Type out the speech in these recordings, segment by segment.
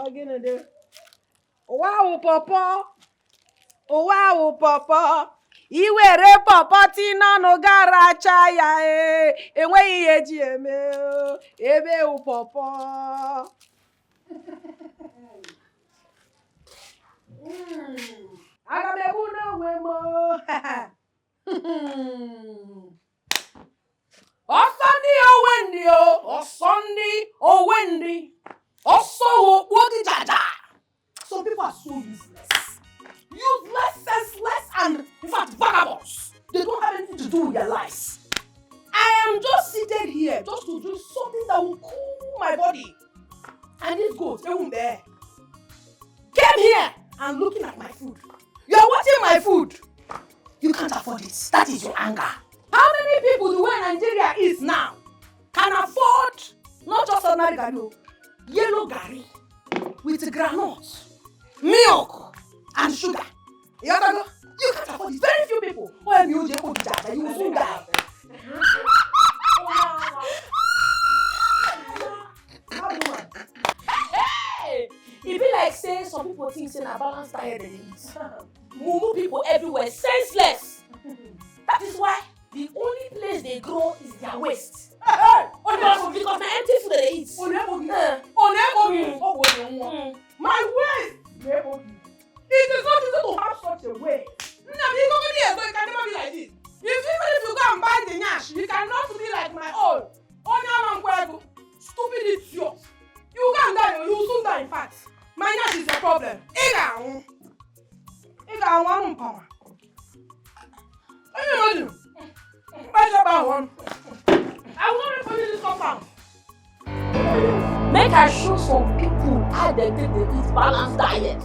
Again, there. Wow, Papa. Oh, wow, Papa. Iwere Papa Tina no garacha ya enwe yeji eme ebe o Papa. Aga me bu no we mo. O Wendy. Also, what did Jaja? Some people are so useless. Useless, senseless, and in fact, vagabonds. They don't have anything to do with their lives. I am just seated here just to do something that will cool my body. And this goat, they won't bear. Came here and looking at my food. You are watching my food. You can't afford it. That is your anger. How many people the way Nigeria is now can afford not just ordinary gari, yellow gari with granules, milk, and sugar? You can't afford it. Very few people. When you will soon die. Hey! It be like saying some people think saying a balanced diet they eat. Mumu people everywhere, senseless. That is why the only place they grow is their waist. Because my empty food they eat. My waist! It is not easy to have such a waist. So it can never be like this. Even if you go and buy the nyash, you cannot be like my own. Stupid idiot. You can't die, you will soon die in fact. My nyash is a problem. Can you imagine? I will not refund this compound. Make I show some people how they take the eat balanced diet.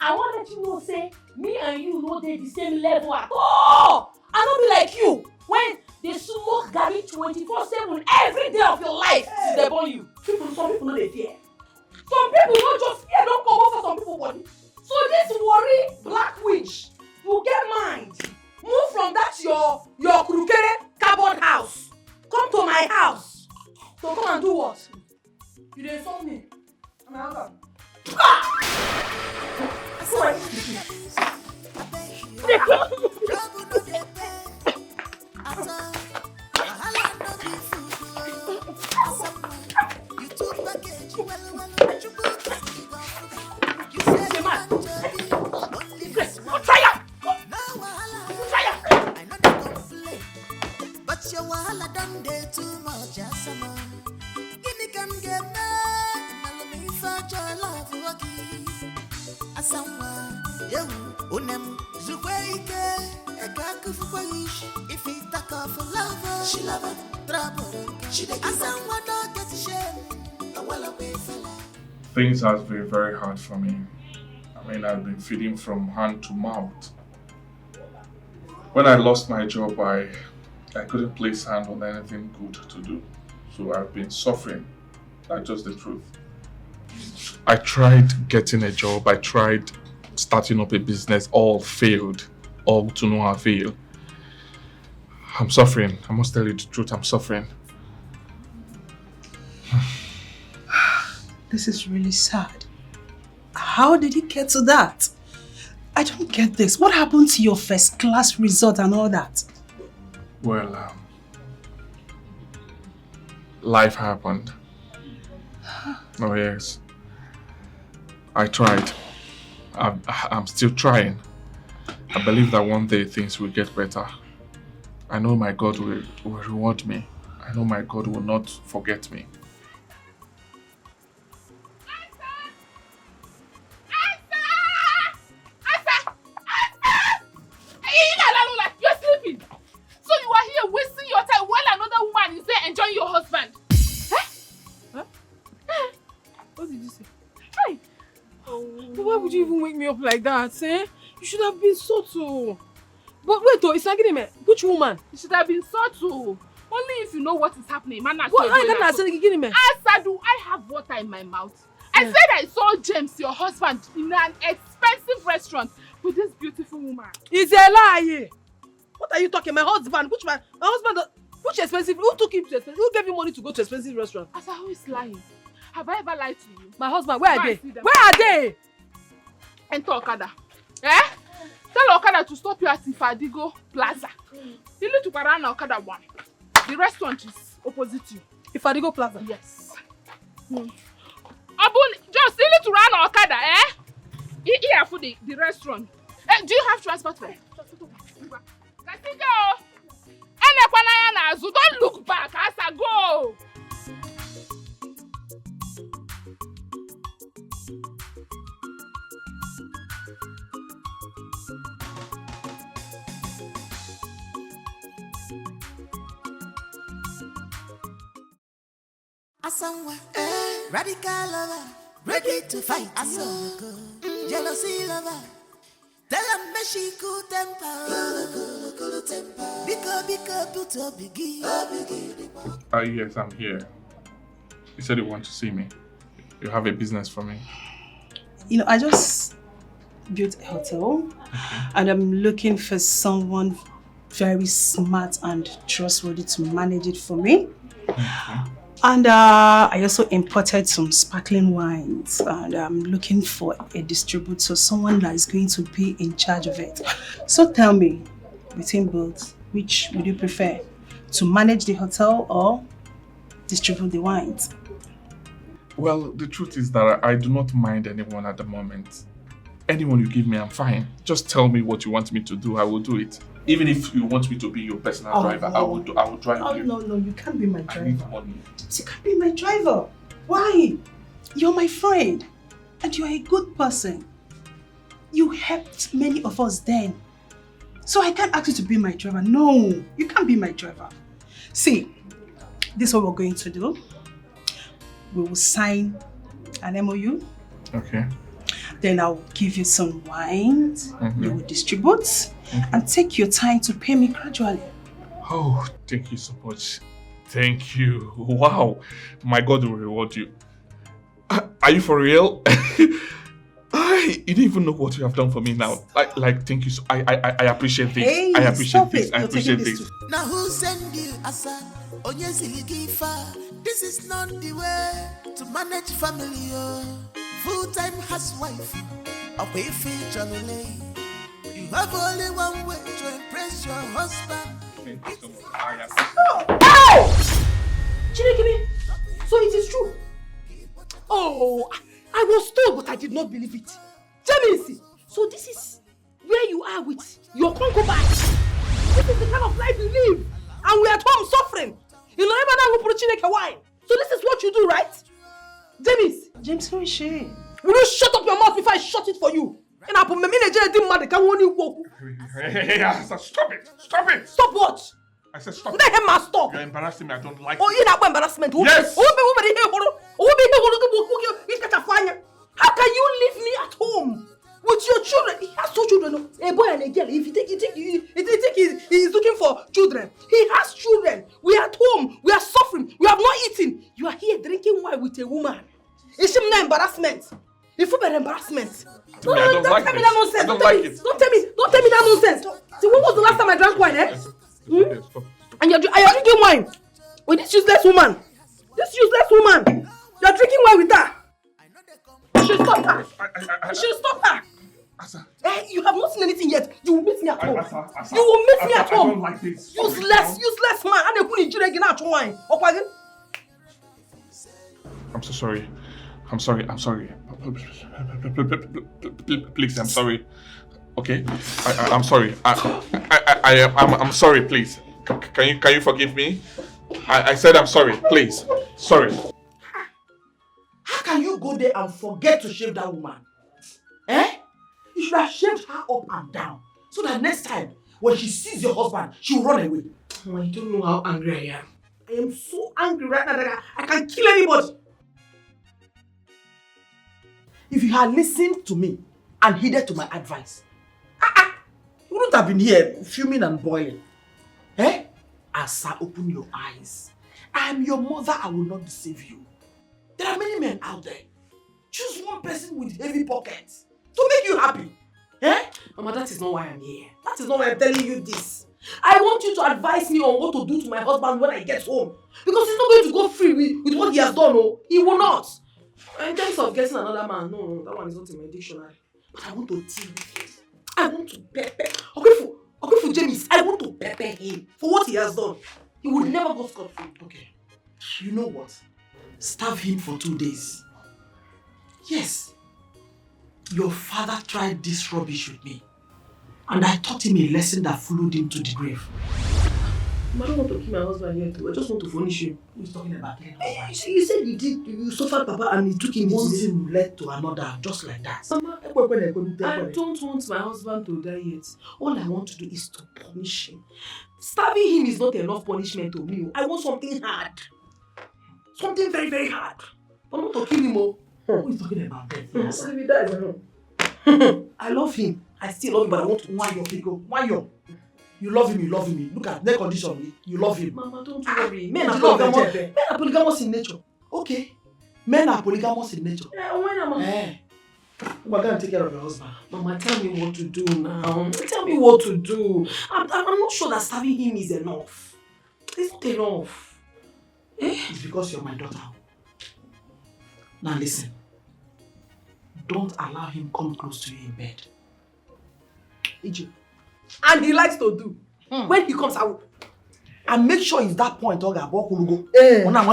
I want to let you know, say, me and you know they the same level at all. I don't be like you when they smoke gari 24/7 every day of your life till they burn you. Some people know they fear. Some people don't just fear, don't come over for some people body. So this worry black witch, you get mind. Move from that your krukere cardboard house. Come to my house. So come and do what? You dey insult me. I'm out. Things have been very hard for me. I mean, I've been feeding from hand to mouth. When I lost my job, I couldn't place hand on anything good to do. So I've been suffering. That's just the truth. I tried getting a job. I tried starting up a business. All failed. All to no avail. I'm suffering. I must tell you the truth. I'm suffering. This is really sad. How did it get to that? I don't get this. What happened to your first class result and all that? Well, life happened. Oh yes. I tried. I'm still trying. I believe that one day things will get better. I know my God will reward me. I know my God will not forget me. Enjoying your husband. Huh? What did you say? Hi. Oh. But why would you even wake me up like that, eh? You should have been subtle. But wait though, it's like me. Which woman? You should have been subtle. Only if you know what is happening. Man, what? I can't say give me. Asadu, I have water in my mouth. I said I saw James, your husband, in an expensive restaurant with this beautiful woman. It's a lie. What are you talking? My husband? My husband? Which expensive? Who took him to expensive? Who gave him money to go to expensive restaurant? Asa, who is lying? Have I ever lied to you? My husband, where are they? See them. Where are they? Enter Okada. Eh? Tell Okada to stop you at Ifadigo Plaza. You need to Parana Okada 1. The restaurant is opposite you. Ifadigo Plaza? Yes. Abun, just you need to run Okada, eh? Here for the restaurant. Do you have transport fare? Don't look back as I go. Someone, radical lover, ready to fight. Jealousy lover, tell them me she cool temper. Because put a biggie. Yes, I'm here. You said you want to see me. You have a business for me. You know, I just built a hotel and I'm looking for someone very smart and trustworthy to manage it for me. And I also imported some sparkling wines and I'm looking for a distributor, someone that is going to be in charge of it. So tell me, between both, which would you prefer? To manage the hotel or distribute the wines? Well, the truth is that I do not mind anyone at the moment. Anyone you give me, I'm fine. Just tell me what you want me to do, I will do it. Even if you want me to be your personal driver, no. I will drive you. No, you can't be my driver. I need money. You can't be my driver. Why? You're my friend and you're a good person. You helped many of us then. So I can't ask you to be my driver. No, you can't be my driver. See, this is what we're going to do. We will sign an MOU. Okay. Then I'll give you some wines. You will distribute and take your time to pay me gradually. Oh, thank you so much. Thank you. Wow. My God will reward you. Are you for real? You don't even know what you have done for me now. Like thank you. I appreciate this. Hey, I appreciate this. it. I You're appreciate taking this. Now who send you asa? This is not the way to manage family. Full-time housewife, a way feature only. You have only one way to impress your husband. Chinekebe, so it is true. Oh, I was told, but I did not believe it. Jamisi, so this is where you are with your concubine. This is the kind of life you live, and we are at home suffering. You know, everyone will put Chineke wine. So this is what you do, right? James, who is she? Will you shut up your mouth before I shut it for you? And I put my Nigerian didn't matter. Can one you walk? Hey, stop it! Stop it! Stop what? I said stop. Let him stop. You're embarrassing me. I don't like Oh, it. you not embarrassment. Yes. How can you leave me at home with your children? He has two children, a boy and a girl. If you think he's looking for children, he has children. We are at home. We are suffering. We have not eaten. You are here drinking wine with a woman. It's not embarrassment. If you bear embarrassment. No, I don't like tell me this. that nonsense. I don't like it. Don't tell me that nonsense. See, when was the last time I drank wine, eh? Stop. And you're drinking wine with this useless woman. You're drinking wine with her. You should stop her. You should stop her. Asa. Hey, you have not seen anything yet. You will meet me at home. Asa. You will meet me at home. I don't like this. Useless man. And they put in jail again at wine. I'm so sorry. I'm sorry. Please, I'm sorry. Okay? I'm sorry. I'm sorry, please. Can you forgive me? I said I'm sorry, please. Sorry. How can you go there and forget to shave that woman? Eh? You should have shaved her up and down. So that next time, when she sees your husband, she will run away. Oh, you don't know how angry I am. I am so angry right now that I can kill anybody. If you had listened to me and heeded to my advice, you wouldn't have been here fuming and boiling. Eh? Asa, open your eyes. I am your mother, I will not deceive you. There are many men out there. Choose one person with heavy pockets to make you happy. Eh? Mama, that is not why I'm here. That is not why I'm telling you this. I want you to advise me on what to do to my husband when I get home. Because he's not going to go free with what he has done. Oh, he will not. In terms of getting another man, no, that one is not in my dictionary. But I want to deal with him. I want to pepper. Okay, for James, I want to pepper him for what he has done. He will never go scot-free. Okay. You know what? Starve him for 2 days. Yes. Your father tried this rubbish with me. And I taught him a lesson that followed him to the grave. I don't want to kill my husband here too. I just want to furnish him. Who's talking about killing husband? You said you suffered Papa and he took him One easy. thing led to another, just like that. Mama, I don't want my husband to die yet. All I want to do is to punish him. Starving him is not enough punishment to me. I want something hard. Something very, very hard. I want to kill him. Who is talking about that? Yes. If he dies, I know. I love him. I still love him, but I want to. Why your Etiko? Why your? You love him, you love him. Look at their condition. You love him. Mama, don't worry. Men are polygamous in nature. Okay. Men are polygamous in nature. When am I? We're going to take care of your husband. Mama, tell me what to do now. Tell me what to do. I'm not sure that starving him is enough. It's not enough. It's because you're my daughter. Now listen. Don't allow him come close to you in bed. Egypt. And he likes to do. When he comes out. And make sure it's that point, Oga. If not,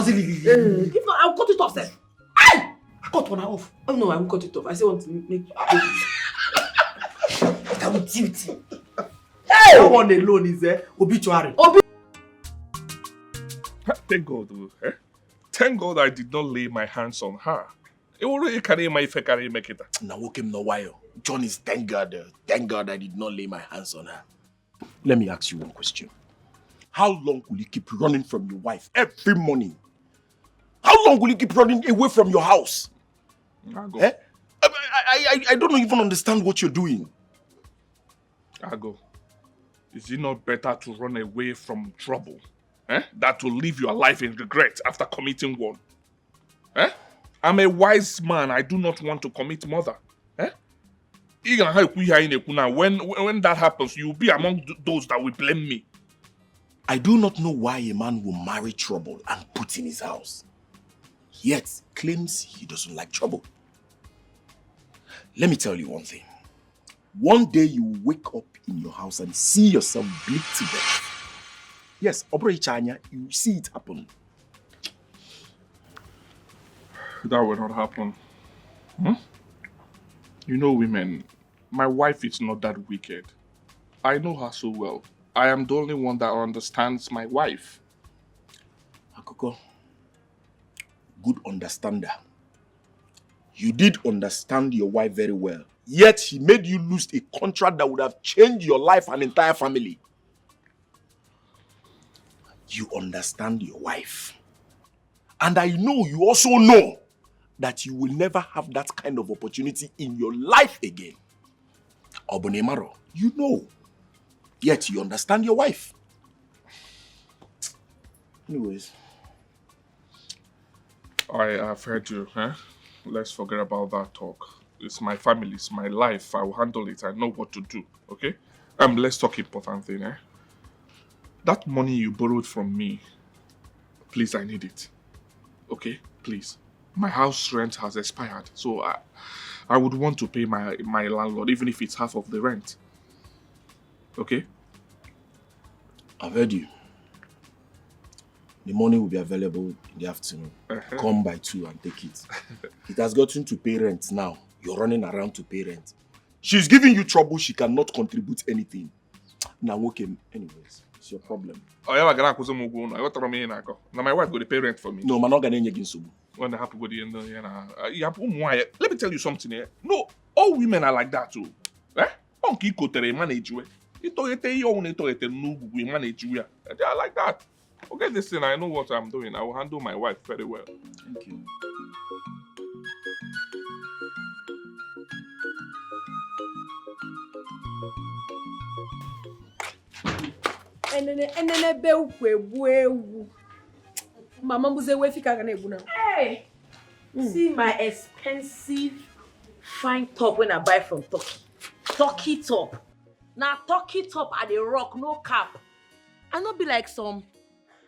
I'll cut it off, sir. I cut one off. Oh no, I won't cut it off. I still want to make I will deal with him. That one alone is obituary. Thank God, eh? Thank God I did not lay my hands on her. It already carry my face, carry make it. Now, okay, no while. John is thank God I did not lay my hands on her. Let me ask you one question. How long will you keep running from your wife every morning? How long will you keep running away from your house? I go. Eh? I don't even understand what you're doing. I go. Is it not better to run away from trouble? Than to live your life in regret after committing one? I'm a wise man. I do not want to commit murder. When that happens, you'll be among those that will blame me. I do not know why a man will marry trouble and put in his house, yet claims he doesn't like trouble. Let me tell you one thing. One day you will wake up in your house and see yourself bleed to death. Yes, Obro Ichanya, you see it happen. That will not happen. You know, women, my wife is not that wicked. I know her so well. I am the only one that understands my wife. Akoko, good understander. You did understand your wife very well. Yet she made you lose a contract that would have changed your life and entire family. You understand your wife. And I know you also know that you will never have that kind of opportunity in your life again. Obonemaro, you know. Yet you understand your wife. Anyways. I have heard you, Let's forget about that talk. It's my family, it's my life. I will handle it. I know what to do, okay? Let's talk important thing, That money you borrowed from me, please, I need it. Okay? Please. My house rent has expired, so I would want to pay my landlord, even if it's half of the rent. Okay? I've heard you. The money will be available in the afternoon. Come by 2 and take it. It has gotten to pay rent now. You're running around to pay rent. She's giving you trouble. She cannot contribute anything. Now, okay, anyways, it's your problem. Now my wife got to pay rent for me. No, I'm not going to get When I happen with the let me tell you something here. No, all women are like that too. They are like that. Okay, listen, I know what I'm doing. I will handle my wife very well. Thank you. Hey, see my expensive fine top when I buy from Turkey. Turkey top. Now Turkey top at the rock, no cap. I not be like some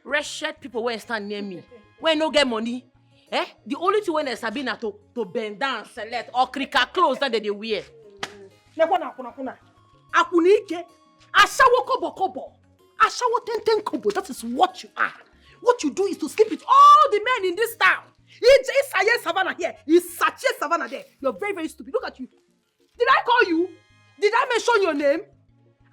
wretched people when stand near me. When no get money. The only thing when Sabina to bend down, select or cricket clothes that they wear. Akunike, ashawo kobo. Ashawo ten kobo. That is what you are. What you do is to sleep with all the men in this town. It's Isaye Savannah here. It's Sachi Savannah there. You're very, very stupid. Look at you. Did I call you? Did I mention your name?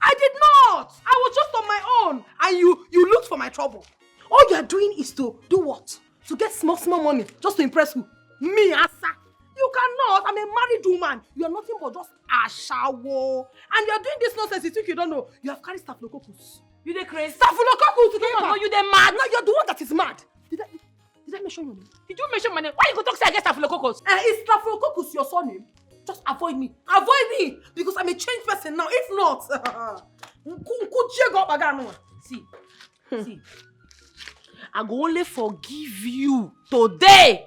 I did not. I was just on my own. And you looked for my trouble. All you are doing is to do what? To get small money. Just to impress who? Me, Asa. You cannot. I'm a married woman. You are nothing but just a shawo. And you are doing this nonsense. You think you don't know. You have carried staphylococcus. You the crazy? Staphylococcus! No, you the mad. No, you're the one that is mad. Did I mention your name? Did you mention my name? Why you go talk say I get staphylococcus? Is staphylococcus your surname? Just avoid me. Avoid me! Because I'm a changed person now. If not, see. I go only forgive you today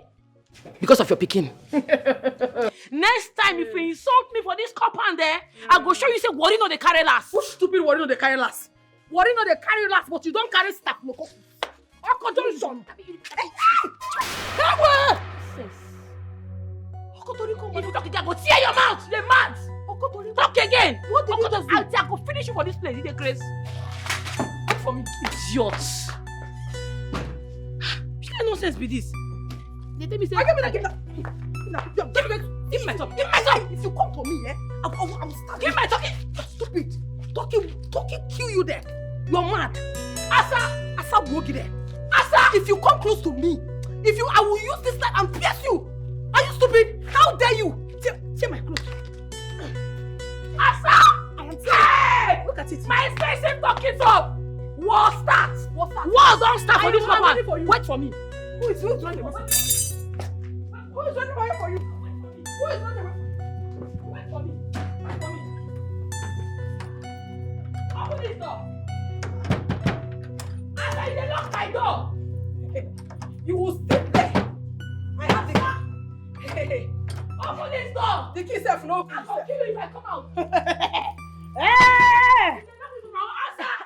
because of your picking. Next time, if you insult me for this cup and there, I go show you say worry no dey carry last. Who stupid worry no dey carry last? Worry no dey carry last, but you don't carry staphylococcus. Junction. If you talk again, I go tear your mouth. You're mad. Talk again. What did you just do? I go finish you for this place. You dey crazy. Wait for me, idiots. What kind of nonsense be this? They tell me say. Give me my top. If you come to me, I will start. Give my talking. Stupid. Talking kill you there. You're mad. Asa broke there. Asa, if you come close to me, I will use this knife and pierce you. Are you stupid? How dare you? Tear my clothes. Asa! Hey! Look at it. My expensive talking up. War starts. War don't start for this woman. Wait for me. Who is running away for you? Who is running away for you? Wait for me. Open this door. Asa, you lock my door. You will sit there. I have the car. Hey. Open this door. The key self no. I will kill you if I come out. Hey!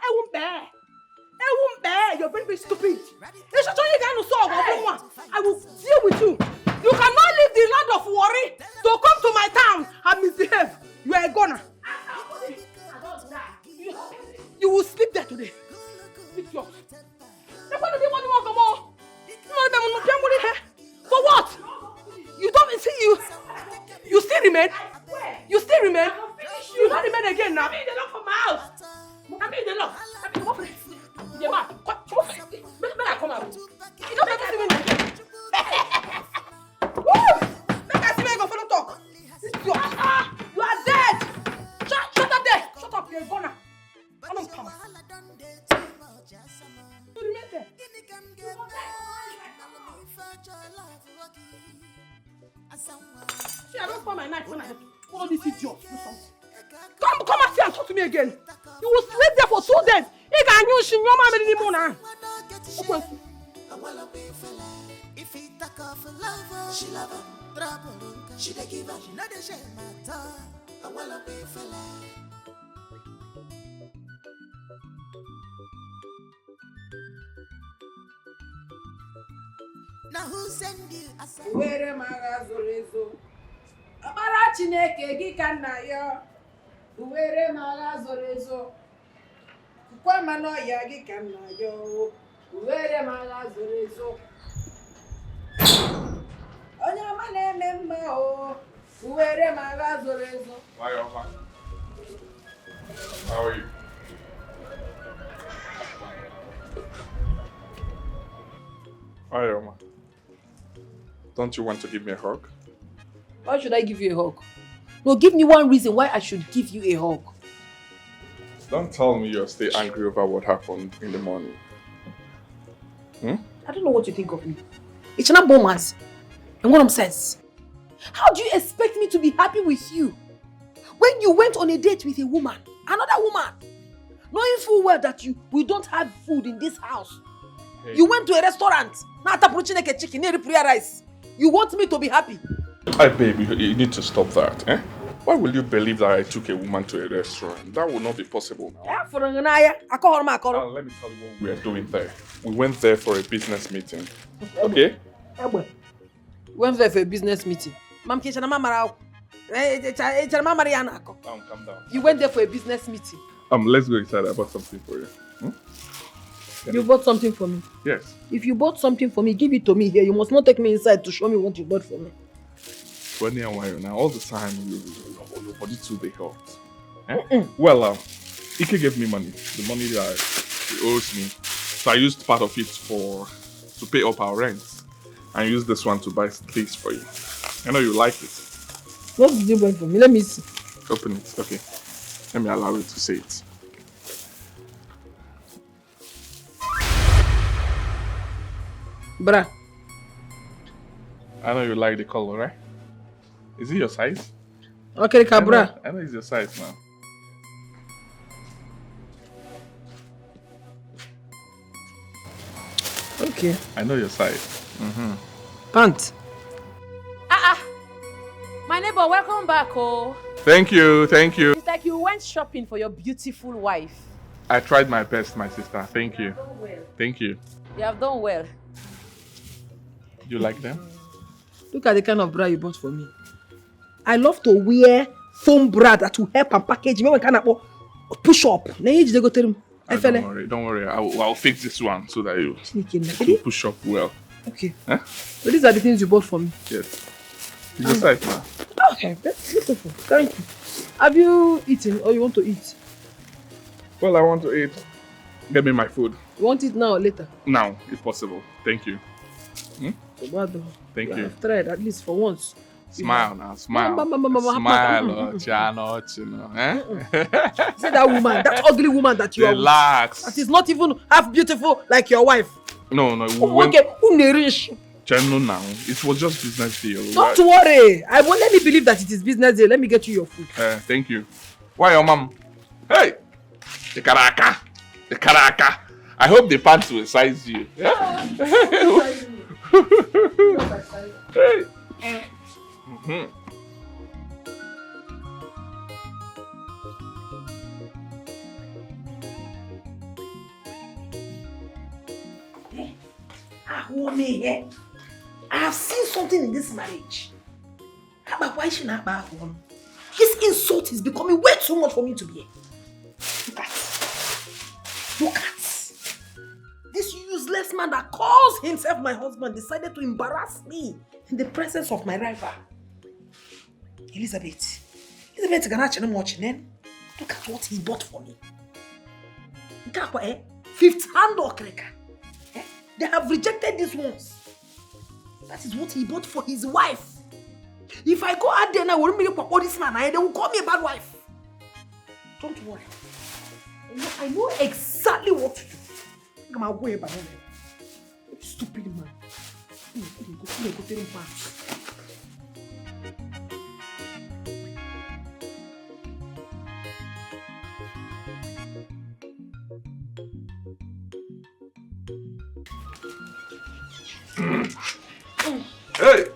I won't bear. You're very, very stupid. I will deal with you. You cannot leave the land of worry to come to my town and misbehave. You are a goner. You will sleep there today. For what? You don't see you. You still remain? You still remain? You don't remain again now. I'm in the lock for my house. I'm in the lock. Come on. Make I come out. You don't make I see me again. Make I see me go follow talk. You are dead. Shut up there. Shut up. You're a goner. I don't come. You remain there. See, I don't find my knife when I follow this idiot. Do something. Come and see and talk to me again. You will sleep there for 2 days. He can use your mama anymore now. If he talk of love, she love him. Trouble, she dey give her. She know the shame matter. I wanna be fella. Now who send you? Where am I? Amara Chineke gị ka nna ya. Uwere mara zoro ezo. Kwa mano ya gị ka nna ya. Uwere mara zoro ezo. Onye ọma na-eme mma o. Uwere mara zoro ezo. Hi, Oma. How are you? Hi, Oma. Don't you want to give me a hug? Why should I give you a hug? No, give me one reason why I should give you a hug. Don't tell me you're still angry over what happened in the morning. I don't know what you think of me. It's not bombers. And what I'm saying, how do you expect me to be happy with you when you went on a date with a woman, another woman, knowing full well that we don't have food in this house? Hey. You went to a restaurant, chicken, rice. You want me to be happy? Hey, baby, you need to stop that, eh? Why will you believe that I took a woman to a restaurant? That will not be possible now. Yeah, let me tell you what we are doing there. We went there for a business meeting. Okay? went there for a business meeting. Mam Kisha Mama. Calm down. You went there for a business meeting. Let's go inside. I bought something for you. You bought something for me? Yes. If you bought something for me, give it to me here. You must not take me inside to show me what you bought for me. When and why now? All the time, your body too big hot. Well, Ike gave me money. The money that he owes me. So I used part of it to pay up our rent. And use this one to buy things for you. I know you like it. What did you buy for me? Let me see. Open it. Okay. Let me allow you to say it. Bruh. I know you like the color, right? Is it your size? Okay, Cabra. I know it's your size now. Okay. I know your size. Pant. My neighbor, welcome back, oh. Thank you. It's like you went shopping for your beautiful wife. I tried my best, my sister. Thank you. Thank you. You have done well. You like them? Look at the kind of bra you bought for me. I love to wear foam bra that will help and package me when kind of push up. Don't worry. I'll fix this one so that you push up well. Okay. Huh? So these are the things you bought for me. Yes. It's your size now. Okay, that's beautiful. Thank you. Have you eaten or you want to eat? Well, I want to eat. Get me my food. You want it now or later? Now, if possible. Thank you. Thank you. I've tried at least for once. Smile now, smile. Smile, Chano, See that woman, that ugly woman that you Relax. are with. That is not even half beautiful like your wife. No. Chano now. It was just business deal. Don't worry. I won't let me believe that it is business deal. Let me get you your food. Thank you. Why your mom? Hey! The Karaka. I hope the pants will size you. Yeah? Hey. I have seen something in this marriage. Why should I buy one? This insult is becoming way too much for me to bear. Look at. This useless man that calls himself my husband decided to embarrass me in the presence of my rival. Elizabeth Ganache watching then. Look at what he bought for me. Fifth hand okreka. They have rejected these ones. That is what he bought for his wife. If I go out there now, this man, they will call me a bad wife. Don't worry. I know exactly what to do. I'm away by him. Stupid man. Hey!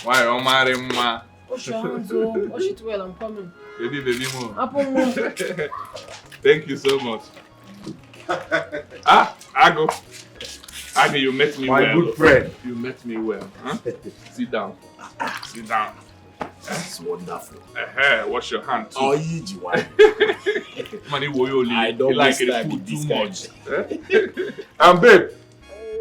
Why, Omar, ma? Wash your hands, wash it well, I'm coming. Baby, mo. Thank you so much. Ago, you met me well. My good friend. You met me well. Huh? Sit down. That's wonderful. Wash your hands. Oh, you wife. I don't like waste the time food with too this much. And babe,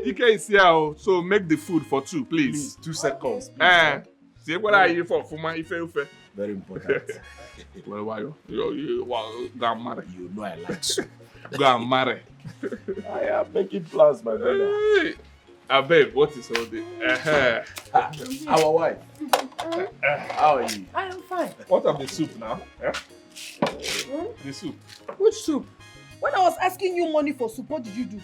Ike is here, so make the food for two, please. 2 seconds. Please. See what are you for? Fuma ife. Very important. Well, why you go and marry? You know I like soup. Go and marry. I am making plans, my brother. Babe, what is all this? Our wife. How are you? I am fine. What of the soup now? The soup. Which soup? When I was asking you money for soup, what did you do?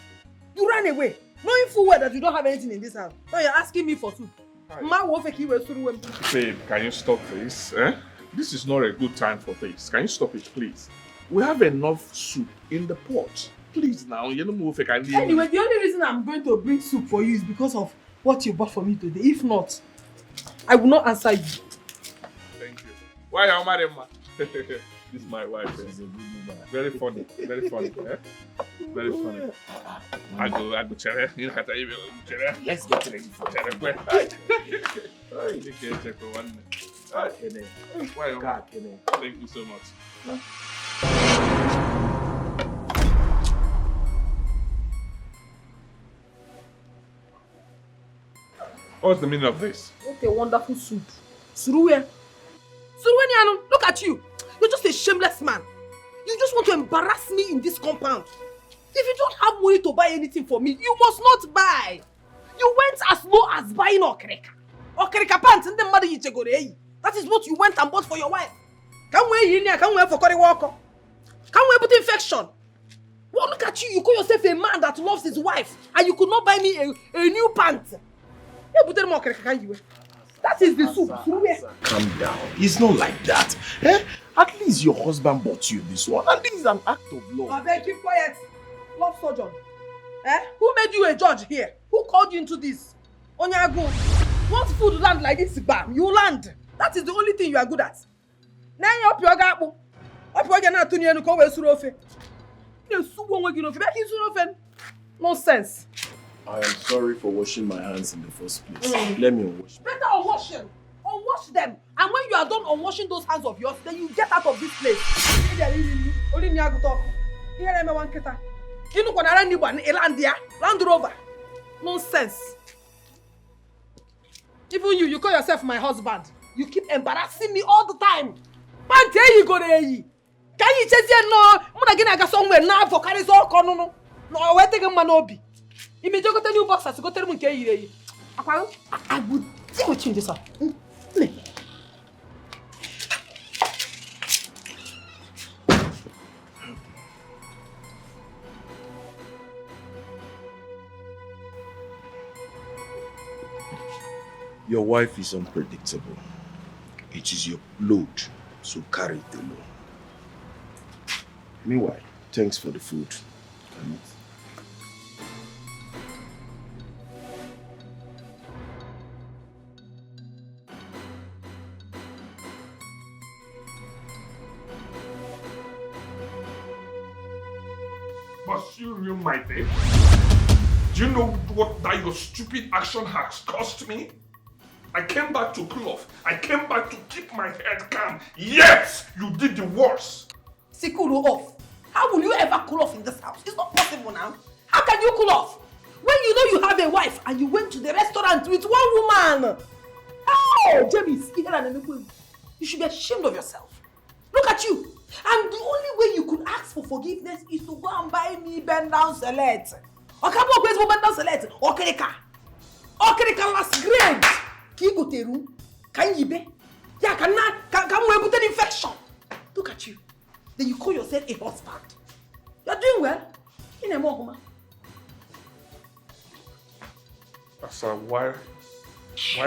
You ran away, knowing full well that you don't have anything in this house. Now you're asking me for soup. Babe, can you stop this? This is not a good time for this. Can you stop it, please? We have enough soup in the pot. Please now, you know if I can leave. Anyway, the only reason I'm going to bring soup for you is because of what you bought for me today. If not, I will not answer you. Thank you. Why am I? This is my wife. She's a good woman. Very funny. Very funny. Very funny. I go, chere. You know, chere. Let's get ready for Chere, it. check for 1 minute. Why? Thank you so much. What's the meaning of this? What a wonderful soup. Suruwe. Suruwe, look at you. You're just a shameless man. You just want to embarrass me in this compound. If you don't have money to buy anything for me, you must not buy. You went as low as buying okrika. Okrika pants and the mother you go. That is what you went and bought for your wife. Can't wear in here, can't wear for curry walker. Can't wear put infection. Well, look at you. You call yourself a man that loves his wife, and you could not buy me a new pants. That is the soup. Calm down. It's not like that. Eh? At least your husband bought you this one. And this is an act of love. I beg, keep quiet. Love surgeon. Eh? Who made you a judge here? Who called you into this? Onyago. Once food land like this, bam, you land. That is the only thing you are good at. Now you up your gapo. Up your gana to you and go where surofe. You subo wagi no fe. Back in surofe. Nonsense. I am sorry for washing my hands in the first place. Let me wash. Better unwash them. Unwash them. And when you are done unwashing those hands of yours, then you get out of this place. Land Rover. Nonsense. Even you call yourself my husband. You keep embarrassing me all the time. Man, there you go there. Can you just say no? Muna gina ga somewhere now for carry so kono no. No, we take man obi. Immediately go tell you boxers go tell me nke yire. I would deal with you in this one. Your wife is unpredictable. It is your load, so carry it alone. Meanwhile, thanks for the food. Can it? Must you ruin my day? Do you know what that your stupid action has cost me? I came back to cool off. I came back to keep my head calm. Yes, you did the worst. See, cool off. How will you ever cool off in this house? It's not possible now. How can you cool off? When you know you have a wife and you went to the restaurant with one woman. Oh, James, you should be ashamed of yourself. Look at you. And the only way you could ask for forgiveness is to go and buy me bend down select. Or come on, please, bend down select. Or Kereka. Or Kereka last grade. Kigoteru. Can you be? Yeah, can we put an infection? Look at you. Then you call yourself a husband. You're doing well. In a moment. Asa, why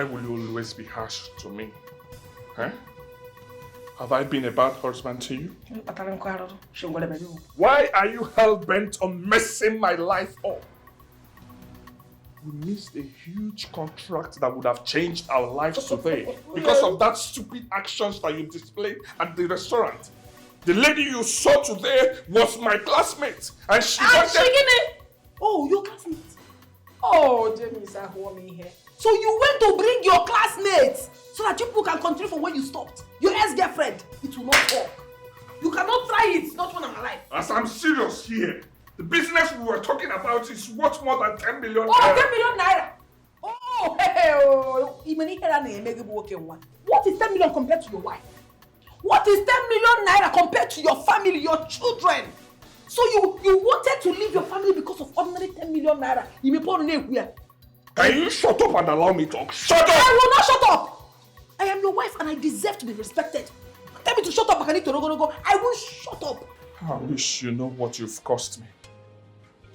will you always be harsh to me? Huh? Have I been a bad husband to you? Why are you hell-bent on messing my life up? We missed a huge contract that would have changed our lives today because of that stupid actions that you displayed at the restaurant. The lady you saw today was my classmate and she wanted... Oh, your classmate? Oh, Jamie is here. So you went to bring your classmates so that you people can continue from where you stopped. Your ex-girlfriend, it will not work. You cannot try it, not when I'm alive. As I'm serious here, the business we were talking about is worth more than 10 million naira. Oh, 10 million naira! Oh, hey, what is 10 million compared to your wife? What is 10 million naira compared to your family, your children? So you wanted to leave your family because of ordinary 10 million naira. You may put on here. Can you shut up and allow me to talk? Shut up! I will not shut up! I am your wife and I deserve to be respected. Tell me to shut up, I need to go. I will shut up. I wish you know what you've cost me.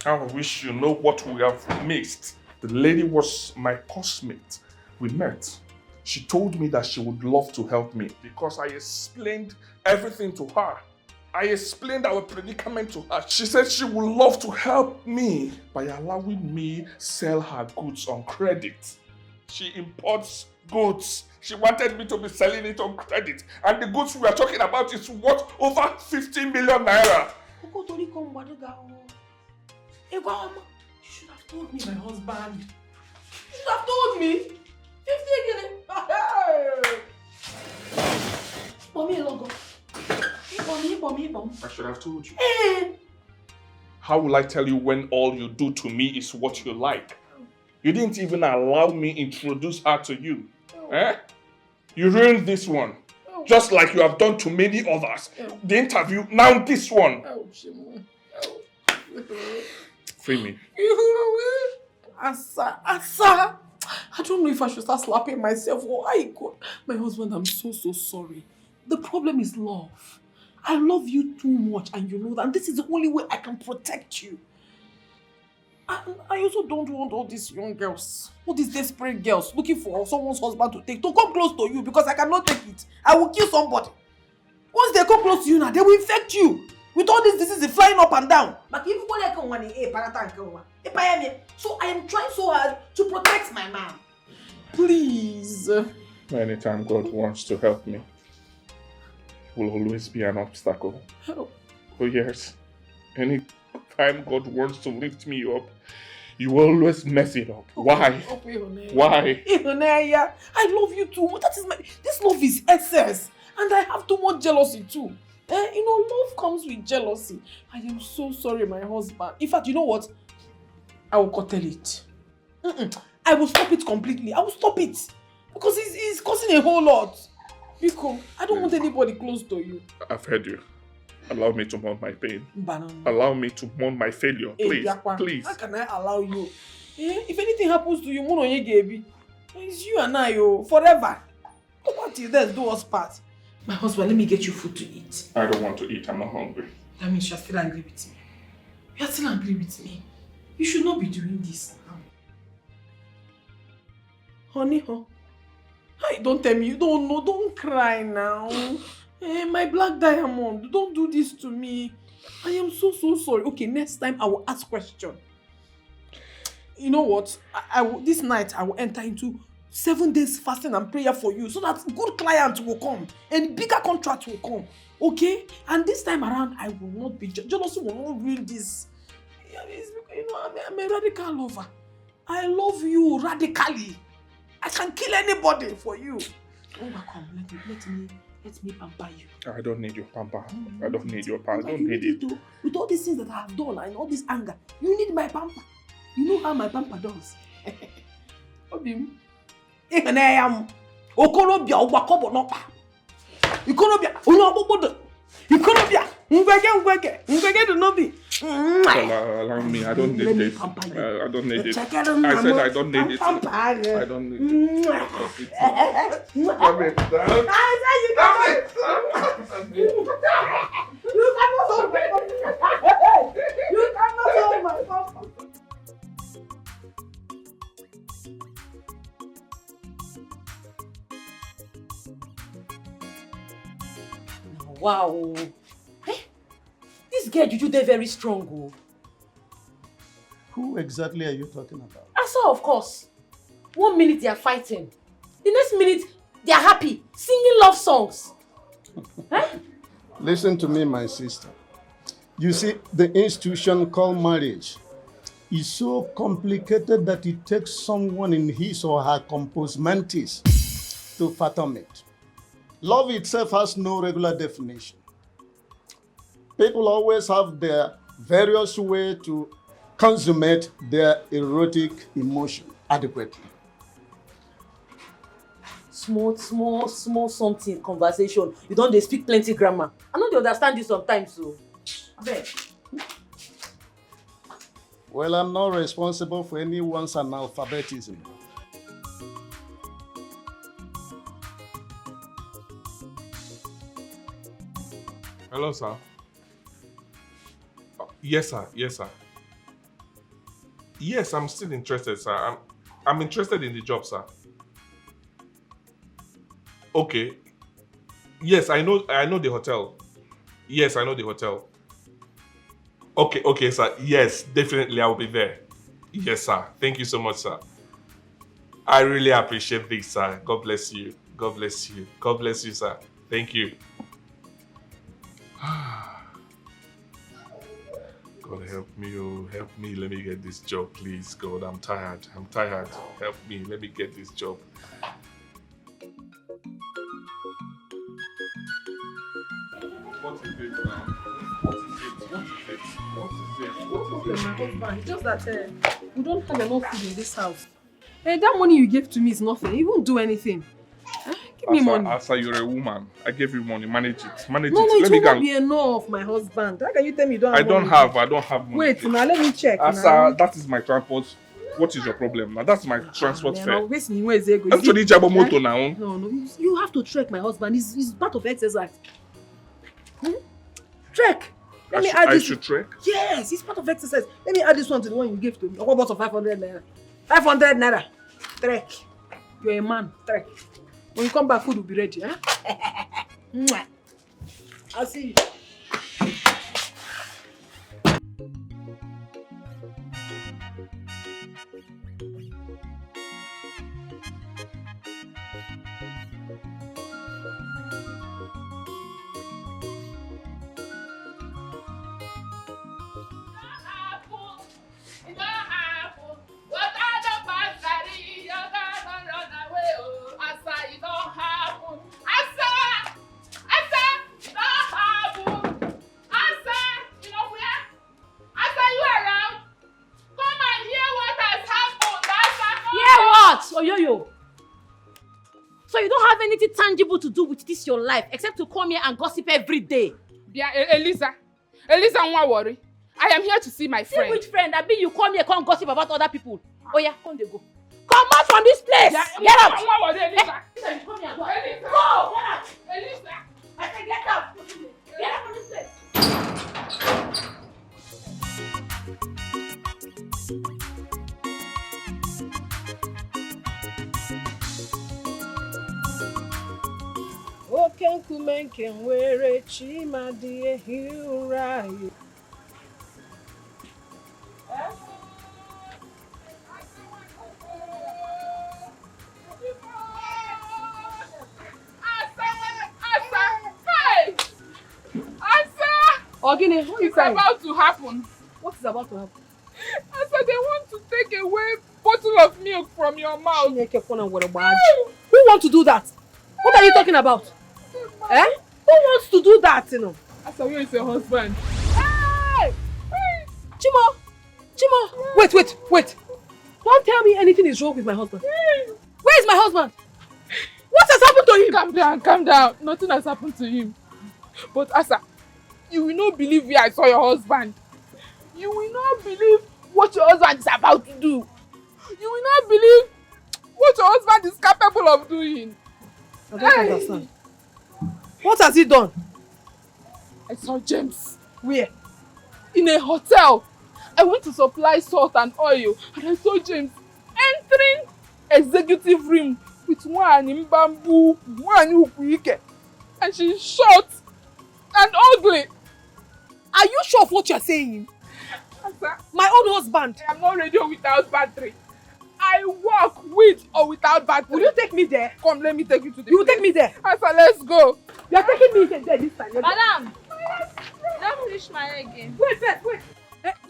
I wish you know what we have missed. The lady was my classmate. We met. She told me that she would love to help me because I explained everything to her. I explained our predicament to her. She said she would love to help me by allowing me sell her goods on credit. She imports goods. She wanted me to be selling it on credit. And the goods we are talking about is worth over 50 million naira. Hey, Grandma, you should have told me, my husband. You should have told me. 50 again. Mommy, logo. I should have told you. Eh. How will I tell you when all you do to me is what you like? You didn't even allow me introduce her to you. Eh? You ruined this one. Just like you have done to many others. The interview, now this one. Free me. Asa. I don't know if I should start slapping myself or I go. My husband, I'm so sorry. The problem is love. I love you too much and you know that. And this is the only way I can protect you. And I also don't want all these young girls, all these desperate girls looking for someone's husband to come close to you because I cannot take it. I will kill somebody. Once they come close to you now, they will infect you with all these diseases flying up and down. So I am trying so hard to protect my man. Please. Anytime God wants to help me, will always be an obstacle. Help. Oh yes. Anytime God wants to lift me up, you always mess it up. Why? Why? I love you too much. This love is excess. And I have too much jealousy too. Love comes with jealousy. I am so sorry, my husband. In fact, you know what? I will curtail it. I will stop it completely. I will stop it. Because it's causing a whole lot. Biko, I don't want anybody close to you. I've heard you. Allow me to mourn my pain. Banana. Allow me to mourn my failure. Please, please. How can I allow you? If anything happens to you, it's you and I, forever. What is this? Do us part. My husband, let me get you food to eat. I don't want to eat. I'm not hungry. That means you're still angry with me. You're still angry with me. You should not be doing this now. Honey, Hey, don't tell me you don't know. Don't cry now. My black diamond, don't do this to me. I am so sorry. Okay, next time I will ask question. You know what? This night I will enter into 7 days fasting and prayer for you so that good clients will come and bigger contracts will come. Okay? And this time around, I will not be jealousy will not ruin this. I'm a radical lover. I love you radically. I can kill anybody for you. Oh, come, let me pamper you. I don't need your pamper. I don't need your pamper. I don't need it. With all these things that I have done and all this anger, you need my pamper. You know how my pamper does. Obim. Even I am. Okorobia Owakobo Nopa. Ikorobia, Unobobodo. Ikorobia, Ngwege do not be. Allow me. I don't need this. I don't need it. I said I don't need it. I don't need it. Come it down. You cannot hold my papa. Wow. This girl Juju dey very strong. Oh. Who exactly are you talking about? Asa, of course. 1 minute they are fighting. The next minute they are happy, singing love songs. Listen to me, my sister. You see, the institution called marriage is so complicated that it takes someone in his or her compos mentis to fathom it. Love itself has no regular definition. People always have their various ways to consummate their erotic emotion adequately. Small something conversation. You don't dey speak plenty grammar. I know they understand you sometimes, so. Abeg. Well, I'm not responsible for anyone's analphabetism. Hello, sir. Yes, sir. Yes, sir. Yes, I'm still interested, sir. I'm interested in the job, sir. Okay. Yes, I know the hotel. Yes, I know the hotel. Okay, sir. Yes, definitely I will be there. Yes, sir. Thank you so much, sir. I really appreciate this, sir. God bless you. God bless you. God bless you, sir. Thank you. God help me, oh, help me. Let me get this job, please. God, I'm tired. I'm tired. Help me. Let me get this job. What is it now? What is it? What is it? What is it? What is it? My husband, it's just that we don't have enough food in this house. That money you gave to me is nothing. You won't do anything. Give me money. Asa, you're a woman. I gave you money. Manage it. Manage No, it. it will not be enough, my husband. How can you tell me you don't have money? I don't have money. Wait, now let me check. Asa, that is my transport. What is your problem now? That's my transport fare. I'm actually jabo moto now. No, you have to track my husband. He's part of exercise. Track. Let me add this. I should track? Yes, it's part of exercise. Let me add this one to the one you gave to me. What about 500 naira? 500 naira. Trek. You're a man. Trek. When you come back, food will be ready. Huh? I'll see you. Oyoyo. So you don't have anything tangible to do with this your life except to come here and gossip every day. Yeah, Eliza, don't worry. I am here to see my friend. See which friend? I mean you come here, come gossip about other people. Oh yeah, come they go. Come out from this place. Yeah, get out. Don't worry, Eliza. Come here, go. Eliza. Go. Get out. Eliza. I said get out. Get out from this place. Oke nkume nke nwere Chimadi ehi ụra anyị. Ogini, what is about to happen? What is about to happen? I said they want to take away a bottle of milk from your mouth. Who wants to do that? What are you talking about? Eh? Who wants to do that, you know? I said, where is your husband? Hey! Chimo! Wait. Don't tell me anything is wrong with my husband. Where is my husband? What has happened to him? Calm down. Nothing has happened to him. But Asa, you will not believe where I saw your husband. You will not believe what your husband is about to do. You will not believe what your husband is capable of doing. I don't understand. What has he done? I saw James. Where? In a hotel. I went to supply salt and oil and I saw James entering executive room with one in bamboo, one ukwike, and she's short and ugly. Are you sure of what you're saying? Asa, my own husband. I am not radio without battery. I walk with or without battery. Will you take me there? Come, let me take you to the You will take me there? Asa, let's go. You are taking me there this time. Madam, don't finish my hair again. Wait.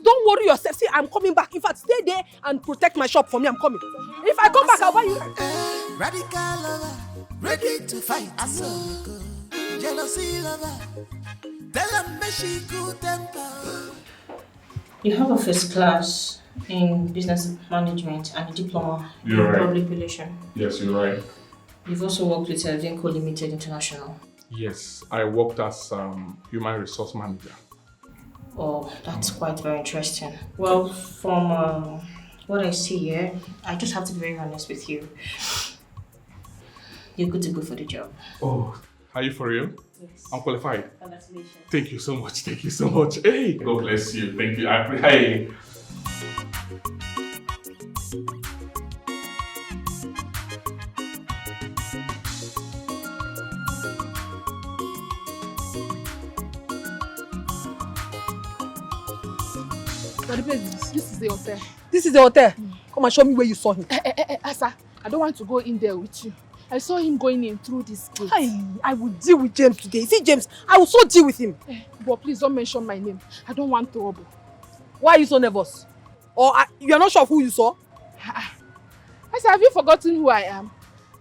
Don't worry yourself. See, I'm coming back. In fact, stay there and protect my shop for me. I'm coming. If I come back, I'll buy you. Radical lover, ready to fight. Jealousy lover, tell them she good temper. You have a first class in business management and a diploma in public relations. Yes, you're right. You've also worked with Etiko Limited International. Yes, I worked as human resource manager. Oh, that's quite very interesting. Well, from what I see here, I just have to be very honest with you. You're good to go for the job. Oh, are you for real? Yes. I'm qualified. Congratulations. Thank you so much. Thank you so much. Hey, God bless you. Thank you. Hey. This is the hotel. This is the hotel. Come and show me where you saw him. Asa, I don't want to go in there with you. I saw him going in through this gate. I will deal with James today. See James, I will so deal with him. But please don't mention my name. I don't want trouble. Why are you so nervous? Or you are not sure of who you saw? I said, have you forgotten who I am?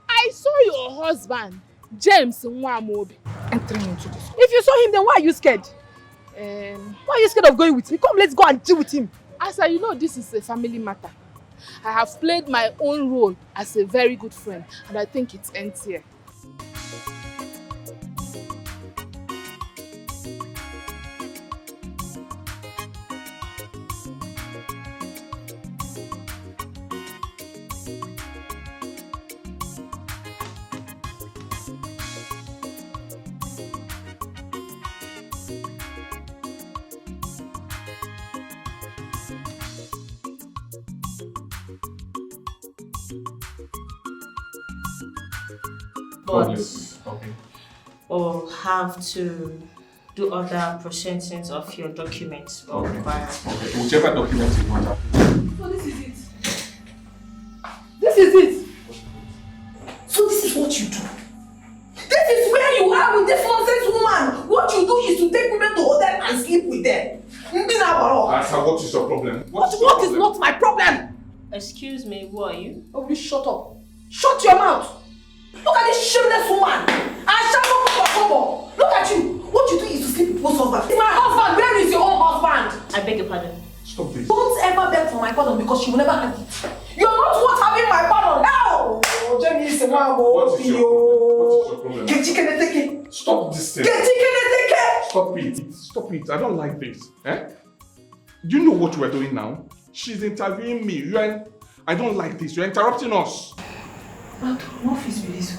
I saw your husband, James Nwamobi, entering into this. If you saw him, then why are you scared? Why are you scared of going with me? Come, let's go and deal with him. Asa, you know this is a family matter. I have played my own role as a very good friend, and I think it ends here. But Okay. we'll have to do other processings of your documents. Okay. Required. Okay. Whichever documents you want. So this is it. This is it. So this is what you do. This is where you are with this nonsense woman. What you do is to take women to hotel and sleep with them. Asa, what is your problem? What is not my problem? Excuse me, who are you? Oh, you shut up. Shut your mouth. Look at this shameless woman. Look at you. What you do is to sleep with both husbands. It's my husband. Where is your own husband? I beg your pardon. Stop this. Don't ever beg for my pardon because she will never have it. You're not worth having my pardon. No! Jamie is a man. What is your problem? Stop this thing. Stop it. Stop it. I don't like this. Do you know what we're doing now? She's interviewing me. I don't like this. You're interrupting us. But what is with this?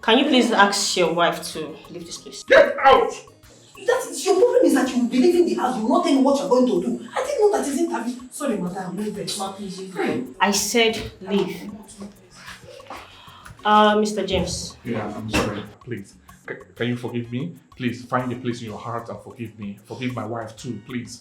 Can you please ask your wife to leave this place? Get out! Your problem is that you will be leaving the house. You will not tell me what you're going to do. I didn't know that it's interview. Sorry, madam. I said leave. Mr. James. Yeah, I'm sorry. Please. Can you forgive me? Please find a place in your heart and forgive me. Forgive my wife too, please.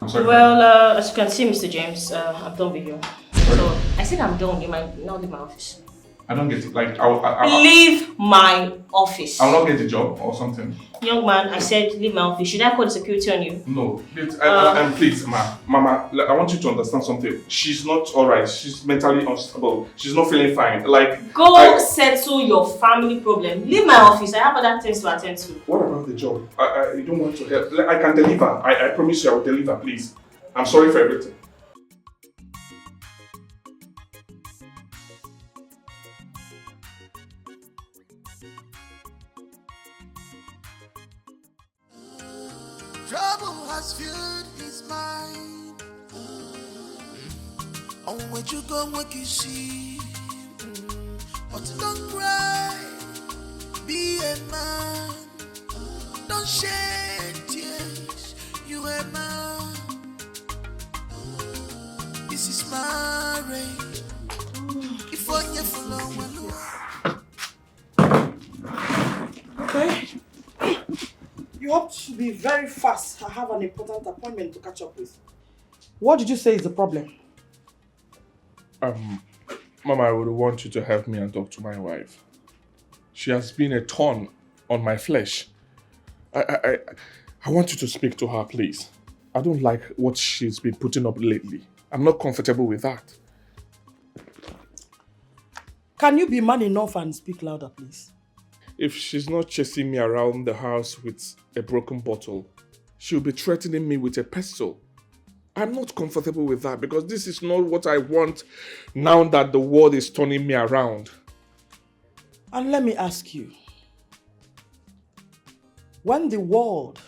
I'm sorry. Well, as you can see, Mr. James, I'm done with you. So I said I'm done. You might not leave my office. I don't get it. Like, I'll leave my office. I'll not get the job or something. Young man, I said leave my office. Should I call the security on you? No. And please, Mama, I want you to understand something. She's not alright. She's mentally unstable. She's not feeling fine. Like, go settle your family problem. Leave my office. I have other things to attend to. What about the job? I don't want to help. I can deliver. I promise you I will deliver, please. I'm sorry for everything. Trouble has filled his mind. On where you go, what you see. But don't cry, be a man. Don't shed tears, you a man. This is marriage. If on you follow, Okay. You have to be very fast. I have an important appointment to catch up with. What did you say is the problem? Mama, I would want you to help me and talk to my wife. She has been a thorn on my flesh. I want you to speak to her, please. I don't like what she's been putting up lately. I'm not comfortable with that. Can you be man enough and speak louder, please? If she's not chasing me around the house with a broken bottle, she'll be threatening me with a pestle. I'm not comfortable with that because this is not what I want now that the world is turning me around. And let me ask you, when the world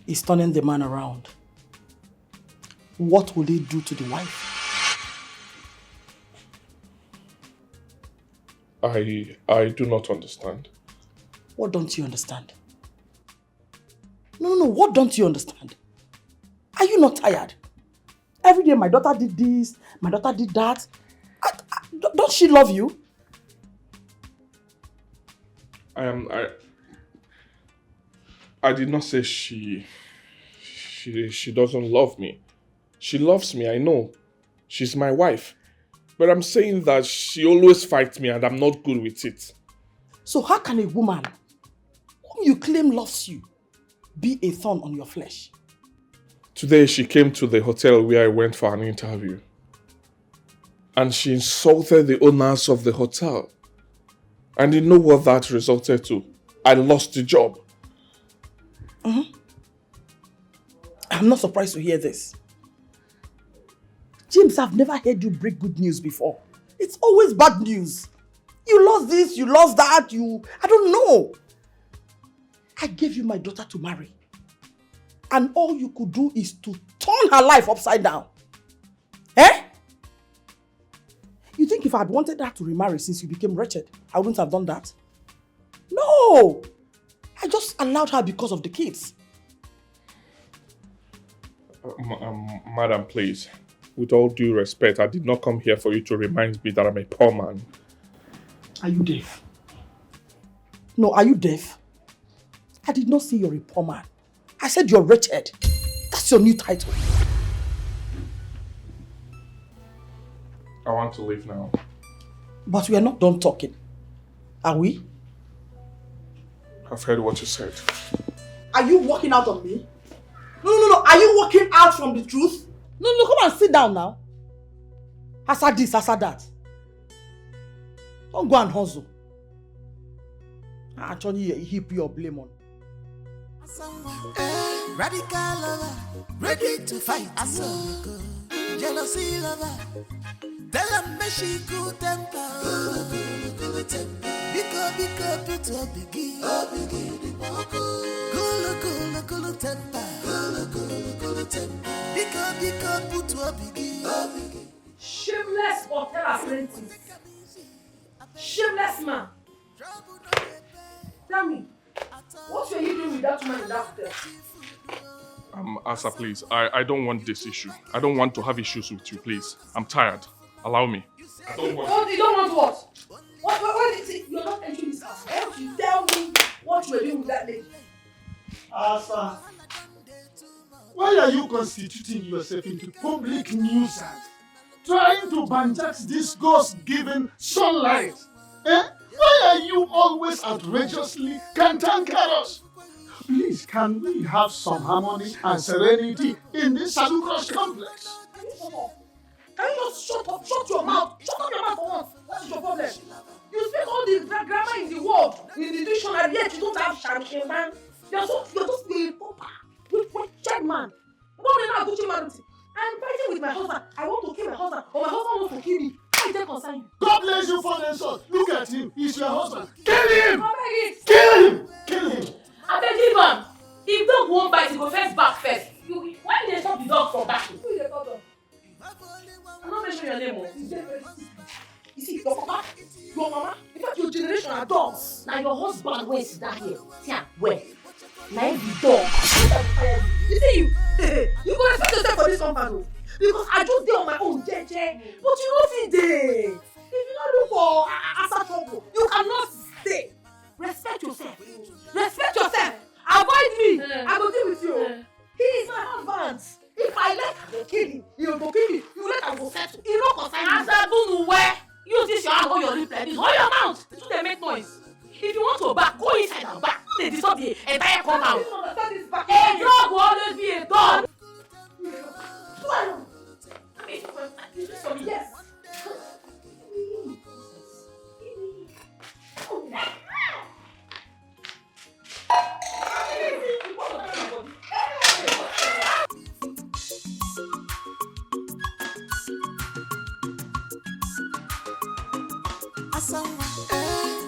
is turning the man around, what will he do to the wife? I do not understand. What don't you understand? No, what don't you understand? Are you not tired? Every day my daughter did this, my daughter did that. Don't she love you? I did not say she doesn't love me. She loves me, I know. She's my wife. But I'm saying that she always fights me and I'm not good with it. So how can a woman whom you claim loves you be a thorn on your flesh? Today she came to the hotel where I went for an interview. And she insulted the owners of the hotel. And you know what that resulted to? I lost the job. I'm not surprised to hear this. James, I've never heard you break good news before. It's always bad news. You lost this, you lost that, I don't know. I gave you my daughter to marry. And all you could do is to turn her life upside down. Eh? You think if I had wanted her to remarry since you became wretched, I wouldn't have done that? No! I just allowed her because of the kids. Madam, please. With all due respect, I did not come here for you to remind me that I'm a poor man. Are you deaf? No, are you deaf? I did not say you're a poor man. I said you're wretched. That's your new title. I want to leave now. But we are not done talking. Are we? I've heard what you said. Are you walking out on me? No. Are you walking out from the truth? No, come and sit down now. Asa this, asa that. Don't go and hustle. Actually, heap your blame on. Radical lover, ready to fight. Jealousy lover, tell them me she good temper. Because put up biggie. Cool temper. Because put up biggie. Shameless hotel apprentice. Shameless man. Tell me, what were you doing with that woman in that hotel? Asa, please. I don't want this issue. I don't want to have issues with you, please. I'm tired. Allow me. I don't want... Oh, you don't want what? What is it? You're not entering this house. I want you to tell me what you were doing with that lady. Asa, why are you constituting yourself into public nuisance? Trying to banjax this ghost-given sunlight? Why are you always outrageously cantankerous? Please, can we have some harmony and serenity in this Salucross complex? Can you just shut up? Shut your mouth. Shut up your mouth for once. What is your problem? You speak all the grammar in the world, in the dictionary, yet you don't have champagne, man. You're just a pauper. You're a wretched man. I'm fighting with my husband. I want to kill my husband, or my husband wants to kill me. How is that concern you? God bless you for the insult. Look at him. He's your husband. Kill him! Kill him! I beg you, man. If dog won't bite, you go first back first. Why did they stop the dog from barking? Who is the dog? I'm not mentioning your name. You see, your papa, your mama, in fact, your generation are dogs. Now your husband where is that here? Tia, where? Now the dog. You see you. You go respect yourself for this company. Because I just did on my own, JJ. But you don't fit there. If you don't look for Asa trouble, you cannot stay. Respect yourself. Respect yourself. Avoid me. I will deal with you. He is my husband. If I let her kill him, he will go kill me. You let her go settle. He no concern me. Asabunu where? Use this your hand or your lip like this. Hold your mouth. So they make noise. If you want to back, go inside and back. They disturb the entire compound. A dog will always be a dog. Yes.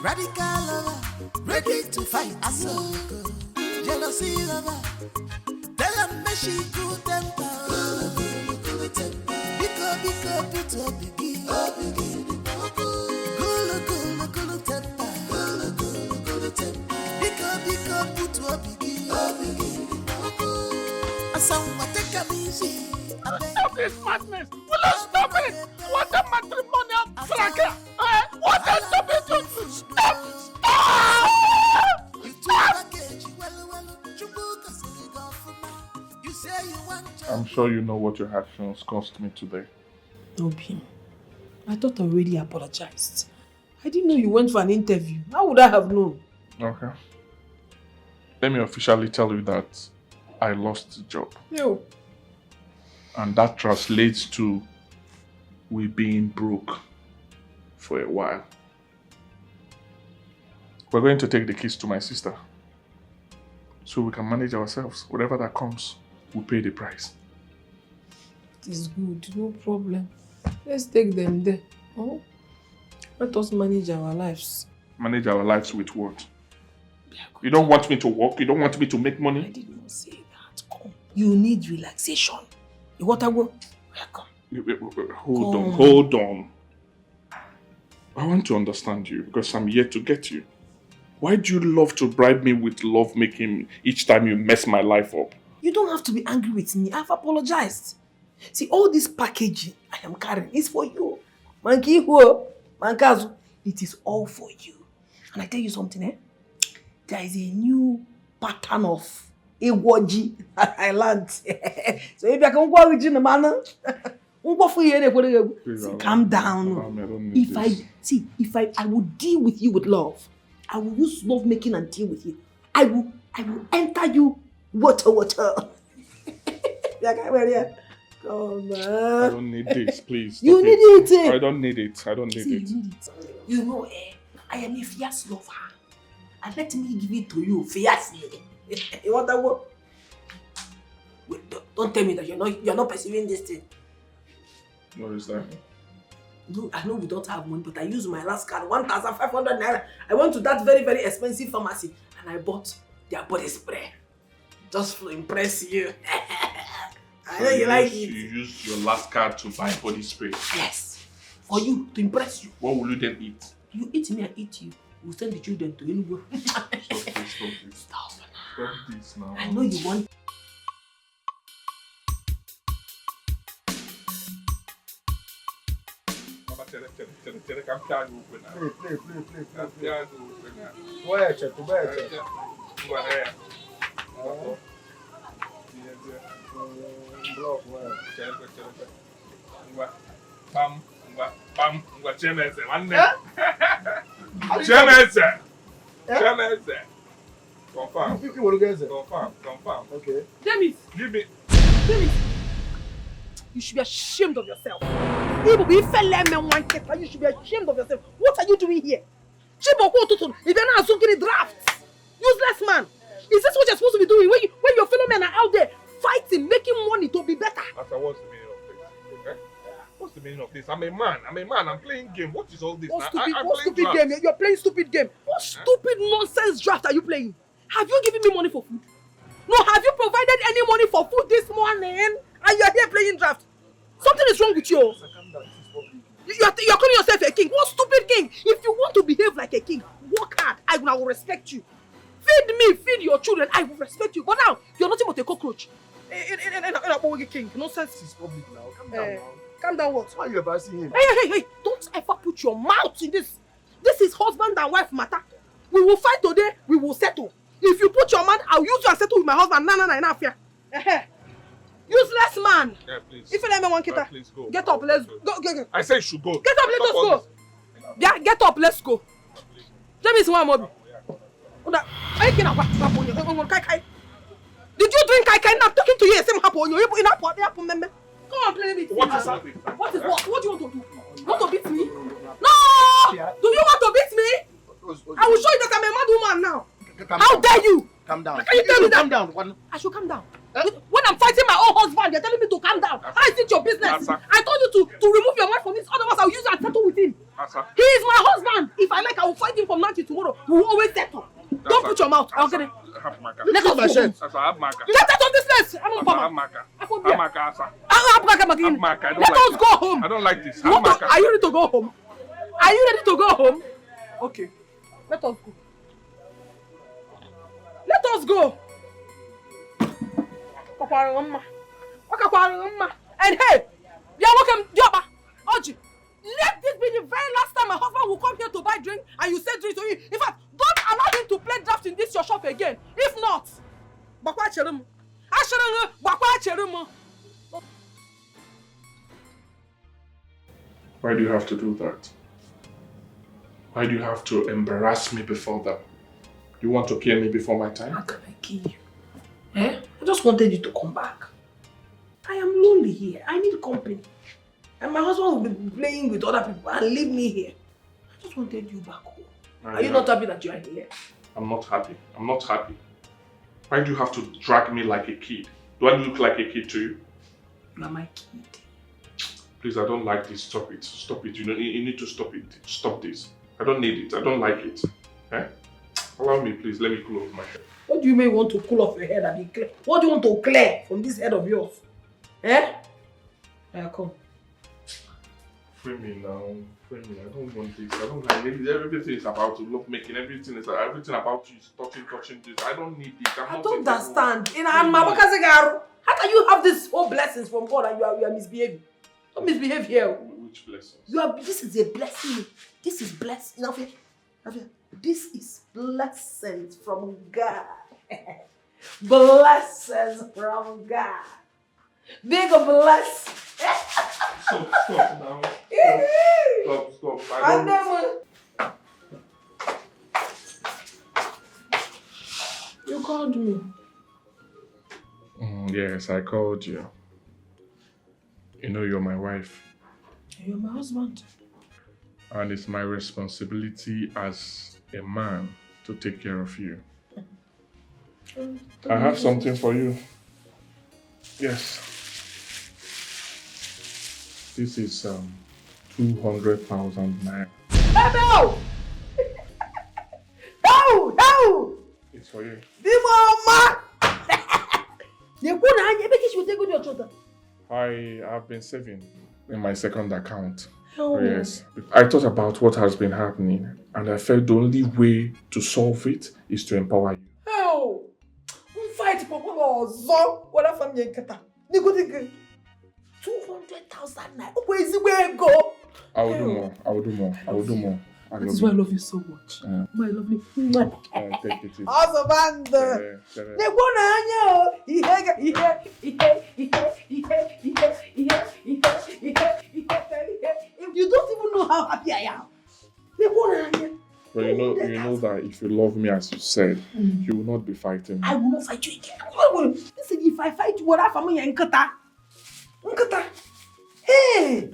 Radical lover, ready to fight. Jealousy lover, tell them me she good temper. Because put up biggie. Cool temper. Because put up biggie. Someone take a easy. Stop this madness! Will you stop it? What a matrimonial cracker! What a stupid! Stop! I'm sure you know what your actions cost me today. Obi, I thought I already apologized. I didn't know you went for an interview. How would I have known? Okay. Let me officially tell you that I lost the job. No. And that translates to we being broke for a while. We're going to take the keys to my sister so we can manage ourselves. Whatever that comes, we'll pay the price. It is good, no problem. Let's take them there. Oh? Let us manage our lives. Manage our lives with what? You don't want me to work? You don't want me to make money? I did not say that. Come. You need relaxation. You want to go? Welcome. Hold on. I want to understand you because I'm here to get you. Why do you love to bribe me with love making each time you mess my life up? You don't have to be angry with me. I've apologized. See, all this packaging I am carrying is for you. Manki Ho, Mankazu, it is all for you. And I tell you something, eh? There is a new pattern of Ewoji that I learned. So if I can go with you, man, calm down. If I would deal with you with love, I will use love making and deal with you. I will enter you water. Come on. I don't need this, please. You need it. I don't need it. I don't need it. You need it. You know, I am a fierce lover. And let me give it to you fiercely. You want that word? Wait, don't tell me that you're not perceiving this thing. What is that? No, I know we don't have money, but I used my last card, 1,500 naira. I went to that very, very expensive pharmacy and I bought their body spray. Just to impress you. I know you like it. You used your last card to buy body spray? Yes. For you, to impress you. What will you then eat? You eat me, I eat you. We'll send the children to Enugu. Stop this now. I know you want. Play. Where check? Confirm. Okay. James! Give me. You should be ashamed of yourself. You should be ashamed of yourself. What are you doing here? If you're not asking drafts, useless man. Is this what you're supposed to be doing when your fellow men are out there fighting, making money to be better? Asa, what's the meaning of this? Okay? What's the meaning of this? I'm a man. I'm playing game. What is all this? What stupid game? You're playing stupid game. What stupid nonsense draft are you playing? Have you given me money for food? No, have you provided any money for food this morning? And you're here playing draft. Something is wrong with you. You're calling yourself a king. What stupid king? If you want to behave like a king, work hard. I will respect you. Feed me, feed your children. I will respect you. But now, you're nothing but a cockroach. In a king. Nonsense. This is public now. Calm down now. Calm down what? Why are you advising him? Hey. Don't ever put your mouth in this. This is husband and wife matter. We will fight today. We will settle. If you put your mouth, I'll use you and settle with my husband. No, enough here. Useless man. Yeah, please. If you let me one kita, please go. Get up, let's go. I say you should go. Get up, let us go. Yeah, get up, let's go. James, one more. Did you drink kai? I'm talking to you. Same happen. Come on, play with me. What is that? What is what? What do you want to do? You want to beat me? No! Do you want to beat me? I will show you that I'm a mad woman now. How dare you? Calm down. Can you tell me that? Calm down. I should calm down. When I'm fighting my own husband, you're telling me to calm down. How is it your business? I told you to remove your wife from this. Otherwise, I'll use you and settle with him. He is my husband. If I like, I will fight him from now till tomorrow. We will always settle. Don't put your mouth. I'll get it. Let us go home. Get out of this place. I'm not Let us go home. I don't like this. Are you ready to go home? Are you ready to go home? Okay. Let us go. Let us go. And hey, you're welcome, Dioba. Oji, let this be the very last time my husband will come here to buy drink and you say drink to him. In fact, don't allow him to play draft in this your shop again. If not, why do you have to do that? Why do you have to embarrass me before them? You want to kill me before my time? How can I kill you? I just wanted you to come back. I am lonely here. I need company. And my husband will be playing with other people and leave me here. I just wanted you back home. Are you not happy that you are here? I'm not happy. I'm not happy. Why do you have to drag me like a kid? Do I look like a kid to you? You are my kid. Please, I don't like this. Stop it. Stop it. You need to stop it. Stop this. I don't need it. I don't like it. Eh? Allow me, please. Let me cool off my head. What do you mean want to cool off your head and be clear? What do you want to clear from this head of yours? Eh? Yeah, come. Free me now. Free me. I don't want this. I don't like it. Everything is about to love making. Everything about you is touching this. I don't need this. I don't understand. How can you have these whole blessings from God and you are misbehaving? Don't misbehave here. Which blessings? This is a blessing. This is blessing. This is blessings from God. Blessings from God. Big bless. Stop now. Stop. I don't... You called me. Yes, I called you. You know you're my wife. You're my husband. And it's my responsibility as a man to take care of you. I have something for you. Yes. This is 200,000 naira. No! No! It's for you. I have been saving in my second account. Oh. Yes. I thought about what has been happening and I felt the only way to solve it is to empower you. Oh! Fight for what a family. 200,000 naira. Where is it where go? I will do more. That is why I love you so much. My lovely. Take it easy. Husband. You don't even know how happy I am. But you know that if you love me as you said, you will not be fighting me. I will not fight you again. Listen, if I fight you, what happened to Nkata? Hey!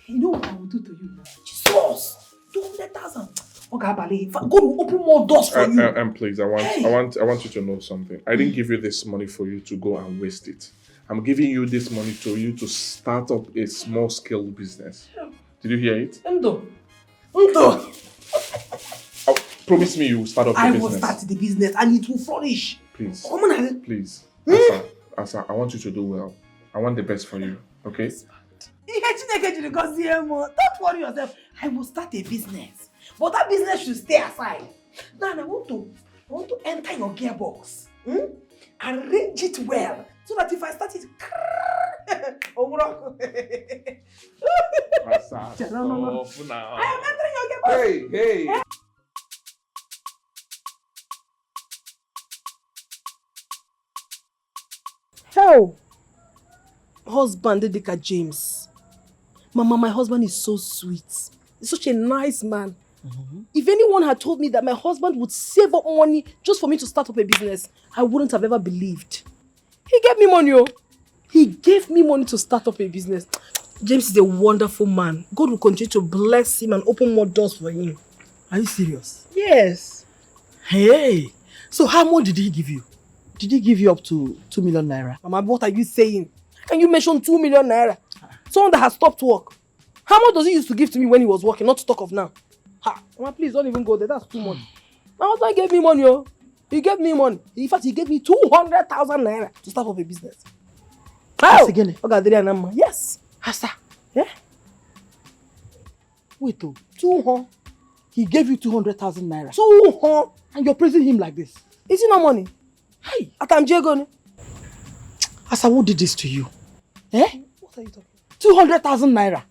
You know what I will do to you? Jesus! 200,000. Okay, God will open more doors for you. And please, I want you to know something. I didn't give you this money for you to go and waste it. I'm giving you this money to you to start up a small scale business. Did you hear it? Undo. Promise me you will start up the business. I will start the business and it will flourish. Please. Come on. Please. Asa, I want you to do well. I want the best for you. Okay? Don't worry yourself. I will start a business. But that business should stay aside. Now I want to enter your gearbox. Arrange it well. So that if I start it, Asa, stop now. I am entering your gearbox. Hey. Hell, husband Edika James. Mama, my husband is so sweet. He's such a nice man. If anyone had told me that my husband would save up money just for me to start up a business, I wouldn't have ever believed. He gave me money, oh. He gave me money to start up a business. James is a wonderful man. God will continue to bless him and open more doors for him. Are you serious? Yes. Hey, so how much did he give you? Did he give you up to 2 million naira? Mama, what are you saying? How can you mention 2 million naira? Someone that has stopped work. How much does he used to give to me when he was working, not to talk of now? Mama, please don't even go there. That's too much. My husband gave me money, oh. He gave me money. In fact, he gave me 200,000 naira to start up a business. How? Again? Yes. Asa. Yeah? Wait, oh. 200. He gave you 200,000 naira. 200. And you're praising him like this. Is it no money? Hey. Atamjego. Asa, who did this to you? What are you talking? 200,000 naira.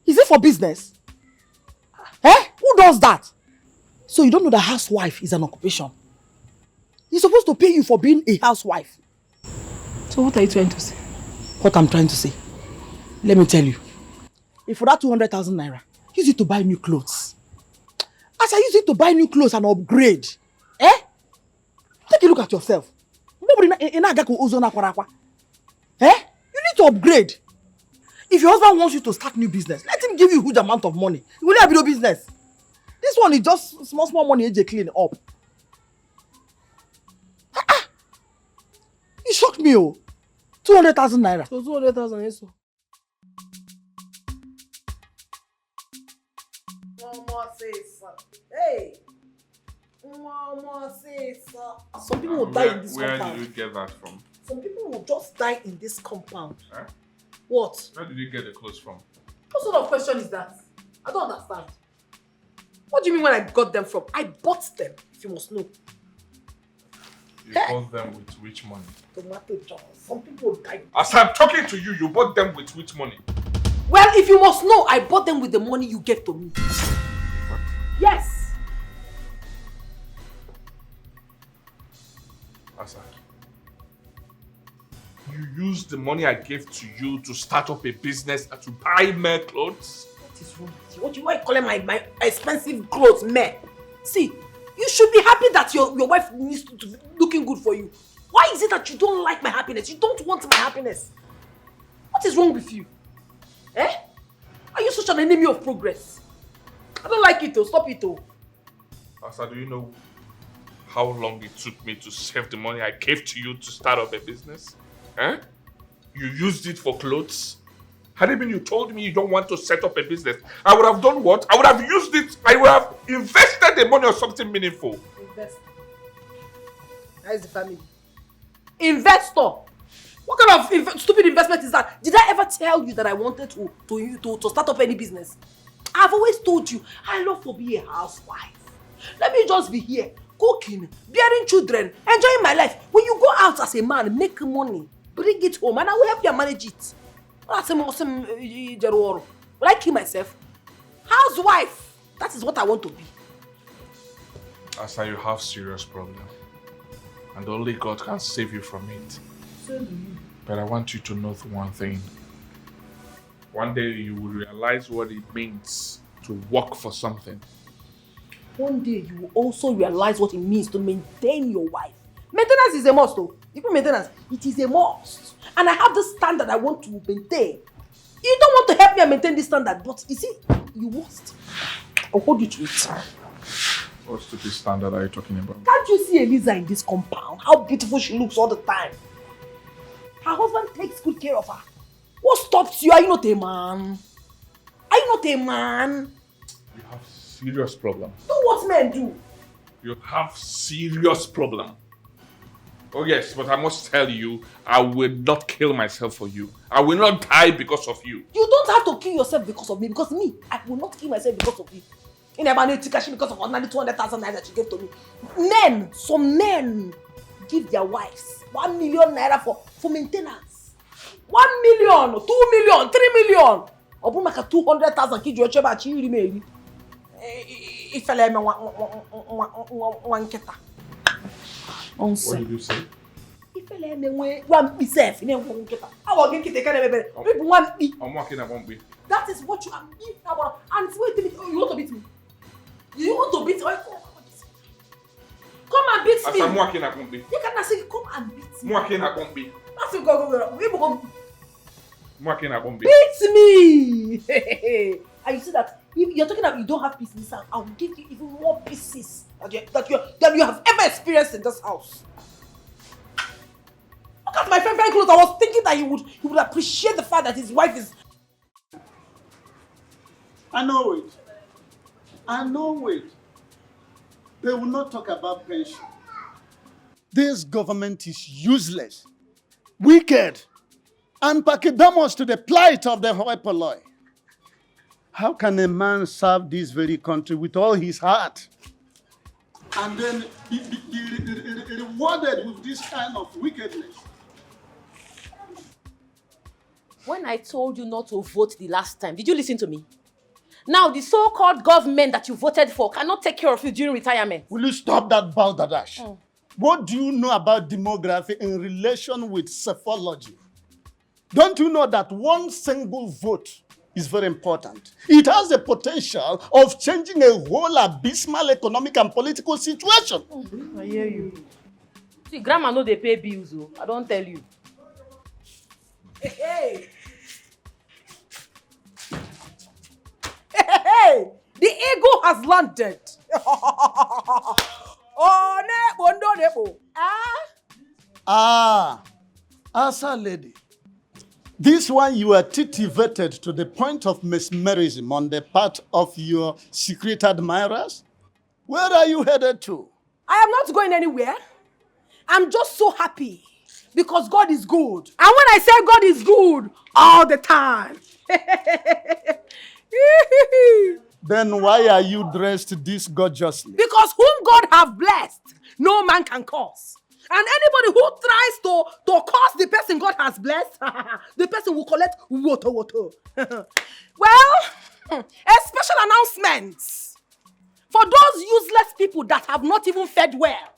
Is it for business? Who does that? So you don't know that housewife is an occupation. He's supposed to pay you for being a housewife. So what are you trying to say? What I'm trying to say. Let me tell you. If for that 200,000 naira, use it to buy new clothes. As I use it to buy new clothes and upgrade. Take a look at yourself. to upgrade. If your husband wants you to start new business, let him give you a huge amount of money. It will never be no business. This one is just small money AJ clean up. You shocked me, oh. 200,000 naira. So 200,000 yes. One more sis. Hey. One more sis. Some people will die in this compound. Where did you get that from? Some people will just die in this compound. Huh? What? Where did you get the clothes from? What sort of question is that? I don't understand. What do you mean when I got them from? I bought them, if you must know. You bought them with which money? Tomato John. Some people will die. As I'm talking to you, you bought them with which money? Well, if you must know, I bought them with the money you gave to me. What? Yes. Asa, you used the money I gave to you to start up a business and to buy more clothes? What is wrong with you? What do you call my expensive clothes, man? See, you should be happy that your wife needs to be looking good for you. Why is it that you don't like my happiness? You don't want my happiness? What is wrong with you? Eh? Are you such an enemy of progress? I don't like it though. Stop it though. Asa, do you know how long it took me to save the money I gave to you to start up a business? Eh? You used it for clothes? Had it been you told me you don't want to set up a business, I would have done what? I would have used it. I would have invested the money on something meaningful. Invest. That is the family. Investor. What kind of stupid investment is that? Did I ever tell you that I wanted to start up any business? I've always told you I love to be a housewife. Let me just be here, cooking, bearing children, enjoying my life. When you go out as a man, make money, bring it home, and I will help you manage it. Will I kill myself? Housewife. That is what I want to be. Asa, you have serious problem. And only God can save you from it. So do you. But I want you to know one thing. One day you will realize what it means to work for something. One day you will also realize what it means to maintain your wife. Maintenance is a must though. Even maintenance, it is a must. And I have this standard I want to maintain. You don't want to help me maintain this standard, but you see, you must. I'll hold you to it. What stupid standard are you talking about? Can't you see Eliza in this compound? How beautiful she looks all the time. Her husband takes good care of her. What stops you? Are you not a man? Are you not a man? You have serious problem. Do what men do. You have serious problem. Oh yes, but I must tell you, I will not kill myself for you. I will not die because of you. You don't have to kill yourself because of me. Because me, I will not kill myself because of you. In never need to cash because of ordinary 200,000 naira that you gave to me. Some men give their wives 1 million naira for maintenance. 1 million, 2 million, 3 million. Obu maka 200,000 kiji oche ba chi iri meri. Ifele me one keta. What did you say? Ifele me one self in one keta. Awo ge kite kere bebe. People want me. That is what you are being about. And wait a minute, you want to beat me? You want to beat me? Come and beat me. You cannot say come and beat me. Beat me! And you see that if you're talking about you don't have peace in this house, I will give you even more pieces that you have ever experienced in this house. Look at my friend very close. I was thinking that he would appreciate the fact that his wife is. I know it. They will not talk about pension. This government is useless, wicked, and pachydermous to the plight of the hoi polloi. How can a man serve this very country with all his heart and then be rewarded with this kind of wickedness? When I told you not to vote the last time, did you listen to me? Now, the so-called government that you voted for cannot take care of you during retirement. Will you stop that balderdash? What do you know about demography in relation with psephology? Don't you know that one single vote is very important? It has the potential of changing a whole abysmal economic and political situation. I hear you. See, grandma know they pay bills, I don't tell you. Hey. Hey. The eagle has landed. Oh, nebo. Asa lady. This one you are titivated to the point of mesmerism on the part of your secret admirers? Where are you headed to? I am not going anywhere. I'm just so happy because God is good. And when I say God is good, all the time. Then why are you dressed this gorgeously? Because whom God have blessed, no man can curse. And anybody who tries to curse the person God has blessed, the person will collect woto. Well, a special announcements for those useless people that have not even fed well.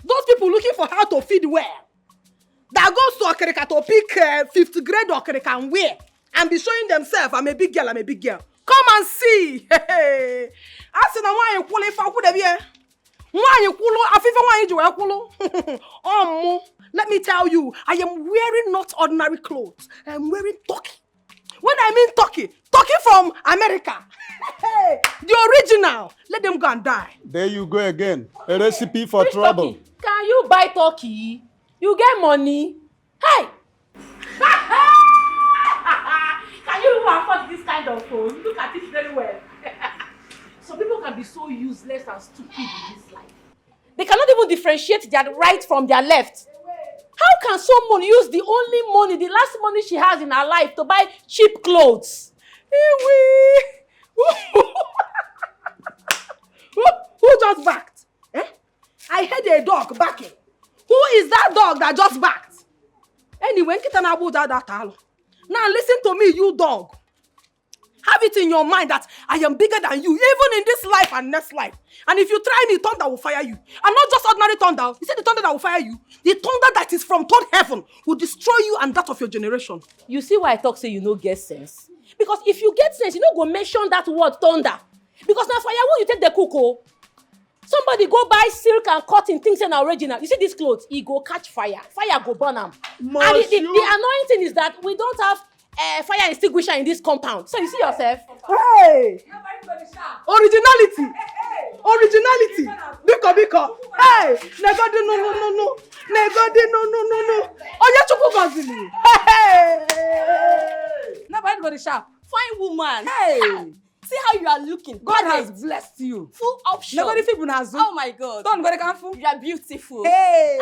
Those people looking for how to feed well. That goes to Okerika to pick 5th grade Okerika and wear and be showing themselves, I'm a big girl. Come and see. Hey. I said, why you qualify for the beer? Why you let me tell you, I am wearing not ordinary clothes. I am wearing turkey. When I mean turkey from America. Hey, the original. Let them go and die. There you go again. A recipe for trouble. Turkey? Can you buy turkey? You get money? Hey! Can you even afford this kind of phone? Look at it very well. Some people can be so useless and stupid in this life. They cannot even differentiate their right from their left. How can someone use the only money, the last money she has in her life to buy cheap clothes? Who just barked? Eh? I heard a dog barking. Who is that dog that just barked? Anyway, now listen to me, you dog. Have it in your mind that I am bigger than you, even in this life and next life. And if you try me, thunder will fire you. And not just ordinary thunder. You see the thunder that will fire you? The thunder that is from third heaven will destroy you and that of your generation. You see why I talk say you no get sense? Because if you get sense, you no go mention that word thunder. Because now firewood you take the cocoa. Somebody go buy silk and cotton things in original. You see these clothes, it go catch fire. Fire go burn them. And the annoying thing is that we don't have fire extinguisher in this compound. So you see yourself. Hey! Originality! Originality! Biko! Hey! Negodi no. Negodi no. Oya chukwu gozili. Hey! Never anybody sharp. Fine woman. Hey! See how you are looking. God has blessed you. Full option. Negodi people na zo. Oh my God. Don't go to You are beautiful. Hey!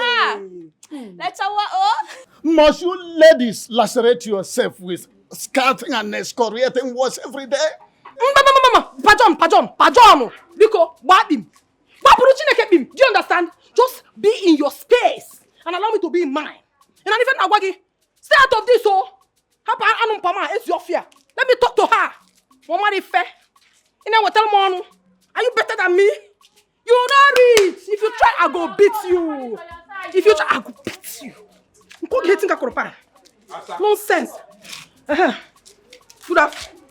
Let's oh. Must you ladies lacerate yourself with scouting and excoriating words every day? Pajom. Biko, wabim. Do you understand? Just be in your space and allow me to be in mine. And even Awagi, stay out of this, oh. It's your fear. Let me talk to her. Mama fair. You know what? Tell me, are you better than me? You not rich. If you try, I go beat you. If you try, I go beat you. Nonsense. Good afternoon.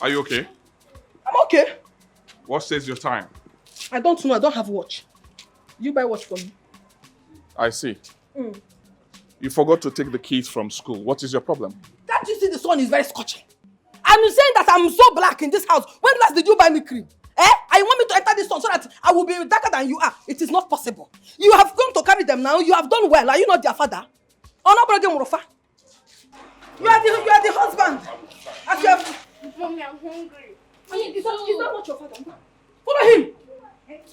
Are you okay? I'm okay. What says your time? I don't know. I don't have watch. You buy watch for me. I see. You forgot to take the keys from school. What is your problem? Can't you see the sun is very scorching? I'm saying that I'm so black in this house. When last did you buy me cream? And you want me to enter this sun so that I will be darker than you are? It is not possible. You have gone to carry them now. You have done well. Are you not their father? Oh, no, brother Murofa. You are the husband. As you have... Mommy, I'm hungry. Is that not your father? Follow him.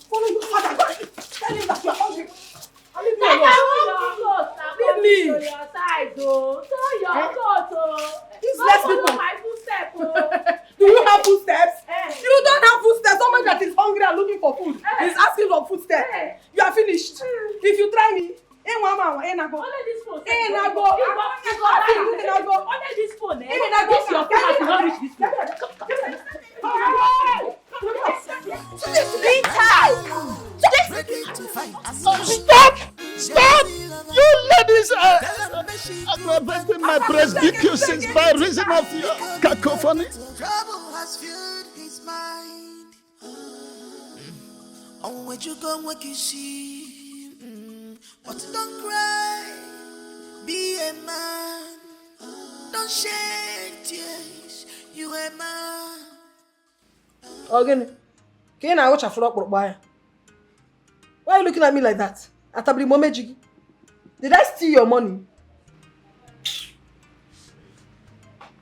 Follow your father. Tell him that you are hungry. Leave me alone. Leave me. To your side, though. To your coat, These less people. My footstep, Do you have footsteps? You don't have footsteps. Somebody that is hungry and looking for food is asking for footsteps. You are finished. If you try me, Only this phone. Only this phone. This your phone has not reached this phone. Stop! You ladies are aggravating my persecutions by reason of your cacophony. Trouble has filled his mind. On where you go, what you see. But don't cry. Be a man. Don't shed tears. You a man. Again, can I watch a flock by? Why are you looking at me like that? Atabri Momejigi? Did I steal your money?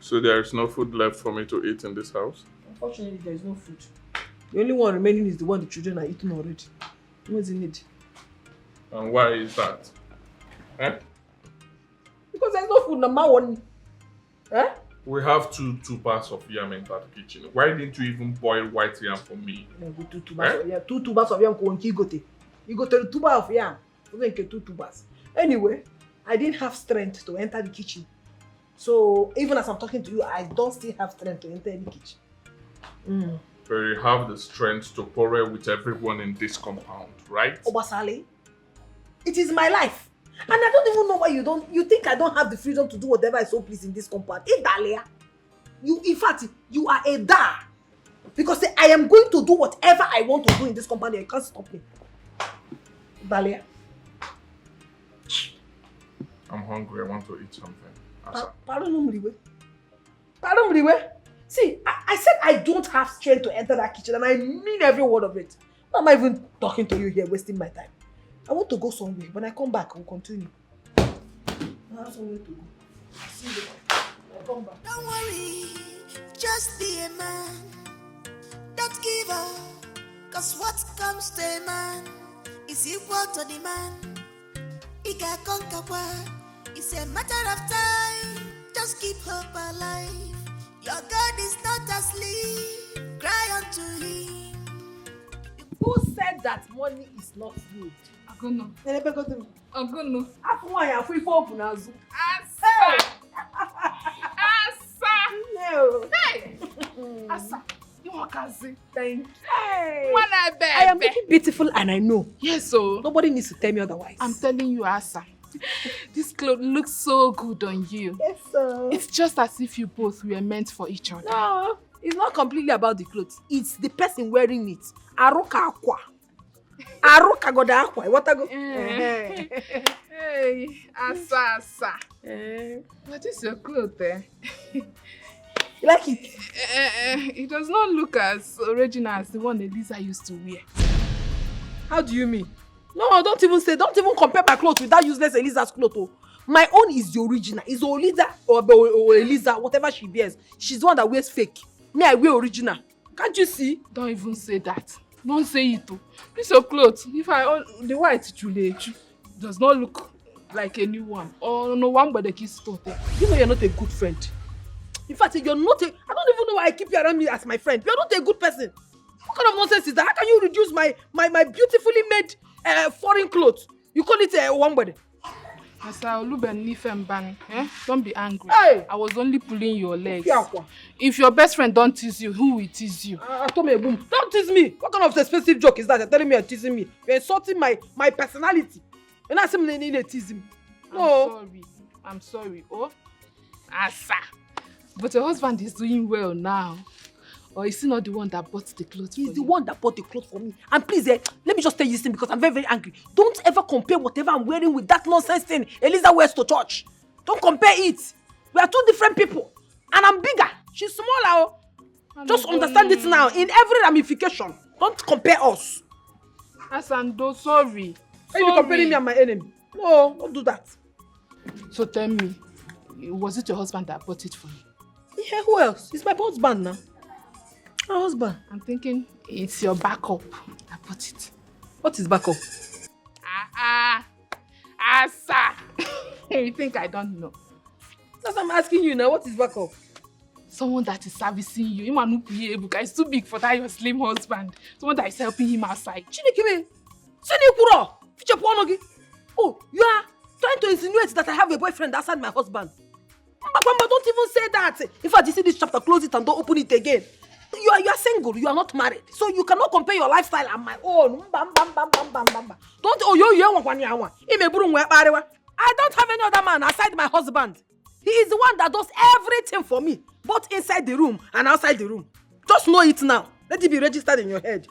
So there is no food left for me to eat in this house? Unfortunately, there is no food. The only one remaining is the one the children are eating already. What's in it? And why is that? Eh? Because there's no food, number one. Eh? We have two tubers of yam in that kitchen. Why didn't you even boil white yam for me? Two tubers of yam. You got 2 tubers of yam. 2 tubers. Anyway, I didn't have strength to enter the kitchen. So even as I'm talking to you, I don't still have strength to enter the kitchen. But you have the strength to quarrel with everyone in this compound, right? Obasale, it is my life. And I don't even know why you think I don't have the freedom to do whatever I so please in this compound. Dalia, in fact, you are a da. Because I am going to do whatever I want to do in this compound and you can't stop me. Dalia. I'm hungry, I want to eat something. Pardon me. See, I said I don't have strength to enter that kitchen and I mean every word of it. I'm not even talking to you here, wasting my time. I want to go somewhere. When I come back, we'll continue. I have somewhere to go. See you. I'll come back. Don't worry, just be a man. Don't give up, cause what comes to a man is equal to the man. He can conquer what? It's a matter of time. Just keep hope alive. Your God is not asleep. Cry unto him. Who said that money is not good? Agono. Agono. Asa. No. Hey. Asa. You want to thank you. Hey. I am looking beautiful and I know. Yes, so. Nobody needs to tell me otherwise. I'm telling you, Asa. This cloth looks so good on you. Yes, sir. It's just as if you both were meant for each other. No, it's not completely about the clothes. It's the person wearing it. Aruka aqua. Aruka goda aqua. What I go? Hey, Asa. What is your clothes there? You like it? It does not look as original as the one Eliza used to wear. How do you mean? No, don't even compare my clothes with that useless Eliza's clothes. Oh. My own is the original. It's Eliza or Eliza, whatever she wears. She's the one that wears fake. Me, I wear original. Can't you see? Don't even say that. Don't say it too. This your clothes. If the white chulechu does not look like a new one. Or no one but the kiss tote. You know you're not a good friend. In fact, you're not I don't even know why I keep you around me as my friend. You're not a good person. What kind of nonsense is that? How can you reduce my beautifully made foreign clothes? You call it one body. Don't be angry. Hey. I was only pulling your legs. If your best friend don't tease you, who will tease you? Don't tease me. What kind of expensive joke is that? You're telling me you're teasing me. You're insulting my personality. You're not saying you need to tease me. No. I'm sorry. Oh, Asa. But your husband is doing well now. Or is he not the one that bought the clothes for you? He's the one that bought the clothes for me. And please, let me just tell you this thing because I'm very, very angry. Don't ever compare whatever I'm wearing with that nonsense thing Eliza wears to church. Don't compare it. We are two different people. And I'm bigger. She's smaller. Just understand it now. In every ramification. Don't compare us. Asando, sorry. Are you comparing me and my enemy? No, don't do that. So tell me, was it your husband that bought it for you? Yeah, who else? It's my husband now. My husband. I'm thinking it's your backup that bought it. What is backup? Asa. You think I don't know? That's what I'm asking you now. What is backup? Someone that is servicing you. It's too big for that your slim husband. Someone that is helping him outside. Chinekime. Oh, you are trying to insinuate that I have a boyfriend outside my husband. Mama, don't even say that. In fact, you see this chapter, close it and don't open it again. You are single, you are not married. So you cannot compare your lifestyle and my own. Don't I don't have any other man aside my husband. He is the one that does everything for me, both inside the room and outside the room. Just know it now. Let it be registered in your head.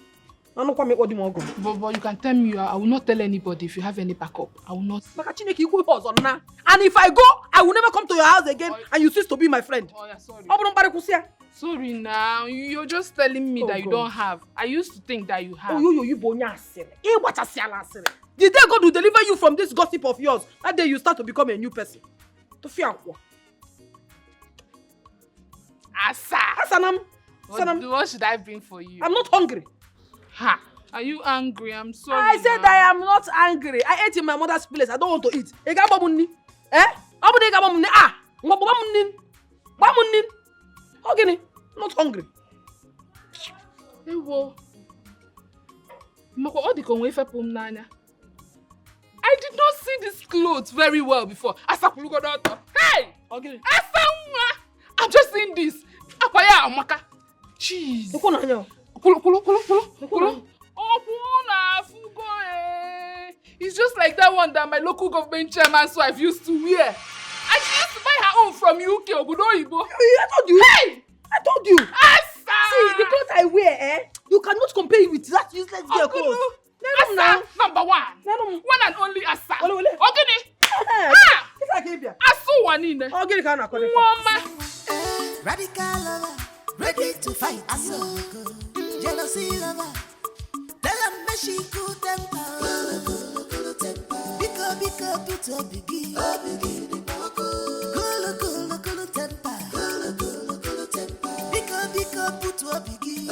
I don't want me more. But you can tell me, I will not tell anybody if you have any backup. I will not. And if I go, I will never come to your house again and you cease to be my friend. Oh, yeah, sorry. Sorry now. You're just telling me that you don't have. I used to think that you have. Oh, you bonya sere. What a sere. The day God will deliver you from this gossip of yours, that day you start to become a new person. To fear what? Asa. Asanam. What should I bring for you? I'm not hungry. Ha. Are you angry? I'm sorry. I said now. I am not angry. I ate in my mother's place. I don't want to eat. Eh? Ah. Okay, not hungry. Hey, wo. I did not see this clothes very well before. Hey! Okay. I'm just seeing this. Jeez. It's just like that one that my local government chairman's wife used to wear. And she used to buy her own from UK, Obodo. I told you. Hey! I told you. Asa! See, the clothes I wear, you cannot compare it with that useless girl clothes. Asa, number one. One and only Asa. Ogini. Asu wanine. Ogini kana kone. Mama. Radical lover, ready to fight. Asa. Jealousy lover. Tell them me she good temper. Bika put up biggie. Cool temper. Bika put up biggie.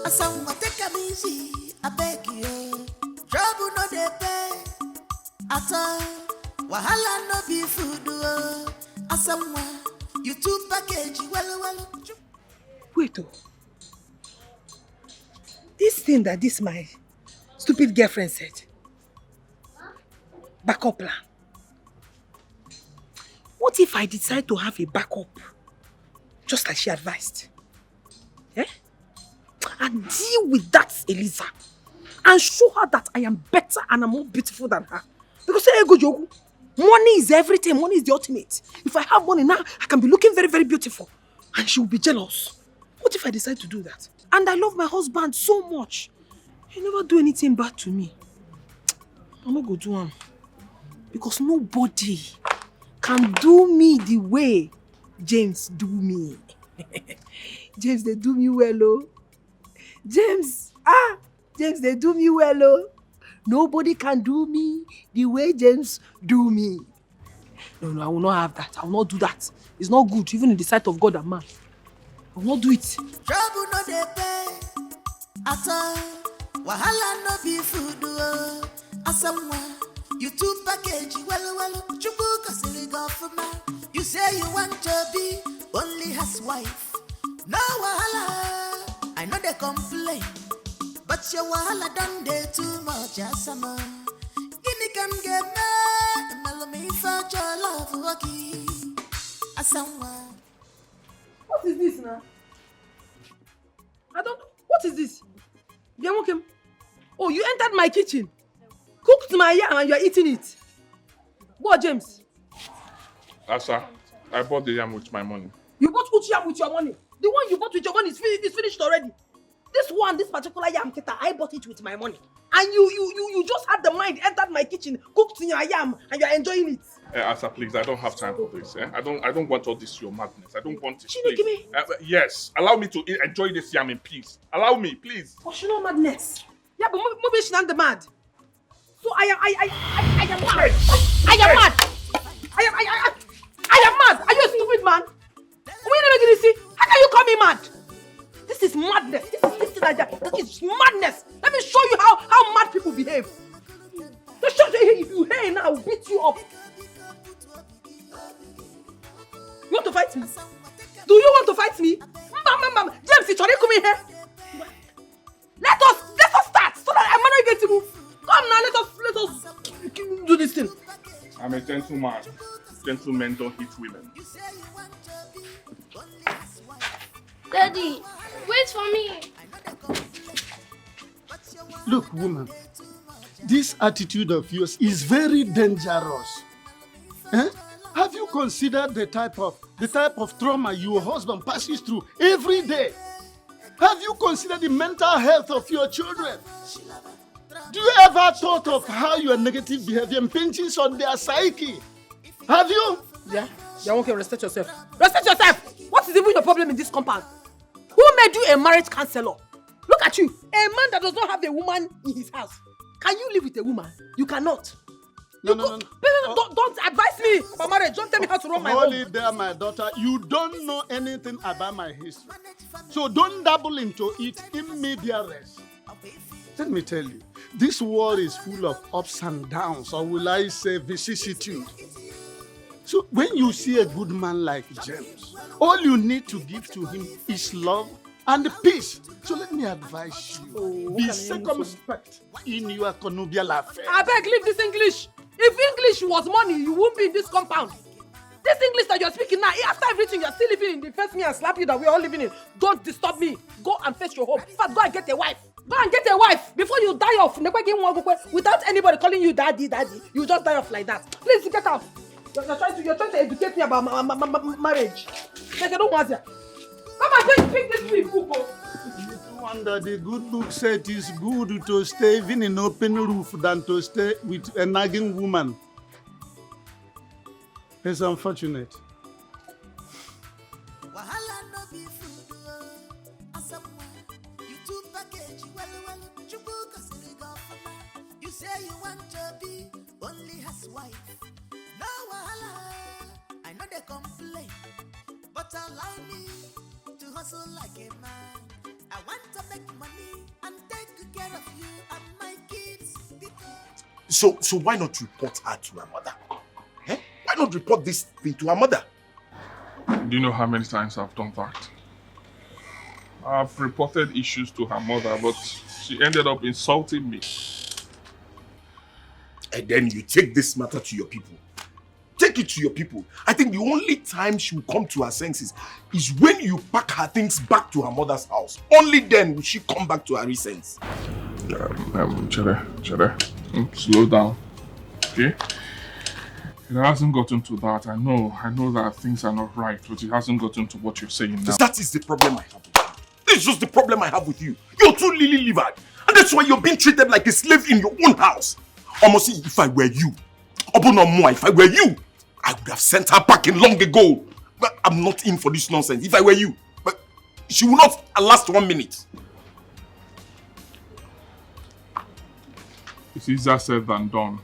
Asa take a easy. I beg you. Trouble no dey pay. Ata wahala no be food. Asa you two package well. Wait, oh. This thing that this my stupid girlfriend said. Backup plan. What if I decide to have a backup? Just like she advised. Eh? And deal with that Eliza. And show her that I am better and I'm more beautiful than her. Because say, go Jogu, money is everything. Money is the ultimate. If I have money now, I can be looking very, very beautiful. And she will be jealous. What if I decide to do that? And I love my husband so much. He never do anything bad to me. I'm not going to do him. Because nobody can do me the way James do me. James, they do me well, oh. James, they do me well, oh. Nobody can do me the way James do me. No, I will not have that. I will not do that. It's not good, even in the sight of God and man. I will not do it. Trouble no dey pay. Ata wahala no be food. Asamwa you two package well. Chubu kasili go for man. You say you want to be only his wife. No wahala. I know they complain, but your wahala done dey too much. Asama, gimme come get me. Mellow me for your love, lucky. Asama. What is this now? I don't know. What is this? Oh, you entered my kitchen. Cooked my yam and you are eating it. Go, James. Asa, I bought the yam with my money. You bought which yam with your money? The one you bought with your money is finished already. This particular yam, Keta, I bought it with my money. And you just had the mind, entered my kitchen, cooked your yam, and you are enjoying it. Asa, please, I don't have time for this. I don't want all this your madness. I don't want it. Chine, give me. Yes, allow me to enjoy this yam in peace. Allow me, please. Oh, she no madness. Yeah, but maybe she not the mad. So I am mad. I am mad. I am mad. Are you a stupid man? How can you call me mad? This is madness. This is madness. Let me show you how mad people behave. Just show you, if you hate now, I'll beat you up. You want to fight me? Do you want to fight me? James, it's already coming here. Let us start so that I'm not going to move. Come now, let us do this thing. I'm a gentleman. Gentlemen don't hit women. Daddy, wait for me. Look, woman, this attitude of yours is very dangerous. Eh? Have you considered the type of trauma your husband passes through every day? Have you considered the mental health of your children? Do you ever thought of how your negative behavior impinges on their psyche? Have you? Yeah, okay, respect yourself. Respect yourself! What is even your problem in this compound? Who made you a marriage counselor? Look at you, a man that does not have a woman in his house. Can you live with a woman? You cannot. No. Don't advise me about marriage. Don't tell me how to run my home. Hold it there, my daughter. You don't know anything about my history. So don't dabble into it immediately. Let me tell you, this world is full of ups and downs, or will I say vicissitude. So when you see a good man like James, all you need to give to him is love and peace. So let me advise you, be circumspect in your connubial affair. I beg, leave this English. If English was money, you won't be in this compound. This English that you're speaking now, after everything, you're still living in the face me and slap you that we're all living in. Don't disturb me. Go and fetch your home. In fact, go and get a wife. Go and get a wife before you die off. Without anybody calling you daddy, you just die off like that. Please get out. You're trying to educate me about marriage. Like I don't want you. Come and pick this tree, Kuko. No wonder the good book said it is good to stay even in open roof than to stay with a nagging woman. It's unfortunate. You say you want to be only his wife. No wahala, I know they complain, but allow me to hustle like a man. I want to make money and take care of you and my kids. So why not report her to her mother? Eh? Why not report this thing to her mother? Do you know how many times I've done that? I've reported issues to her mother, but she ended up insulting me. And then you take this matter to your people. Take it to your people. I think the only time she will come to her senses is when you pack her things back to her mother's house. Only then will she come back to her sense. Chere, slow down, okay? It hasn't gotten to that. I know that things are not right, but it hasn't gotten to what you're saying now. That is the problem I have with you. This is just the problem I have with you. You're too lily-livered. And that's why you're being treated like a slave in your own house. Almost if I were you, if I were you, I would have sent her packing long ago. But I'm not in for this nonsense. If I were you, but she will not last 1 minute. It's easier said than done.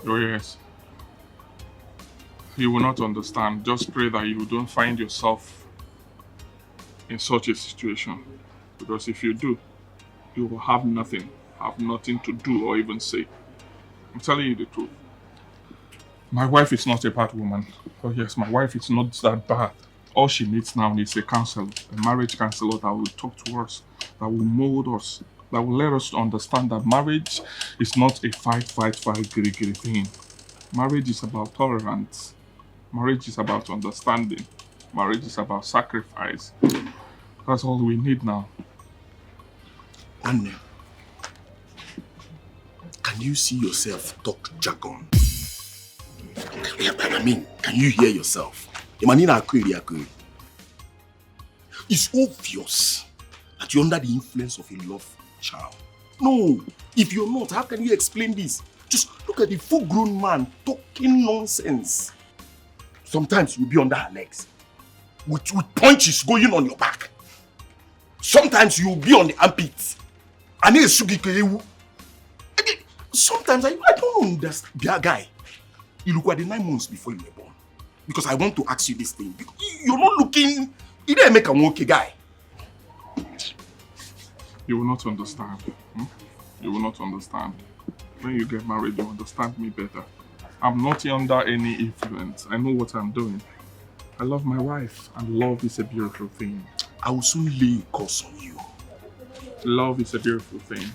Oh yes. You will not understand. Just pray that you don't find yourself in such a situation. Because if you do, you will have nothing to do or even say. I'm telling you the truth. My wife is not a bad woman. Oh yes, my wife is not that bad. All she needs now is a counselor, a marriage counselor that will talk to us, that will mold us, that will let us understand that marriage is not a fight, giri thing. Marriage is about tolerance. Marriage is about understanding. Marriage is about sacrifice. That's all we need now. Anne, can you see yourself talk jargon? I mean, can you hear yourself? It's obvious that you're under the influence of a love child. No, if you're not, how can you explain this? Just look at the full-grown man talking nonsense. Sometimes you'll be under her legs with punches going on your back. Sometimes you'll be on the armpits. Sometimes I don't understand. Dear guy, you look at the 9 months before you were born. Because I want to ask you this thing. You're not looking. You didn't make a okay guy. You will not understand. You will not understand. When you get married, you understand me better. I'm not under any influence. I know what I'm doing. I love my wife, and love is a beautiful thing. I will soon lay a curse on you. Love is a beautiful thing.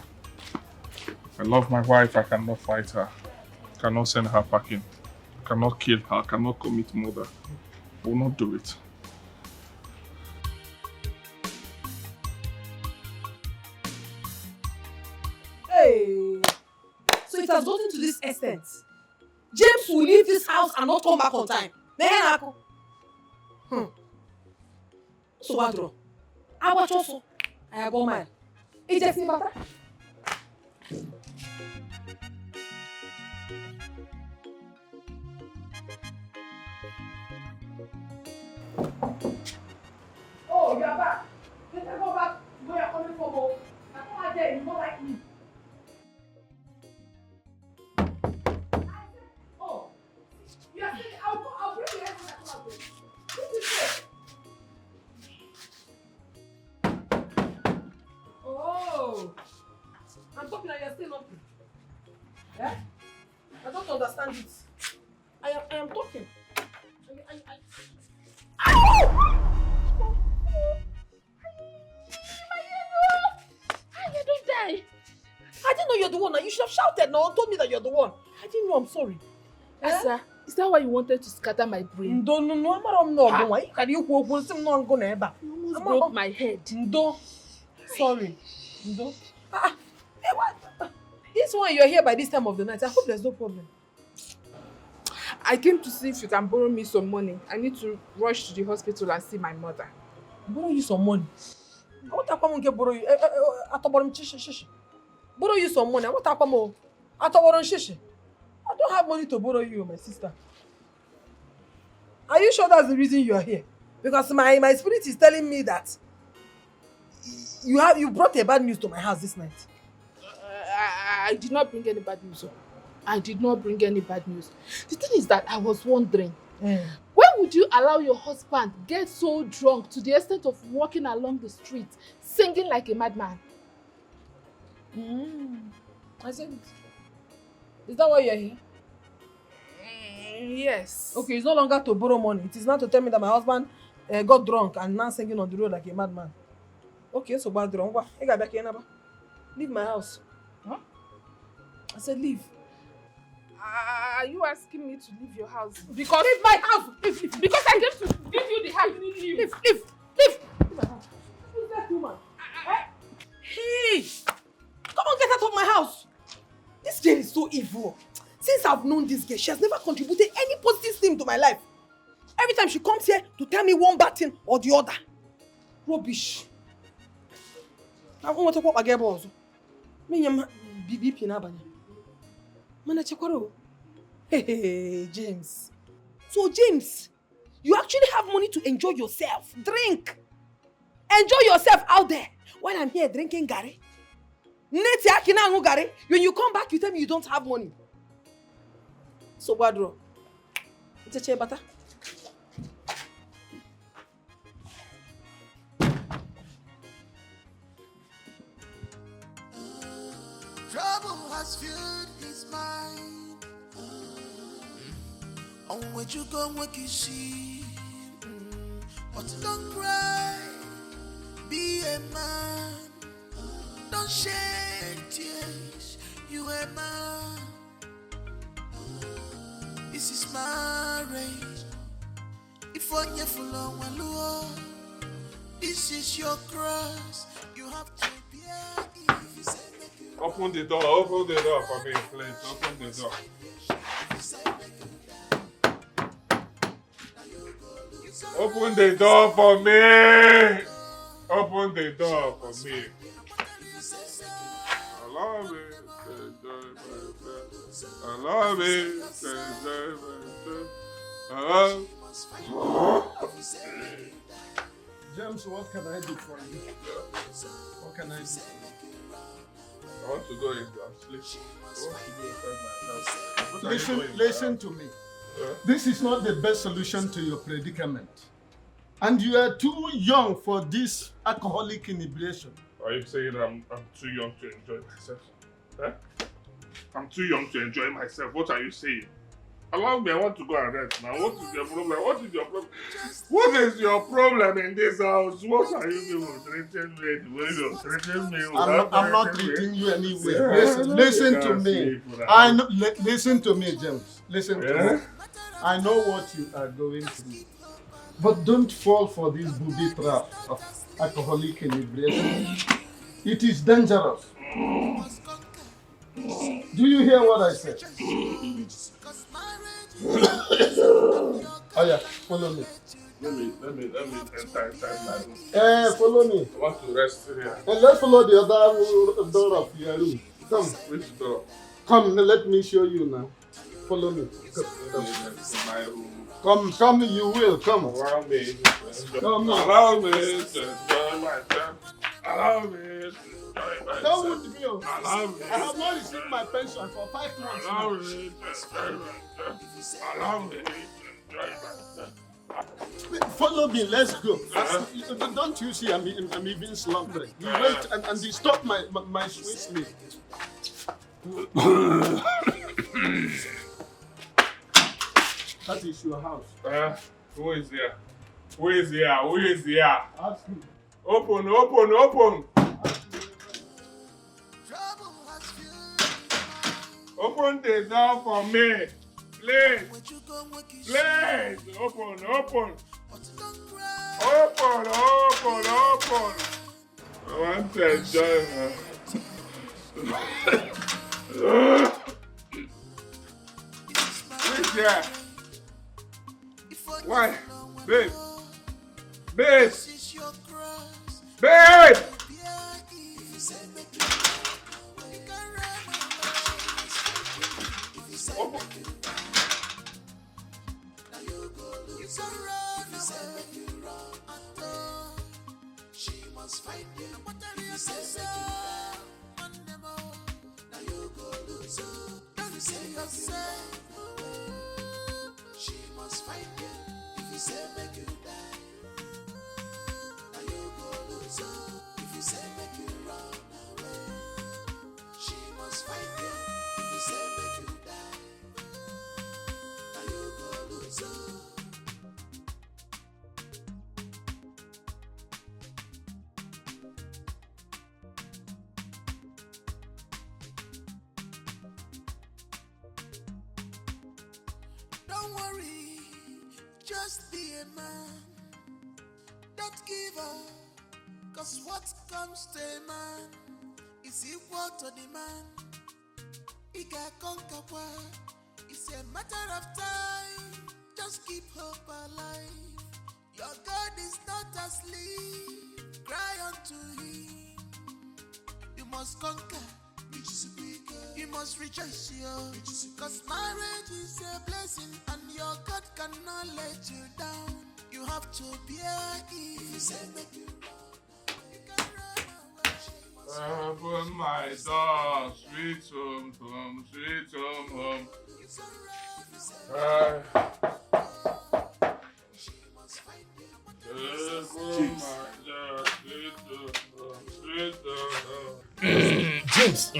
I love my wife. I cannot fight her. I cannot send her packing. I cannot kill her. I cannot commit murder. I will not do it. Hey! So it has gotten to this extent. James will leave this house and not come back on time. So what? I go mine. It's just matter. Oh, you are back. You can go back where you're coming from. Oh, I come out there, you don't like me. Oh, you are saying I'll bring the everyone that come out there. This is it. Oh, I'm talking and you're still nothing. Yeah? I don't understand it. I am talking. You don't die. I didn't know you're the one. You should have shouted now and told me that you're the one. I didn't know. I'm sorry. Asa, is that why you wanted to scatter my brain? No. I'm not going. Can you go? I'm not going ever. You almost broke my head. No. Sorry. No. Hey, what? This one you're here by this time of the night. I hope there's no problem. I came to see if you can borrow me some money. I need to rush to the hospital and see my mother. Borrow you some money? What happened when borrow you? Borrow you some money? What happened? I don't have money to borrow you, my sister. Are you sure that's the reason you are here? Because my spirit is telling me that you brought a bad news to my house this night. I did not bring any bad news. I did not bring any bad news. The thing is that I was wondering, when would you allow your husband get so drunk to the extent of walking along the street, singing like a madman? I said, is that why you're here? Yes. Okay, it's no longer to borrow money. It is not to tell me that my husband got drunk and now singing on the road like a madman. Okay, so bad drunk. Leave my house. Huh? I said leave. Are you asking me to leave your house? Because leave my house. Leave. Because I came to give you the house. Leave. Leave my house. Who's that woman? Hey! Come on, get out of my house. This girl is so evil. Since I've known this girl, she has never contributed any positive thing to my life. Every time she comes here to tell me one bad thing or the other. Rubbish. I want to talk about girl also. Me am BBP na banya. Mana chekwaro. Hey, James. So James, you actually have money to enjoy yourself. Drink. Enjoy yourself out there. While I'm here drinking gari. When you come back, you tell me you don't have money. So Badro, it's a chair butter. Trouble has filled his mind. On where you go, what you see. But don't cry, be a man. Don't shed tears, you a man. This is my race. If on your follow, this is your cross. You have to bear it. Open the door for me, please. Open the door. Open the door for me. Open the door for me. Allow me to enjoy myself. Allow me to enjoy myself. James, what can I do for you? What can I do for you? I want to go into sleep. I want to go inside my house. Listen to me. This is not the best solution to your predicament. And you are too young for this alcoholic inebriation. Are you saying I'm too young to enjoy myself? Eh? I'm too young to enjoy myself. What are you saying? Allow me, I want to go and rest now. What is your problem? What is your problem? What is your problem in this house? What are you doing? Treating me the way you're treating me? I'm not treating you anyway. Yeah, listen to me. I know, listen to me, James. Listen to me. I know what you are going through. But don't fall for this booby trap of alcoholic inebriation. It is dangerous. Do you hear what I said? Oh yeah, follow me. Let me enter inside my room. Follow me. I want to rest here. And let's follow the other door of your room. Come. Which door? Come, let me show you now. Follow me. Come. My room. Come, you will. Come. Allow me. Come. Allow me to enjoy myself. Allow me to enjoy myself. Come with me. Allow me. I have not received my pension for 5 months. Allow me to enjoy myself. Allow me to enjoy myself. Follow me, let's go. Don't you see I'm even slumbering? You wait and disturb my sweet sleep. That is your house. Who is here? Who is here? Who is here? Ask me. Open. Open the door for me. Please. Open. Open. I want to enjoy Who's here? Why? Babe. Babe. Open. She must find you. Whatever you say, now you go lose. Don't you say yourself. She must find you. If you say make you die, now you go lose. If you say make you run away, she must find you. If you say make you die, now you go lose. Don't worry, just be a man. Don't give up, cause what comes to a man is equal to the man. He can conquer what? It's a matter of time. Just keep hope alive. Your God is not asleep. Cry unto him. You must conquer. You must rejoice, yo. Cause marriage is a blessing and your God cannot let you down. You have to bear it. If you say make you run, you can run away. Open my door, sweet home, sweet home. James,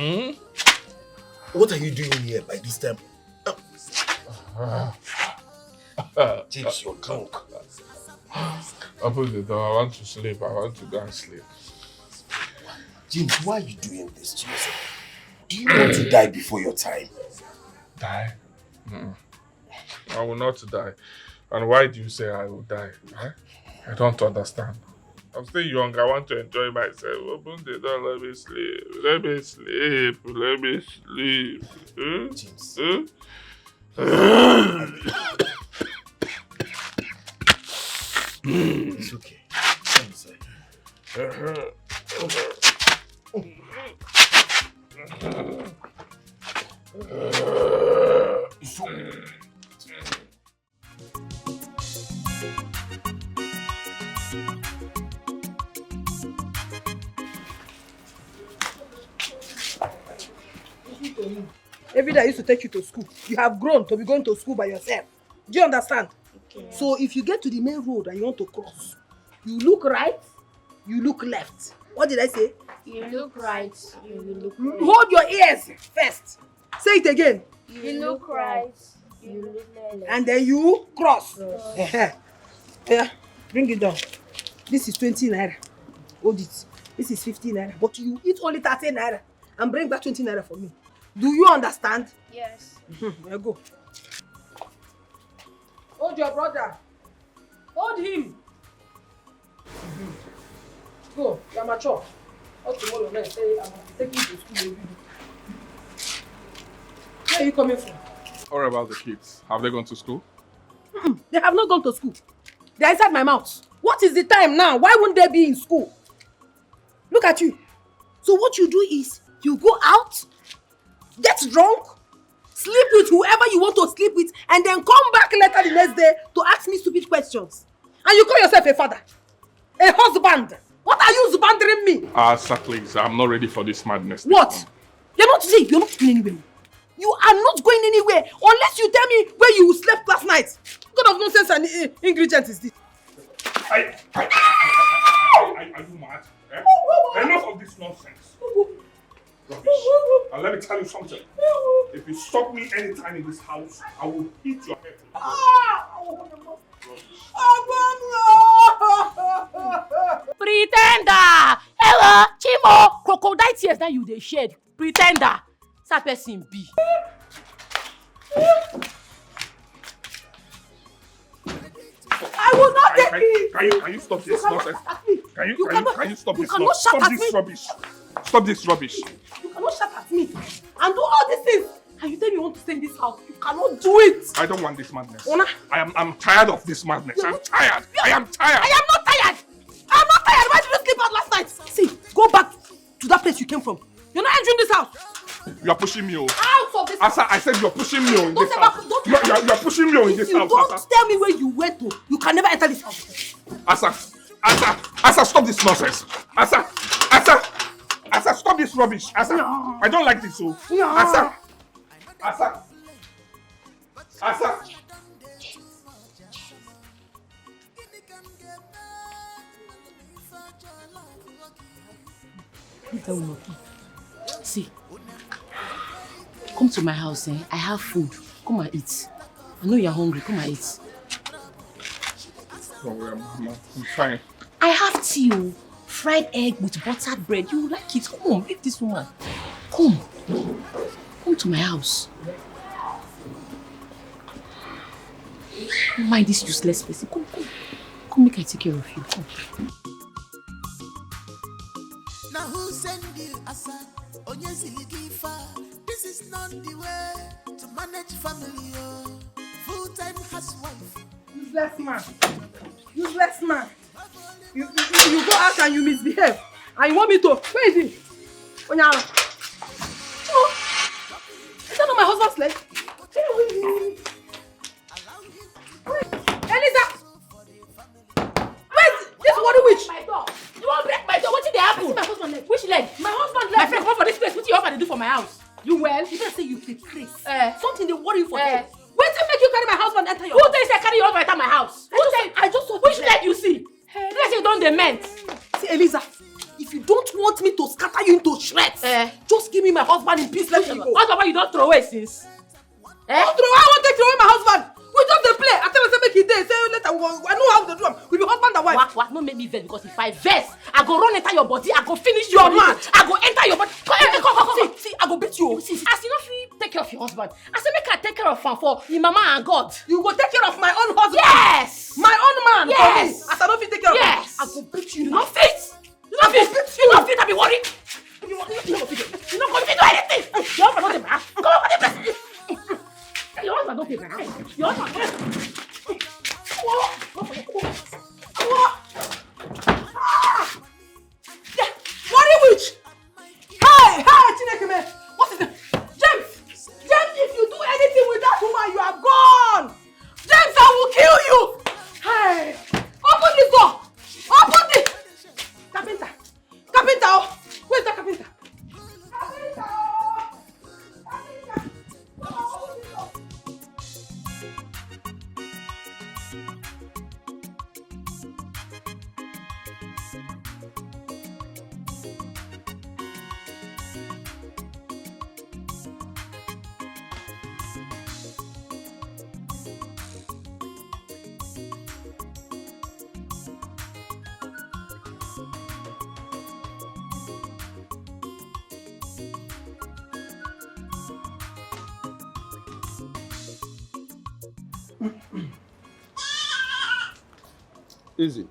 what are you doing here by this time? James, you're drunk. Open the door. I want to sleep. I want to go and sleep. James, why are you doing this to yourself? Do you want to die before your time? Die? I will not die. And why do you say I will die? Huh? I don't understand. I'm still young. I want to enjoy myself. Open the door. Let me sleep. Let me sleep. Let me sleep. James. It's okay. Come inside. Every day I used to take you to school. You have grown to be going to school by yourself. Do you understand? Okay. So if you get to the main road and you want to cross, you look right, you look left. What did I say? You look right, you look left. Hold your ears first. Say it again. You look right, you look left. And then you cross. Yeah, bring it down. This is 20 naira. Hold it. This is 50 naira. But you eat only 30 naira and bring back 20 naira for me. Do you understand? Yes. There go. Hold your brother. Hold him. Go, you're mature. What tomorrow night say I'm taking you to school every day. Where are you coming from? What about the kids? Have they gone to school? They have not gone to school. They're inside my mouth. What is the time now? Why wouldn't they be in school? Look at you. So what you do is, you go out, get drunk, sleep with whoever you want to sleep with, and then come back later the next day to ask me stupid questions. And you call yourself a father, a husband. What are you husbanding me? Sir, please, I'm not ready for this madness. What? You're not going anywhere. You are not going anywhere unless you tell me where you slept last night. What kind of nonsense and ingredient is this? Are you mad? Enough of this nonsense. Rubbish. And let me tell you something. If you stop me anytime in this house, I will hit your head. Pretender! Hello, Chimo! Crocodile tears that you dey shed. Pretender! That person be. I will not take it! Can you stop this nonsense? Can you stop this nonsense? Stop this rubbish. Stop this rubbish. You cannot shout at me and do all these things. And you tell me you want to stay in this house. You cannot do it. I don't want this madness. Ona? I'm tired of this madness. I'm tired. I am tired. I am not tired. I'm not tired. Why did you sleep out last night? See, go back to that place you came from. You're not entering this house. You are pushing me. Out of this house. I said you're pushing me in this house. You're pushing me in this house. Don't tell me where you went to. You can never enter this house. Asa, stop this nonsense. Asa, stop this rubbish. Asa, no. I don't like this. So. No. Asa. See, come to my house, I have food. Come and eat. I know you're hungry. Come and eat. Don't worry, I'm fine. I have tea, fried egg with buttered bread. You like it. Come on, leave this woman. Come to my house. Don't mind this useless person. Come, make I take care of you. Come. Now who send you Asa? This is not the way to manage family. Full-time housewife. Useless man. You go out and you misbehave. And you want me to. Where is he? Onyala. Oh. Is that not my husband's leg? Eliza! Where is this worry witch? My door. You won't break my door. What did they happen? I see my husband's leg. Which leg? My husband's leg. My friend, come for this place. What do you offer to do for my house? You well? You better say you take Chris. Something they worry you for. Wait till make you carry my husband enter your house. Who tells you I carry your husband enter my house? I just saw which leg you see? Let's say you don't dement. See, Eliza, if you don't want me to scatter you into shreds, just give me my husband in peace. Let me go. Husband you don't throw away since? I won't take away my husband. We just dey play. I tell myself make he dey. Say later I know how to do am. We be husband and wife. What? No make me vex because if I vex, I go run enter your body. I go finish your man. I go enter your body. Come. See, I go beat you. See. As you know, fit take care of your husband. I say make I take care of him for him mama and God. You go take care of my own husband. Yes. My own man. Yes. As I don't fit take care of him. Yes. I go beat you. You no fit. You no fit. I be worried. You no go fit do anything. Your husband don't dey bad. Come on, for the place. Your husband don't dey bad. Your husband. Worry witch! Hey, Chineke, what is it? James, if you do anything with that woman, you are gone. James, I will kill you. Hey, open this door. Open this. Carpenter. Where's the carpenter? Easy.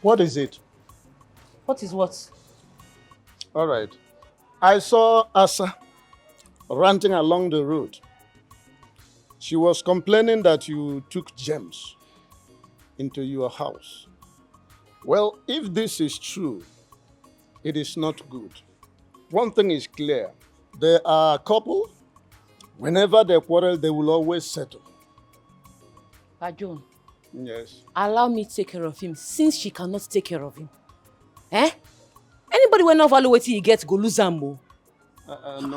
What is it? What is what? All right. I saw Asa ranting along the road. She was complaining that you took gems into your house. Well, if this is true, it is not good. One thing is clear. They are a couple. Whenever they quarrel, they will always settle. But John, Yes. allow me to take care of him since she cannot take care of him. Eh? Anybody when not value what he gets go lose him. No,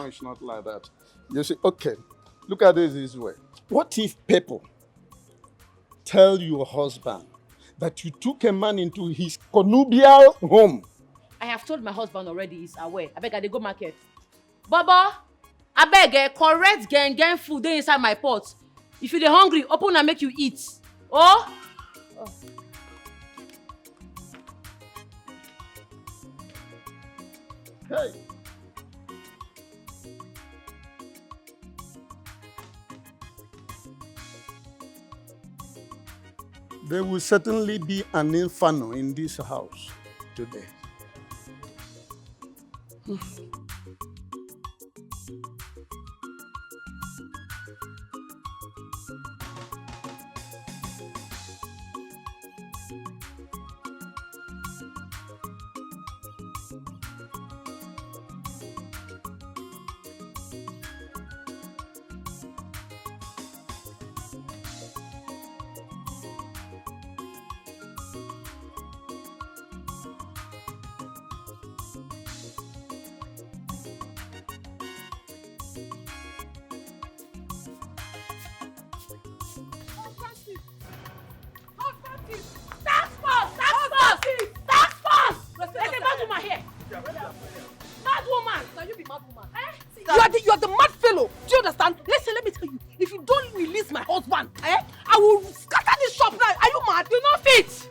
it's not like that. You see, okay, look at this way. What if people tell your husband that you took a man into his connubial home? I have told my husband already, he's aware. I beg I dey go market. Baba, I beg correct gang food dey inside my pot. If you dey hungry, open and make you eat. Oh? Hey. There will certainly be an inferno in this house today. You are the mad fellow. Do you understand? Listen, let me tell you. If you don't release my husband, I will scatter this shop now. Are you mad? You not fit.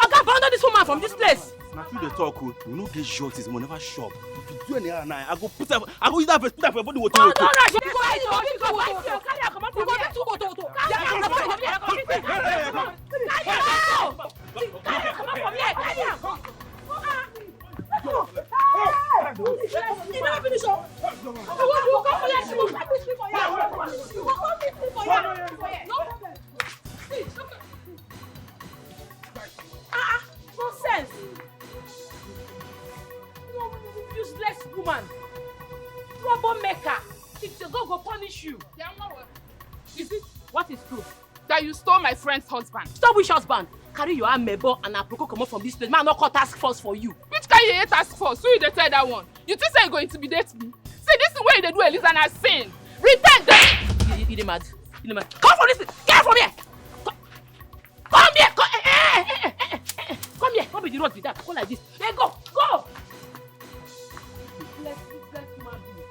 I got abandon this woman from this place. Now through the talk, we no get justice. We never shop. If you do any other night, I go use that put that for body water. No, you go carry her, come on, nonsense. No useless woman. Troublemaker. If the God go punish you. Is it What is true? that you stole my friend's husband? Stop which husband? Carry your amebo and aproko come out from this place. Man, not call task force for you. Which kind you hate task force? Who you dey tell that one? You think say you go intimidate me? See, this is where they do Eliza na sin. Repent them. You dey mad? You dey mad? Come from this place. Get from here. Come here. Come here. Come be the road with that. Go like this. Hey, go. Let's human being.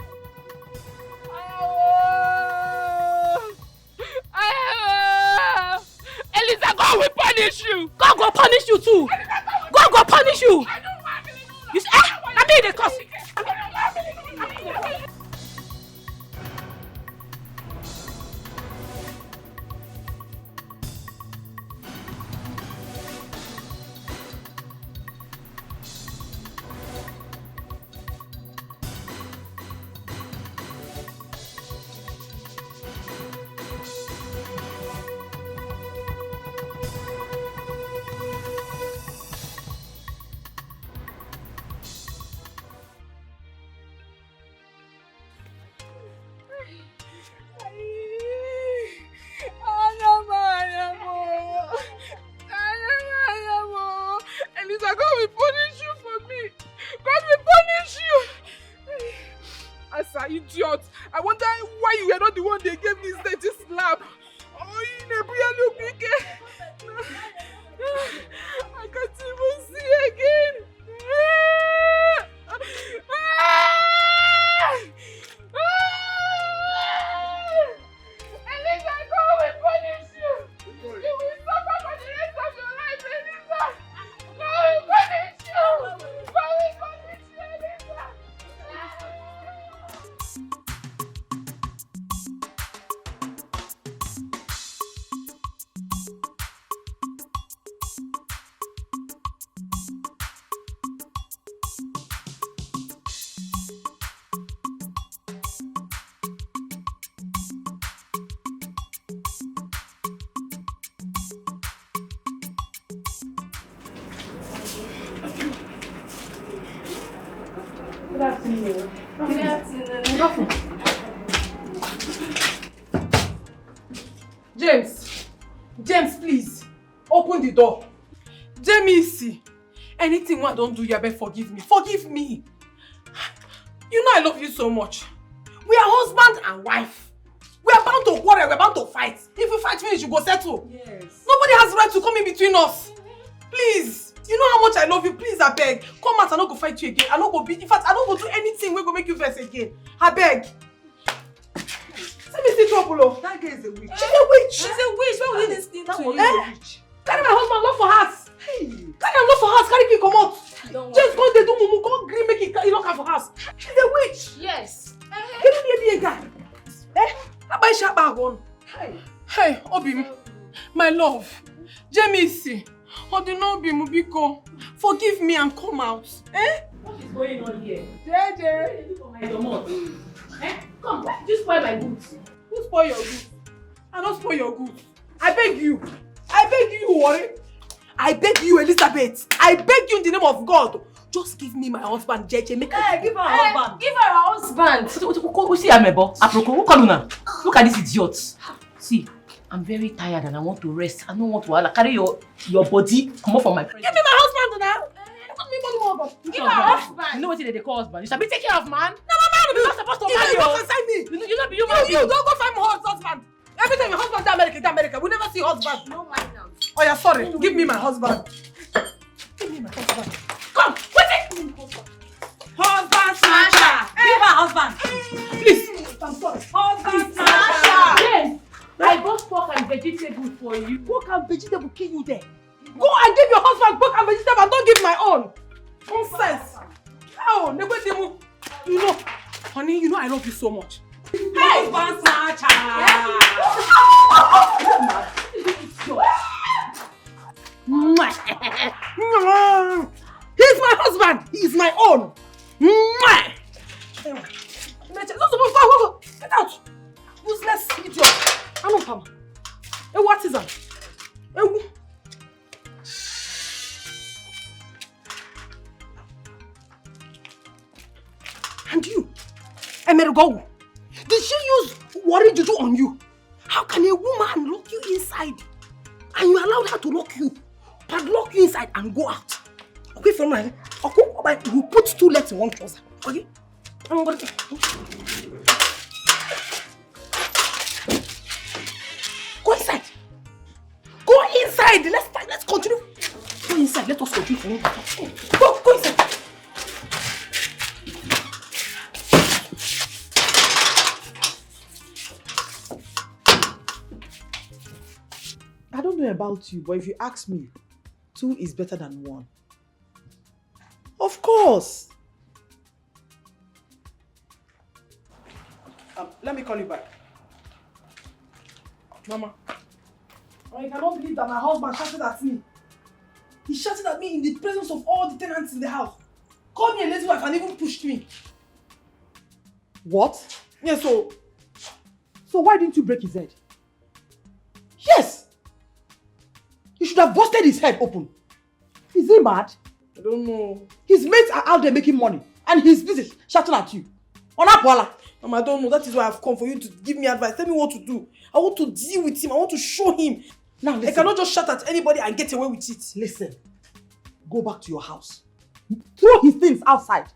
Eliza, God will punish you. God go punish you too. God go punish you. You say, I mean the cause. Good afternoon. Good afternoon. James, please. Open the door. Jamie, anything I don't do, you better forgive me. Forgive me. You know I love you so much. We are husband and wife. We are bound to quarrel, we are bound to fight. If we fight finish, you go settle. Yes. Nobody has right to come in between us. Please. You know how much I love you. Please, I beg. Come out, I don't go fight you again. I don't go beat. In fact, I don't go do anything we go make you vex again. I beg. Let me see trouble. That girl is a witch. She's a witch. She's a witch. Why would you listen to you? Carry my husband, love for house. Hey. Carry him, love for house. Carry him, come out. Just go they do mumu. Go green, make it lock her for house. She's a witch. Yes. Can you be a guy? Abai shaba one. Hey, Obim, my love. Jamie, Obi Mubiko, forgive me and come out. What is going on here? JJ. Come, why did you spoil my goods? Who spoil your goods? I don't spoil your goods. I beg you. I beg you, worry. I beg you, Elizabeth. I beg you in the name of God. Just give me my husband, JJ. Make her give her her husband. Give her her husband. Who see Amebo? Aproko, who call you now? Look at this idiot. See, I'm very tired and I want to rest. I don't want to carry your body. Come off from my friend. Give me my husband now. Give her her husband. You know what they call husband? You shall be taken care of, man. No, man. You're not supposed to marry. You don't consign me. You not be human being. You don't go find my husband. Every time your husband to America. We never see husband. No mind now. Oh, yeah, sorry. Give me my husband. Give me my husband. Come, wait it. Husband snatcher. Give her husband. Please. I'm sorry. Husband snatcher. Yes. I bought pork and vegetable for you. Pork and vegetable kill you there. Go and give your husband pork and vegetable and don't give my own. Nonsense. Oh, you know, honey, you know I love you so much. Hey, husband snatcher. He's my husband. He's my own. Get out. Useless idiot. I don't come. Hey, what is that? Hey, and you, Emergo, did she use worry juju on you? How can a woman lock you inside and you allow her to lock you, padlock you inside and go out? Okay, from now, okay, you put two legs in one trouser. Okay? Go inside. Go inside. Let's continue. Go inside. Let us continue. Go inside. I don't know about you, but if you ask me, 2 is better than 1. Of course. Let me call you back. Mama, I cannot believe that my husband shouted at me. He shouted at me in the presence of all the tenants in the house. Called me a lazy wife and even pushed me. What? Yeah, so why didn't you break his head? Yes! You should have busted his head open. Is he mad? I don't know. His mates are out there making money and he's busy shouting at you. Onapola. Mama, I don't know. That is why I've come for you to give me advice. Tell me what to do. I want to deal with him. I want to show him. Now listen. I cannot just shout at anybody and get away with it. Listen. Go back to your house. Throw his things outside.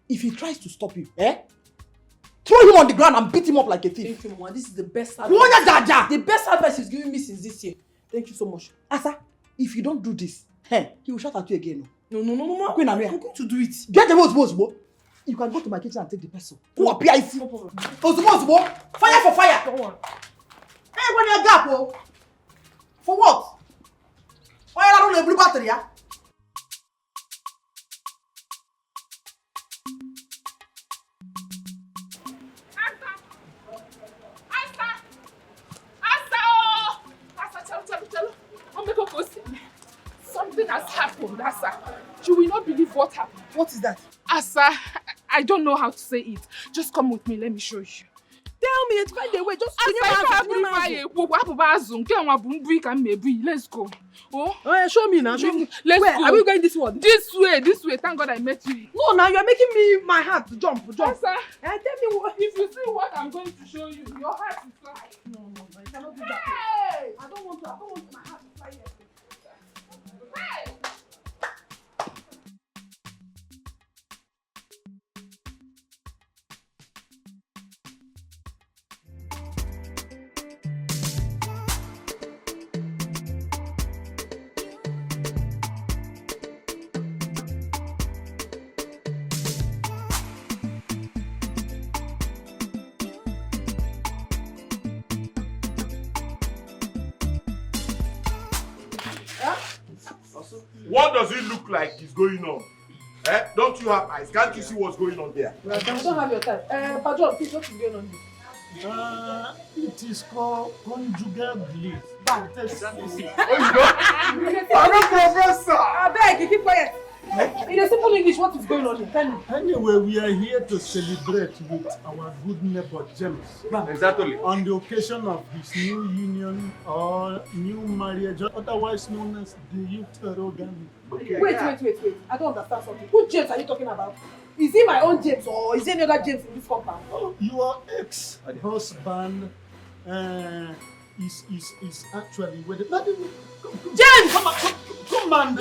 If he tries to stop you, throw him on the ground and beat him up like a thief. Thank you, Mama. This is the best advice. The best advice he's given me since this year. Thank you so much. Asa, if you don't do this, he will shout at you again. No, Mama. I'm going to do it. Get away, Osbo. You can go to my kitchen and take the peso. Who appear ici? Osbo. Fire for fire. Don't worry. Hey, when you gap, oh. For what? Why are you on the blue battery, yeah? Something has happened, Asa. You will not believe what happened. What is that? Asa, I don't know how to say it. Just come with me, let me show you. Tell me, it's quite the way. Just Asa, I can't believe Let's go. Oh, show me now. Show me. Let's Where? go. Are we going this one? This way. Thank God I met you. No, now you're making me my heart jump. Yes, sir. Tell me what. If you see what I'm going to show you, your heart is flying. No, I cannot do that. Hey! I don't want my heart to fly yet. Hey! What does it look like is going on? Eh? Don't you have eyes? Can't you see what's going on there? Well, I don't have your time. Pajon, please, what is going on here? It is called conjugal bliss. Bam. Oh, you don't? I'm a professor! I beg you, keep quiet. In a simple English, what is going on here? Tell me. Anyway, we are here to celebrate with our good neighbor James. Exactly. On the occasion of his new union or new marriage, otherwise known as the Uterogamy. Wait. I don't understand something. Who James are you talking about? Is he my own James or is there any other James in this compound? Oh, your ex-husband is actually with it. James! Come and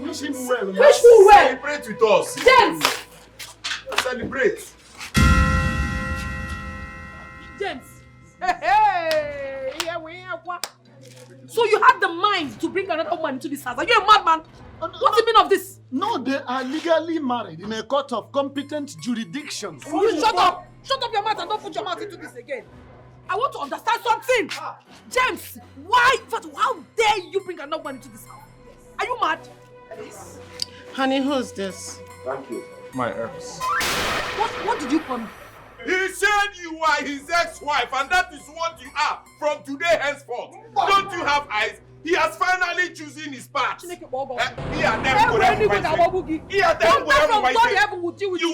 wish him well. Wish who well? Celebrate with us. James! Celebrate. James! Hey! So you have the mind to bring another woman into this house. Are you a madman? What's the meaning of this? No, they are legally married in a court of competent jurisdiction. You shut up! Shut up your mouth and don't put your mouth into this again. I want to understand something. James, how dare you bring another woman into this house? Are you mad? Honey, who's this? Thank you. My ex. What did you call me? He said you are his ex-wife and that is what you are from today henceforth. Don't you have eyes? He has finally chosen his path. You will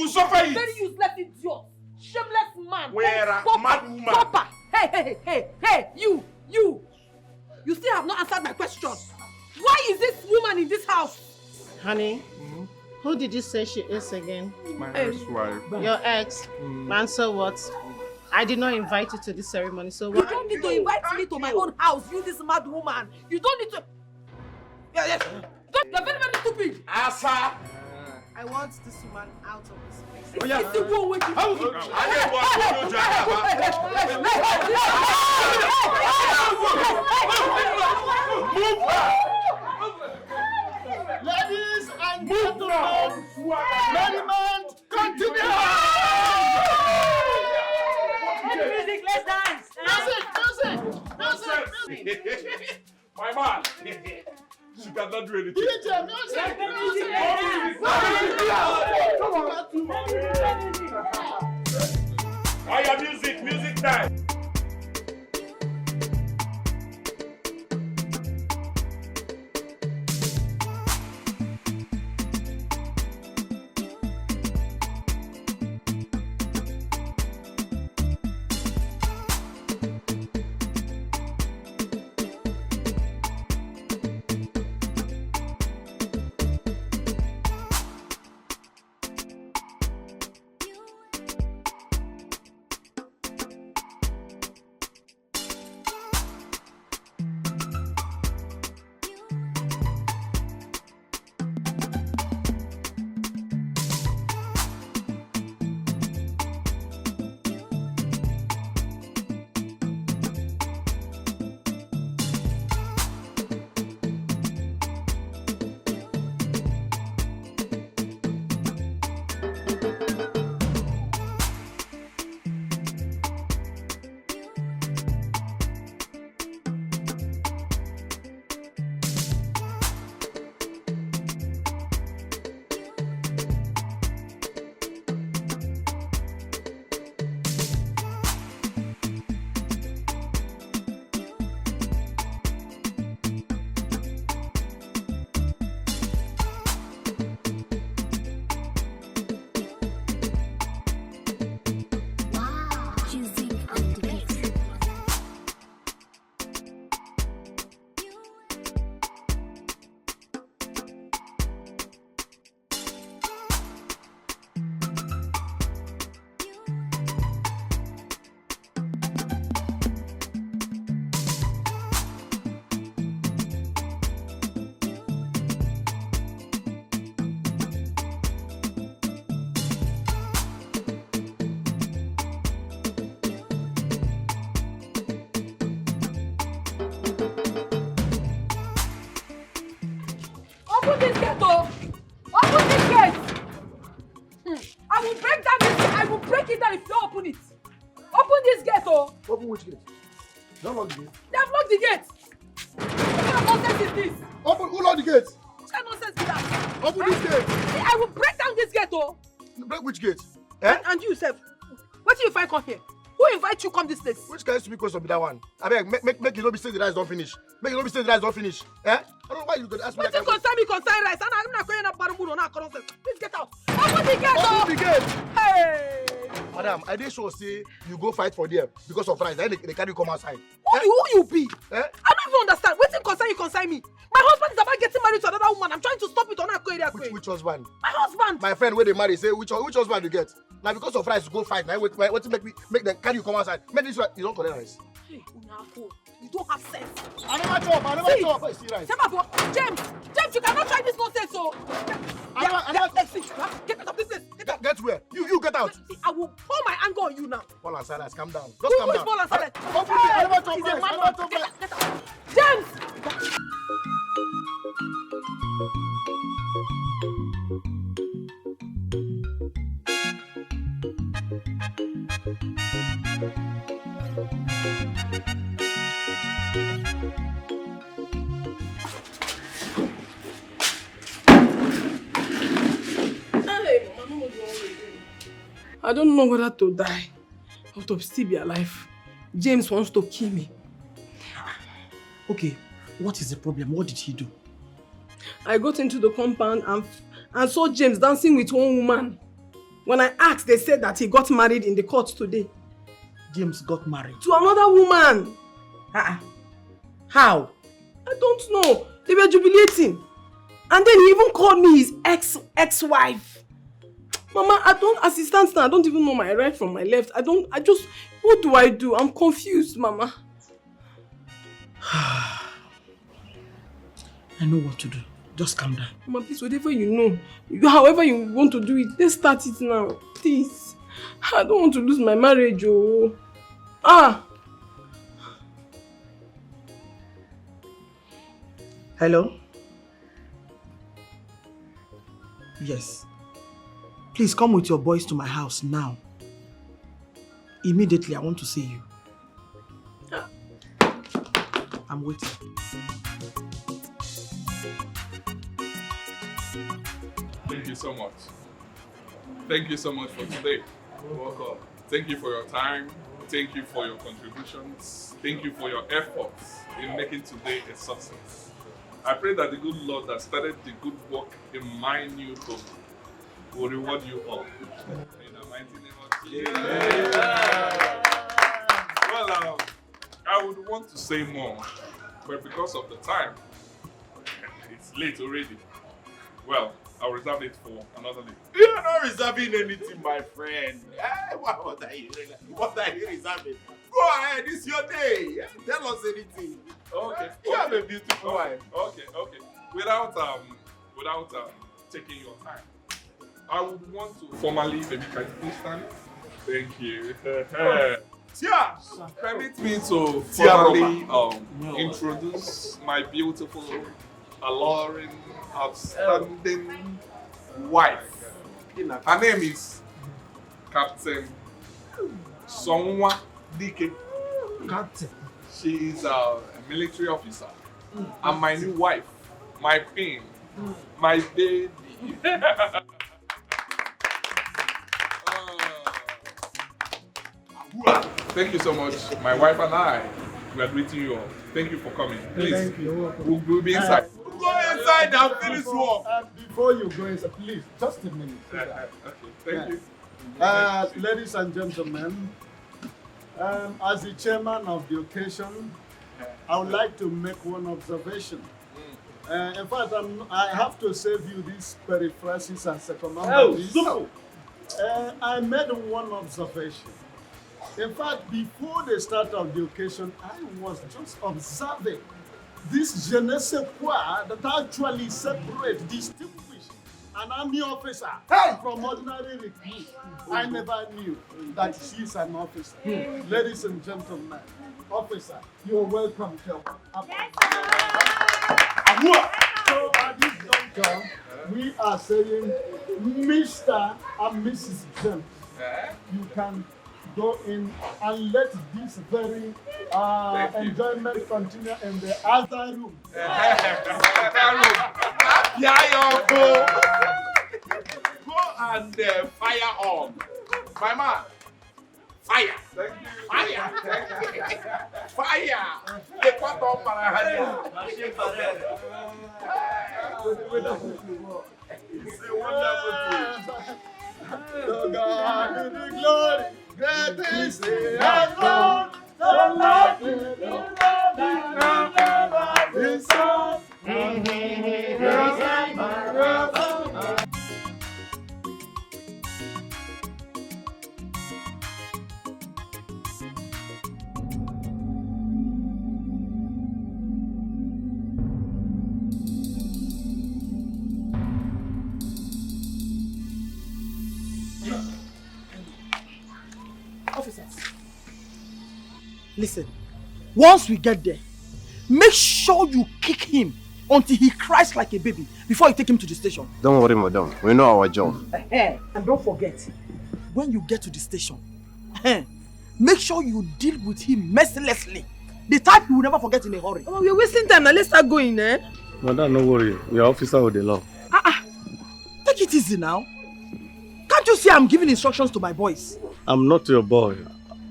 suffer it. Very useless idiot. Shameless man. Where a mad woman. Papa. Hey, you. You still have not answered my question. Why is this woman in this house? Honey, who did you say she is again? My ex-wife. Your ex? And so what? I did not invite you to this ceremony, so what? You don't need to invite me to my own house, you this mad woman. You don't need to... Yes. You're very, very stupid. Asa! I want this woman out of this place. Oh, yeah. It's the one with Ladies and gentlemen, merriment continue! Music, let's dance! Music! My man! She cannot do anything. DJ, music! I am music time! Open this gate, oh! Open this gate! I will break down this gate. I will break it down if you don't open it. Open this gate, oh! Open which gate? Don't lock the gate. They have locked the gate. What kind of nonsense is this? Open, who locked the gate? What kind of nonsense is that? Open this gate. See, I will break down this gate, oh! Break which gate? Eh? And you, Seth, what do you find come here? Who invite you come this place? Which kind of stupid question be that one? I beg, make you not be saying the rice don't finish. Make you not be saying the rice don't finish. Eh? I don't know why you could ask me What that you kind of concern me concern rice? I'm not going up Barumuno now. Please get out. Open the gate, oh! Open the gate. Hey! Madam, I didn't sure say you go fight for them because of rice. Then they carry you come outside. Who you be? Eh? I don't even understand. What you concern me? My husband is about getting married to another woman. I'm trying to stop it on that area. Which husband? My husband. My friend, where they marry, say which husband you get? Now because of rice, you go fight. Now what to make them carry you come outside? Make this right. You don't collect rice. Hey, Unako, you don't have sense. I never chop. I see rice. James, you cannot try this nonsense, so. Get out of this place. Get where? You get out. See, I will pour my anger on you now. Paul and Silas, calm down. Who Just calm is down. Paul and Silas? I never chop rice. I never chop rice. Get out. James! I don't know whether to die or to still be alive. James wants to kill me. Okay, what is the problem? What did he do? I got into the compound and saw James dancing with one woman. When I asked, they said that he got married in the court today. James got married? To another woman. How? I don't know. They were jubilating. And then he even called me his ex-wife. Mama, as it stands now, I don't even know my right from my left. What do I do? I'm confused, Mama. I know what to do. Just calm down. Mama, please, whatever you know, however you want to do it, let's start it now. Please. I don't want to lose my marriage, oh. Hello? Yes. Please come with your boys to my house now. Immediately, I want to see you. I'm waiting. Thank you so much. Thank you so much for today. Welcome. Thank you for your time. Thank you for your contributions. Thank you for your efforts in making today a success. I pray that the good Lord that started the good work in my new home will reward you all. In the mighty name of Jesus. Yeah. Well, I would want to say more, but because of the time, it's late already. Well, I'll reserve it for another day. You're not reserving anything, my friend. What are you reserving? Go ahead, it's your day. Tell us anything. Okay. You have a beautiful wife. Okay. Without taking your time, I would want to formally, maybe can you please stand? Thank you. Permit me to formally introduce my beautiful, alluring, outstanding wife. Her name is Captain Sonwa Dike. Captain. She is a military officer. And my new wife, my pin, my baby. Thank you so much. My wife and I, we are greeting you all. Thank you for coming. Please, Thank you. we'll be inside. Go inside and finish work. Before you go inside, please, just a minute. Okay, thank you. Ladies and gentlemen, as the chairman of the occasion, I would like to make one observation. In fact, I have to save you these periphrases and circumstances. I made one observation. In fact, before the start of the occasion, I was just observing this je ne sais quoi that actually separates, distinguish an army officer from ordinary recruit. I never knew that she's an officer. Ladies and gentlemen, officer, you're welcome to So at this juncture, we are saying, Mr. and Mrs. James, you can go in and let this very enjoyment continue in the other room. Go and fire on. My man. Fire! Fire! Fire! The pot of Marahania. It's a wonderful thing. To God be the glory, great is He has done. The Lord is the Lord, never His Son. Officers, listen. Once we get there, make sure you kick him until he cries like a baby before you take him to the station. Don't worry, madam. We know our job. And don't forget, when you get to the station, make sure you deal with him mercilessly. The type you will never forget in a hurry. Oh, we're wasting time now. Let's start going, eh? Madam, no worry. We are officer of the law. Take it easy now. Can't you see I'm giving instructions to my boys? I'm not your boy.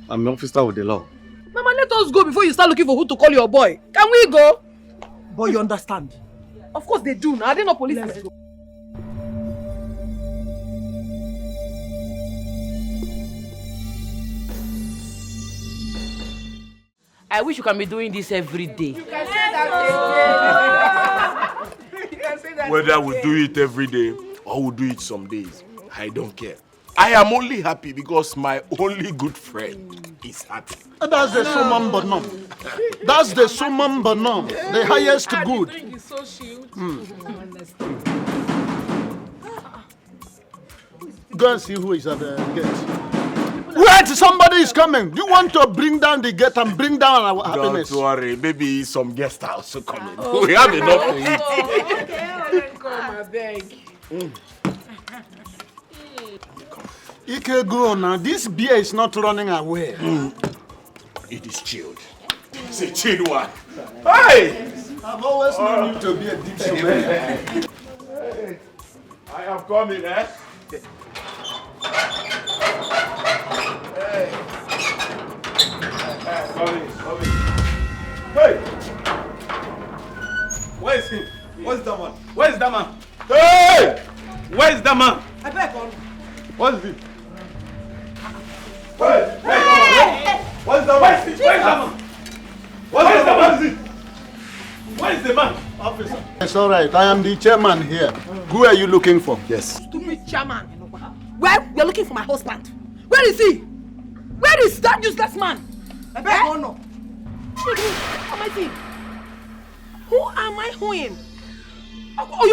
I'm an officer of the law. Mama, let us go before you start looking for who to call your boy. Can we go? But you understand? Of course they do. Now, are they not policemen? Let's go. I wish you can be doing this every day. You can say that again. You can say that Whether we do it every day or we do it some days, I don't care. I am only happy because my only good friend is happy. That's the summum bonum. That's the summum bonum, the highest good. Is so shield. Go and see who is at the gate. Wait, somebody is coming. You want to bring down the gate and bring down our happiness? Don't worry, maybe some guest house will come in. We have enough to eat. Okay, come, I beg. Ike, go now. This beer is not running away. It is chilled. It's a chilled one. Hey! I've always known you to be a deep man. Hey, I am coming, eh? Hey. Coming. Hey! Where is he? Where's that man? Where's that man? Hey! Where's that man? I beg on. What is it? Hey! Where's that man? Where's that man? Where's the man? Where is the man? Officer. It's all right. I am the chairman here. Who are you looking for? Yes. Stupid chairman. Well, we're looking for my husband. Where is he? Where is that useless man? I beg on. No. Who am I seeing? Who am I hooing? Oh,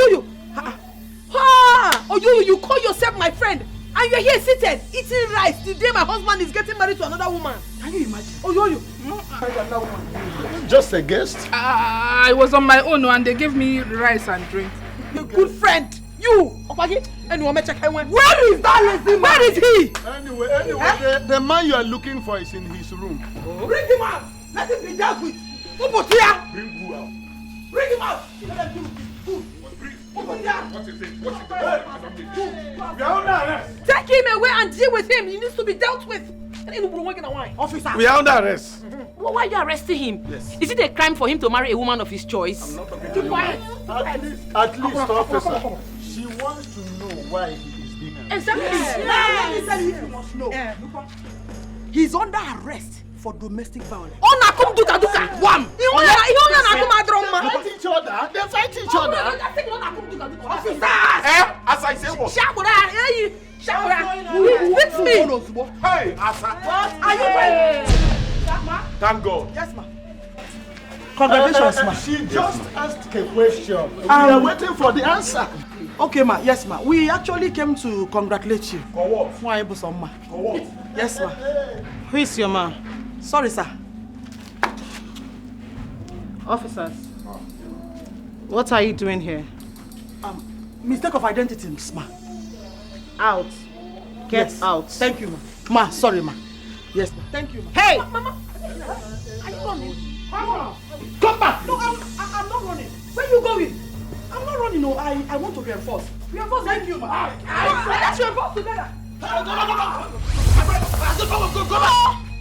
you call yourself my friend and you're here seated eating rice the day my husband is getting married to another woman. Can you imagine? Oh, Just a guest? I was on my own and they gave me rice and drink. Your good friend, you. Where is that lazy man? Where is he? Anyway, the man you are looking for is in his room. Bring him out. Let him be dealt with. Bring who out? Bring him out. Take him away and deal with him. He needs to be dealt with. Officer. We are under arrest. Well, why are you arresting him? Yes. Is it a crime for him to marry a woman of his choice? I'm not talking to Keep you. quiet. At least, officer, she wants to know why he is being arrested. Exactly. Let me tell you if you must know. He's under arrest for domestic violence. Wham! They fight each other. They fight each other. Officers! As I say what? With me! Hey, Asa. What are you doing? Thank God. Yes, ma. Congratulations, ma. She just asked a question. We are waiting for the answer. Okay, ma. Yes, ma. We actually came to congratulate you. For what? For what? Yes, ma. Who is your man? Sorry, sir. Officers, What are you doing here? Mistake of identity, ma. Out. Get Yes. out. Thank you, ma. Ma, sorry, ma. Yes, ma. Thank you, ma. Hey! Mama! Are you running? Mama! Come back! No, I'm not running. Where you going? I'm not running, no. I want to reinforce. Reinforce, thank you, ma. Let's reinforce together. Go!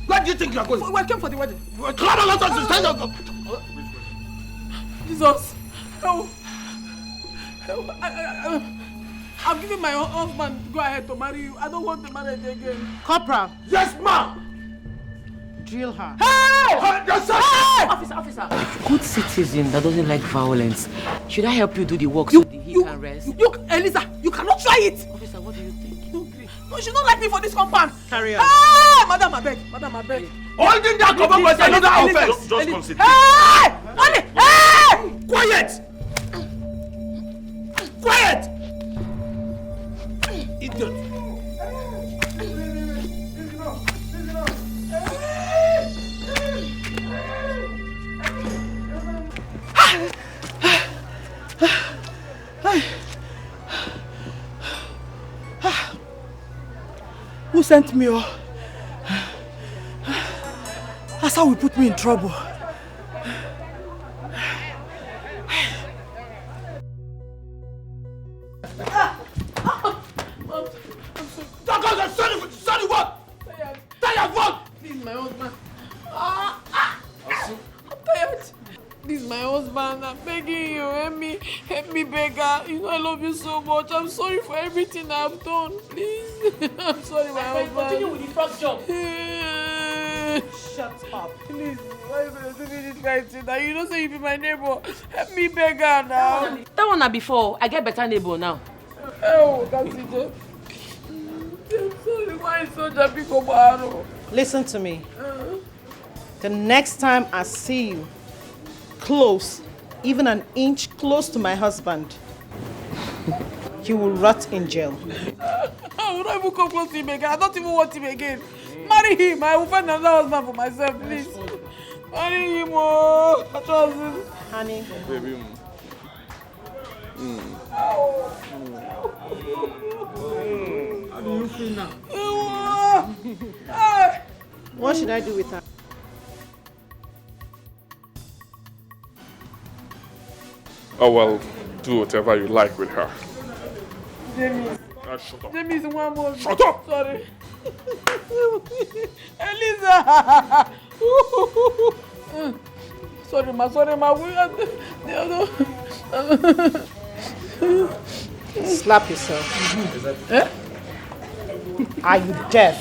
Where do you think you are going? We came for the wedding. Come on, let us stand up. Jesus. Help. I'm giving my husband go ahead to marry you. I don't want the marriage again. Corporal. Yes, ma. Drill her. Hey! Hey! Officer. Good citizen that doesn't like violence. Should I help you do the work so he can rest? Elisa, you cannot try it. Officer, what do you think? No, she don't like me for this compound. Carry on. Hey! Madam, I beg. Holding that cover was another offense. Just consider. Hey! Honey! Hey! Quiet! Quiet! Idiot! Who sent me? That's how will put me in trouble. Sorry what? Tired what? This is my husband. I'm tired. This is my husband. I'm begging you. Help me, beggar. You know I love you so much. I'm sorry for everything I've done. Please. I'm sorry, my husband. Continue with the frog job. Shut up. Please. Why are you going to do me this kind of thing? Now you don't say you be my neighbor. Help me, beggar now. That one na before. I get better neighbor now. Oh, that's it. I'm sorry. Why is so happy for Baro? Listen to me. The next time I see you close, even an inch close to my husband, you will rot in jail. I will not even come close to him again. I don't even want him again. Marry him. I will find another husband for myself, please. Marry him, oh. I trust him. Honey. Baby. How do you feel now? What should I do with her? Oh well, do whatever you like with her. Jamie. Shut up. Jamie is one more. Shut up! Sorry. Elisa! Sorry, ma. Slap yourself. Are you deaf?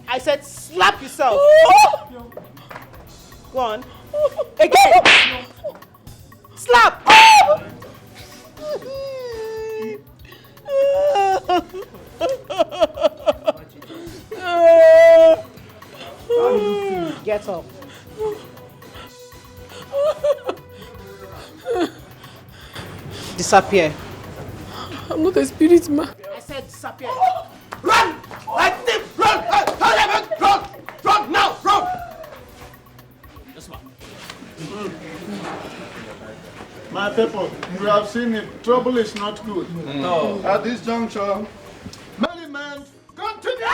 I said slap yourself. Go on. Again. Slap. Get up. Disappear. I'm not a spirit, ma. I said disappear. Run! Like this! Run! Run now! Run! Yes, ma'am. My people, you have seen it. Trouble is not good. No. At this juncture, many men continue!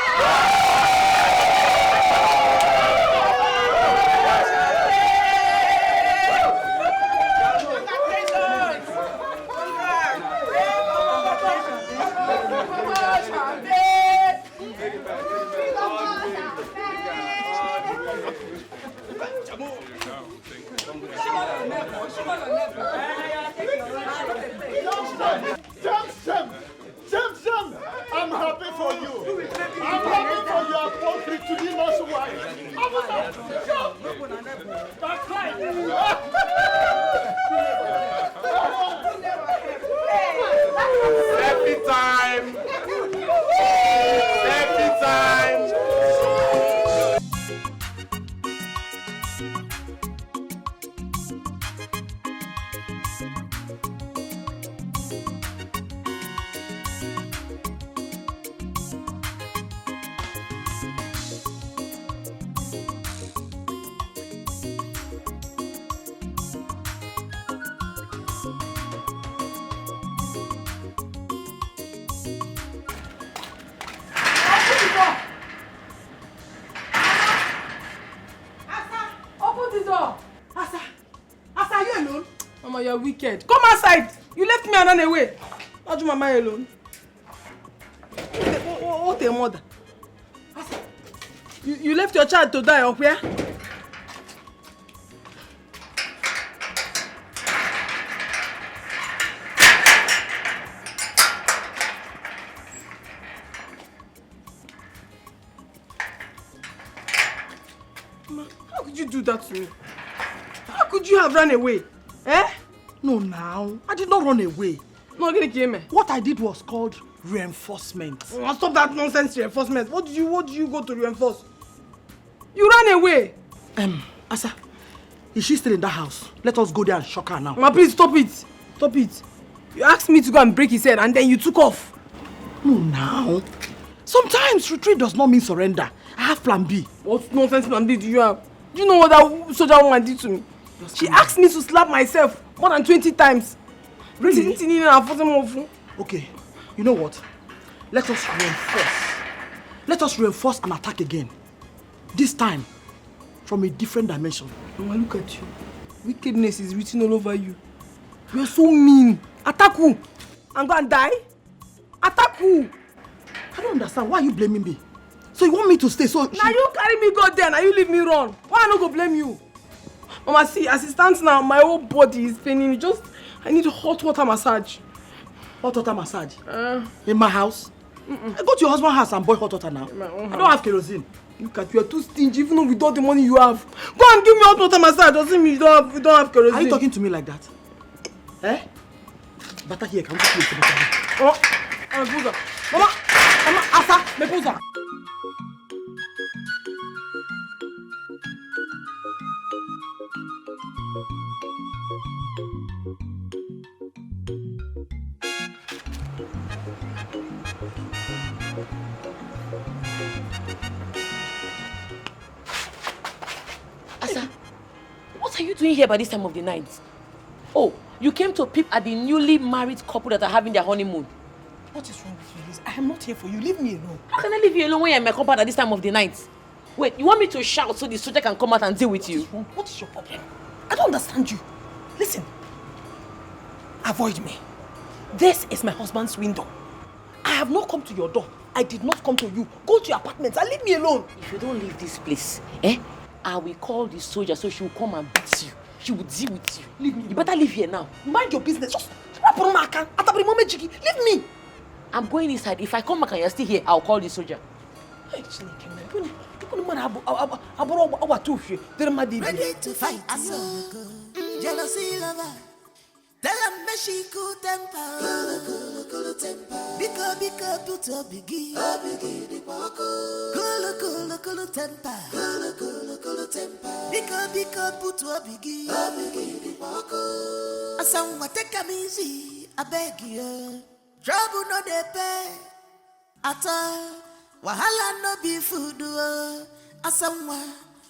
James, I'm happy for you. I'm happy for your poultry to be not wife. That's right. Happy time! Happy time! Mama, you're wicked. Come outside. You left me and ran away. Why do Mama alone? What a mother. You left your child to die up here? How could you do that to me? How could you have run away? Eh? No, now. I did not run away. No, get it. What I did was called reinforcement. Oh, stop that nonsense reinforcement. What did you go to reinforce? You ran away. Asa, is she still in that house? Let us go there and shock her now. Mama, please stop it. Stop it. You asked me to go and break his head and then you took off. No, now. Sometimes retreat does not mean surrender. I have plan B. What nonsense plan B do you have? Do you know what that soldier woman did to me? She asked me to slap myself more than 20 times. Really? Okay, you know what? Let us reinforce. Let us reinforce and attack again. This time, from a different dimension. Mama, look at you. Wickedness is written all over you. You're so mean. Attack who? And go and die? Attack who? I don't understand. Why are you blaming me? So you want me to stay? So now you carry me go there. Now you leave me run. Why I not go blame you? Mama, see, as it stands now, my whole body is paining me. Just, I need hot water massage. Hot water massage? In my house? I go to your husband's house and boil hot water now. I don't have kerosene. Look at you, you're too stingy even with all the money you have. Go and give me hot water massage. Doesn't mean you don't have kerosene. Are you talking to me like that? Eh? Butter here, can we put the butter here? Oh, Mama, Asa, me pusa. Asa, what are you doing here by this time of the night? Oh, you came to peep at the newly married couple that are having their honeymoon. What is wrong with you, Liz? I am not here for you. Leave me alone. How can I leave you alone when you're in my compound at this time of the night? Wait, you want me to shout so the soldier can come out and deal with you? What is your problem? I don't understand you. Listen. Avoid me. This is my husband's window. I have not come to your door. I did not come to you. Go to your apartment and leave me alone. If you don't leave this place, I will call the soldier so she will come and beat you. She will deal with you. Leave me. You better leave here now. Mind your business. Just leave me. I'm going inside. If I come back and you're still here, I'll call the soldier. Ready to fight, jealousy lover. Tell him me she cool temper. Cool temper. Bika put a biggie. Cool temper. Cool temper. Bika put a biggie. Asanwa take a easy. I beg you. Trouble no dey pay. At all. Wahala no be food. Asanwa.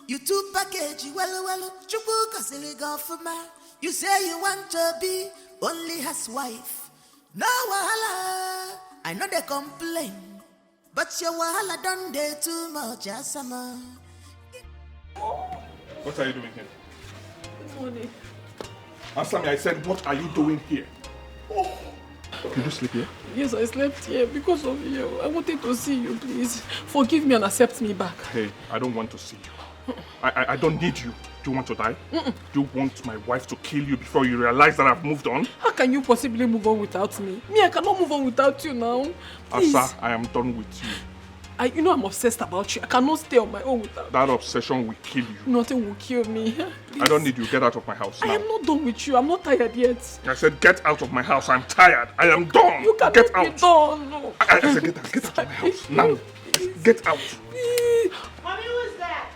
You two package. Well. Chubu kasili go for ma. You say you want to be only housewife. No wahala. I know they complain. But your wahala done day too much, Asama. What are you doing here? Good morning. Answer me, I said, what are you doing here? Did you sleep here? Yes, I slept here because of you. I wanted to see you, please. Forgive me and accept me back. Hey, I don't want to see you. I don't need you. Do you want to die? Do you want my wife to kill you before you realize that I've moved on? How can you possibly move on without me? Me, I cannot move on without you now. Please. Asa, I am done with you. You know I'm obsessed about you. I cannot stay on my own without you. That obsession will kill you. Nothing will kill me. I don't need you. Get out of my house now. I am not done with you. I'm not tired yet. I said get out of my house. I'm tired. I am done. You cannot get out. Be done. No. I said get out. Get out of my house now. Get out. Please. Mommy, who is that?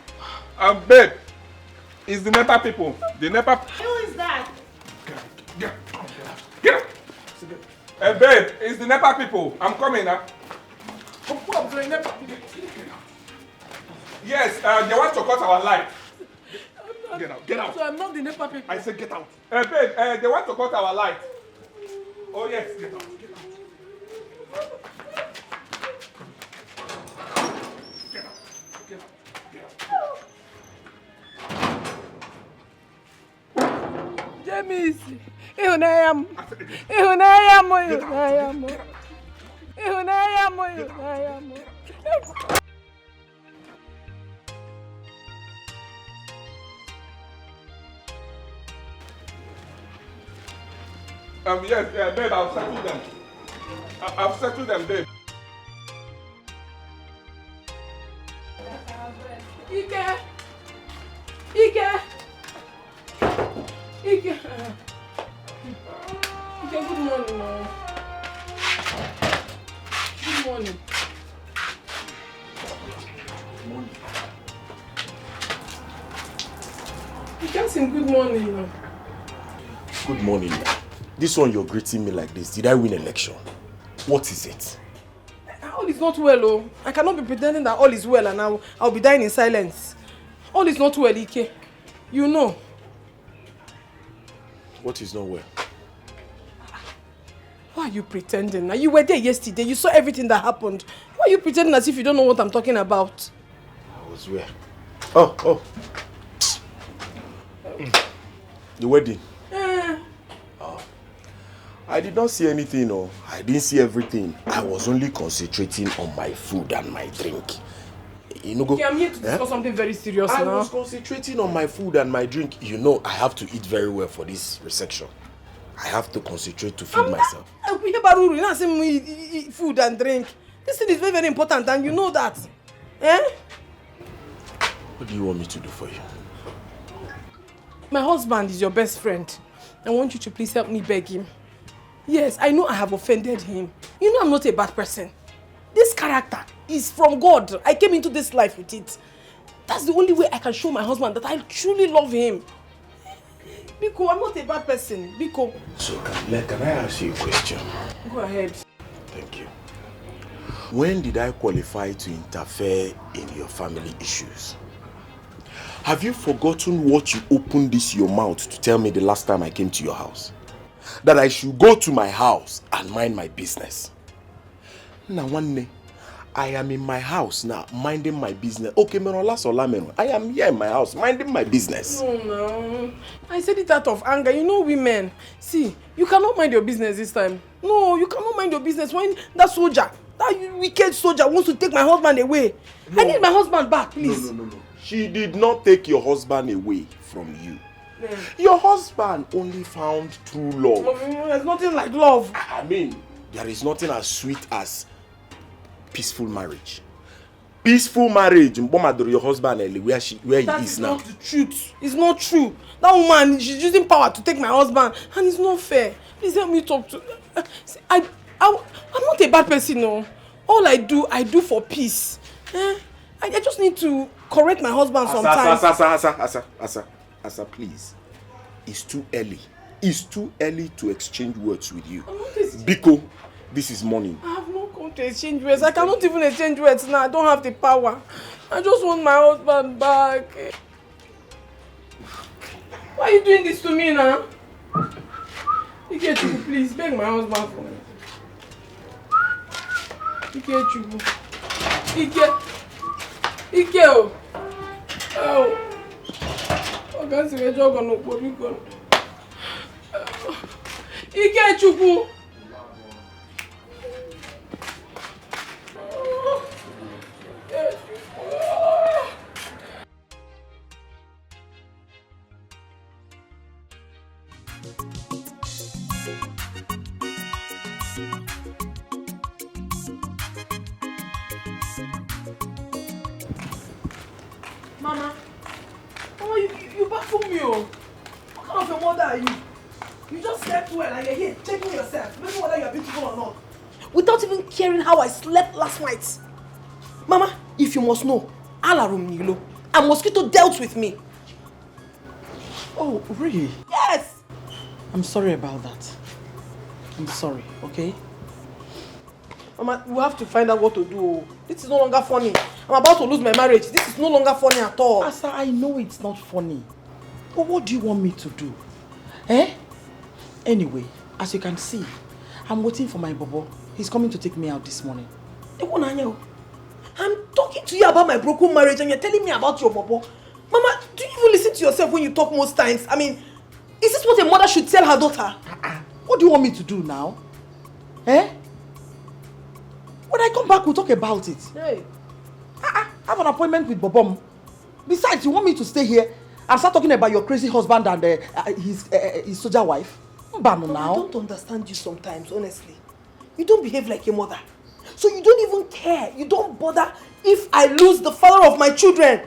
Babe. It's the NEPA people. The NEPA. Who is that? Get out. Babe, it's the NEPA people. I'm coming now. Yes, they want to cut our light. Get out. So I'm not the NEPA people. I said get out. Babe, they want to cut our light. Oh yes, get out. James, Ihunayam. Ihunayam, Ihunayam. Ihunayam, Ihunayam. Yes, babe, I'll settle them. I've settled them, babe. Ike! Ike, good morning, ma. Good morning. Morning. You can't sing good morning, ma. Good morning. This one you're greeting me like this. Did I win election? What is it? All is not well, oh. I cannot be pretending that all is well and I'll be dying in silence. All is not well, Ike. You know. What is not well? Why are you pretending? You were there yesterday. You saw everything that happened. Why are you pretending as if you don't know what I'm talking about? I was where? Oh. The wedding. I did not see anything, no. I didn't see everything. I was only concentrating on my food and my drink. You know, I'm here to discuss something very serious now. I was concentrating on my food and my drink. You know, I have to eat very well for this resection. I have to concentrate to feed myself. You know, eat food and drink. This thing is very, very important and you know that. What do you want me to do for you? My husband is your best friend. I want you to please help me beg him. Yes, I know I have offended him. You know I'm not a bad person. This character is from God. I came into this life with it. That's the only way I can show my husband that I truly love him. Biko, I'm not a bad person. Biko. So, can I ask you a question? Go ahead. Thank you. When did I qualify to interfere in your family issues? Have you forgotten what you opened your mouth to tell me the last time I came to your house? That I should go to my house and mind my business. Now one day, I am in my house now, minding my business. Okay, I am here in my house, minding my business. No. I said it out of anger. You know women. See, you cannot mind your business this time. No, you cannot mind your business when that soldier, that wicked soldier wants to take my husband away. No. I need my husband back, please. No. She did not take your husband away from you. Your husband only found true love. There's nothing like love. I mean, there is nothing as sweet as peaceful marriage. Peaceful marriage. Your husband where he is now. That's not the truth. It's not true. That woman, she's using power to take my husband, and it's not fair. Please help me talk to. I'm not a bad person, no. All I do for peace. I just need to correct my husband sometimes. Asa, please. It's too early. It's too early to exchange words with you. Biko, this is morning. I have no come to exchange words. I cannot even exchange words now. I don't have the power. I just want my husband back. Why are you doing this to me now? Ikechuku, please beg my husband for me. Ikechuku. Ike. Oh. I can't see a jog on the Ikechuku. Mama, you baffle me, oh. What kind of a mother are you? You just slept well and you're here checking yourself, maybe whether you're beautiful or not. Without even caring how I slept last night. Mama, if you must know, Alarum Nilo, a mosquito dealt with me. Oh, really? Yes! I'm sorry about that. I'm sorry, okay? Mama, we have to find out what to do. This is no longer funny. I'm about to lose my marriage. This is no longer funny at all. Asa, I know it's not funny. But what do you want me to do? Anyway, as you can see, I'm waiting for my bobo. He's coming to take me out this morning. I'm talking to you about my broken marriage and you're telling me about your bobo. Mama, do you even listen to yourself when you talk most times? I mean, Is this what a mother should tell her daughter? What do you want me to do now? Eh? When I come back, we'll talk about it. Hey. I have an appointment with Bobom. Besides, you want me to stay here and start talking about your crazy husband and his soldier wife? Mbano now. I don't understand you sometimes, honestly. You don't behave like a mother. So you don't even care. You don't bother if I lose the father of my children.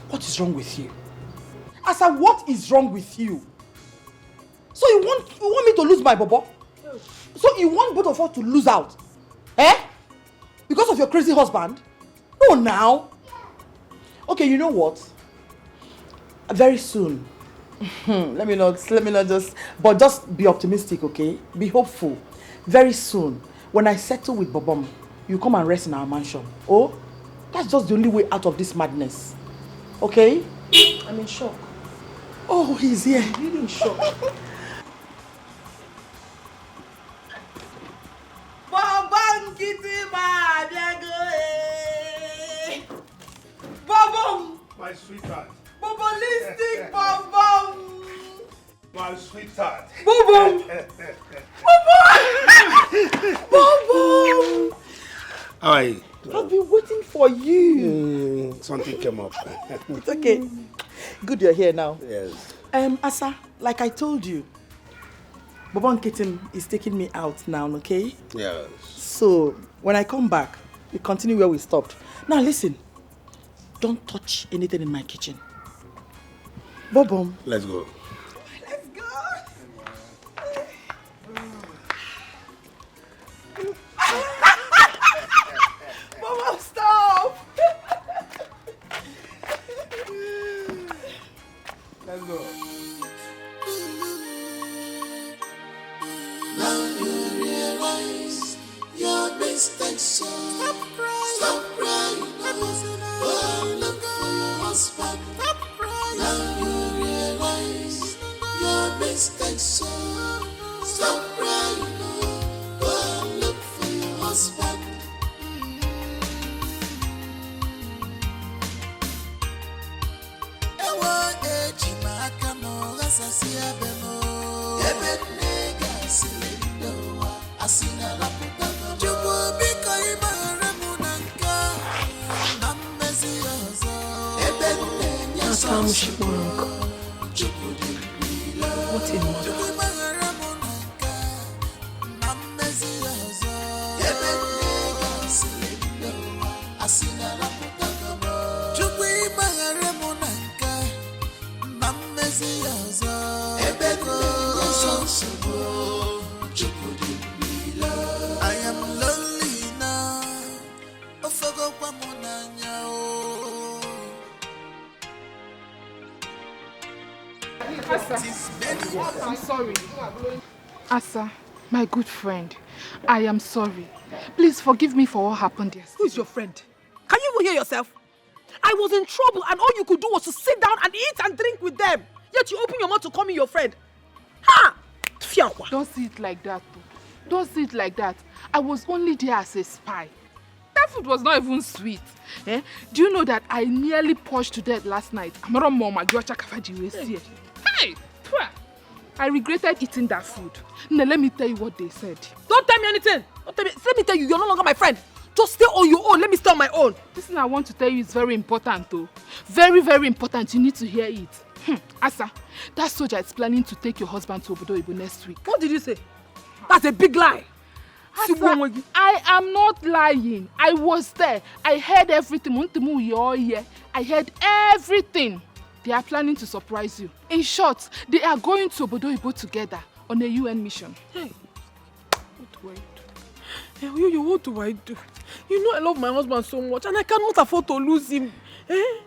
What is wrong with you? Asa, what is wrong with you? So you want me to lose my bobo? So you want both of us to lose out? Eh? Because of your crazy husband? No, now. Okay, you know what? Very soon. let me not just be optimistic, okay? Be hopeful. Very soon, when I settle with Bobom, you come and rest in our mansion. Oh, that's just the only way out of this madness. Okay? I'm in shock. Oh, he's here. I'm really in shock. Bobom! My sweetheart. Bobolistic Bobom! My sweetheart. Bobom! Bobom! How are you? I've been waiting for you. Something came up. It's okay. Good you're here now. Yes. Asa, like I told you, Bobon Kitten is taking me out now, okay? Yes. So, when I come back, we continue where we stopped. Now listen, don't touch anything in my kitchen. Bobom. Let's go. Let's go! Bobom, stop! Let's go. Now you realize your mistakes, so stop crying. Oh, look for your husband. Now you realize your mistakes, so stop crying. Oh, look for your husband. Ewa ejima aka no gasasi abemo. Ebednega silendoa asina laputa gamo. Chubu biko imara munanka namezi yozo. Ebednega soso. Chubu dibila. What in mother? Chubu imara munanka namezi yozo. Ebednega silendoa asina laputa gamo. Chubu imara munanka namezi yozo. Ebednega soso. I am lonely now. Ofogo kwa munanya o. Asa, I'm sorry. Asa, my good friend, I am sorry. Please forgive me for what happened yesterday. Who is your friend? Can you even hear yourself? I was in trouble and all you could do was to sit down and eat and drink with them. Yet you open your mouth to call me your friend. Ha! Don't see it like that, though. Don't see it like that. I was only there as a spy. That food was not even sweet. Eh? Do you know that I nearly pushed to death last night? Hey! I regretted eating that food. Now let me tell you what they said. Don't tell me anything. Let me tell you, you're no longer my friend. Just stay on your own. Let me stay on my own. This thing I want to tell you is very important, though. Very, very important. You need to hear it. Asa, that soldier is planning to take your husband to Obodo Ibo next week. What did you say? That's a big lie. Asa, I am not lying. I was there. I heard everything. I heard everything. They are planning to surprise you. In short, they are going to Obodo Ibo together on a UN mission. Hey, what do I do? Hey, what do I do? You know I love my husband so much and I cannot afford to lose him. Eh?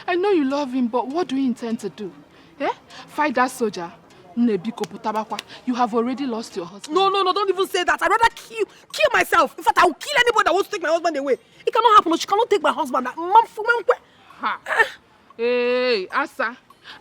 I know you love him, but what do you intend to do? Eh? Fight that soldier? You have already lost your husband. No, don't even say that. I'd rather kill myself. In fact, I will kill anybody that wants to take my husband away. It cannot happen. She cannot take my husband. Hey, Asa,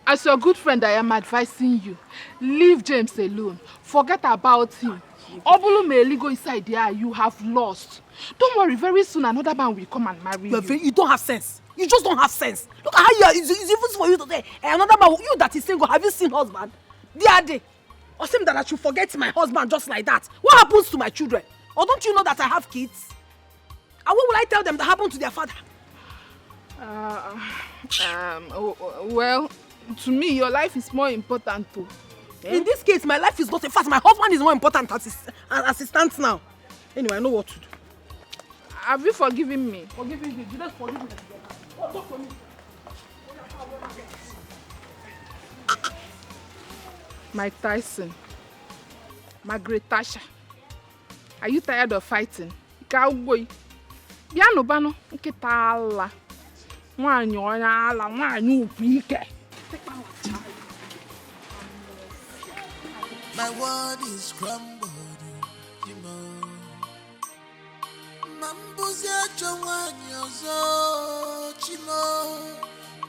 as your good friend, I am advising you. Leave James alone. Forget about him. Obulu may go inside there. You have lost. Don't worry, very soon another man will come and marry you. You don't have sense. You just don't have sense. Look at how you are. It's even for you to say, another man, you that is single, have you seen husband? The other day. Or same that I should forget my husband just like that. What happens to my children? Or don't you know that I have kids? And what will I tell them that happened to their father? Well, to me, your life is more important too. In this case, my life is not. In fact, my husband is more important as it stands now. Anyway, I know what to do. Have you forgiven me? Forgiving you. You just forgive me. Talk for me. Mike Tyson, Margaret Thatcher, are you tired of fighting? Cowboy, Biano Bano, Ketala, one your ala, one you weaker. My world is crumbled, Mambuzia Chawanya zo Chimo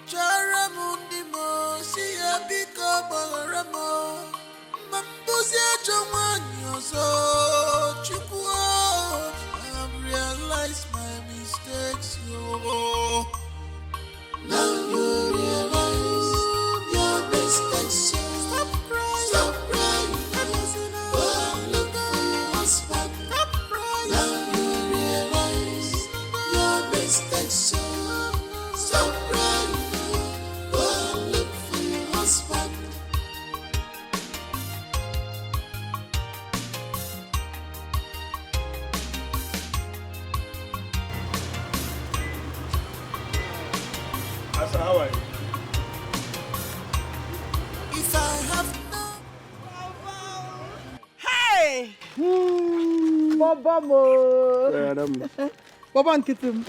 Charamundimo Sia Bika Bagaramo Mambuzia Chawanya zo Chipua I've realized my mistakes, yo. Now you realize your mistakes, yo. Stop crying, stop crying. Oh, look at your husband. Stop crying. Now you realize your mistakes, yo. Stop crying. Oh, look for your husband. Asa, how are you? If I have Hey! Baba mo. Baba and Kitim.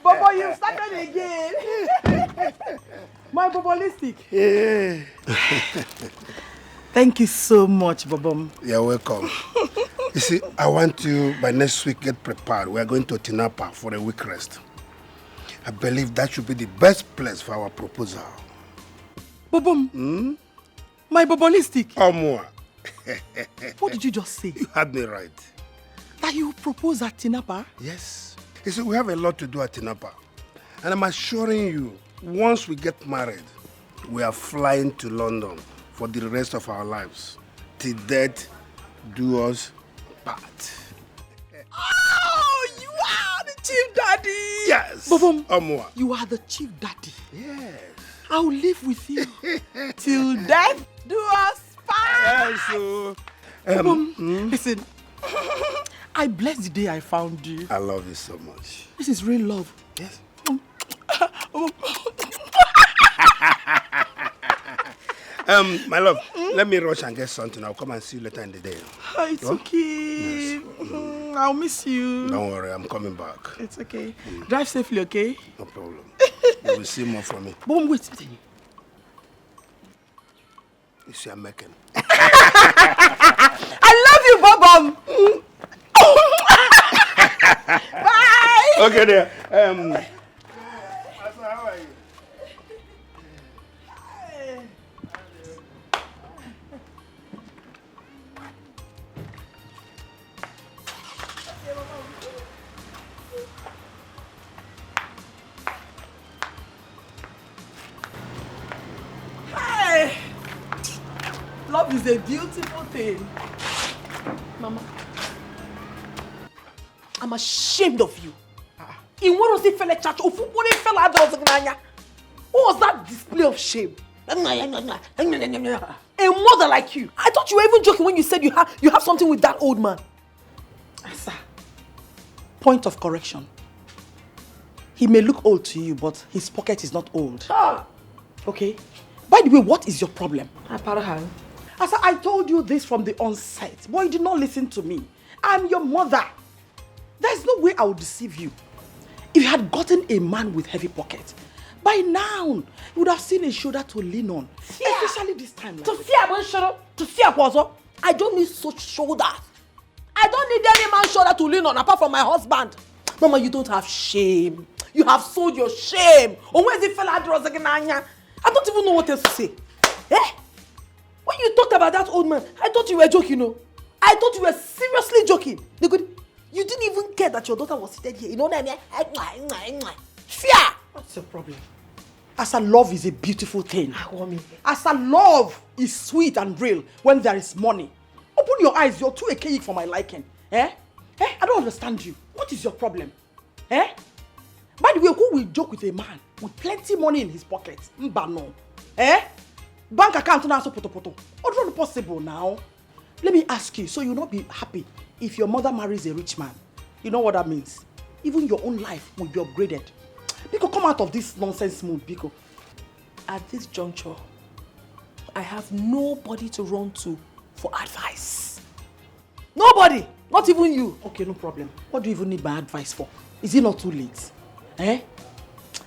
Baba, you started again. My Bobalistic. Yeah. Thank you so much, Baba. You're welcome. You see, I want you by next week get prepared. We are going to Tinapa for a week rest. I believe that should be the best place for our proposal. Bobom, my Bobalistic. More. What did you just say? You had me right. That you propose at Tinapa? Yes. You see, we have a lot to do at Tinapa. And I'm assuring you, once we get married, we are flying to London for the rest of our lives. Till death do us part. Oh, you are the chief daddy. Yes. Bobom, you are the chief daddy. Yes. I'll live with you till death do us part. Yes, so, Bobom, listen, I bless the day I found you. I love you so much. This is real love. Yes. My love, let me rush and get something. I'll come and see you later in the day. It's okay. Yes. I'll miss you. Don't worry, I'm coming back. It's okay. Drive safely, okay? No problem. You will see more from me. Bom, wait. You see, I'm making. I love you, Bobom. Bye. Okay, there. How are you? Hey! Love is a beautiful thing. Mama, I'm ashamed of you. In what was the fella church? What was that display of shame? A mother like you. I thought you were even joking when you said you have something with that old man. Asa, point of correction. He may look old to you, but his pocket is not old. Okay? By the way, what is your problem? Asa, I told you this from the onset, but you did not listen to me. I'm your mother. There's no way I would deceive you. If you had gotten a man with heavy pockets, by now, you would have seen a shoulder to lean on. Yeah. Especially this time. To see I don't need such shoulders. I don't need any man's shoulder to lean on apart from my husband. Mama, you don't have shame. You have sold your shame. Or where's the fella? I don't even know what else to say. Eh? When you talked about that old man, I thought you were joking, no? I thought you were seriously joking. You didn't even care that your daughter was seated here. You know what I mean? Fear! What's your problem? Asa, love is a beautiful thing. Asa, love is sweet and real when there is money. Open your eyes, you're too archaic for my liking. I don't understand you. What is your problem? By the way, who will joke with a man with plenty money in his pocket? Mbano. Bank account now so poto. What's not possible now? Let me ask you, so you'll not be happy if your mother marries a rich man. You know what that means? Even your own life will be upgraded. Biko, come out of this nonsense mood, Biko. At this juncture, I have nobody to run to for advice. Nobody! Not even you. Okay, no problem. What do you even need my advice for? Is it not too late?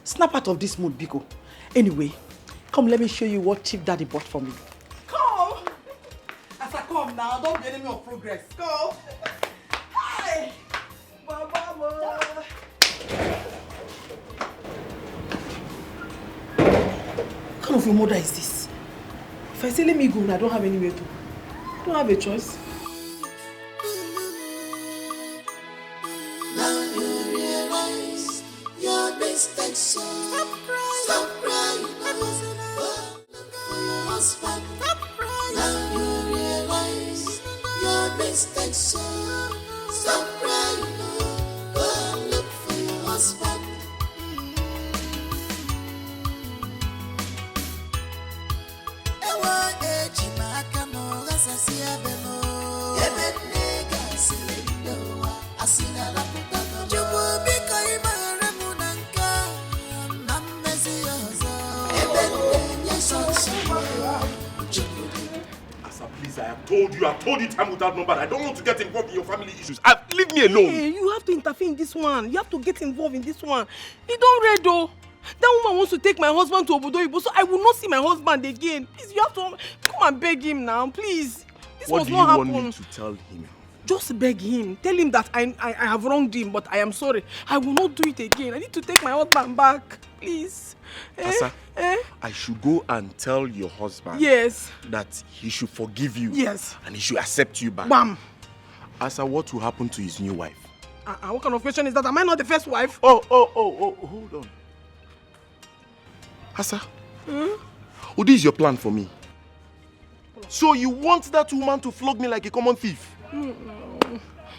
Snap out of this mood, Biko. Anyway, come let me show you what Chief Daddy bought for me. Come! As I come now, don't be enemy of progress. Come! Hi! Baba! What kind of a mother is this? If I say let me go, I don't have anywhere to go. I don't have a choice. Now you realize your mistakes, so stop crying. For your husband. Now you realize your mistakes, so stop crying. Go and look for your husband. Please, I have told you time without number. I don't want to get involved in your family issues. Leave me alone. Hey, you have to interfere in this one. You have to get involved in this one. You don't read though. That woman wants to take my husband to Obodo Ibo, so I will not see my husband again. Please, you have to come and beg him now, please. This what must do you not want happen. me to tell him? Just beg him. Tell him that I have wronged him, but I am sorry. I will not do it again. I need to take my husband back. Please. Asa, I should go and tell your husband that he should forgive you. Yes. And he should accept you back. Bam. Asa, what will happen to his new wife? What kind of question is that? Am I not the first wife? Oh, hold on. Asa, oh, this is your plan for me. So you want that woman to flog me like a common thief? No.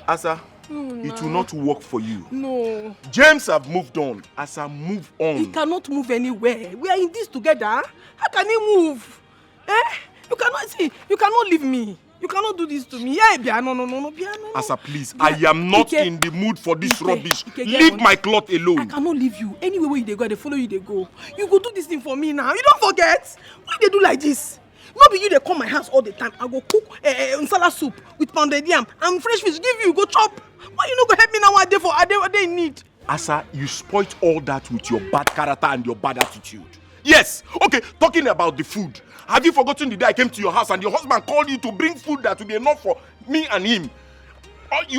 Asa, it will not work for you. No. James have moved on. Asa, move on. He cannot move anywhere. We are in this together. How can he move? You cannot see. You cannot leave me. You cannot do this to me. No. Asa, please. I am not in the mood for this rubbish. Leave my cloth alone. I cannot leave you. Anywhere where they go, they follow you, they go. You go do this thing for me now. You don't forget. Why they do like this? Not be you, they come my house all the time. I go cook nsala soup with pounded yam and fresh fish. Give you, go chop. Why you not go help me now? What they need? Asa, you spoiled all that with your bad character and your bad attitude. Yes. Okay, talking about the food. Have you forgotten the day I came to your house and your husband called you to bring food that will be enough for me and him?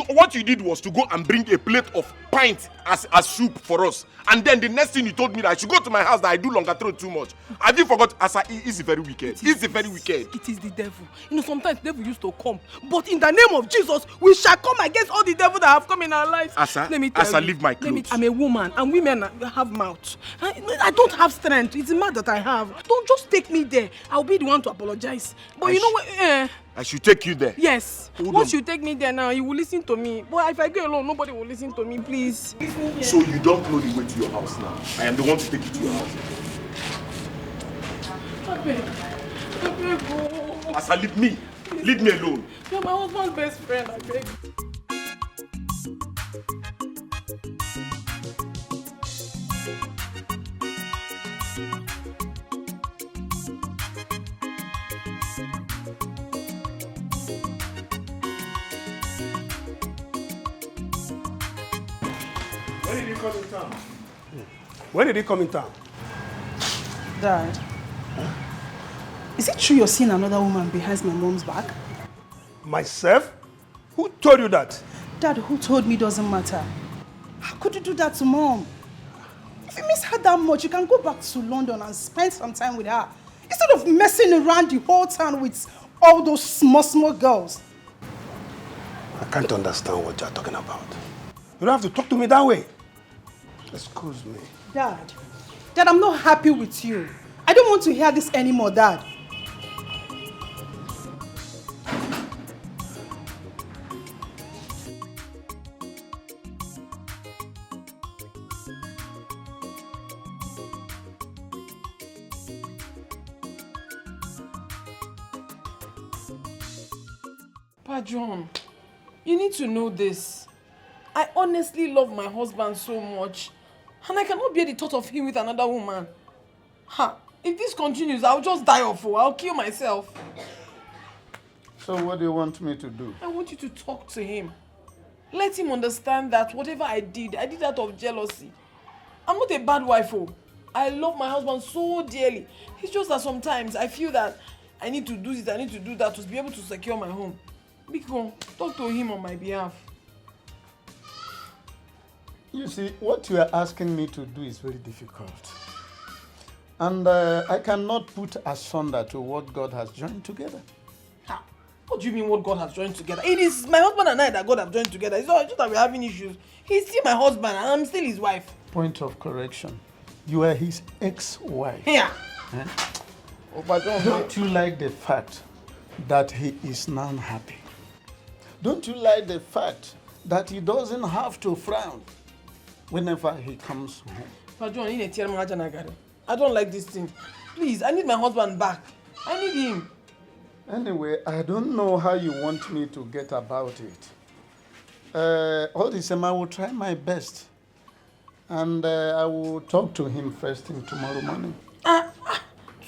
What you did was to go and bring a plate of pint as soup for us. And then the next thing you told me that I should go to my house that I do longer throat too much. Have you forgot? Asa, it's very wicked. It's very wicked. It is the devil. You know, sometimes the devil used to come. But in the name of Jesus, we shall come against all the devil that have come in our lives. Asa, let me tell you, leave my clothes. I'm a woman and women have mouth. I don't have strength. It's a mouth that I have. Don't just take me there. I'll be the one to apologize. But you know what? I should take you there. Yes. Once you take me there now, you will listen to me. But if I go alone, nobody will listen to me, please. So you don't know the way to your house now. I am the one to take you to your house. I beg, go. Asa, leave me. Leave me alone. You're my husband's best friend, I beg. When did he come in town? When did he come in town? Dad, is it true you're seeing another woman behind my mom's back? Myself? Who told you that? Dad, who told me doesn't matter. How could you do that to Mom? If you miss her that much, you can go back to London and spend some time with her. Instead of messing around the whole town with all those small girls. I can't understand what you're talking about. You don't have to talk to me that way. Excuse me. Dad, I'm not happy with you. I don't want to hear this anymore, Dad. Pa John, you need to know this. I honestly love my husband so much, and I cannot bear the thought of him with another woman. Ha! If this continues, I'll just die of it. I'll kill myself. So what do you want me to do? I want you to talk to him. Let him understand that whatever I did out of jealousy. I'm not a bad wife, oh. I love my husband so dearly. It's just that sometimes I feel that I need to do this, I need to do that to be able to secure my home. Biko, talk to him on my behalf. You see, what you are asking me to do is very difficult. And I cannot put asunder to what God has joined together. How? What do you mean what God has joined together? It is my husband and I that God have joined together. It's not just that we're having issues. He's still my husband and I'm still his wife. Point of correction. You are his ex-wife. Yeah. Eh? Oh, but don't you like the fact that he is now happy? Don't you like the fact that he doesn't have to frown whenever he comes home? I don't like this thing. Please, I need my husband back. I need him. Anyway, I don't know how you want me to get about it. All the same, I will try my best. And I will talk to him first thing tomorrow morning.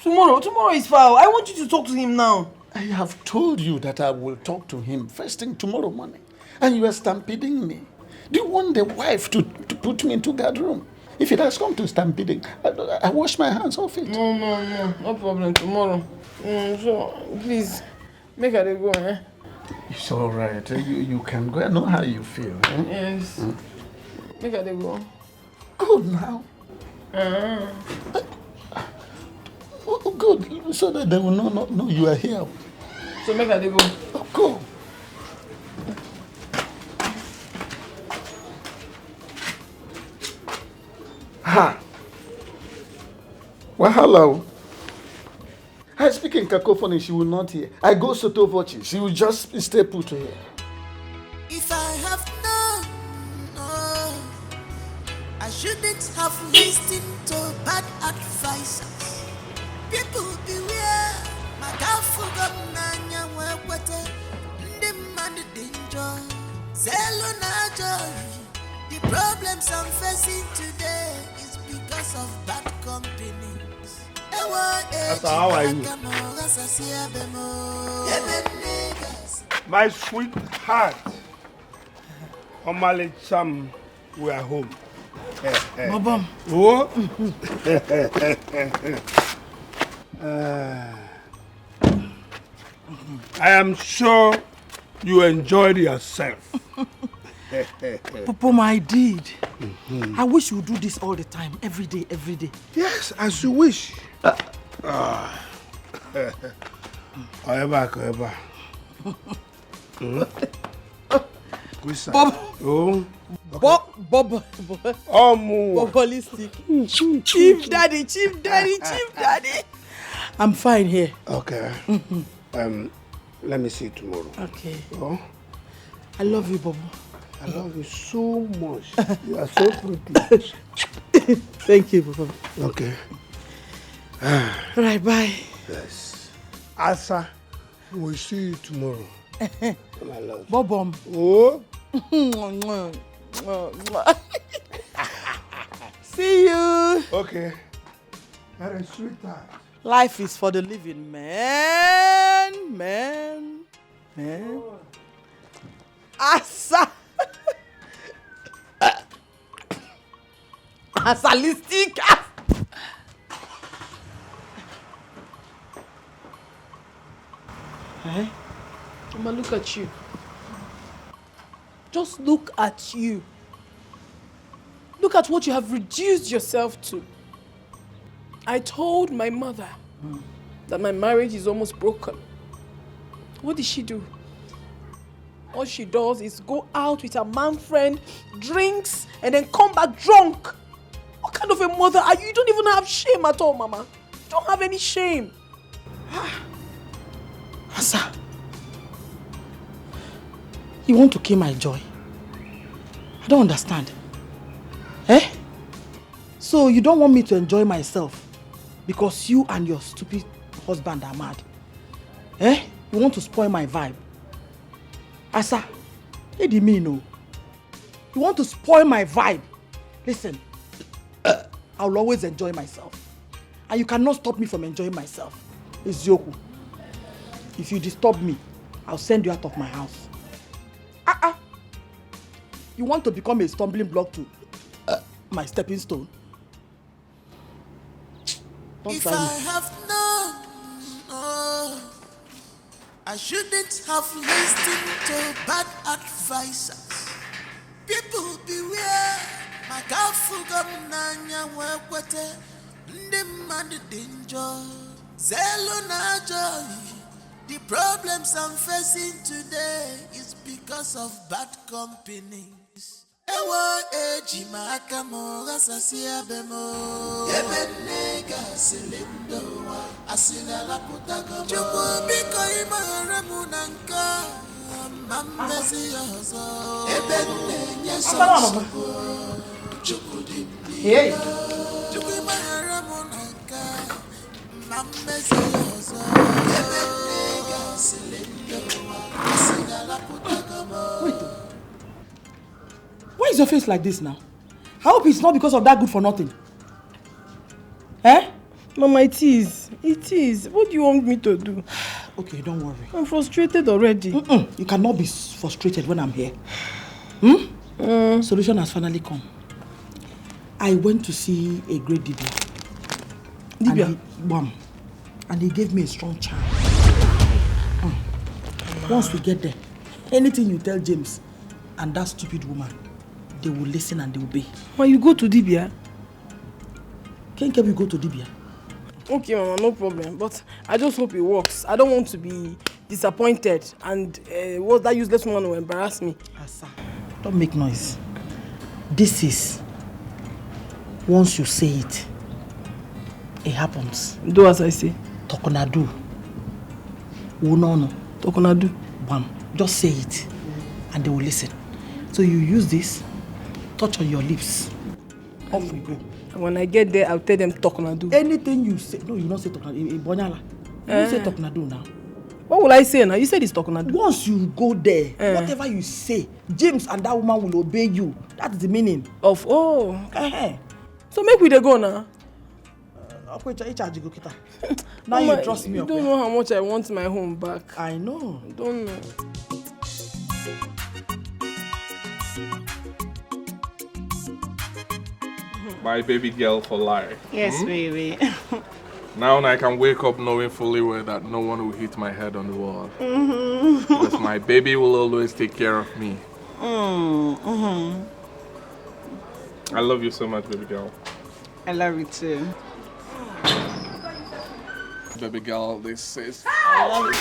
Tomorrow is foul. I want you to talk to him now. I have told you that I will talk to him first thing tomorrow morning. And you are stampeding me. Do you want the wife to put me into guard room? If it has come to stampeding, I wash my hands off it. No problem. Tomorrow. So, please, make her go, eh? It's all right. You can go. I know how you feel. Eh? Yes. Make her go. Good now. Oh, good. So that they will know you are here. So make her go. Oh, go. Ha! Well, hello. I speak in cacophony, she will not hear. I go soto voce, she will just stay put here. If I have known, I shouldn't have listened to bad advice. People beware, my God forgot Nanya Wete, the man danger, Zelona joy. The problems I'm facing today is because of bad company. How are you? My sweetheart, Omale Cham, we are home. Bobom. Oh? I am sure you enjoyed yourself. Popom, I did. I wish you would do this all the time, every day. Yes, as you wish. However. Bob. Oh. Bob. Holistic. Chief Daddy. I'm fine here. Okay. Let me see you tomorrow. Okay. Oh? I love you, Bob. I love you so much. You are so pretty. Thank you, Bob. Okay. Right, bye. Yes. Asa, we'll see you tomorrow. My love. Bobom. Oh? See you. Okay. That is sweetheart. Life is for the living, man. Asa. Asalistic. Hey? Mama, look at you. Just look at you. Look at what you have reduced yourself to. I told my mother that my marriage is almost broken. What did she do? All she does is go out with her man friend, drinks, and then come back drunk. What kind of a mother are you? You don't even have shame at all, Mama. You don't have any shame. Asa, you want to kill my joy? I don't understand. Eh? So you don't want me to enjoy myself because you and your stupid husband are mad? Eh? You want to spoil my vibe? Asa, what do you mean, no? You want to spoil my vibe? Listen, I'll always enjoy myself. And you cannot stop me from enjoying myself. It's Yoku. If you disturb me, I'll send you out of my house. You want to become a stumbling block to my stepping stone? Don't If try me. I have known, I shouldn't have listened to bad advisors. People beware. Makafuga nanya wekwete. Ndemande danger. Zelo na joy. The problems I'm facing today is because of bad company. Ewa eji makamo gasasia bemo. Ebenega silindo wa asila la putago. Chupu biko imara munanka. Mamesi yozo. Ebenenya so. Chupu di. Hey. Chupu imara munanka. Mamesi yozo. Ebenega silindo wa asila la putago. Wait. Why is your face like this now? I hope it's not because of that good for nothing. Eh? Mama, it is. It is. What do you want me to do? Okay, don't worry. I'm frustrated already. You cannot be frustrated when I'm here. Solution has finally come. I went to see a great Dibia. And he gave me a strong charm. Once we get there, anything you tell James and that stupid woman, they will listen and they will obey. When you go to Dibia? Can't we go to Dibia? Okay, Mama, no problem. But I just hope it works. I don't want to be disappointed and what that useless woman will embarrass me. Asa, don't make noise. This is, once you say it, it happens. Do as I say. Tokonadu. Unono. Tokonadu. Bam. Just say it and they will listen. So you use this, touch on your lips. Off we go. And when I get there, I'll tell them Tokonadu. Anything you say, no, you don't say Tokonadu. Bonyala. You don't say Tokonadu now. What will I say now? You said it's Tokonadu. Once you go there, whatever you say, James and that woman will obey you. That's the meaning. Of, So make we dey go now. Now you trust me. You don't know how much I want my home back. I know. I don't know. My baby girl for life. Yes, baby. Now I can wake up knowing fully well that no one will hit my head on the wall. Because my baby will always take care of me. I love you so much, baby girl. I love you too. Baby girl, this is... I love you.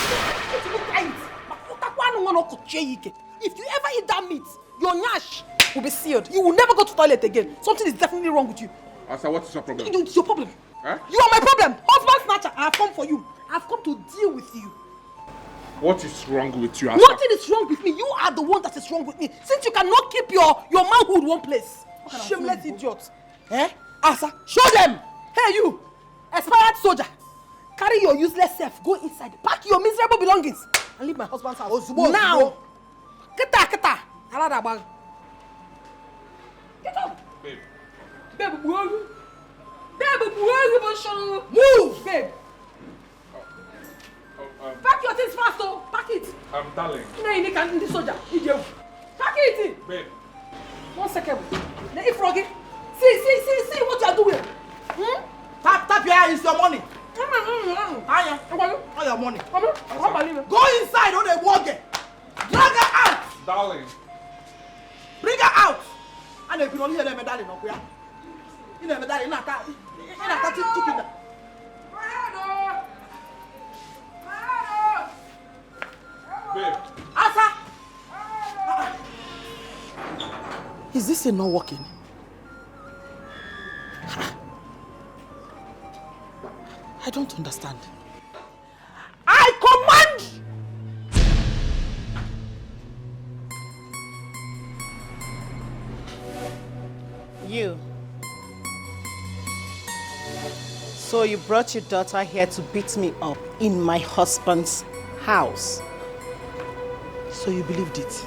If you ever eat that meat, your nyash will be sealed. You will never go to the toilet again. Something is definitely wrong with you. Asa, what is your problem? It's your problem. Huh? You are my problem. Husband snatcher. I have come for you. I have come to deal with you. What is wrong with you, Asa? Nothing is wrong with me. You are the one that is wrong with me. Since you cannot keep your manhood one place. Shameless idiot. Eh? Asa, show them. Hey, you. Expired soldier. Carry your useless self. Go inside. Pack your miserable belongings. And leave my husband's house. Now. Keta. Get up. Babe. Babe, move, babe. Pack your things fast, oh. Pack it. Darling. No, you can't. This soldier. Pack it. Babe. 1 second. Hey, Froggy. See what you are doing. Tap your eye, it's your money. All your money. Go inside, don't they walk it. Drag her out. Darling. Bring her out. And if you don't hear them, darling, no, you never darling, not that. Chicken. Babe. Asa. Is this thing not working? don't understand. I command! You. So you brought your daughter here to beat me up in my husband's house. So you believed it?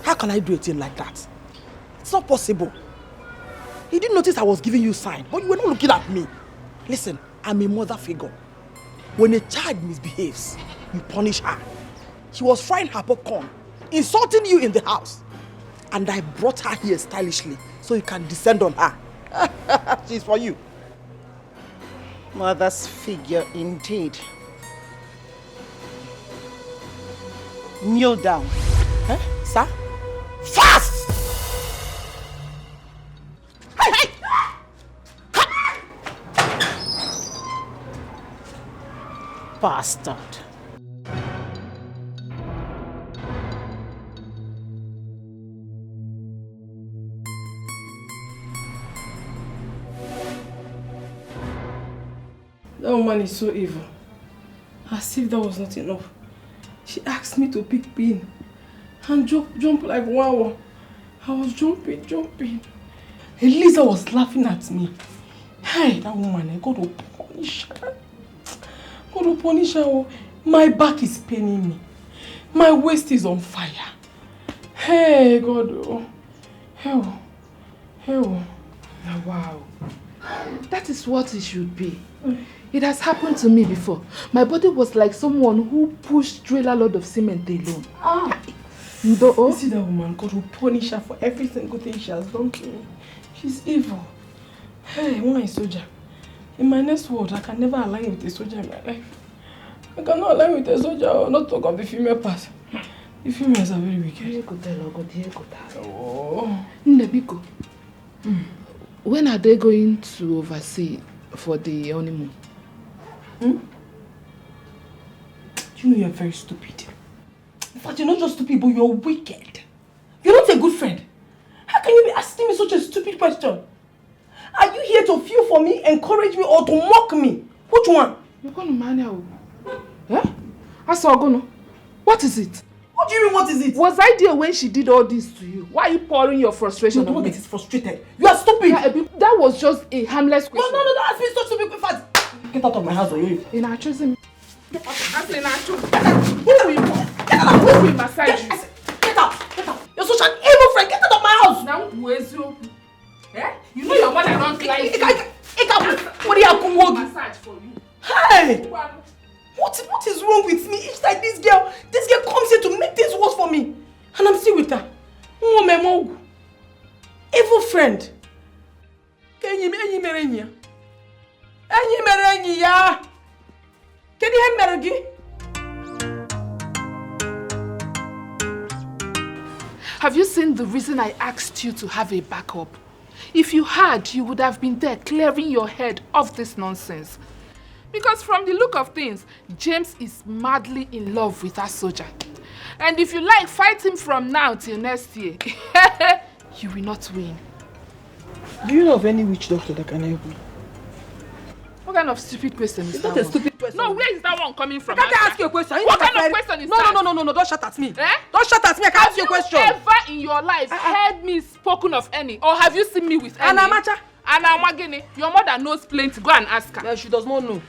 How can I do a thing like that? It's not possible. You didn't notice I was giving you sign, but you were not looking at me. Listen, I'm a mother figure. When a child misbehaves, you punish her. She was frying her popcorn, insulting you in the house. And I brought her here stylishly so you can descend on her. She's for you. Mother's figure indeed. Kneel down. Huh? Sir? Fast! Hey! Bastard. That woman is so evil. As if that was not enough. She asked me to pick pin and jump like wow. I was jumping. Eliza was laughing at me. Hey, that woman, God will punish her. God will punish her. My back is paining me. My waist is on fire. Hey, God. Oh. Hell. Wow. That is what it should be. It has happened to me before. My body was like someone who pushed trailer load of cement alone. You see that woman, God will punish her for every single thing she has done to me. She's evil. Hey, woman is soldier. In my next world, I can never align with a soldier in my life. I cannot align with a soldier or not talk of the female part. The females are very wicked. Oh. Nebiko. When are they going to oversee for the honeymoon? You know you're very stupid. In fact, you're not just stupid, but you're wicked. You're not a good friend. How can you be asking me such a stupid question? Are you here to feel for me, encourage me, or to mock me? Which one? You're going to marry her. Eh? Asogono, what is it? What do you mean, what is it? Was I there when she did all this to you? Why are you pouring your frustration on me? It is frustrated. You are stupid. Yeah, that was just a harmless question. No, don't ask me such stupid questions. Get out of my house, or you. In our choosing. Get out. Massage you. Get out. You're such an evil friend. Get out of my house. Now, where's you? Eh? You know your mother don't like you. What are you massage for you? Hey! What is wrong with me? Each time this girl comes here to make things worse for me. And I'm still with her. Evil friend. Have you seen the reason I asked you to have a backup? If you had, you would have been there clearing your head of this nonsense. Because from the look of things, James is madly in love with that soldier. And if you like, fight him from now till next year. You will not win. Do you know of any witch doctor that can help me? What kind of stupid question is that one? It's not a stupid question. No, where is that one coming from? I can't ask you a question. What kind of question is that? No, don't shout at me. Eh? Don't shout at me, I can't ask you a question. Have you ever in your life heard me spoken of any? Or have you seen me with any? Anamacha. Anamagini, your mother knows plenty. Go and ask her. Yeah, she does not know.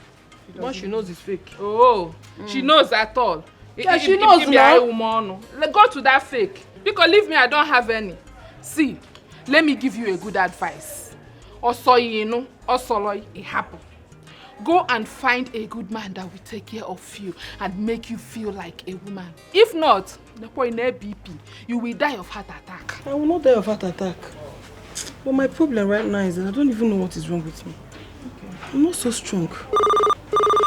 Once she knows it's fake. Oh, she knows at all. Yeah, she knows now. Go to that fake. Because leave me, I don't have any. See, let me give you a good advice. Osoyino, osoloy, it happen. Go and find a good man that will take care of you and make you feel like a woman. If not, the point in BP, you will die of heart attack. I will not die of heart attack. But my problem right now is that I don't even know what is wrong with me. Okay. I'm not so strong.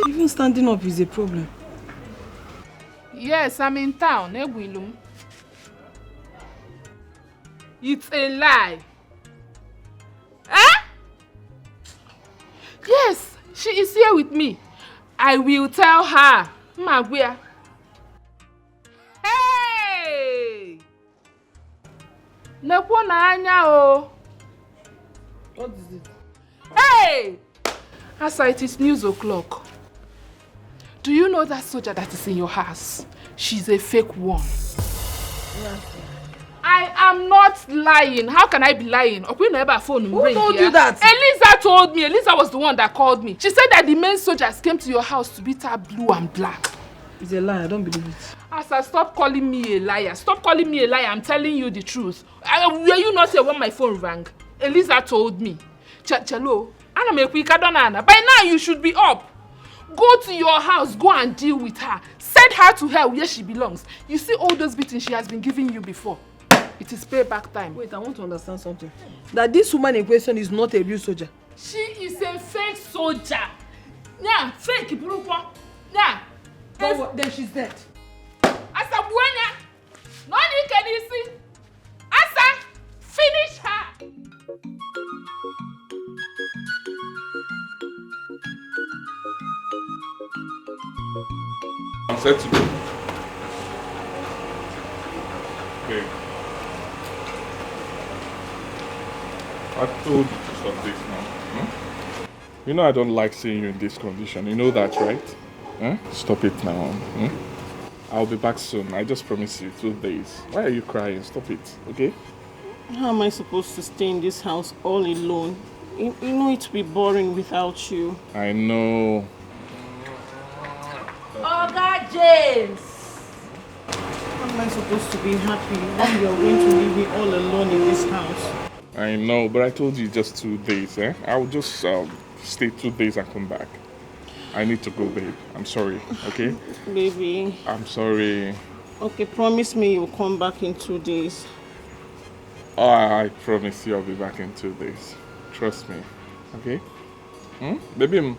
Even standing up is a problem. Yes, I'm in town, Egwilum. It's a lie. Eh? Yes, she is here with me. I will tell her. Magwea. Hey! Lekwo na anya o. What is it? Hey! Asa, it is news o'clock. Do you know that soldier that is in your house? She's a fake one. I am not lying. How can I be lying? Who told you that? Eliza told me. Eliza was the one that called me. She said that the main soldiers came to your house to beat her blue and black. It's a lie. I don't believe it. Asa, stop calling me a liar. Stop calling me a liar. I'm telling you the truth. Were you not here when my phone rang? Eliza told me. Chalo, by now you should be up. Go to your house. Go and deal with her. Send her to hell where she belongs. You see all those beatings she has been giving you before. It is payback time. Wait, I want to understand something. That this woman in question is not a real soldier. She is a fake soldier. Yeah, fake. Yeah. Then she's dead. Asa buena. No need can you see? Asa, finish her. I'm set to go. Okay. I told you to stop this now. You know I don't like seeing you in this condition. You know that, right? Huh? Stop it now. I'll be back soon. I just promise you 2 days. Why are you crying? Stop it, okay? How am I supposed to stay in this house all alone? You know it will be boring without you. I know. Oga James! How am I supposed to be happy when you are going to leave me all alone in this house? I know, but I told you just 2 days, eh? I'll just stay 2 days and come back. I need to go, babe. I'm sorry, okay? Baby. I'm sorry. Okay, promise me you'll come back in 2 days. Oh, I promise you I'll be back in 2 days. Trust me, okay? Baby,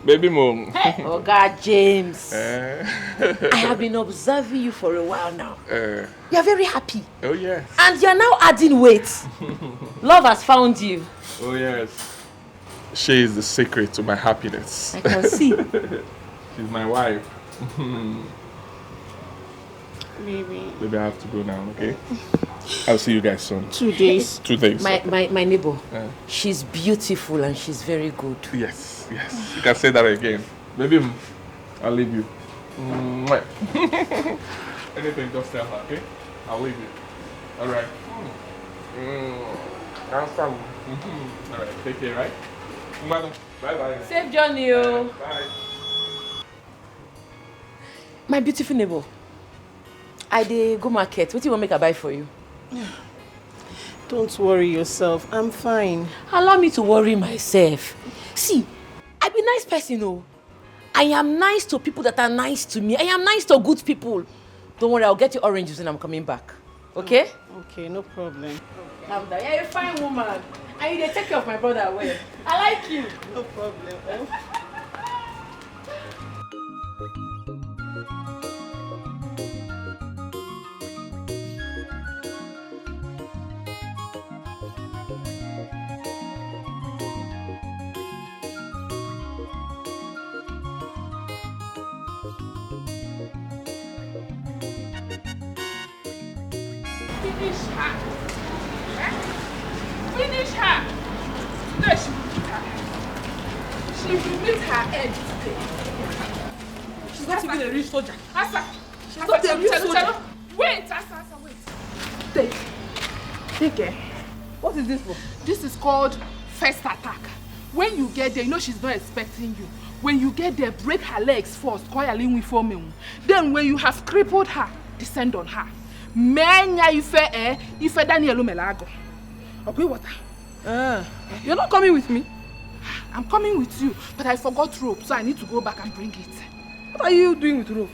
baby mom. Hey, Oga James. I have been observing you for a while now. You are very happy. Oh, yes. And you are now adding weight. Love has found you. Oh, yes. She is the secret to my happiness. I can see. She's my wife. Baby, I have to go now, okay? I'll see you guys soon. 2 days. 2 days. My neighbor, she's beautiful and she's very good. Yes. You can say that again. Baby, I'll leave you. Anything, just tell her, okay? I'll leave you. Alright. Alright, take care, right? Bye-bye. Safe journey, yo. Bye. My beautiful neighbor, I dey go market. What do you want make I buy for you? Don't worry yourself. I'm fine. Allow me to worry myself. See, I be nice person, oh. I am nice to people that are nice to me. I am nice to good people. Don't worry, I'll get you oranges when I'm coming back. Okay? Okay, no problem. Calm down. You're a fine woman. And you dey take care of my brother well. I like you. No problem. Finish her. Finish her. No, she will beat her. She will beat her head today. She's not even a real soldier. Asa. She's not a real soldier. Wait, Asa, wait. Take it. What is this for? This is called first attack. When you get there, you know she's not expecting you. When you get there, break her legs first. Then when you have crippled her, descend on her. Menya ife Danielu Melago. Okay, water. You're not coming with me? I'm coming with you, but I forgot rope, so I need to go back and bring it. What are you doing with rope?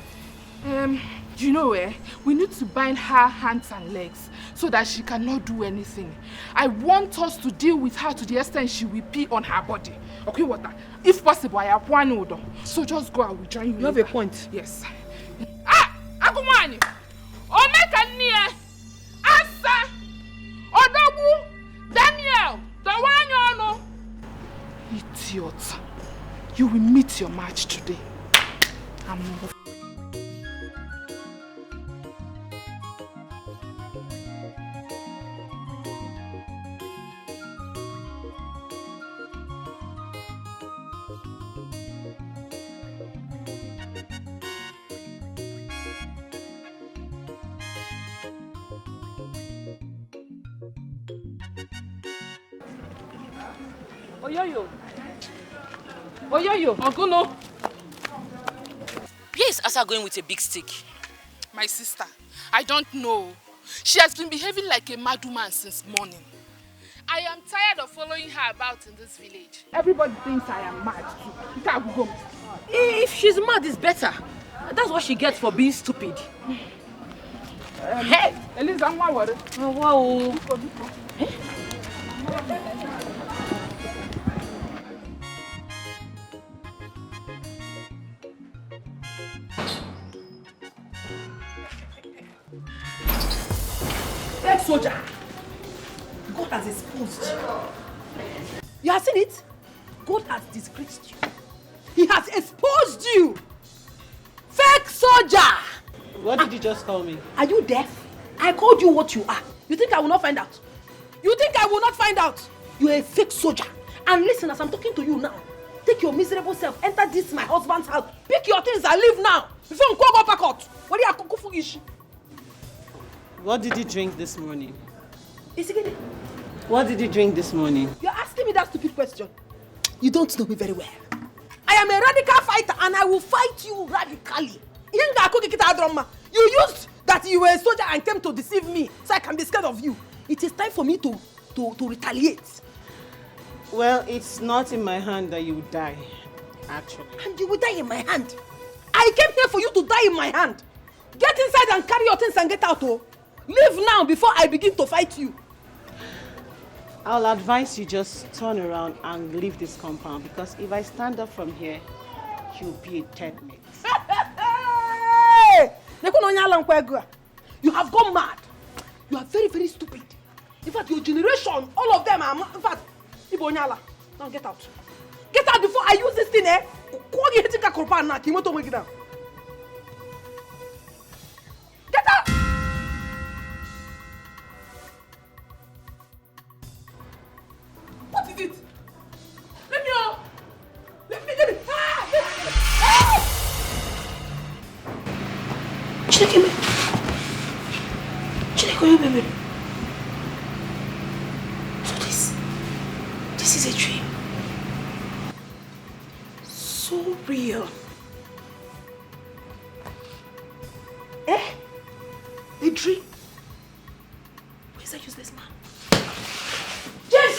You know, we need to bind her hands and legs so that she cannot do anything. I want us to deal with her to the extent she will pee on her body. Okay, water. If possible, I have one order. So just go, I will join you. You have a point. Yes. Akumani! Omekania! Asa! Odogu! Daniel! Dawanyono! Idiot. You will meet your match today. Oyoyo. Oyoyo. Oguno. Where is Asa going with a big stick? My sister, I don't know. She has been behaving like a mad woman since morning. I am tired of following her about in this village. Everybody thinks I am mad too. If she's mad, it's better. That's what she gets for being stupid. Hey, Eliza, oh, wow. Dead soldier, God has exposed you. You have seen it? God has disgraced you. He has exposed you. Fake soldier. What did you just call me? Are you deaf? I called you what you are. You think I will not find out? You think I will not find out? You are a fake soldier. And listen, as I'm talking to you now, take your miserable self, enter this my husband's house, pick your things and leave now. Before you go back out. What are you? What did you drink this morning? Isigede. What did you drink this morning? You're asking me that stupid question. You don't know me very well. I am a radical fighter and I will fight you radically. You used that you were a soldier and came to deceive me so I can be scared of you. It is time for me to retaliate. Well, it's not in my hand that you will die, actually. And you will die in my hand. I came here for you to die in my hand. Get inside and carry your things and get out, oh. Leave now before I begin to fight you. I'll advise you just turn around and leave this compound because if I stand up from here, you'll be a dead mate. You have gone mad. You are very, very stupid. In fact, your generation, all of them are mad. In fact, Ibonyala, now get out. Get out before I use this thing, eh? Get out! What is it? Let me out! Let me. Chineke, baby. So this is a dream. So real. A dream? Where's that useless man? James!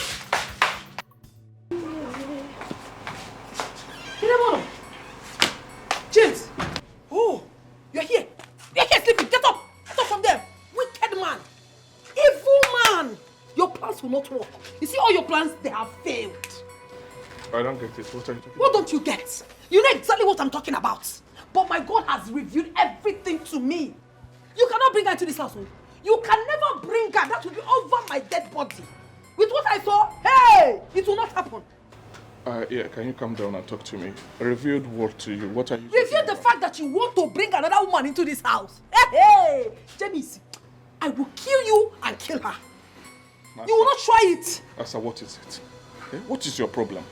James! Oh, you're here. You're here sleeping. Get up! Get up from there. Wicked man. Evil man. Your plans will not work. You see all your plans, they have failed. I don't get it. What are you talking about? What don't you get? You know exactly what I'm talking about. But my God has revealed everything to me. You cannot bring her into this house. You can never bring her. That will be over my dead body. With what I saw, hey, it will not happen. Yeah, can you come down and talk to me? I revealed what to you? What are you Reveal the fact that you want to bring another woman into this house. Hey, James, I will kill you and kill her. You will not try it. Asa, what is it? What is your problem?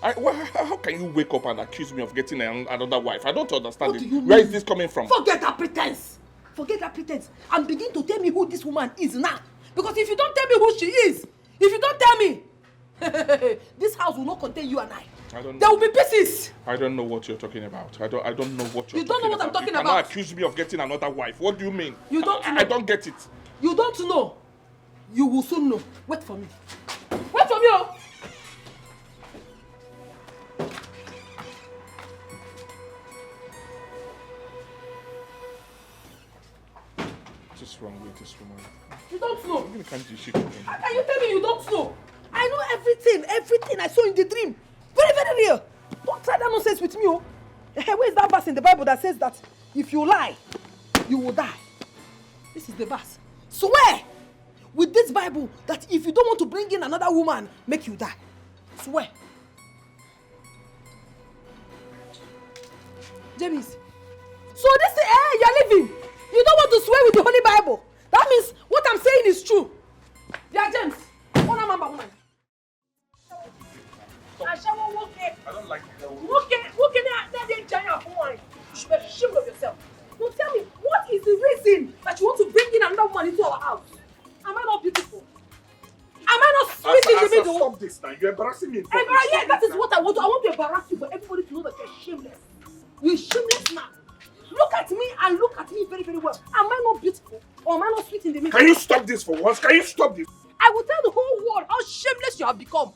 How can you wake up and accuse me of getting another wife? I don't understand it. Where is this coming from? Forget that pretense. Forget that pretense. And begin to tell me who this woman is now. Because if you don't tell me who she is, if you don't tell me, this house will not contain you and I. There will be pieces. I don't know what you're talking about. I don't know what you're talking about. You don't know what I'm talking about. You cannot accuse me of getting another wife. What do you mean? You don't know. I don't get it. You don't know. You will soon know. Wait for me. Wait for me, oh. What's wrong with this woman? You don't know. How can you tell me you don't know? I know everything I saw in the dream. Very, very real. Don't try that nonsense with me, oh. Where is that verse in the Bible that says that if you lie, you will die? This is the verse. Swear with this Bible that if you don't want to bring in another woman, make you die. Swear. James. So this is, you're leaving. You don't want to swear with the Holy Bible. That means what I'm saying is true. Yeah, James. Woman. I don't like it. You should be ashamed of yourself. Now tell me, what is the reason that you want to bring in another woman into our house? Am I not beautiful? Am I not sweet in the middle? this now. You're embarrassing me. Yeah, that is what I want. I want to embarrass you for everybody to know that you're shameless. You're shameless man. Look at me and look at me very, very well. Am I not beautiful? Or am I not sweet in the middle? Can you stop this for once? Can you stop this? I will tell the whole world how shameless you have become.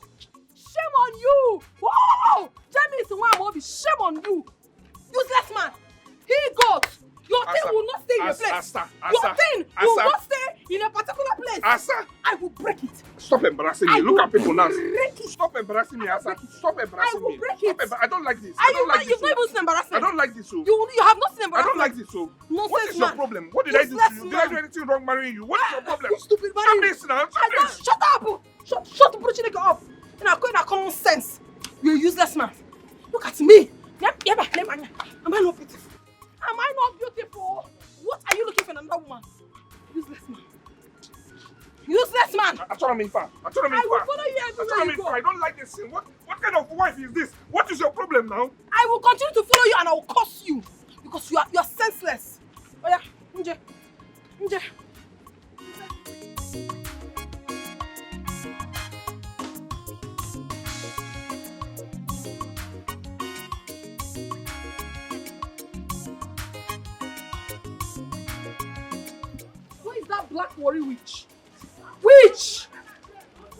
Shame on you! Whoa! Jamie is the one who be shame on you. Useless man. He goes. Your thing will not stay in your place. Your thing will not stay in a particular place. I will break it. Stop embarrassing me. Look at people now. Break it. Stop embarrassing me, Asa. Stop embarrassing me. I will break it. I don't like this. You've not even seen embarrassment. I don't like this. You have not seen embarrassment. I don't like this. Nonsense, what is your problem? What did I do to you? Did I do anything wrong marrying you? What is your problem? You stupid man. Stop this now. Stop this. Shut up. Shut the Chineke up. And I'm going to common sense. You're a useless man. Look at me. Am I not beautiful? Am I not beautiful? What are you looking for in another woman? Useless man. Useless man. I will follow you everywhere you go. I don't like this thing. What kind of wife is this? What is your problem now? I will continue to follow you and I will curse you. Because you are senseless. Oh yeah. Nje. That black worry witch.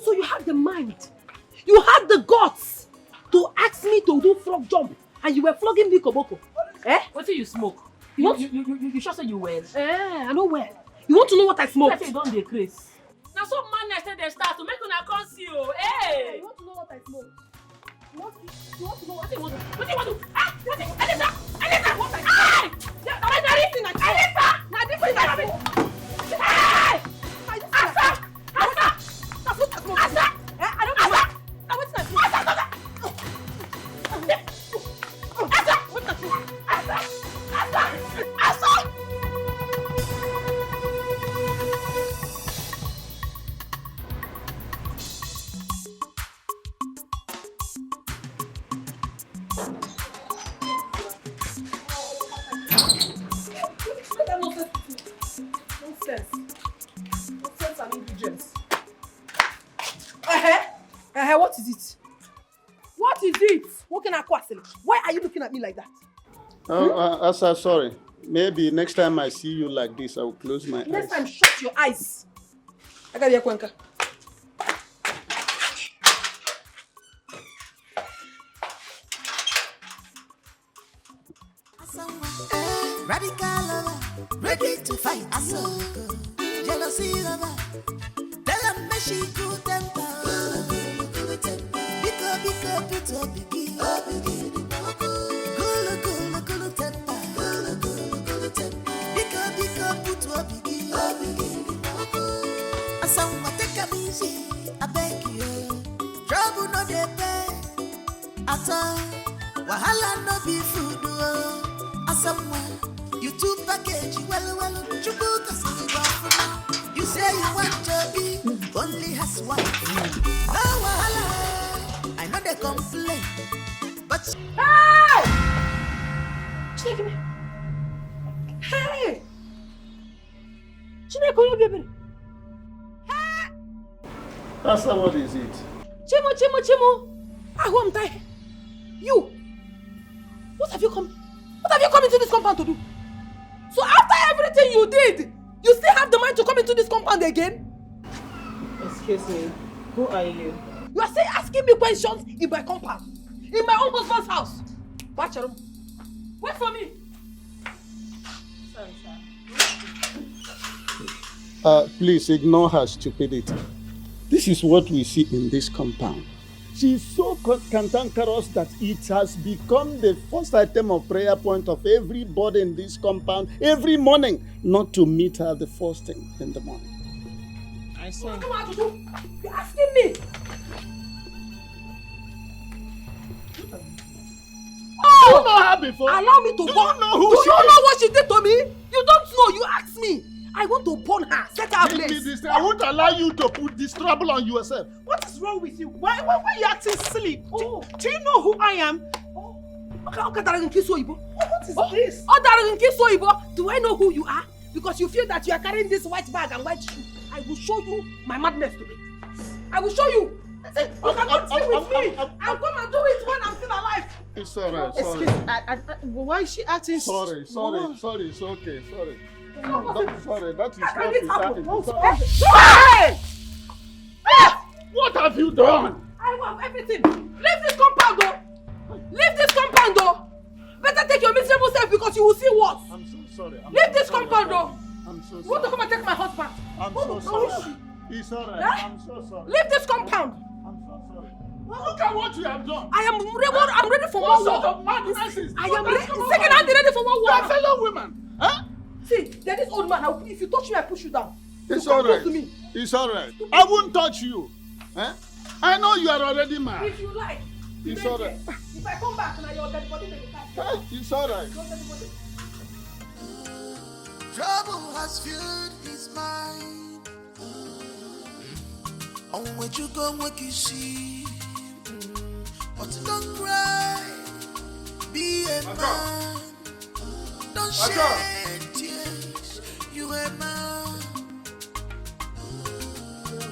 So you have the mind, you have the guts to ask me to do frog jump and you were flogging me koboko. What do you smoke? You sure say you well? I know well. You want to know what I smoke? I say you don't decrease. Now some man I said they start to make una come see you. Hey! You want to know what I smoke? You want to know what you want to? What do you want to? Anita! What I Nonsense and ingredients. What is it? What is it? Why are you looking at me like that? Asa, sorry. Maybe next time I see you like this, I will close my eyes. Next time, shut your eyes. I got your Kwenka. Radical lover, ready to fight. Jealousy lover, tell them me she good temper. Biko, put up biggie. Gulu temper. Biko, put up biggie. Asangwa take a easy, I beg you. Trouble no dey pay. Ata, wahala no be food. Asangwa. You two package, well, Chubuka you say you want to be only has wife. No wahala, I know they complain, but hey! Check me. Hey! Baby. Hey! Asa, what is it? Chimo. I am tired. You. What have you come into this compound to do? So after everything you did, you still have the mind to come into this compound again? Excuse me, who are you? You are still asking me questions in my compound, in my own husband's house. Watch your room. Wait for me. Sorry, sir. Please ignore her stupidity. This is what we see in this compound. She's so cantankerous that it has become the first item of prayer point of everybody in this compound every morning, not to meet her the first thing in the morning. I say. What do you want to do? You're asking me. Oh! You know her before? Allow me to burn. Do you know what she did to me? You don't know. You asked me. I want to burn her. Set her place. I won't allow you to put this trouble on yourself. What is wrong with you? Why are you acting silly? Oh. Do you know who I am? What is this? Do I know who you are? Because you feel that you are carrying this white bag and white shoe. I will show you my madness today. I will show you. You cannot stay with me. I'll come and do it when I'm still alive. It's alright, sorry. Excuse, why is she acting? Sorry, it's okay, sorry. Sorry, that is Can what it is happen? happening. Hey! What have you done? I have everything. Leave this compound, though. Leave this compound, though. Better take your miserable self because you will see what. I'm so sorry. Leave this compound, though. I'm so sorry. You want to come and take my husband? I'm so sorry. It's alright. I'm so sorry. Leave this compound. I'm so sorry. Look at what you have done. I'm ready for what more sort war. of madness is I am ready. Second hand ready for more war. You're a fellow woman. Huh? See, there's this old man. If you touch me, I push you down. It's You come alright. close to me. It's alright. I won't touch you. Eh? I know you are already mad. If you like. It's alright. If I come back, now you're dead body. It's alright. Trouble has filled his mind. On where you go, what you see. But don't cry. Be a man. Don't shed tears. You a man.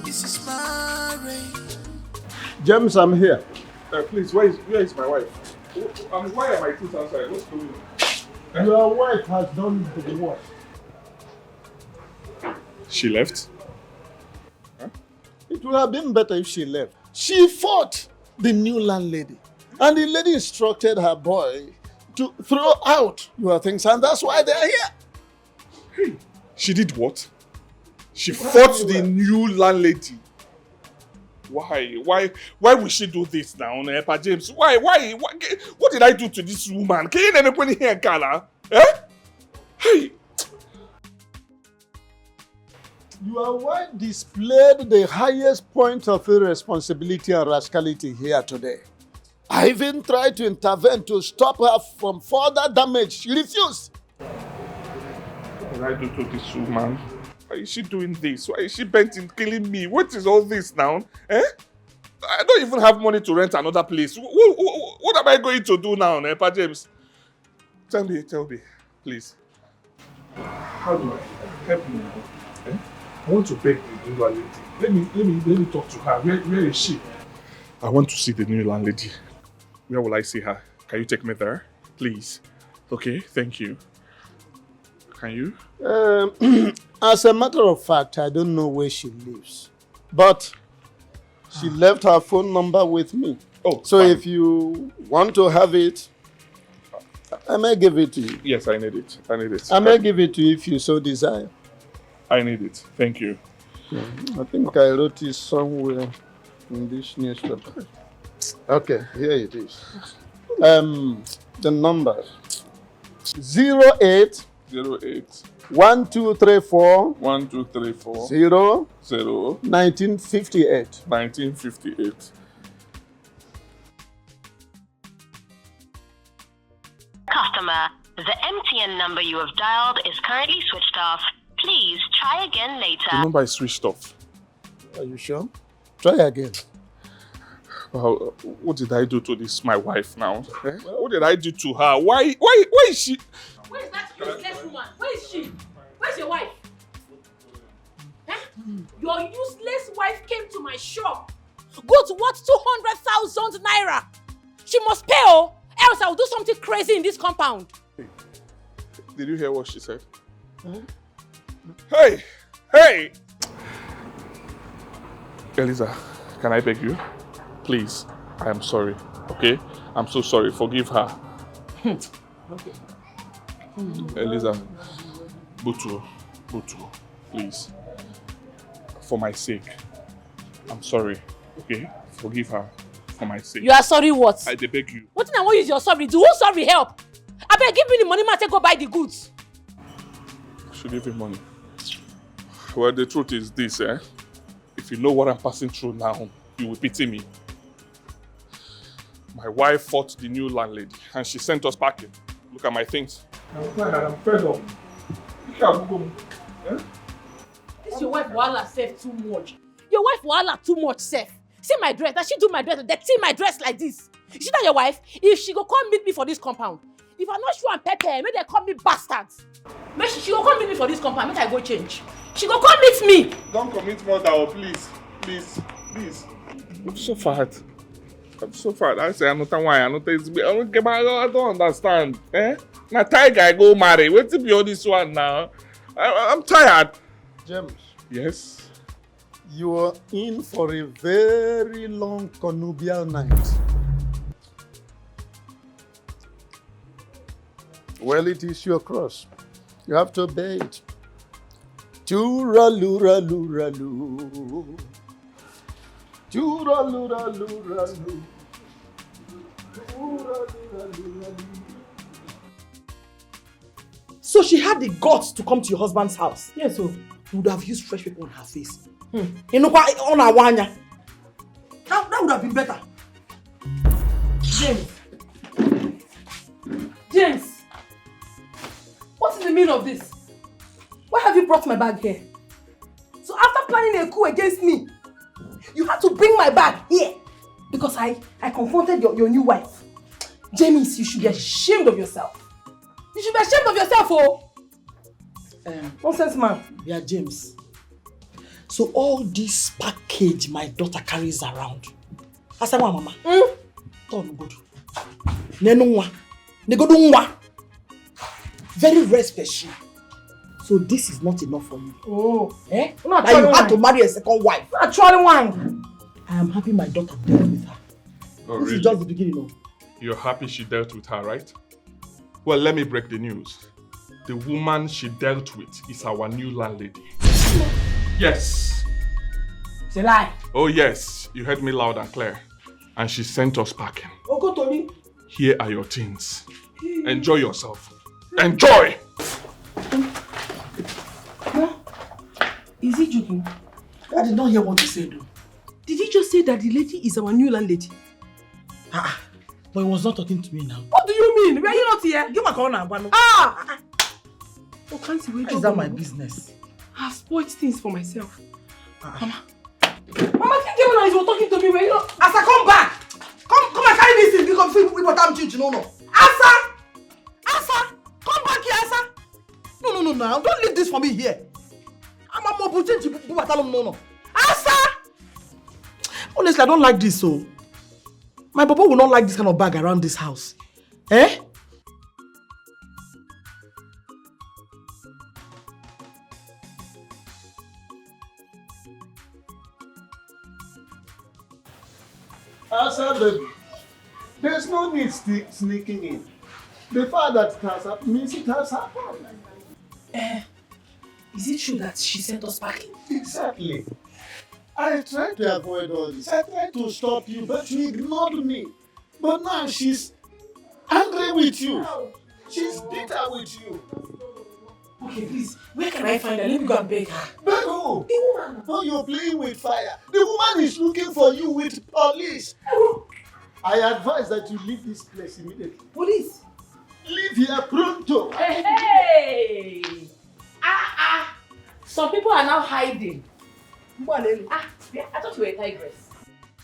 This is marriage. James, I'm here. Please, where is my wife? Why are my teeth outside? What's going on? Your wife has done the work. She left? Huh? It would have been better if she left. She fought the new landlady. And the lady instructed her boy to throw out your things. And that's why they're here. Hey, she did what? She fought the new landlady. Why will she do this now, Pa James? Why? What did I do to this woman? Can you never put in here, Carla? Eh? Hey! Your wife displayed the highest point of irresponsibility and rascality here today. I even tried to intervene to stop her from further damage. She refused. What did I do to this woman? Why is she doing this? Why is she bent in killing me? What is all this now? Eh? I don't even have money to rent another place. What am I going to do now, Pa James? Tell me, please. How do I help me? Eh? I want to beg the new landlady. Let me talk to her. Where is she? I want to see the new landlady. Where will I see her? Can you take me there? Please. Okay, thank you. Can you? As a matter of fact, I don't know where she lives. But she left her phone number with me. Oh, so fine. If you want to have it, I may give it to you. Yes, I need it. I may give it to you if you so desire. I need it. Thank you. I think I wrote it somewhere in this newspaper. Okay, here it is. The number 08 1234 0 1958. Customer, the MTN number you have dialed is currently switched off. Please try again later. The number is switched off. Are you sure? Try again. What did I do to this, my wife now? Eh? What did I do to her? Why is she? Where is that useless woman? Where is she? Where's your wife? Eh? Your useless wife came to my shop. Goods worth 200,000 naira. She must pay, else I will do something crazy in this compound. Did you hear what she said? Hey! Eliza, can I beg you? Please, I am sorry, okay? I'm so sorry. Forgive her. Okay. Eliza, Butu, please. For my sake, I'm sorry, okay? Forgive her for my sake. You are sorry what? I beg you. What I want use your sorry? Do who sorry help? I beg, give me the money, man, take go buy the goods. I should give him money. Well, the truth is this, eh? If you know what I'm passing through now, you will pity me. My wife fought the new landlady and she sent us packing. Look at my things. I'm tired, I'm fed up. This your wife wahala sef too much. Your wife wahala too much sef. See my dress, does she do my dress? They see my dress like this. Is she not your wife? If she go come meet me for this compound, if I'm not sure I'm pepper, make they call me bastards. Make she go come meet me for this compound, make I go change. She go come meet me. Don't commit murder, please. I'm so fat. I say, I don't understand. Eh? Now, tiger, I go marry. Wait till be all this one now. I'm tired. James. Yes? You are in for a very long connubial night. Well, it is your cross. You have to obey it. Chura-lura-lura-lu. Chura-lura-lura-lu. So she had the guts to come to your husband's house? Yes, so. You would have used fresh paper on her face. You know what? On her wanya. That would have been better. James! What's in the meaning of this? Why have you brought my bag here? So after planning a coup against me, you had to bring my bag here because I confronted your new wife. James, you should be ashamed of yourself. You should be ashamed of yourself, oh! Nonsense, man. Yeah, James. So all this package my daughter carries around. Asawa mama. Don't go. Nenunwa. Negodunwa. Very rare special. So this is not enough for you. Oh. Eh? That you had to marry a second wife. Actually, one. I am happy my daughter dealt with her. Oh, This really? is just the beginning, no? You're happy she dealt with her, right? Well, let me break the news. The woman she dealt with is our new landlady. Yes. It's a lie. Oh, yes. You heard me loud and clear. And she sent us packing. Oh, go Tony. Here are your things. Enjoy yourself. Enjoy! Is he joking? I did not hear what you said, though. Did he just say that the lady is our new landlady? But he was not talking to me now. What do you mean? Were you not here? Give my corner, Guano. Ah! Oh, can't you wait? Is that my business? I've spoiled things for myself. Mama, think you when you were talking to me, were you not? Asa, come back! Come and carry this thing because we got time to no. Asa! Come back here, Asa! No, don't leave this for me here. I'm a more potent no. Asa! Honestly, I don't like this, so. My papa will not like this kind of bag around this house. Eh? Asa, baby, there's no need sneaking in. The fact that it has happened means it has happened. Is it true that she sent us packing? Exactly. I tried to avoid all this. I tried to stop you, but you ignored me. But now she's angry with you. She's bitter with you. Okay, please, where can I find her? Let me go and beg her. Beg who? The woman. Oh, you're playing with fire. The woman is looking for you with police. I advise that you leave this place immediately. Police? Leave here pronto. Hey! Some people are now hiding. I thought you were a tigress.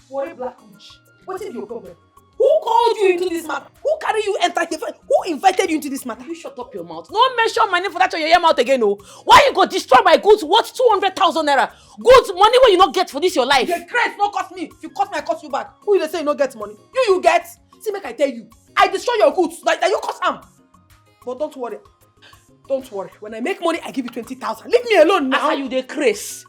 What a black witch. What is your problem? Who called you into this matter? Who carried you enter here? Who invited you into this matter? You shut up your mouth. No mention my name for that your mouth again, no. Why you go destroy my goods worth 200,000 naira? Goods, money where you not get for this your life. The crate no cost me. If you cost me, I cost you back. Who you say you no get money? You get. See, make I tell you. I destroy your goods. Like you cost them. But don't worry. Don't worry. When I make money, I give you 20,000. Leave me alone now. How you dey craze?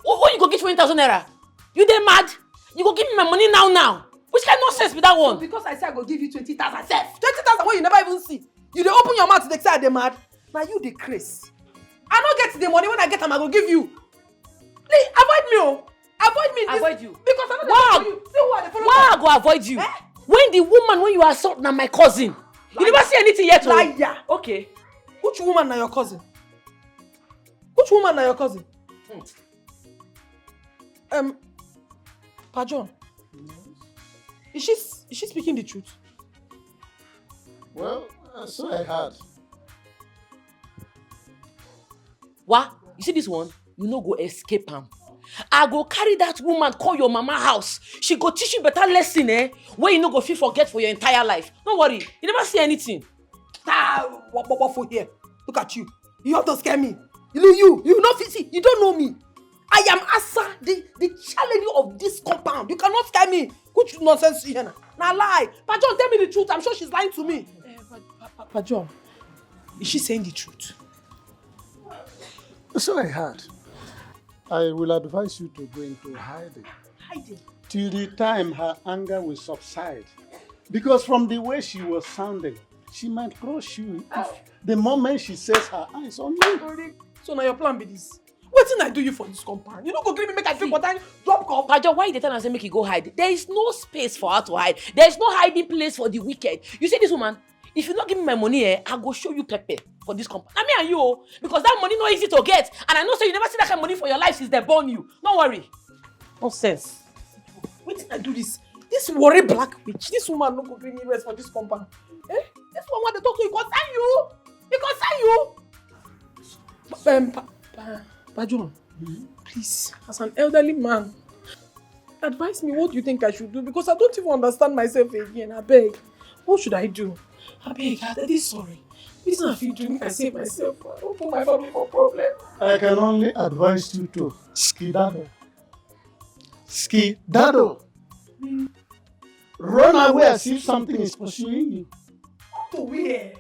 What you go get 20,000 naira? You dey mad? You go give me my money now. Which kind of nonsense be that one? Because I say I go give you 20,000 self. 20,000 when you never even see. You dey open your mouth to say I dey mad. Now you dey craze. I no get the money. When I get them, I go give you. Avoid me, oh. Avoid me. Avoid you. Because I don't you. See who I dey follow. Why I go avoid you? When the woman when you assault na my cousin. You never see anything yet, oh. Liar. Okay. Which woman na your cousin? Which woman na your cousin? Pa John. Is she speaking the truth? Well, so I heard. What? You see this one? You no go escape am. I go carry that woman call your mama house. She go teach you better lesson, where you no go feel forget for your entire life. Don't worry. You never see anything. What for here? Look at you. You have to scare me. You know fit see. You don't know me. I am Asa, the challenger of this compound. You cannot scare me. Good nonsense here now. Now lie. Pa John, tell me the truth. I'm sure she's lying to me. Pa John, is she saying the truth? So I heard. I will advise you to go into hiding. Hiding? Till the time her anger will subside. Because from the way she was sounding, she might crush you the moment she sets her eyes on you. So now your plan be this. What did I do you for this compound? You don't go give me make I drink water, drop cup. Pajo, why you tell her say make you go hide? There is no space for her to hide. There is no hiding place for the wicked. You see this woman? If you not give me my money, I go show you pepper for this compound. I mean and you, because that money not easy to get. And I know so you never see that kind of money for your life since they born you. Don't worry. Nonsense. Wait till I do this. This worry black witch. This woman no go bring me rest for this compound. Eh? This one want to talk to you. Concern you. It concern you. Pa John, please, as an elderly man, advise me what you think I should do because I don't even understand myself again. I beg. What should I do? I beg. I'm really sorry. This is not fit doing. I save myself. I don't put my family for problem. I can only advise you to skedaddle. Skedaddle. Run away as if something is pursuing you. To where?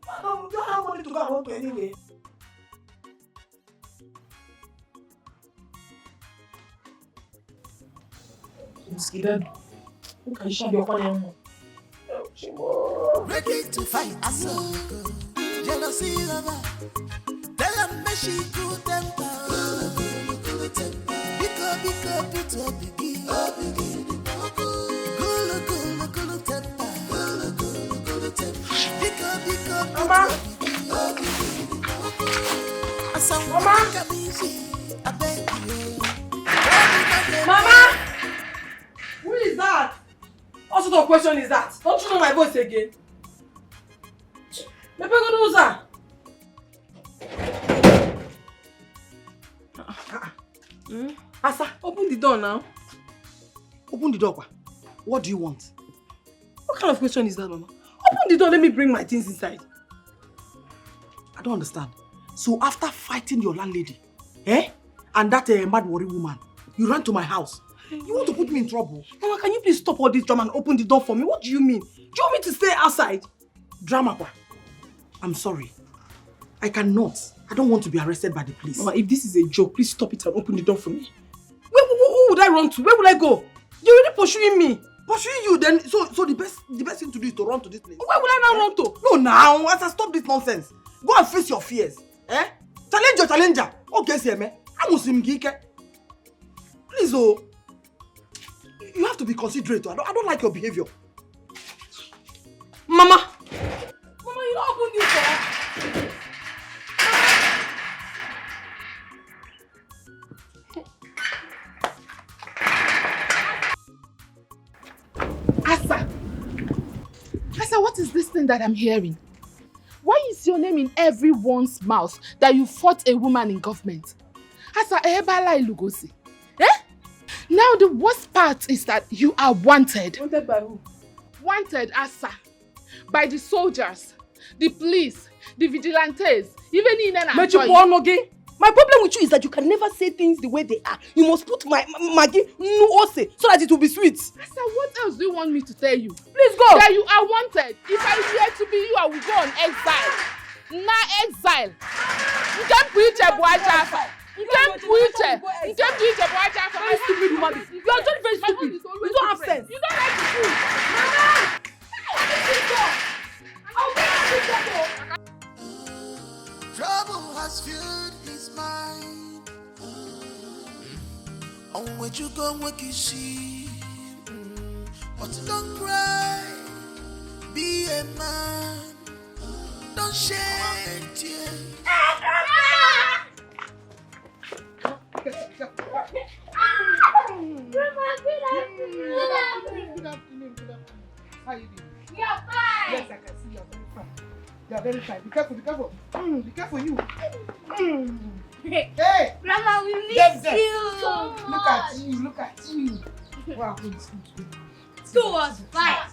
I don't have money to go and run to anywhere. Skedaddle. Who can share your money? Ready to fight, jealousy lover. Tell them that she good temper. Because put up begin. Cool temper. Because Mama. Mama. Who is that? What sort of question is that? Don't you know my voice again? Maybe go do that. Asa, open the door now. Open the door. What do you want? What kind of question is that, Mama? Open the door, let me bring my things inside. I don't understand. So after fighting your landlady, and that mad worry woman, you ran to my house. You want to put me in trouble? Mama, can you please stop all this drama and open the door for me? What do you mean? Do you want me to stay outside? Drama, kwa. I'm sorry. I cannot. I don't want to be arrested by the police. Mama, if this is a joke, please stop it and open the door for me. Who would I run to? Where will I go? You're already pursuing me. Pursuing you? Then so the best thing to do is to run to this place. Where will I now run to? No, now. Asa, stop this nonsense. Go and face your fears. Challenger. Okay, see me. I'm Muslim geek. Please, oh. You have to be considerate. I don't like your behavior. Mama, you don't open this door. Asa, what is this thing that I'm hearing? Why is your name in everyone's mouth that you fought a woman in government? Asa, Lugosi. Now the worst part is that you are wanted. Wanted by who? Wanted, Asa. By the soldiers, the police, the vigilantes, even in an My problem with you is that you can never say things the way they are. You must put my Maggie no ose so that it will be sweet. Asa, what else do you want me to tell you? Please go. That you are wanted. If I dare to be you, I will go on exile. Exile. You can't preach a boy. You can't preach. Very stupid woman. You are just very stupid. You don't have sense. You don't like to do. Trouble has filled his mind. On where you go, what you see. But don't cry. Be a man. Don't shed tears. Good afternoon. How you doing? You're fine. Yes, I can see you're very fine. You're very fine. Be careful. Be careful, you. Hey! Grandma, we miss you so much. Look at you. Wow, good. School was fine.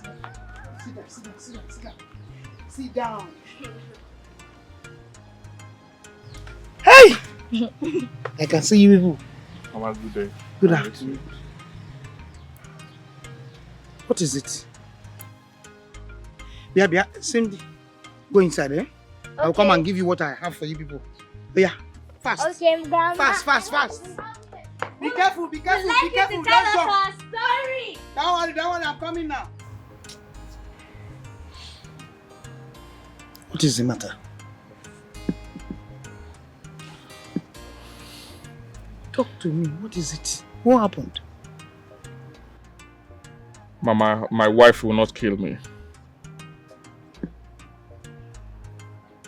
Sit down. Hey! I can see you people. Mama, good day. Good afternoon. What is it? Bia, Cindy, go inside, eh? I'll come and give you what I have for you people. Oh, yeah, fast. Okay, Grandma. Fast. Be careful, be careful. Don't Don't tell jump. us our story. Don't worry, I'm coming now. What is the matter? Talk to me. What is it? What happened? Mama, my wife will not kill me.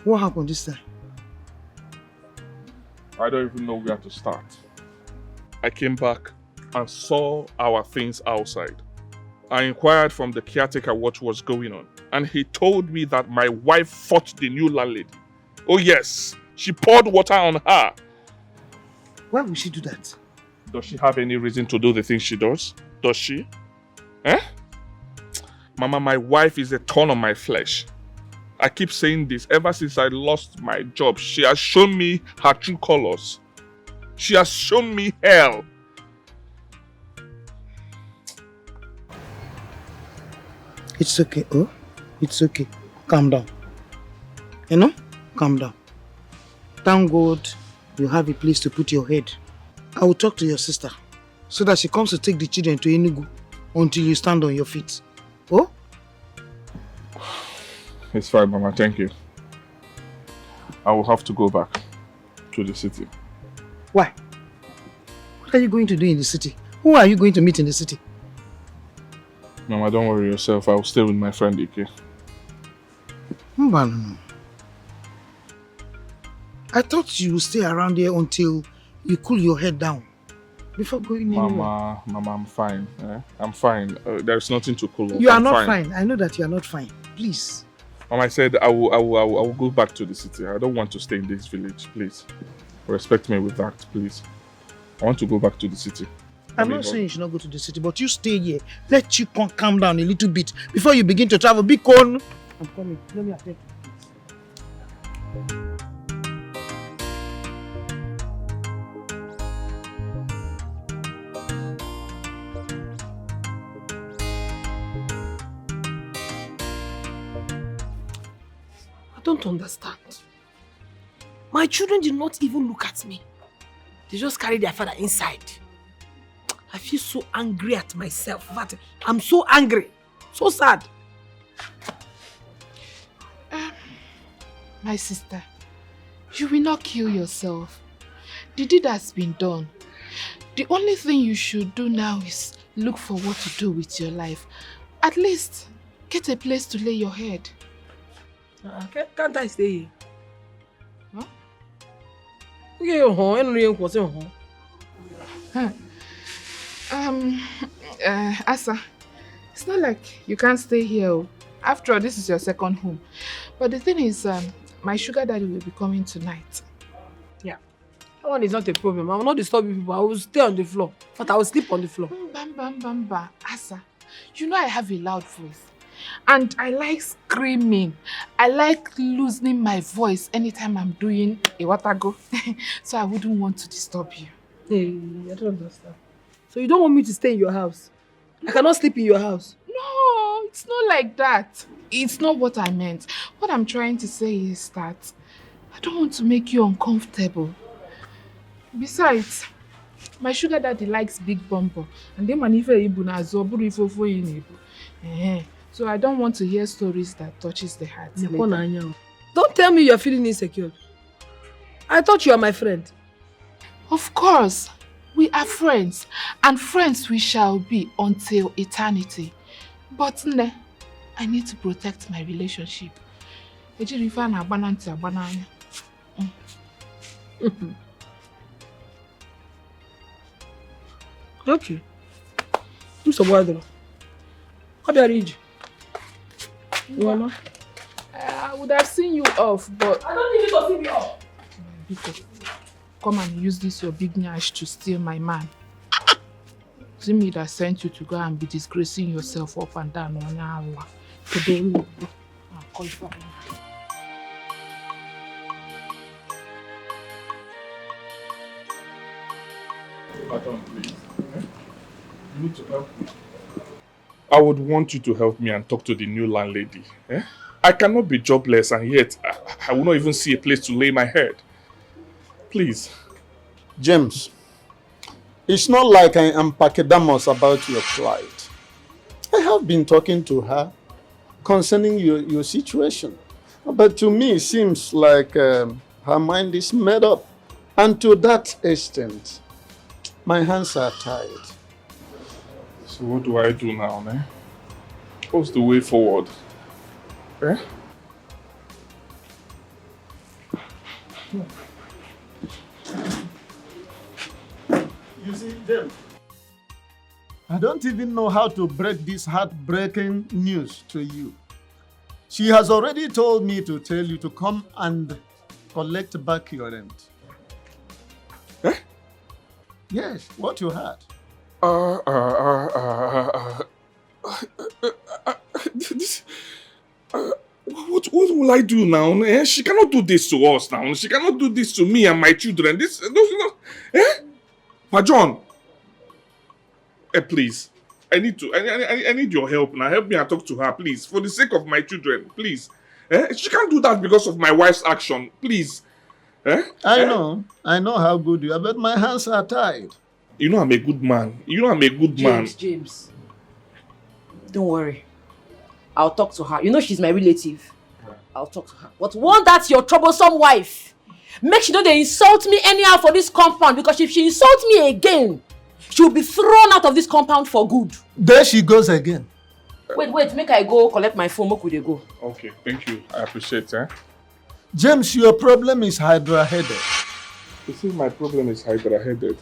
What happened this time? I don't even know where to start. I came back and saw our things outside. I inquired from the caretaker what was going on, and he told me that my wife fought the new landlady. Oh yes, she poured water on her. Why would she do that? Does she have any reason to do the things she does? Does she? Eh? Mama, my wife is a thorn on my flesh. I keep saying this ever since I lost my job. She has shown me her true colors. She has shown me hell. It's okay, oh? It's okay. Calm down. You know? Calm down. Thank God you have a place to put your head. I will talk to your sister so that she comes to take the children to Enugu until you stand on your feet. Oh? It's fine, Mama. Thank you. I will have to go back to the city. Why? What are you going to do in the city? Who are you going to meet in the city? Mama, don't worry yourself. I will stay with my friend Ike. No. I thought you would stay around here until you cool your head down before going anywhere. Mama, I'm fine. I'm fine. There's nothing to cool off. You are I'm not fine. I know that you are not fine. Please. Mama, I said I will go back to the city. I don't want to stay in this village, please. Respect me with that, please. I want to go back to the city. I'm not saying you should not go to the city, but you stay here. Let you calm down a little bit before you begin to travel. Be calm. I'm coming. Let me attend to this. I don't understand. My children did not even look at me. They just carried their father inside. I feel so angry at myself. I'm so angry. So sad. My sister, you will not kill yourself. The deed has been done. The only thing you should do now is look for what to do with your life. At least, get a place to lay your head. Can't I stay here? Huh? Asa, it's not like you can't stay here. After all, this is your second home. But the thing is, my sugar daddy will be coming tonight. Yeah. That one is not a problem. I will not disturb you people. I will stay on the floor. But I will sleep on the floor. Bam. Asa, you know I have a loud voice. And I like screaming. I like losing my voice anytime I'm doing a watago. So I wouldn't want to disturb you. Hey, I don't understand. So you don't want me to stay in your house? I cannot sleep in your house? No, it's not like that. It's not what I meant. What I'm trying to say is that I don't want to make you uncomfortable. Besides, my sugar daddy likes big bumper. And they so I don't want to hear stories that touches the heart later. Don't tell me you're feeling insecure. I thought you are my friend. Of course. We are friends. And friends we shall be until eternity. But I need to protect my relationship. Okay. I'm so bothered. How about you? Mama, I would have seen you off, but I don't need you to see me off. Biko, come and use this your big nyash to steal my man. See me that sent you to go and be disgracing yourself up and down on Allah. Today, I'll call you back. Pardon, please. You need to help me. I would want you to help me and talk to the new landlady. I cannot be jobless and yet I will not even see a place to lay my head. Please. James, it's not like I am pachydermous about your plight. I have been talking to her concerning your situation. But to me, it seems like her mind is made up. And to that extent, my hands are tied. So what do I do now, man? What's the way forward? You see, James, I don't even know how to break this heartbreaking news to you. She has already told me to tell you to come and collect back your rent. Yes, what you had. What will I do now? She cannot do this to us now. She cannot do this to me and my children. John, please. I need your help now. Help me and talk to her, please. For the sake of my children, please. She can't do that because of my wife's action. Please. I know how good you are, but my hands are tied. You know I'm a good man. James. Don't worry. I'll talk to her. You know she's my relative. I'll talk to her. But warn that your troublesome wife. Make sure they insult me anyhow for this compound, because if she insults me again, she'll be thrown out of this compound for good. There she goes again. Wait, make I go collect my phone. Make we dey go. Okay, thank you. I appreciate it. James, your problem is hydra-headed. You see, my problem is hydra-headed.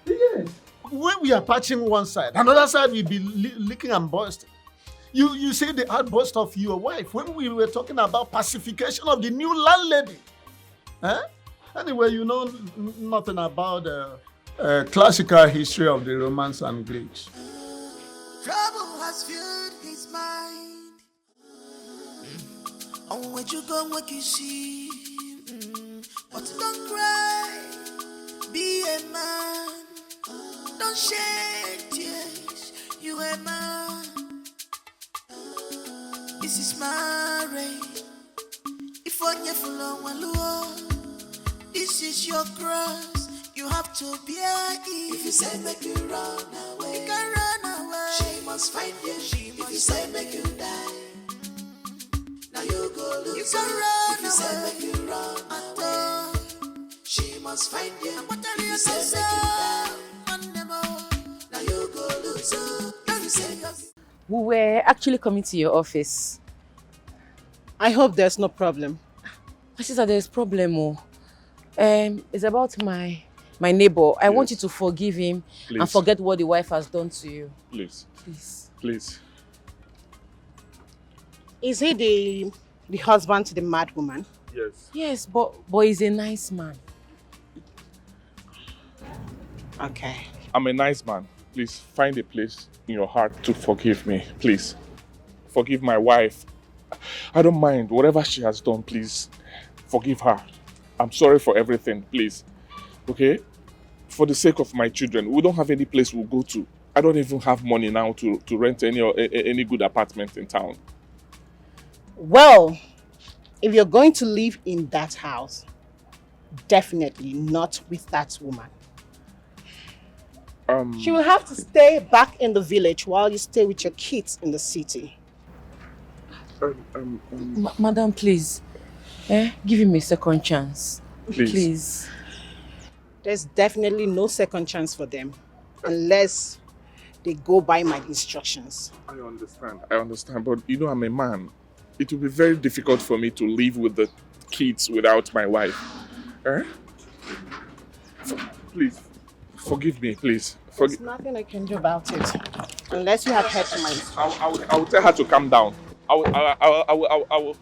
Yes. When we are patching one side, another side will be leaking and bursting. You see the outburst of your wife when we were talking about pacification of the new landlady. Anyway, you know nothing about the classical history of the Romans and Greeks. Trouble has filled his mind. On where you go, what you see. But don't cry, be a man. Don't shed tears, you a man. This is marriage. If on your floor, this is your cross. You have to bear it. If you say make you run away, you can run away. She must find you. If you say make you die, now you go lose. You can run away. If you say make you run away, she must find you. If you say make you die, now you go lose. If you say we were actually coming to your office. I hope there's no problem. My sister, there's problem. It's about my neighbor. I want you to forgive him and forget what the wife has done to you. Please. Is he the husband to the mad woman? Yes. Yes, but he's a nice man. Okay. I'm a nice man. Please find a place in your heart to forgive me. Please. Forgive my wife. I don't mind whatever she has done. Please forgive her. I'm sorry for everything. Please. Okay? For the sake of my children, we don't have any place we'll go to. I don't even have money now to rent any good apartment in town. Well, if you're going to live in that house, definitely not with that woman. She will have to stay back in the village while you stay with your kids in the city. Madam, please. Give him a second chance. Please. There's definitely no second chance for them unless they go by my instructions. I understand. But you know I'm a man. It will be very difficult for me to live with the kids without my wife. Please, forgive me, please. There's nothing I can do about it. Unless you have heard to my instructions. I will tell her to calm down. I will.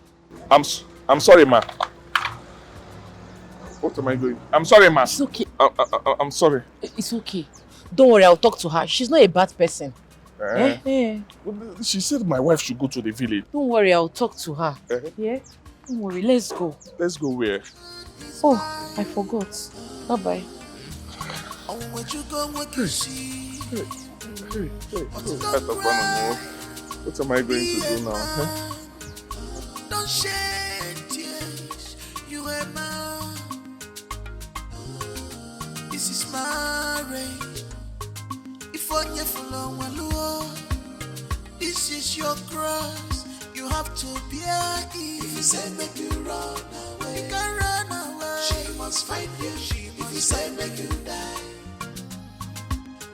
I'm sorry, ma. What am I doing? I'm sorry, ma. It's okay. I'm sorry. It's okay. Don't worry, I'll talk to her. She's not a bad person. She said my wife should go to the village. Don't worry, I'll talk to her. Yeah? Don't worry, let's go. Let's go where? Oh, I forgot. Bye-bye. What you go, what you see. What am I going to do now? Huh? Don't shed tears, you are mine. This is my race. If on your follow, this is your cross. You have to bear it. If you say make you run away, you can run away. She must find you. If you say make you die,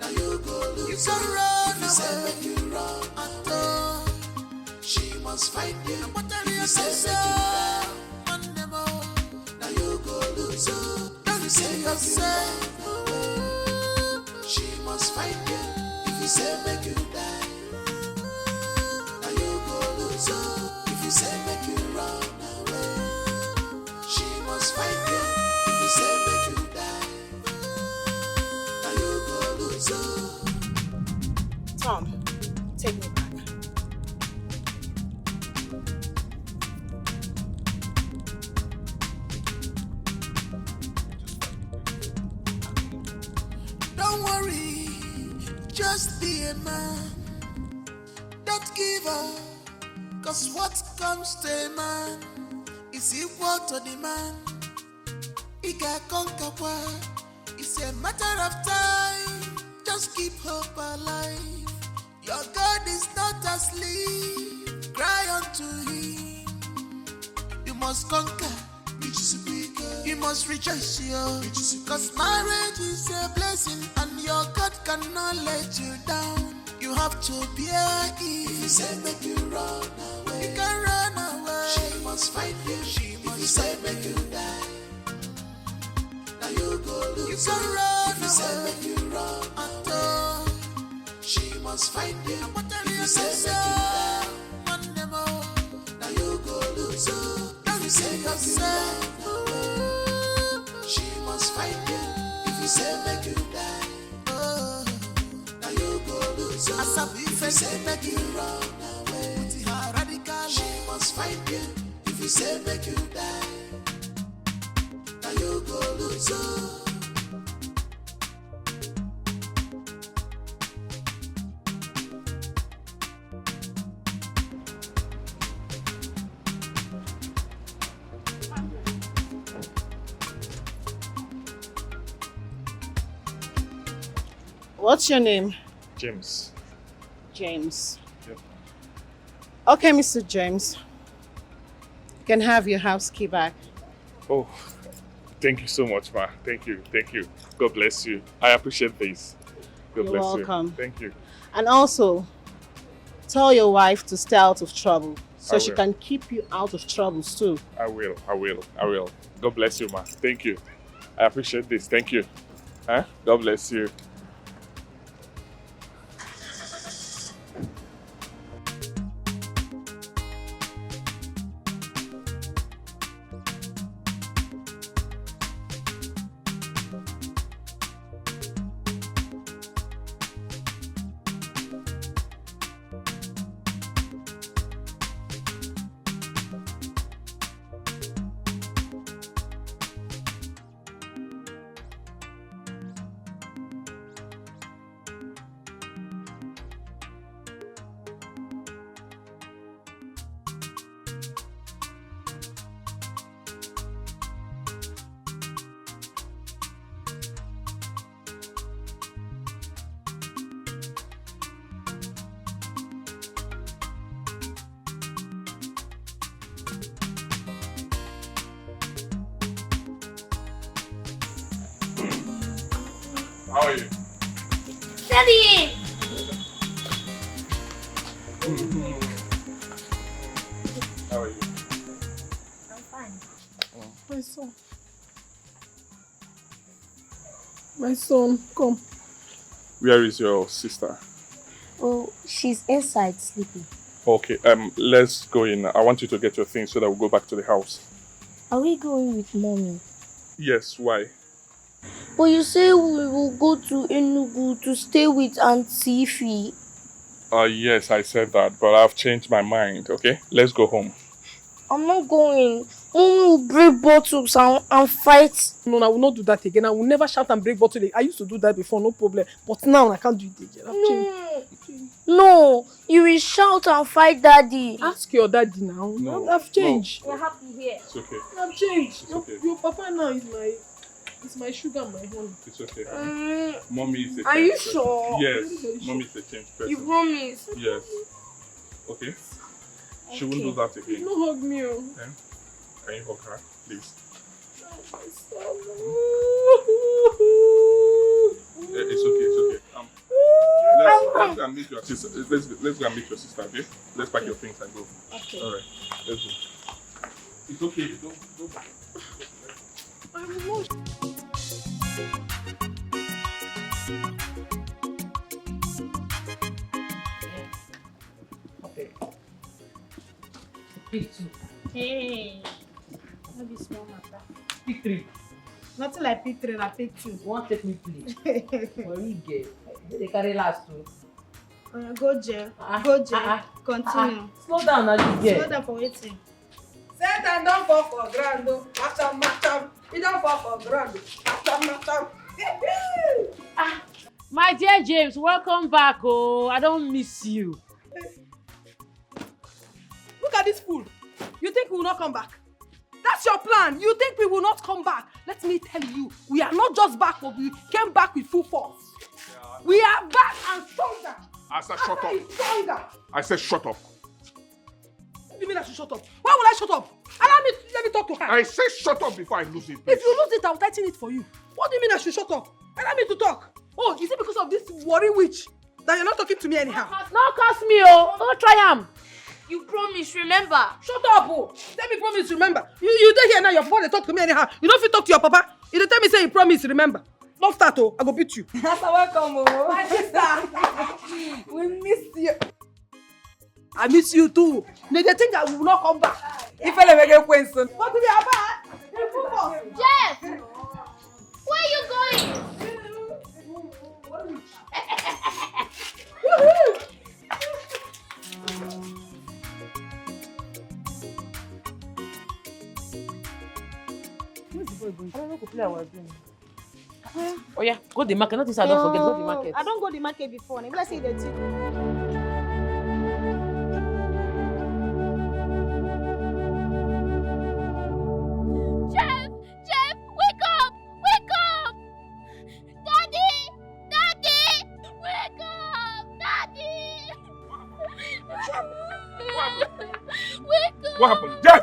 now you go lose. You can run away. If you say make you run at all, she must find you. If you say make you die, now you go lose. If you say yourself, she must find you. If you say make you die, now you go lose. If you say make you run away, she must find you. If you say make you die, now you go lose. Tom, take me back. Don't worry, just be a man. Don't give up, cause what comes to a man is equal to the man. He can conquer what? It's a matter of time. Just keep hope alive. Your God is not asleep. Cry unto him. You must conquer. You must rejoice, yo. Cause marriage is a blessing and your God cannot let you down. You have to bear it. If you say make you run away, you can run away. She must find you. If you say make you die, now you go lose. You can run away. If you say make you run at all, she must find you. If you say make you die, now you go lose. If you say yourself, she must find you. If you say make you die, now you go lose. If you say make you run away, with her radical, she must find you. If you say make you die, now you go lose. What's your name? James. James. Yep. Okay, Mr. James. You can have your house key back. Oh, thank you so much, ma. Thank you. God bless you. I appreciate this. God You're bless welcome. you. Thank you. And also, tell your wife to stay out of trouble so I she will. can keep you out of troubles too. I will. God bless you, ma. Thank you. I appreciate this. Thank you. Huh? God bless you. How are you? Daddy! How are you? I'm fine. My son. My son, come. Where is your sister? Oh, she's inside sleeping. Okay, let's go in. I want you to get your things so that we'll go back to the house. Are we going with mommy? Yes, why? But you say we will go to Enugu to stay with Auntie Ify. Yes, I said that, but I've changed my mind, okay? Let's go home. I'm not going. will break bottles and fight. No, I will not do that again. I will never shout and break bottle. I used to do that before, no problem. But now I can't do it again. I've changed. No, you will shout and fight daddy. Ask your daddy now. No, I've changed. We're happy here. It's okay. I've changed. It's okay. Your papa now is my sugar and my honey. It's okay. Mommy is a Are you changed sure? person. Yes, mommy is a changed person. You promise? Yes. Okay. She won't do that again. No hug me. Then, can you hug her, please? It's okay. It's okay. Let's go and meet your sister. Let's go and meet your sister. Okay? Let's pack your things and go. Okay. All right. Let's go. It's okay. Don't. I will not. Okay. Pick 2. Hey. No be small matter. Pick 3. Nothing like pick 3, I pick 2. You want take me play? For you get. They carry last too. Go jail. Go jail. Continue. Slow down now, this girl. Slow down for waiting. Satan don't fall for ground. Macham. He don't fall for ground. Macham. My dear James, welcome back. Oh, I don't miss you. Look at this fool. You think we will not come back? That's your plan. You think we will not come back? Let me tell you, we are not just back, but we came back with full force. We are back and stronger. I said shut up. Stronger. I said shut up. What do you mean I should shut up? Why will I shut up? Let me talk to her. I said shut up before I lose it. Please. If you lose it, I'll tighten it for you. What do you mean I should shut up? Allow me to talk. Oh, is it because of this worry witch that you're not talking to me anyhow? No curse me, oh. Don't try am. You promise, remember. Shut up, oh. Tell me promise, remember. You dey here now, your papa dey talk to me anyhow. You don't fit talk to your papa. You dey tell me say you promise, remember. Don't start, oh. I go beat you. Master, welcome, oh. My sister. We miss you. I miss you too. They think I will not come back. If I never get question. What do we have? Jeff! Where are you going? Where's the boy going? I don't know to play our game. Oh yeah, go the market. Not this I don't forget. Go the market. I don't go the market before. Let's say the Etiko. Jeff, wake up! Wake up! Daddy! Wake up! Daddy! Wake up! What happened? Jeff!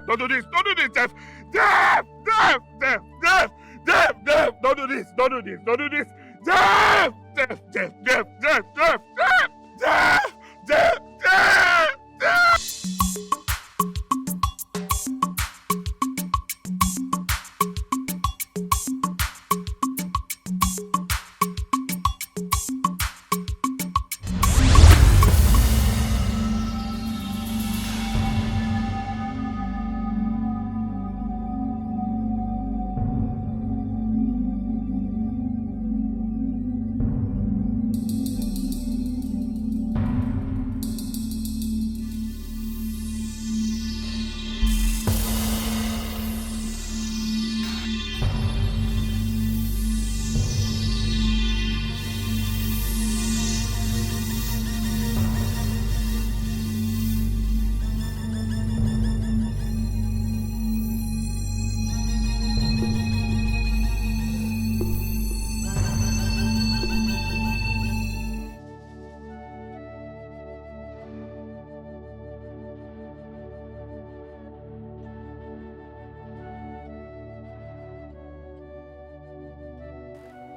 Don't do this, Jeff! Jeff! Don't do this! Jeff!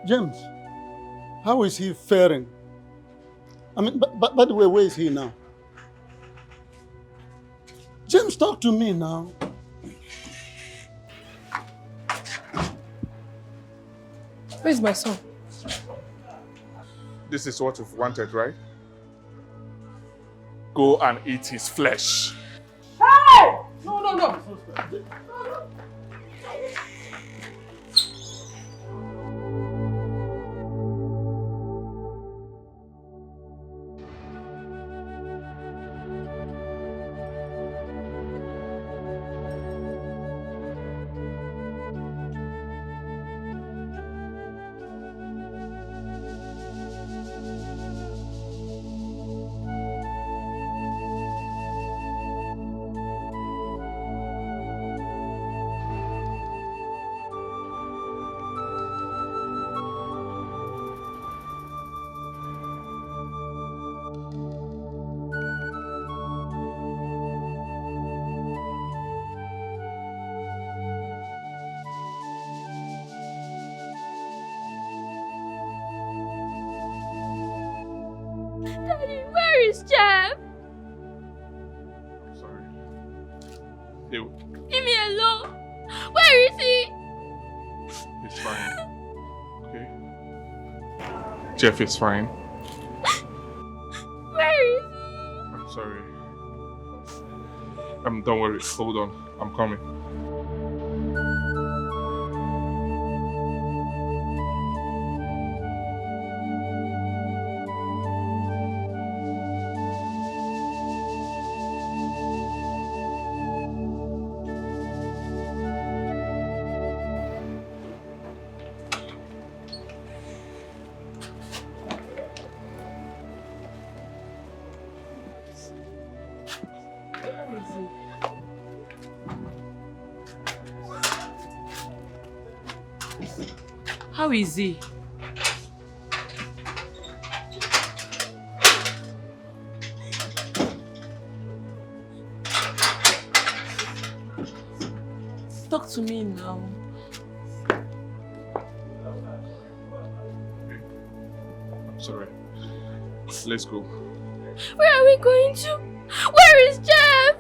James, how is he faring? I mean, by the way, where is he now? James, talk to me now. Where's my son? This is what you've wanted, right? Go and eat his flesh. Hey! No. is Jeff? I'm sorry. Ew. Leave me alone. Where is he? It's fine. Okay? Jeff is fine. Where is he? I'm sorry. Don't worry. Hold on. I'm coming. How is he? Talk to me now. I'm sorry. Let's go. Where are we going to? Where is Jeff?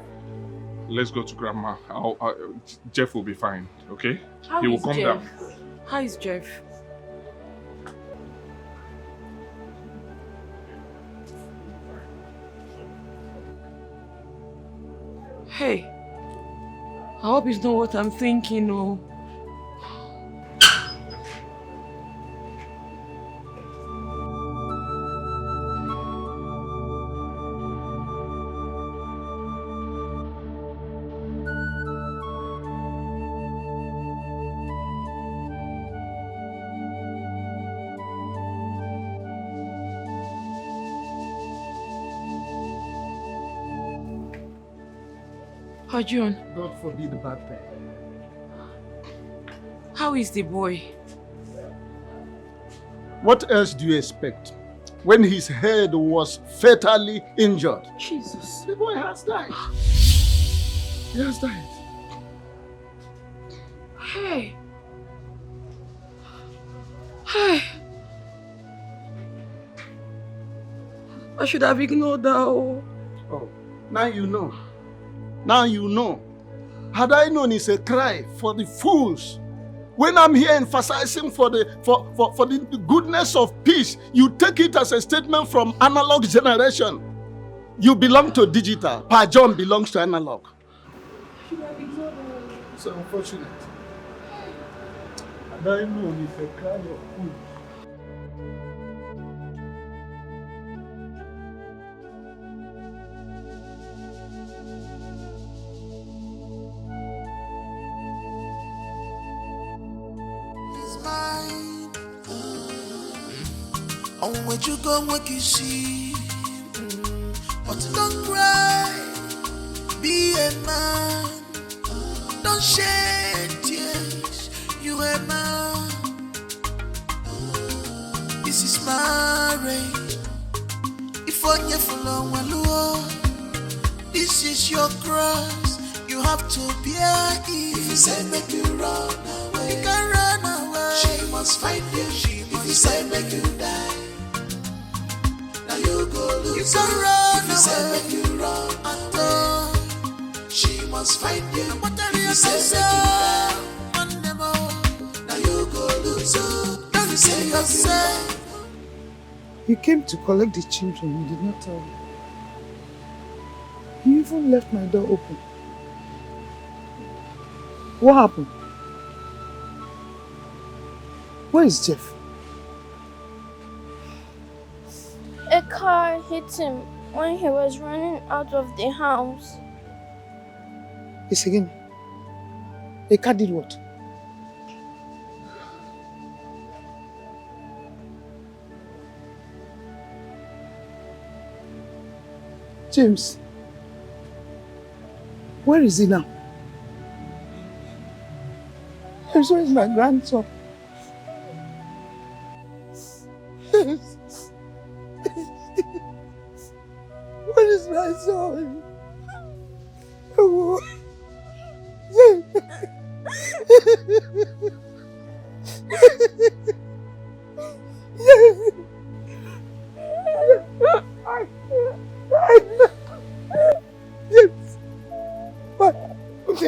Let's go to Grandma. Jeff will be fine, okay? How He will is come Jeff? down. How is Jeff? Hey, I hope it's not what I'm thinking, oh. John. God forbid the bad thing. How is the boy? What else do you expect? When his head was fatally injured. Jesus. The boy has died. He has died. Hey. Hey. I should have ignored that. Oh, now you know. Now you know. Had I known it's a cry for the fools. When I'm here emphasizing for the goodness of peace, you take it as a statement from analog generation. You belong to digital. Pa John belongs to analog. It's unfortunate. Had I known it's a cry of fools. On where you go, what you see. But don't cry, be a man. Don't shed tears, you a man. This is marriage. If on you follow one, this is your cross. You have to bear it. If you say make you run away, you can run away. She must find you. If you say make you die, now you go lose. You can run away. If you say make you run away, she must find you. If you say make you die, now you go lose. If you say yourself. You came to collect the children, you did not tell me. You even left my door open. What happened? Where is Jeff? A car hit him when he was running out of the house. Yes, again. A car did what? James, where is he now? James, where is my grandson? James, where is my son? Oh.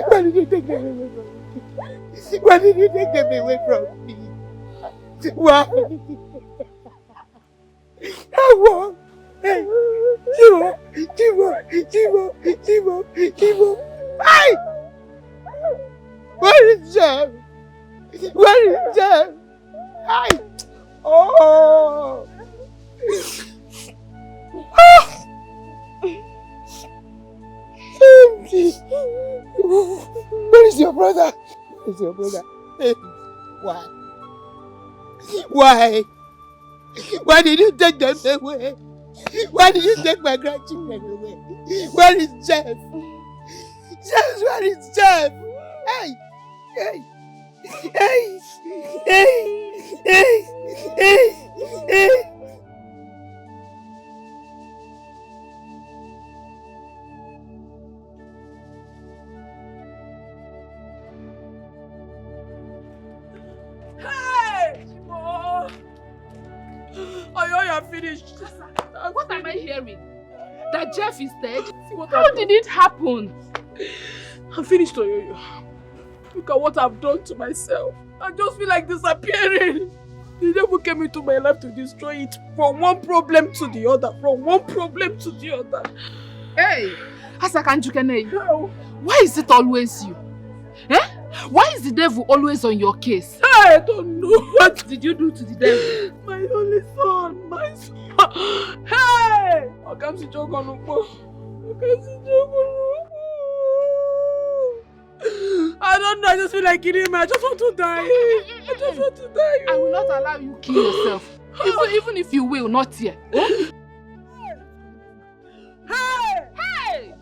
Why did you take them away from me? Why did you take them away from me? Why? How? Hey, Chibo. Hey! Where is Jeff? Where is Jeff? Hey! Oh! Where is your brother? Where is your brother? Why? Why? Why did you take them away? Why did you take my grandchildren away? Where is Jeff? Jeff, where is Jeff? Hey! Hey! Hey! Hey! Hey! Hey! Hey! You're finished. What am I hearing? That Jeff is dead? How did it happen? I'm finished, Oyoyo. Look at what I've done to myself. I just feel like disappearing. The devil came into my life to destroy it from one problem to the other. Hey, Asakanjukene, why is it always you? Eh? Why is the devil always on your case? I don't know. What did you do to the devil? My only son, my son. Hey! I don't know, I just feel like killing him. I just want to die. I will not allow you kill yourself. Even if you will, not here. Hey! Hey!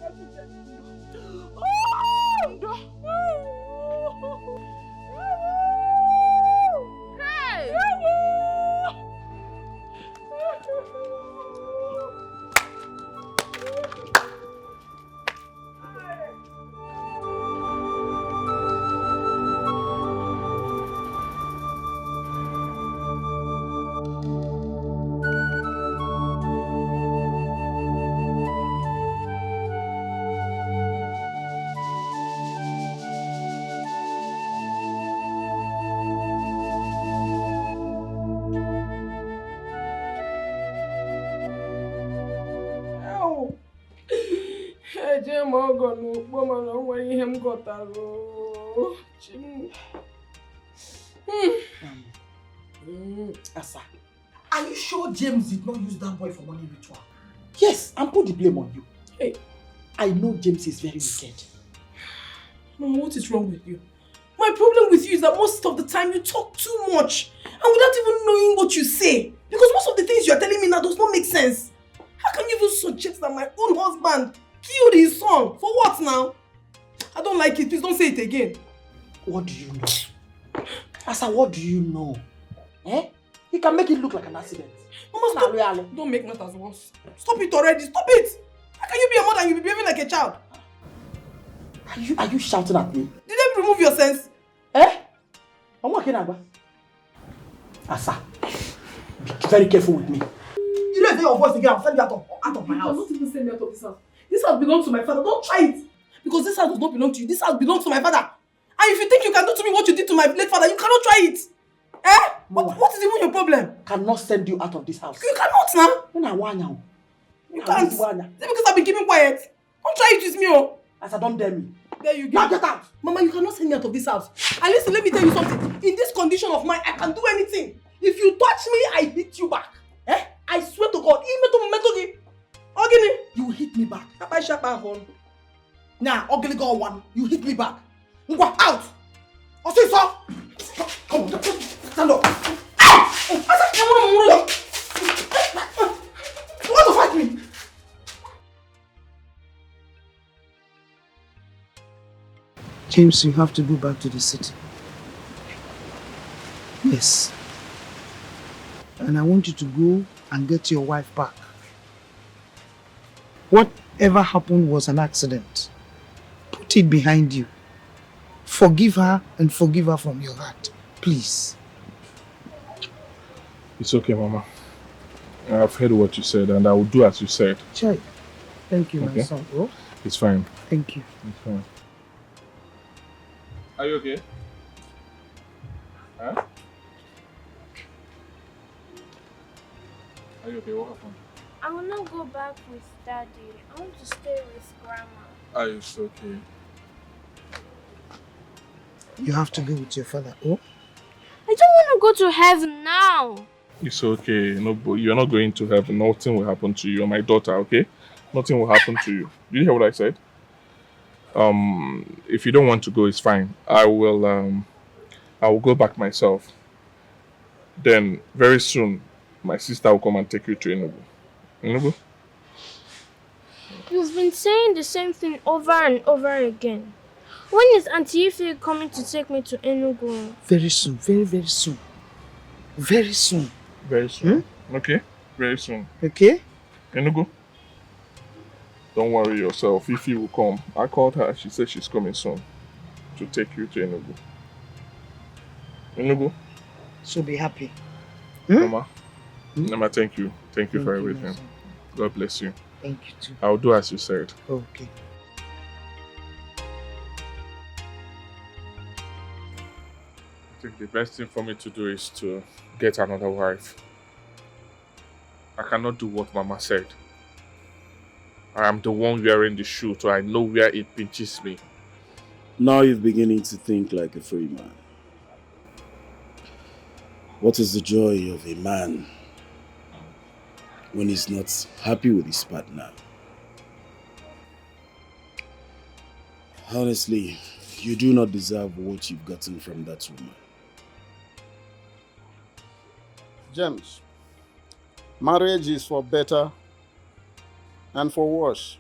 Asa, are you sure James did not use that boy for money ritual? Yes, and put the blame on you. Hey, I know James is very wicked. Mama, what is wrong with you? My problem with you is that most of the time you talk too much and without even knowing what you say. Because most of the things you are telling me now does not make sense. How can you even suggest that my own husband killed his son? For what now? I don't like it. Please don't say it again. What do you know? Asa, what do you know? Eh? You can make it look like an accident. Mama, stop. Don't make matters worse. Stop it already. Stop it. How can you be a mother and you be behaving like a child? Are you shouting at me? Did they remove your sense? Eh? I'm walking out. Asa, be very careful with me. You don't hear your voice again. I'll send you out of my house. You cannot even send me out of this house. This house belongs to my father. Don't try it. Because this house does not belong to you. This house belongs to my father. And if you think you can do to me what you did to my late father, you cannot try it. Eh? What is even your problem? I cannot send you out of this house. You cannot now. You can't. Is it because I've been keeping quiet? Don't try it with me, oh. Asa, don't dare me. There you go. Now get out. Mama, you cannot send me out of this house. And listen, let me tell you something. In this condition of mine, I can do anything. If you touch me, I hit you back. Eh? I swear to God. You hit me back. Now, ugly girl one, you hit me back. Go out. So. Come on, stand up. You want to fight me? James, you have to go back to the city. Yes. And I want you to go and get your wife back. Whatever happened was an accident. Put it behind you. Forgive her and forgive her from your heart. Please. It's okay, Mama. I've heard what you said and I will do as you said. Chai. Thank you, my son. Oh? It's fine. Thank you. It's fine. Are you okay? Huh? Are you okay? What happened? I will not go back with Daddy. I want to stay with Grandma. Are you okay? You have to go with your father. Oh? I don't want to go to heaven now. It's okay. No, but you're not going to heaven. Nothing will happen to you. You're my daughter, okay? Nothing will happen to you. Did you hear what I said? If you don't want to go, it's fine. I will go back myself. Then very soon, my sister will come and take you to Enugu. Enugu? You've been saying the same thing over and over again. When is Auntie Ife coming to take me to Enugu? Very soon. Very, very soon. Very soon. Very soon. Okay? Very soon. Okay? Enugu? Don't worry yourself. Ife will come. I called her. She said she's coming soon to take you to Enugu. Enugu? So be happy. Mama? Mama, thank you. Thank you for everything. God bless you. Thank you too. I'll do as you said. Okay. I think the best thing for me to do is to get another wife. I cannot do what Mama said. I am the one wearing the shoe, so I know where it pinches me. Now you're beginning to think like a free man. What is the joy of a man when he's not happy with his partner? Honestly, you do not deserve what you've gotten from that woman. James, marriage is for better and for worse.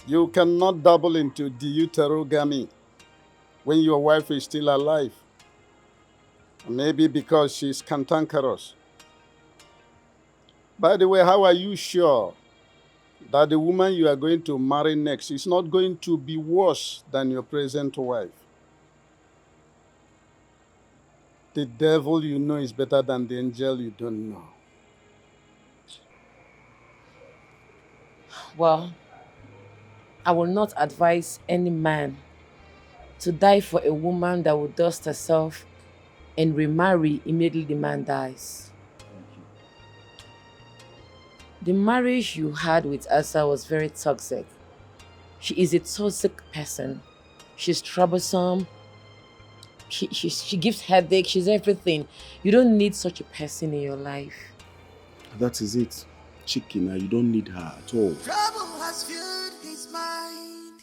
You cannot dabble into deuterogamy when your wife is still alive. Maybe because she's cantankerous. By the way, how are you sure that the woman you are going to marry next is not going to be worse than your present wife? The devil you know is better than the angel you don't know. Well, I will not advise any man to die for a woman that will dust herself and remarry immediately the man dies. The marriage you had with Asa was very toxic. She is a toxic person. She's troublesome. She gives headache. She's everything. You don't need such a person in your life. That is it. Chicken, you don't need her at all. Trouble has filled his mind.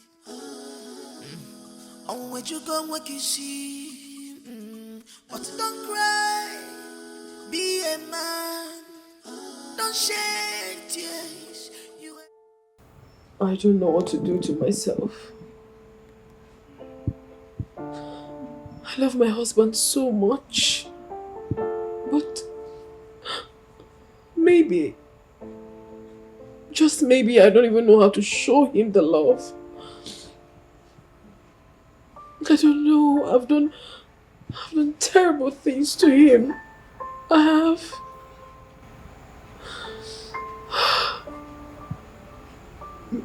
On where you go, what you see. But don't cry. Be a man. Don't shed tears. I don't know what to do to myself. I love my husband so much. But maybe, just maybe, I don't even know how to show him the love. I don't know. I've done terrible things to him. I have.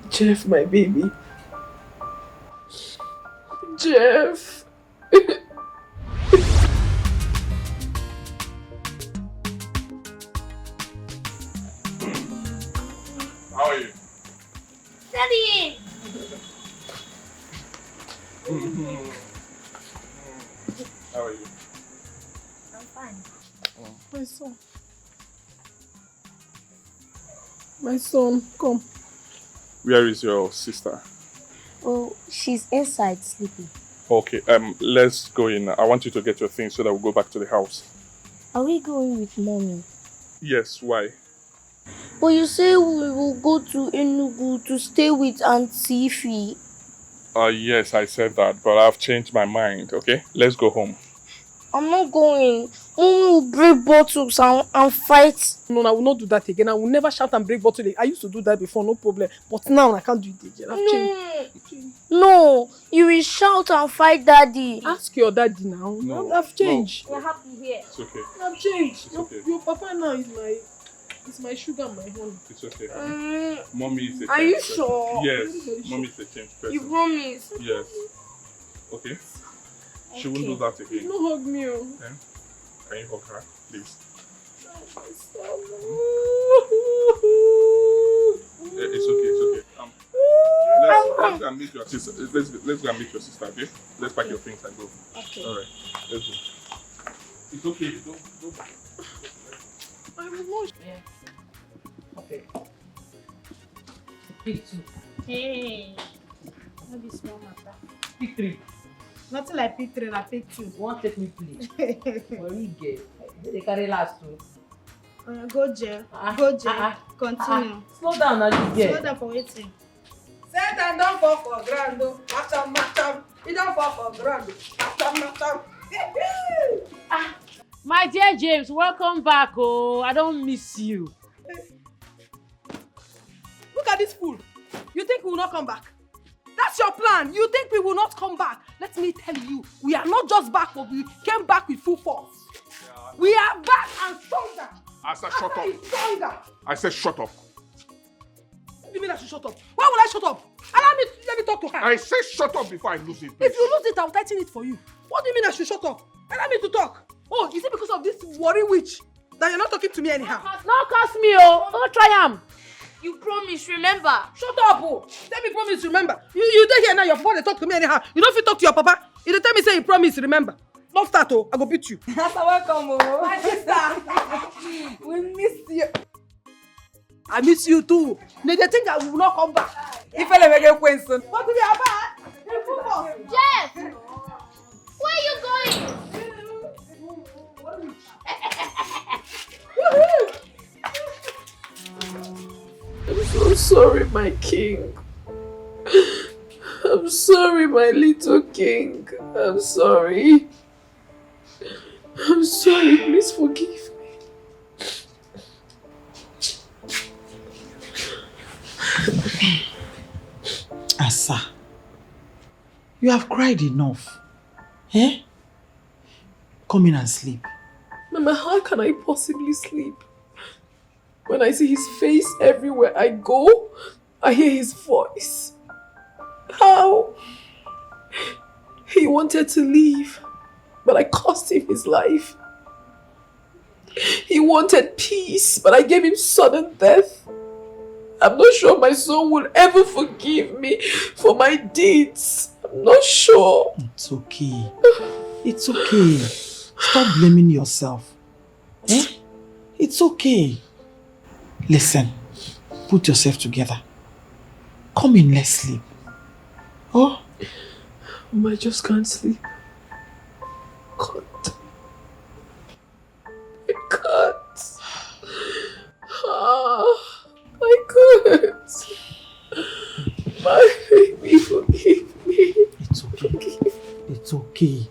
Jeff, my baby. Jeff. How are you? Daddy! How are you? I'm fine. My son. My son, come. Where is your sister? Oh, she's inside sleeping. Okay, let's go in. I want you to get your things so that we'll go back to the house. Are we going with Mommy? Yes, why? But you say we will go to Enugu to stay with Auntie Ife. Yes, I said that, but I've changed my mind, okay? Let's go home. I'm not going. Mommy will break bottles and fight. No, I will not do that again. I will never shout and break bottles. I used to do that before, no problem. But now I can't do it again. I've changed. No, you will shout and fight Daddy. Ask your daddy now. No, I've changed. You're happy here. It's okay. I've changed. It's okay. Your papa now is my sugar and my honey. It's okay. Mommy is a Are change you person. sure? Yes, mommy is a change person. You promise? Yes. Okay? She won't do that again. No hug me. Yeah? Can you hug her, please? It's okay. Let's go and meet your sister. Let's go and meet your sister, okay? Let's pack your things and go. Okay. Alright, let's go. It's okay. Don't. I will not. Yeah. Okay. Pick 2. Hey. No be small matter. Pick 3. Nothing like pick 3, na pick 2. You won't take me play. For you get. They carry last too. Go jail. Go jail. Continue. Slow down now, you get. Slow down for waiting. Satan don't fall for ground. Macham. He don't fall for ground. Macham. My dear James, welcome back. Oh, I don't miss you. Look at this fool. You think we will not come back? That's your plan. You think we will not come back? Let me tell you, we are not just back, but we came back with full force. Yeah. We are back and stronger. I said shut up. Stronger. I said shut up. What do you mean I should shut up? Why would I shut up? Let me talk to her. I said shut up before I lose it. Please. If you lose it, I'll tighten it for you. What do you mean I should shut up? Allow me to talk. Oh, is it because of this worry witch that you're not talking to me anyhow? Not curse me, oh. Don't try him. You promise, remember? Shut up, oh. Tell me promise, remember. You dey here now, your papa dey talk to me anyhow. You don't fit talk to your papa. You dey tell me say you promise, remember. Don't start, oh. I go beat you. Master, welcome, oh. My sister. We miss you. I miss you too. They think I will not come back. If I make a question. What do you have? Jeff! Where are you going? I'm so sorry, my king. I'm sorry, my little king. I'm sorry. I'm sorry, please forgive me. Asa, you have cried enough. Eh? Come in and sleep. Mama, how can I possibly sleep? When I see his face everywhere I go, I hear his voice. How? He wanted to leave, but I cost him his life. He wanted peace, but I gave him sudden death. I'm not sure my son will ever forgive me for my deeds. I'm not sure. It's okay. It's okay. Stop blaming yourself. Eh? It's okay. Listen, put yourself together. Come in, let's sleep. Oh? I just can't sleep. Can't. I can't. I can't. My baby, forgive me. It's okay. It's okay.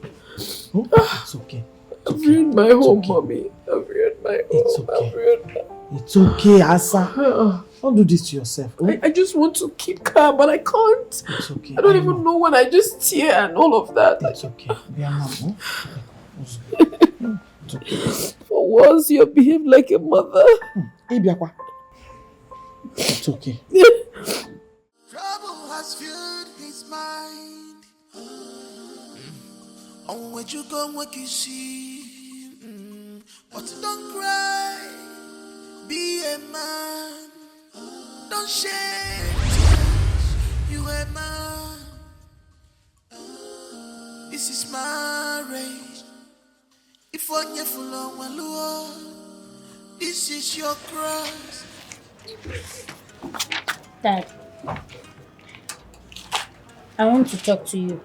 Oh, it's okay. I've ruined my home, mommy. I've ruined my home. It's okay. It's okay, Asa. Don't do this to yourself. Oh? I just want to keep calm, but I can't. It's okay. I don't even know when I just tear and all of that. It's okay. It's okay. For once, you behave like a mother. It's okay. Trouble has filled his mind. On where you go, what you see. But don't cry. Be a man. Don't shed tears. You a man. This is marriage. If on your full on one, this is your cross. Dad, I want to talk to you.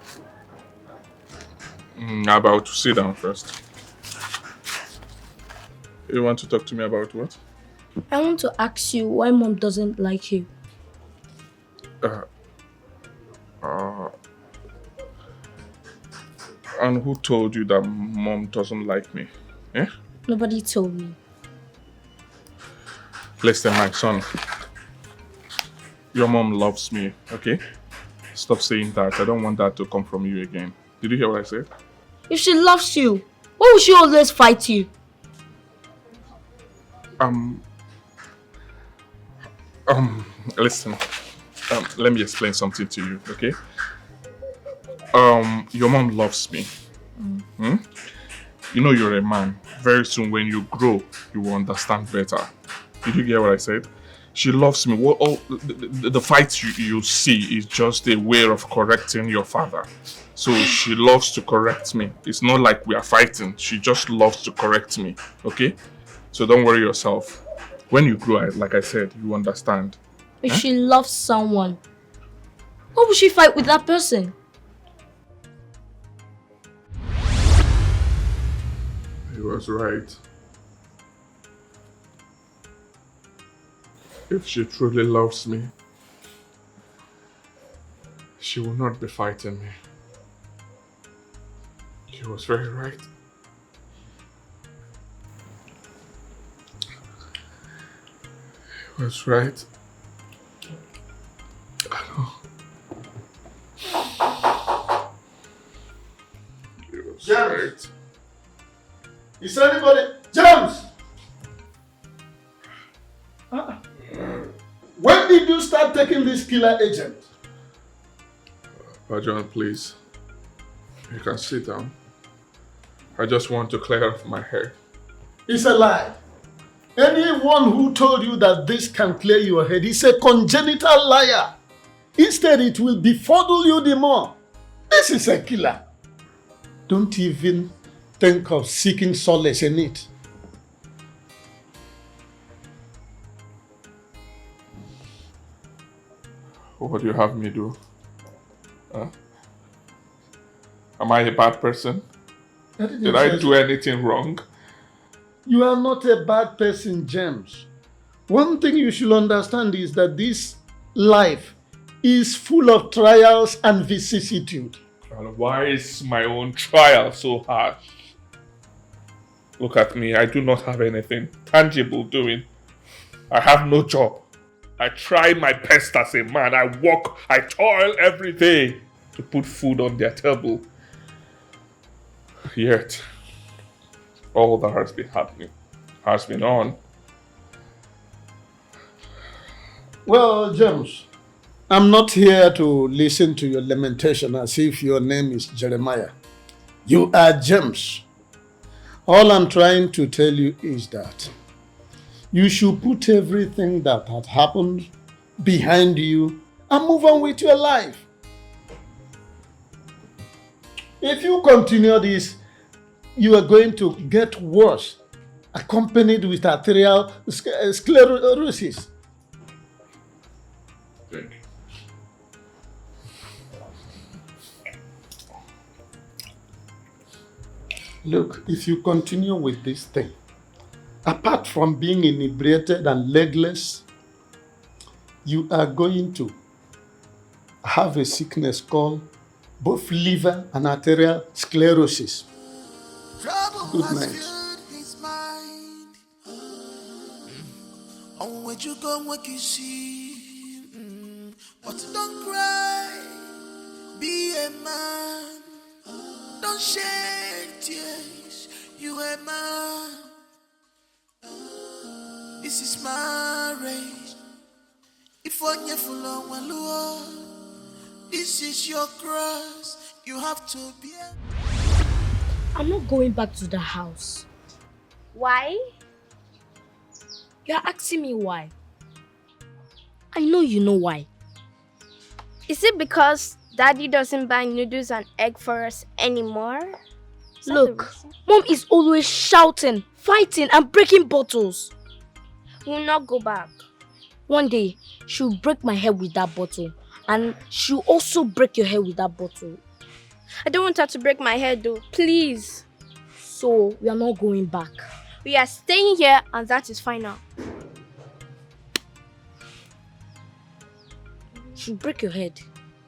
About to sit down first. You want to talk to me about what? I want to ask you why Mom doesn't like you. And who told you that Mom doesn't like me? Eh? Nobody told me. Listen, my son. Your mom loves me, okay? Stop saying that. I don't want that to come from you again. Did you hear what I said? If she loves you, why would she always fight you? Listen. Let me explain something to you, okay? Your mom loves me. Hmm? You know you're a man. Very soon when you grow, you will understand better. Did you get what I said? She loves me. What all the fights you see is just a way of correcting your father. So she loves to correct me. It's not like we are fighting. She just loves to correct me. Okay? So don't worry yourself. When you grow, like I said, you understand. If she loves someone, why would she fight with that person? He was right. If she truly loves me, she will not be fighting me. He was very right. He was right. I know. He was right. Is anybody... James! When did you start taking this killer agent? John, please. You can sit down. I just want to clear off my head. It's a lie. Anyone who told you that this can clear your head is a congenital liar. Instead, it will befuddle you the more. This is a killer. Don't even think of seeking solace in it. What do you have me do? Am I a bad person? Did I do anything wrong? You are not a bad person, James. One thing you should understand is that this life is full of trials and vicissitude. And why is my own trial so harsh? Look at me, I do not have anything tangible doing. I have no job. I try my best as a man. I work, I toil every day to put food on their table. Yet, all that has been happening has been on. Well, James, I'm not here to listen to your lamentation as if your name is Jeremiah. You are James. All I'm trying to tell you is that you should put everything that had happened behind you and move on with your life. If you continue this, you are going to get worse, accompanied with arterial sclerosis. Look, if you continue with this thing, apart from being inebriated and legless, you are going to have a sickness called both liver and arterial sclerosis. Good night. On where you go, what you see. But don't cry, be a man. Don't shed tears, you a man. This is marriage. If on your full on this is your cross, you have to be. I'm not going back to the house. Why? You're asking me why. I know you know why. Is it because Daddy doesn't buy noodles and egg for us anymore? Look, Mom is always shouting, fighting and breaking bottles. We'll not go back. One day, she'll break my head with that bottle. And she'll also break your head with that bottle. I don't want her to break my head though, please. So, we are not going back. We are staying here and that is final. She'll break your head.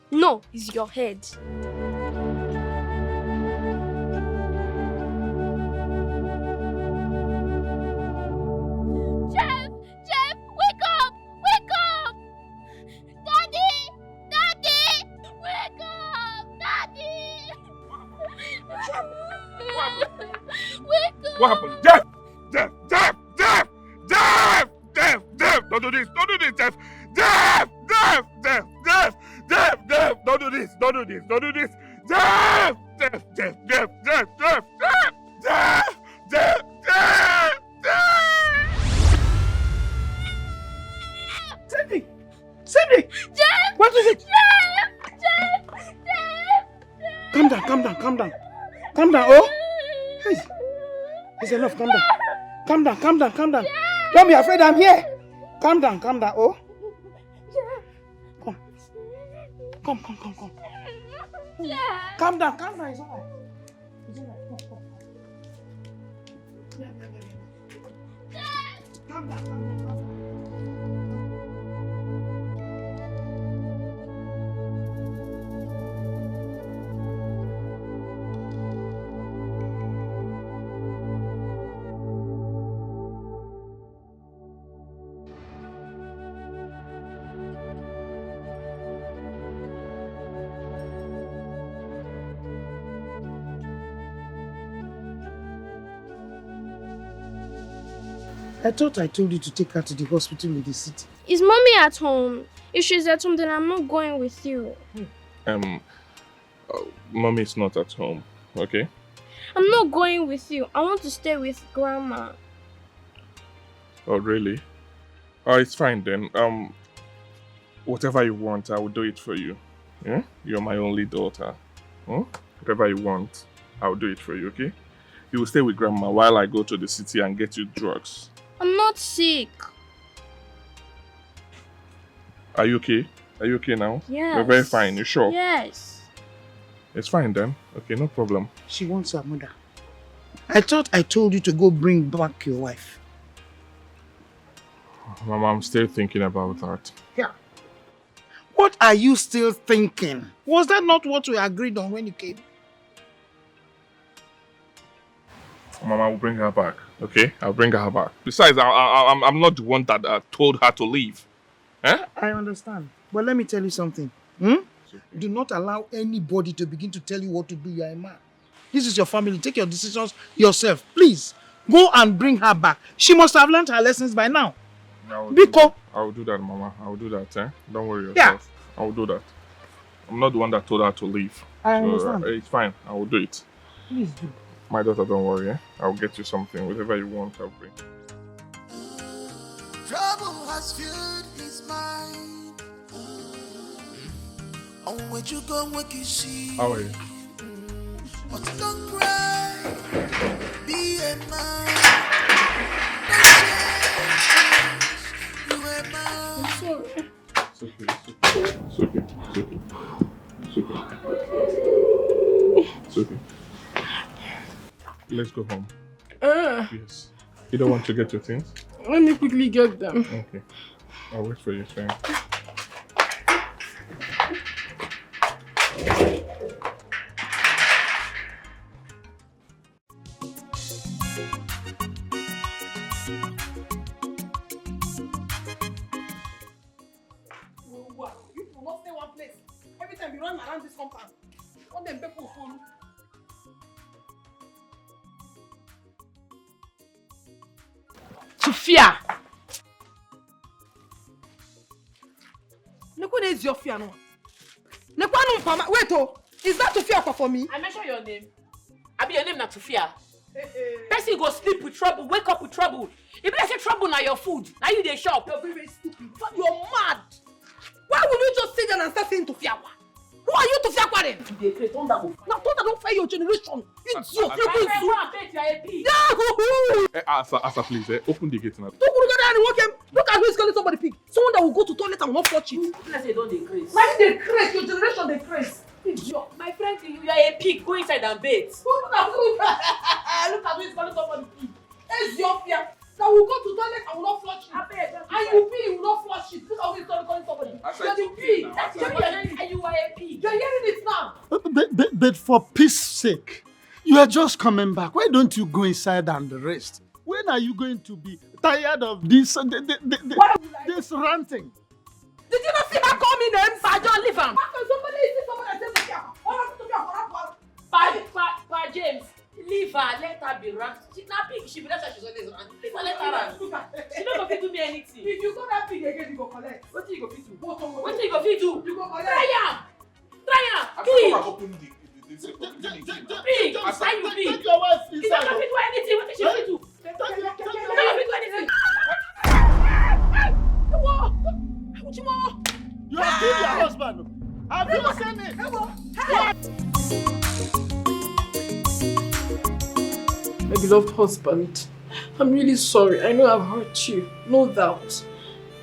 No, it's your head. Jeff! Jeff! Wake up! Wake up! Daddy! Daddy! Wake up! Daddy! Wake up! What happened? Jeff! Jeff! Jeff! Jeff! Jeff! Jeff! Jeff! Don't do this! Don't do this, Jeff! Jeff! Jeff! Jeff! Jeff! Jeff! Jeff! Don't do this! Don't do this! Don't do this! Jeff! Jeff! Jeff! Jeff! Jeff! Jeff! Jeff! Jeff! Jeff! Cindy! Cindy! Jeff! What is it? Jeff! Jeff! Jeff! Calm down, calm down, calm down. Calm down, oh! Hey! It's enough, calm down. Calm down, calm down, calm down. Don't be afraid, I'm here. Calm down, oh! Come. Come. Calm down, it's alright. It's alright, come. Calm down. I thought I told you to take her to the hospital in the city. Is mommy at home? If she's at home, then I'm not going with you. Mommy is not at home, okay? I'm not going with you. I want to stay with Grandma. Oh, really? Oh, it's fine then. Whatever you want, I will do it for you. Yeah? You're my only daughter. Whatever you want, I will do it for you, okay? You will stay with Grandma while I go to the city and get you drugs. I'm not sick. Are you okay? Are you okay now? Yes. You're very fine, you sure? Yes. It's fine then. Okay, no problem. She wants her mother. I thought I told you to go bring back your wife. Mama, I'm still thinking about that. Yeah. What are you still thinking? Was that not what we agreed on when you came? Mama, will bring her back, okay? I'll bring her back. Besides, I'm not the one that told her to leave. Eh? I understand. But let me tell you something. Do not allow anybody to begin to tell you what to do. You are a man. This is your family. Take your decisions yourself. Please, go and bring her back. She must have learned her lessons by now. I will do that, Mama. I will do that, eh? Don't worry yourself. Yeah. I will do that. I'm not the one that told her to leave. I understand. It's fine. I will do it. Please do. My daughter, don't worry, eh? I'll get you something. Whatever you want, I'll bring. Trouble has filled his mind. On where you go, what you see. How are you? But don't cry. Be a man. You a man. I'm sorry. It's okay. It's okay. It's okay. It's okay. It's okay. Let's go home. Yes. You don't want to get your things? Let me quickly get them. Okay. I'll wait for you, fam. You will not stay one place. Every time you run around this compound, all them people follow. Tufia. Nekwana is your fear no. Nekwana mpama. Wait oh, is that Tufia for me? I mention your name. Abi your name na Tufia. Person go sleep with trouble, wake up with trouble. If I say trouble na your food, now you dey shop. You're very, very stupid. You're mad. Why will you just sit there and start saying Tufia? Who are you Tufia then? They create thunder go. Now thunder don't fail your generation. It's your Asa, please, open the gate now. Look at who is calling somebody pig. Someone that will go to toilet and will not flush it. Let's say don't decrease. Why they craze? Your generation they craze. Idiot. My friend, you are a pig. Go inside and bathe. Look at who is calling somebody pig. It's your fear. That will go to toilet and will not flush it. And you pee, you will not flush it. Look at who is calling somebody. You pee. And you are a pig. You're hearing it now. But for peace sake, you are just coming back. Why don't you go inside and rest? When are you going to be tired of this this ranting? Did you not see her call me names? I don't leave him. How can somebody see somebody and say Pa James, leave her. Let her be rant. She's not pig. She be that's why she's always rant. Leave her. Let her rant. She don't go fit do me anything. If you go that pig again, you go collect. What do you go fit do? What do you go fit do? You go collect. Try am. Please. Open It's a community. Big, Asa, why you big? Take your wife She's inside. not going to do anything. What did she do? She's not going to do anything. You have killed your husband. Have you seen it? My beloved husband, I'm really sorry. I know I've hurt you, no doubt.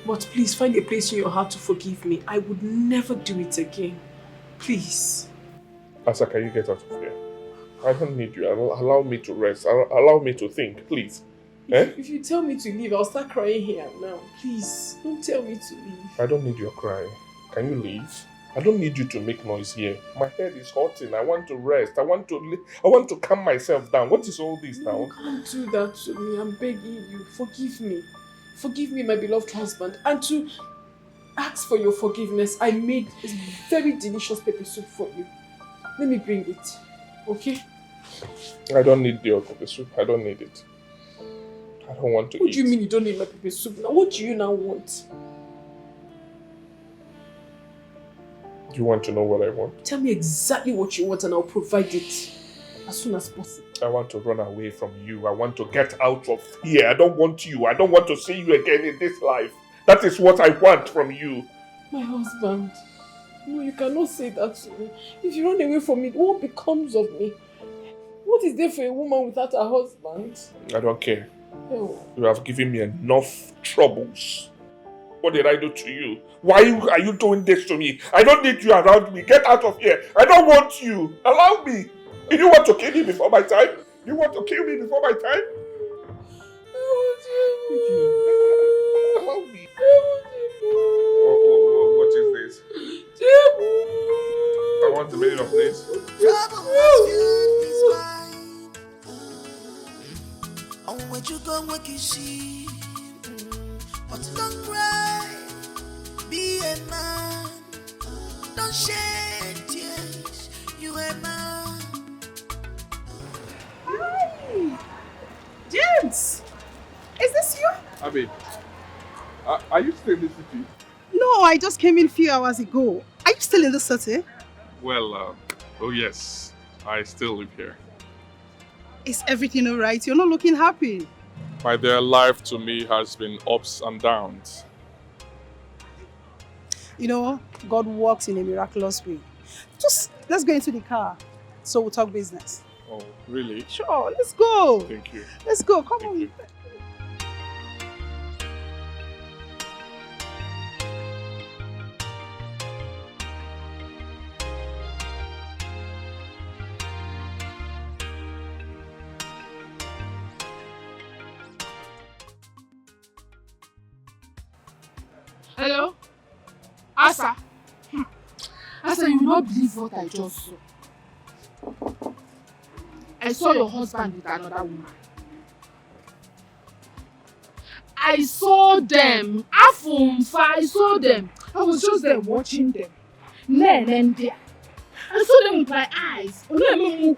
But please find a place in your heart to forgive me. I would never do it again. Please. Asa, can you get out of here? I don't need you. Allow me to rest. Allow me to think, please. If you tell me to leave, I'll start crying here now. Please, don't tell me to leave. I don't need your crying. Can you leave? I don't need you to make noise here. My head is hurting. I want to rest. I want to calm myself down. What is all this now? You can't do that to me. I'm begging you. Forgive me. Forgive me, my beloved husband. And to ask for your forgiveness, I made a very delicious pepper soup for you. Let me bring it. Okay? I don't need your pepper soup. I don't need it. I don't want to eat. What do you mean you don't need my pepper soup now? What do you now want? Do you want to know what I want? Tell me exactly what you want and I'll provide it as soon as possible. I want to run away from you. I want to get out of here. I don't want you. I don't want to see you again in this life. That is what I want from you. My husband, no, you cannot say that to me. If you run away from me, what becomes of me? What is there for a woman without a husband? I don't care. Oh. You have given me enough troubles. What did I do to you? Why are you doing this to me? I don't need you around me. Get out of here. I don't want you. Allow me. You want to kill me before my time? You want to kill me before my time? Allow me. What is this? I want the meaning of this. What you go, what you see, but don't cry, be a man, don't shed tears, you a man. Hi! James! Is this you? Abby, are you still in the city? No, I just came in a few hours ago. Are you still in the city? Well, oh yes, I still live here. Is everything alright? You're not looking happy. My dear, life to me has been ups and downs. You know, God works in a miraculous way. Just, let's go into the car so we'll talk business. Oh, really? Sure, let's go. Thank you. Let's go, come on. Hello? Asa? Asa, you will not believe what I just saw. I saw your husband with another woman. I saw them. I saw them. I was just there watching them. Let I saw them with my eyes. Let me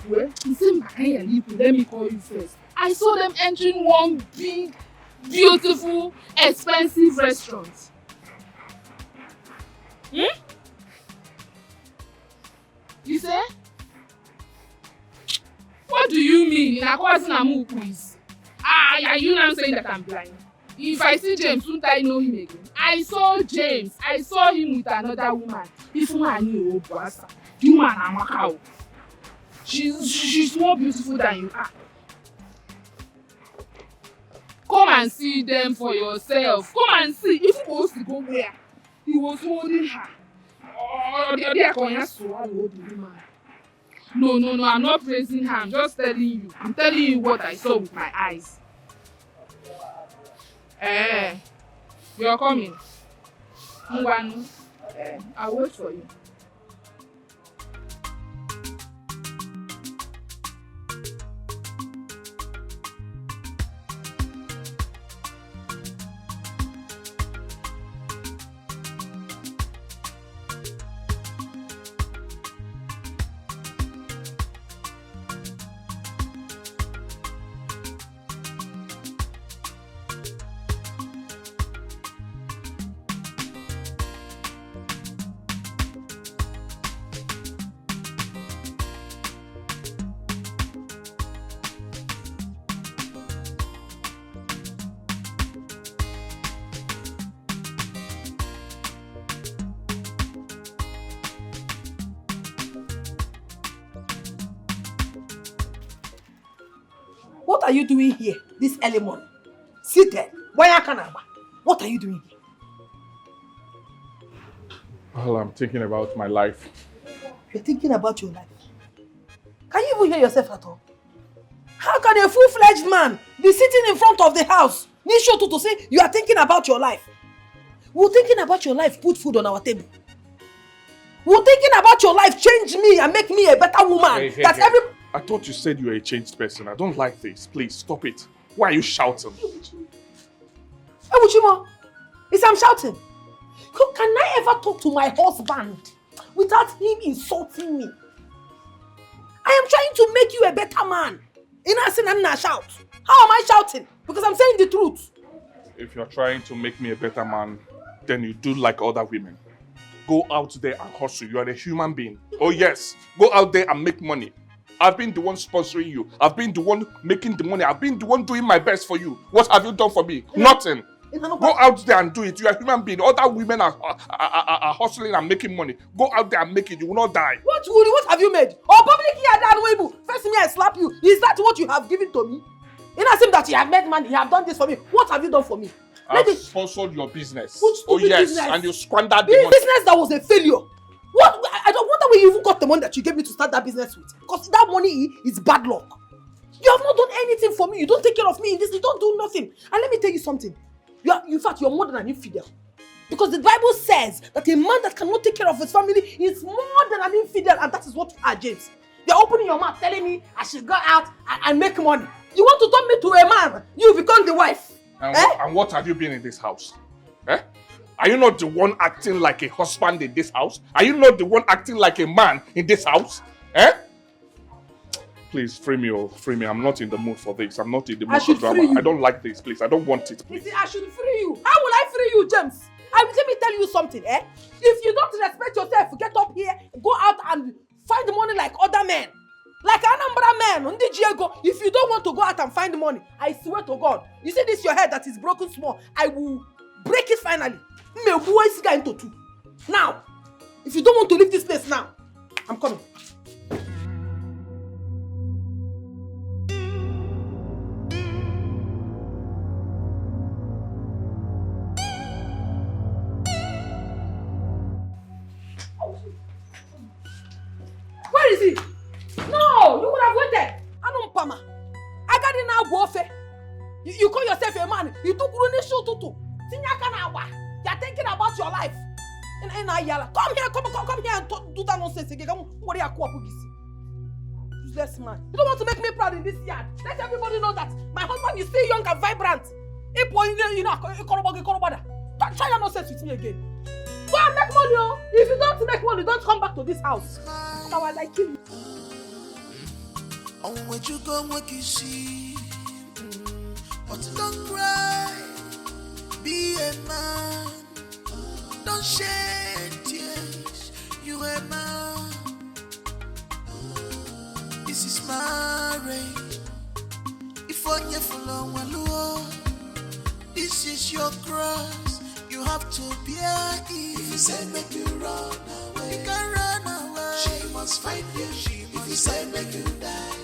call you first. I saw them entering one big, beautiful, expensive restaurant. You say? What do you mean? Are you now saying that I'm blind? If I see James, won't I know him again? I saw James. I saw him with another woman. If I knew Obuasa, you man Amakao. She's more beautiful than you are. Come and see them for yourself. Come and see. If he was to go where? He was holding her. Oh, they're going to swallow the woman. No, I'm not praising her. I'm just telling you. I'm telling you what I saw with my eyes. You're coming. I'll wait for you. What are you doing here this early morning? Seated. What are you doing here? Well, I'm thinking about my life. You're thinking about your life? Can you even hear yourself at all? How can a full-fledged man be sitting in front of the house, Nishoto, to say you are thinking about your life? We're thinking about your life, put food on our table. We're thinking about your life, change me and make me a better woman. I thought you said you were a changed person. I don't like this. Please, stop it. Why are you shouting? Ebuchimo, I'm shouting. Can I ever talk to my husband without him insulting me? I am trying to make you a better man. I'm not shout. How am I shouting? Because I'm saying the truth. If you're trying to make me a better man, then you do like other women. Go out there and hustle. You are a human being. Oh yes, go out there and make money. I've been the one sponsoring you. I've been the one making the money. I've been the one doing my best for you. What have you done for me? Nothing. Go out there and do it. You are a human being. Other women are hustling and making money. Go out there and make it. You will not die. What have you made? Oh, public here, that first me I slap you. Is that what you have given to me? It doesn't seem that you have made money. You have done this for me. What have you done for me? I've sponsored your business. Oh yes, business? And you squandered the money. Business that was a failure. What? I don't wonder where you even got the money that you gave me to start that business with. Because that money is bad luck. You have not done anything for me. You don't take care of me in this. You don't do nothing. And let me tell you something. In fact, you're more than an infidel. Because the Bible says that a man that cannot take care of his family is more than an infidel, and that is what you are, James. You're opening your mouth telling me I should go out and make money. You want to turn me to a man? You become the wife. And what have you been in this house? Are you not the one acting like a husband in this house? Are you not the one acting like a man in this house? Please, free me, free me. I'm not in the mood for this. I'm not in the mood for drama. I don't like this, please. I don't want it, please. You see, I should free you. How will I free you, James? Let me tell you something, If you don't respect yourself, get up here, go out and find money like other men. Like Anambra men, if you don't want to go out and find money, I swear to God, you see this your head that is broken small, I will break it finally. Into two. Now, if you don't want to leave this place now, I'm coming. Where is he? No, you would have waited. Anumpama. I got in now, Bofe. You call yourself a man. You took Runisho Tutu. You're thinking about your life. Come here and do that nonsense again. Useless man. You don't want to make me proud in this yard. Let everybody know that my husband is still young and vibrant. Don't try your nonsense with me again. Go and make money, oh. If you don't make money, don't come back to this house. Otherwise, I kill you. On where you go, what you see. But don't cry. Be a man. Don't shed tears. You a man. This is marriage. If on you follow one, this is your cross. You have to bear it. If you say make you run away, you can run away. She must find you. If you say make you die,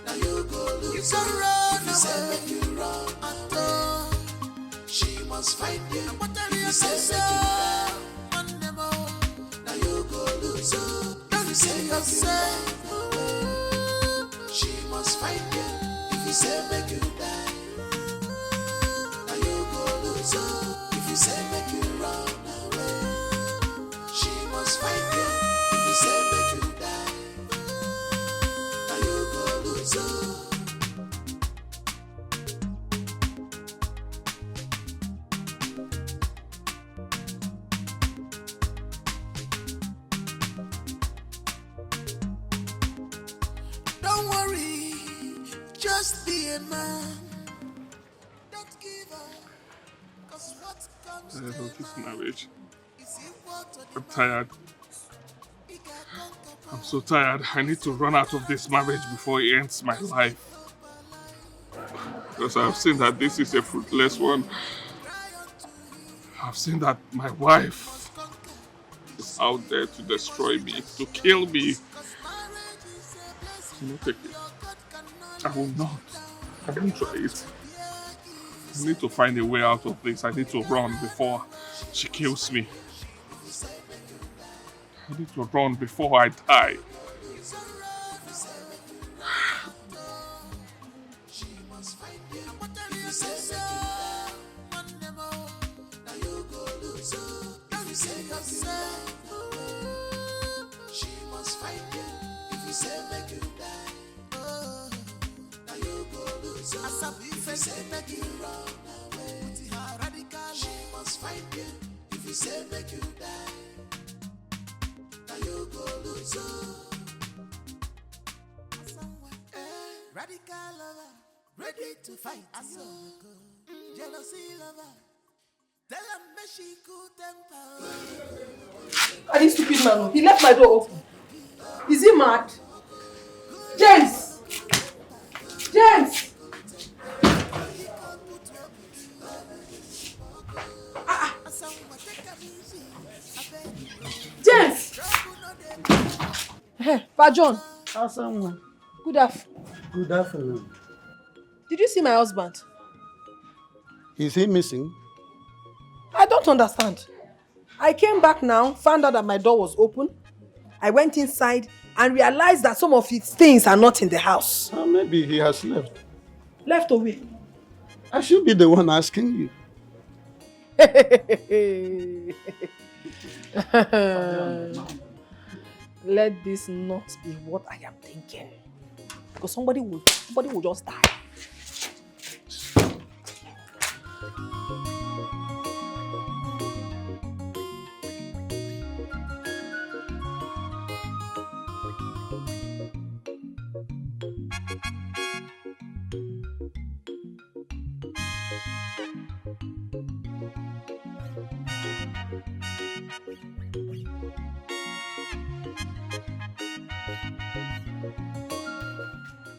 now you go lose. You can run away. If you say make you run away, she must find you. If you say make you die, now you go lose. If you say yourself, she must find you. If you say make you die, now you go lose. If you say make you run away, she must find you. If you say make you die, now you go lose. Don't worry, just be a man. Don't give up. I love this marriage. I'm tired. I'm so tired. I need to run out of this marriage before it ends my life. Because I've seen that this is a fruitless one. I've seen that my wife is out there to destroy me, to kill me. You know, take it. I will not. I won't try it. I need to find a way out of this. I need to run before she kills me. I need to run before I die. Radical lover, ready to fight. Jealousy lover, tell him me she cool temper. And this stupid man, he left my door open. Is he mad? James! James! James! Hey, Pa John. Awesome. Good afternoon. Good afternoon. Did you see my husband? Is he missing? I don't understand. I came back now, found out that my door was open. I went inside and realized that some of his things are not in the house. Maybe he has left. Left away. I should be the one asking you. Let this not be what I am thinking. Because somebody will just die.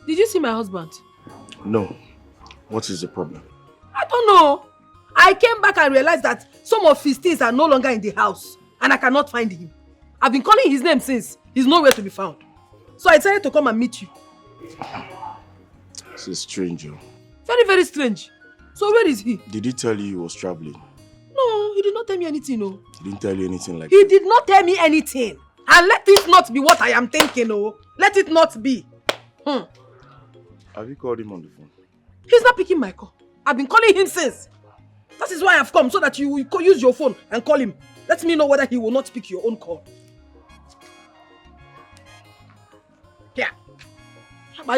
Did you see my husband? No. What is the problem? I don't know. I came back and realized that some of his things are no longer in the house and I cannot find him. I've been calling his name since. He's nowhere to be found. So I decided to come and meet you. This is strange. Very, very strange. So where is he? Did he tell you he was traveling? No, he did not tell me anything. No. He didn't tell you anything like He did not tell me anything. And let it not be what I am thinking. Oh. Let it not be. Have you called him on the phone? He's not picking my call. I've been calling him since. That is why I've come, so that you will use your phone and call him. Let me know whether he will not pick your own call. Here. Dear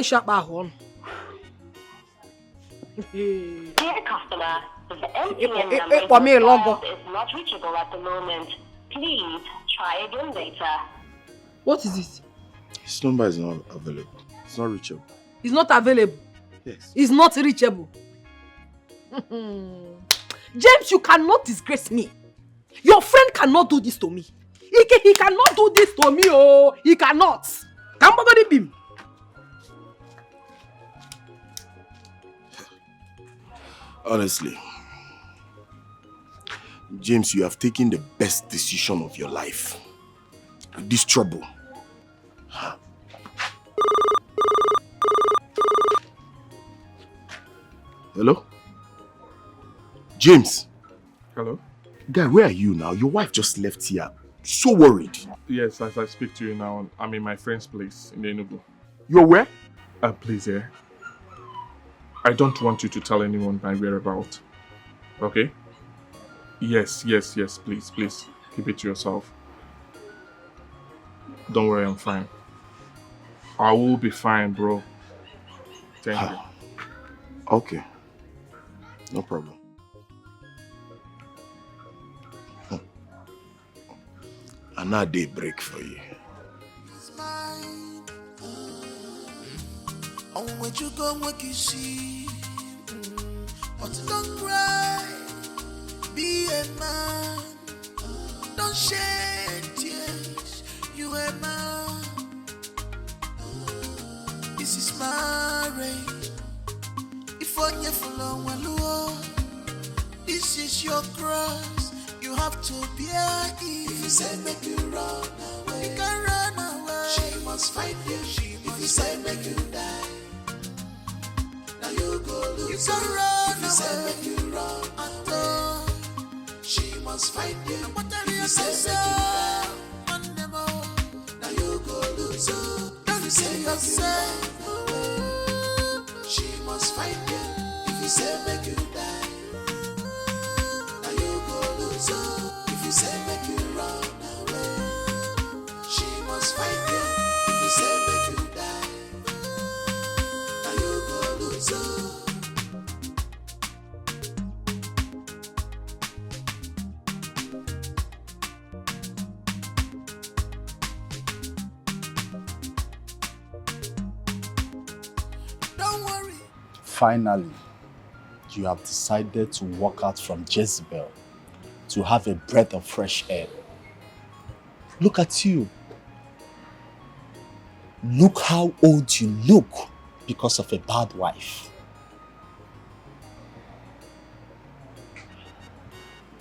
customer, the MTN number you dialed is not reachable at the moment. Please try again later. What is it? His number is not available. It's not reachable. It's not available. Yes. It's not reachable. James, you cannot disgrace me. Your friend cannot do this to me. He cannot do this to me. Oh, he cannot. Bim. Honestly, James, you have taken the best decision of your life. With this trouble. Hello? James. Hello? Guy, where are you now? Your wife just left here. So worried. Yes, as I speak to you now, I'm in my friend's place in Enugu. You're where? Please, yeah. I don't want you to tell anyone my whereabouts. Okay? Yes, please. Keep it to yourself. Don't worry, I'm fine. I will be fine, bro. Thank you. Okay. No problem. Another day break for you. On what you go, what you see. But don't cry. Be a man. Don't shed tears. You a man. This is my race. If on you follow one, this is your cross. You have to bear it. If you say make you run away, you can run away. She must find you. If you say make you die, you go lose. You can run if you say make you run at all. She must find you. If you say make you run on them all, now you go lose. Don't say yourself. She must find you. If you say make you die, now you go lose. If you say make you run away, she must find you. If you say make you die, now you go lose. Don't worry. Finally, you have decided to walk out from Jezebel to have a breath of fresh air. Look at you. Look how old you look because of a bad wife.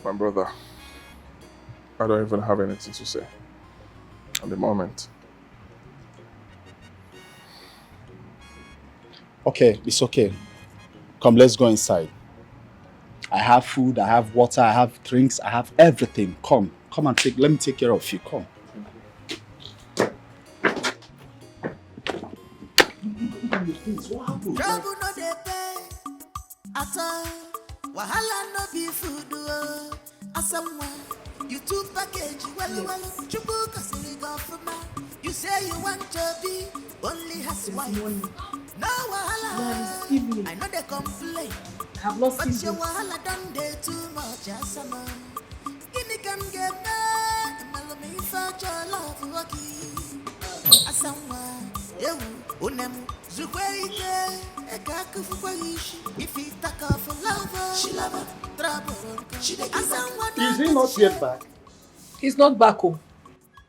My brother, I don't even have anything to say at the moment. Okay, it's okay. Come, let's go inside. I have food, I have water, I have drinks, I have everything. Come and let me take care of you. Come. Trouble no dey pay at all. Wahala no be food. Asamwa, you two package well. Chubu kasiri go for man. You say you want to be only has wife. No wahala. I know they complain. Have not but seen your this. wahala done dey too much. Asama, Guinea can get mad. Malo me for your love lucky. Asamwa, ewu unemu zukweike ekaku fukwayishi. If he take off a lover, she love trouble. She dey give up. Is he not yet back? He's not back home.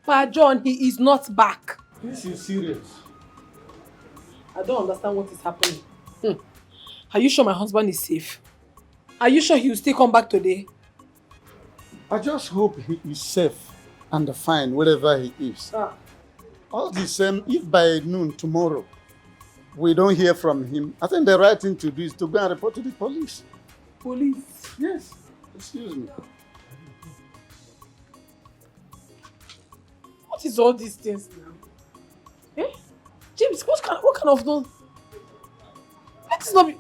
Pa John, he is not back. This is serious. I don't understand what is happening. Are you sure my husband is safe? Are you sure he will still come back today? I just hope he is safe and fine wherever he is. All the same, if by noon tomorrow we don't hear from him, I think the right thing to do is to go and report to the police. Police? Yes. Excuse me. What is all these things now? James, what kind of no? Let it not be.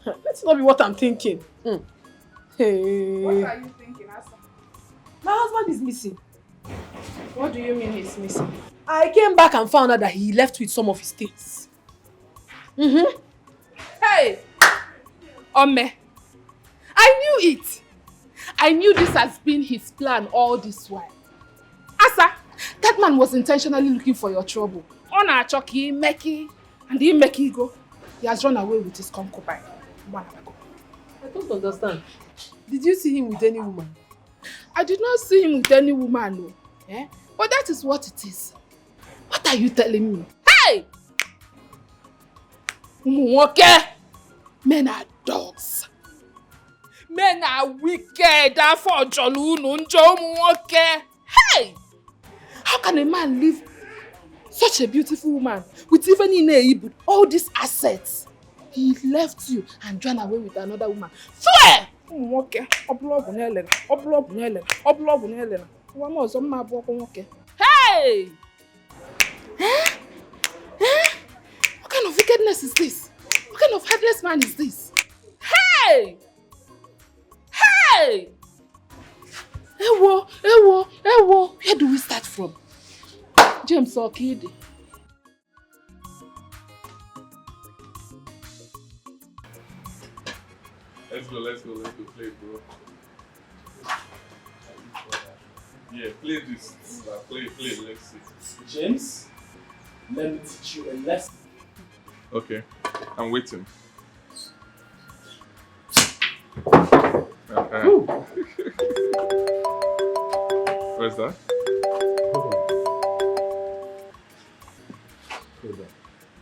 Let it not be what I'm thinking. Hey. What are you thinking, Asa? My husband is missing. What do you mean he's missing? I came back and found out that he left with some of his things. Hey! Ome, I knew it. I knew this has been his plan all this while. Asa, that man was intentionally looking for your trouble. Ona Choki, Meki, and he Meki go. He has run away with his concubine. I don't understand. Did you see him with any woman? I did not see him with any woman, no. But that is what it is. What are you telling me? Hey! Okay. Men are dogs. Men are wicked. Hey! How can a man leave such a beautiful woman with even in all these assets? He left you and ran away with another woman. Swear! Okay. Hey! What kind of wickedness is this? What kind of heartless man is this? Hey! Hey! Ewo! Where do we start from? James or Kid? Let's go, play, bro. Yeah, play this. Play, let's see. James, let me teach you a lesson. Okay, I'm waiting. Where's that?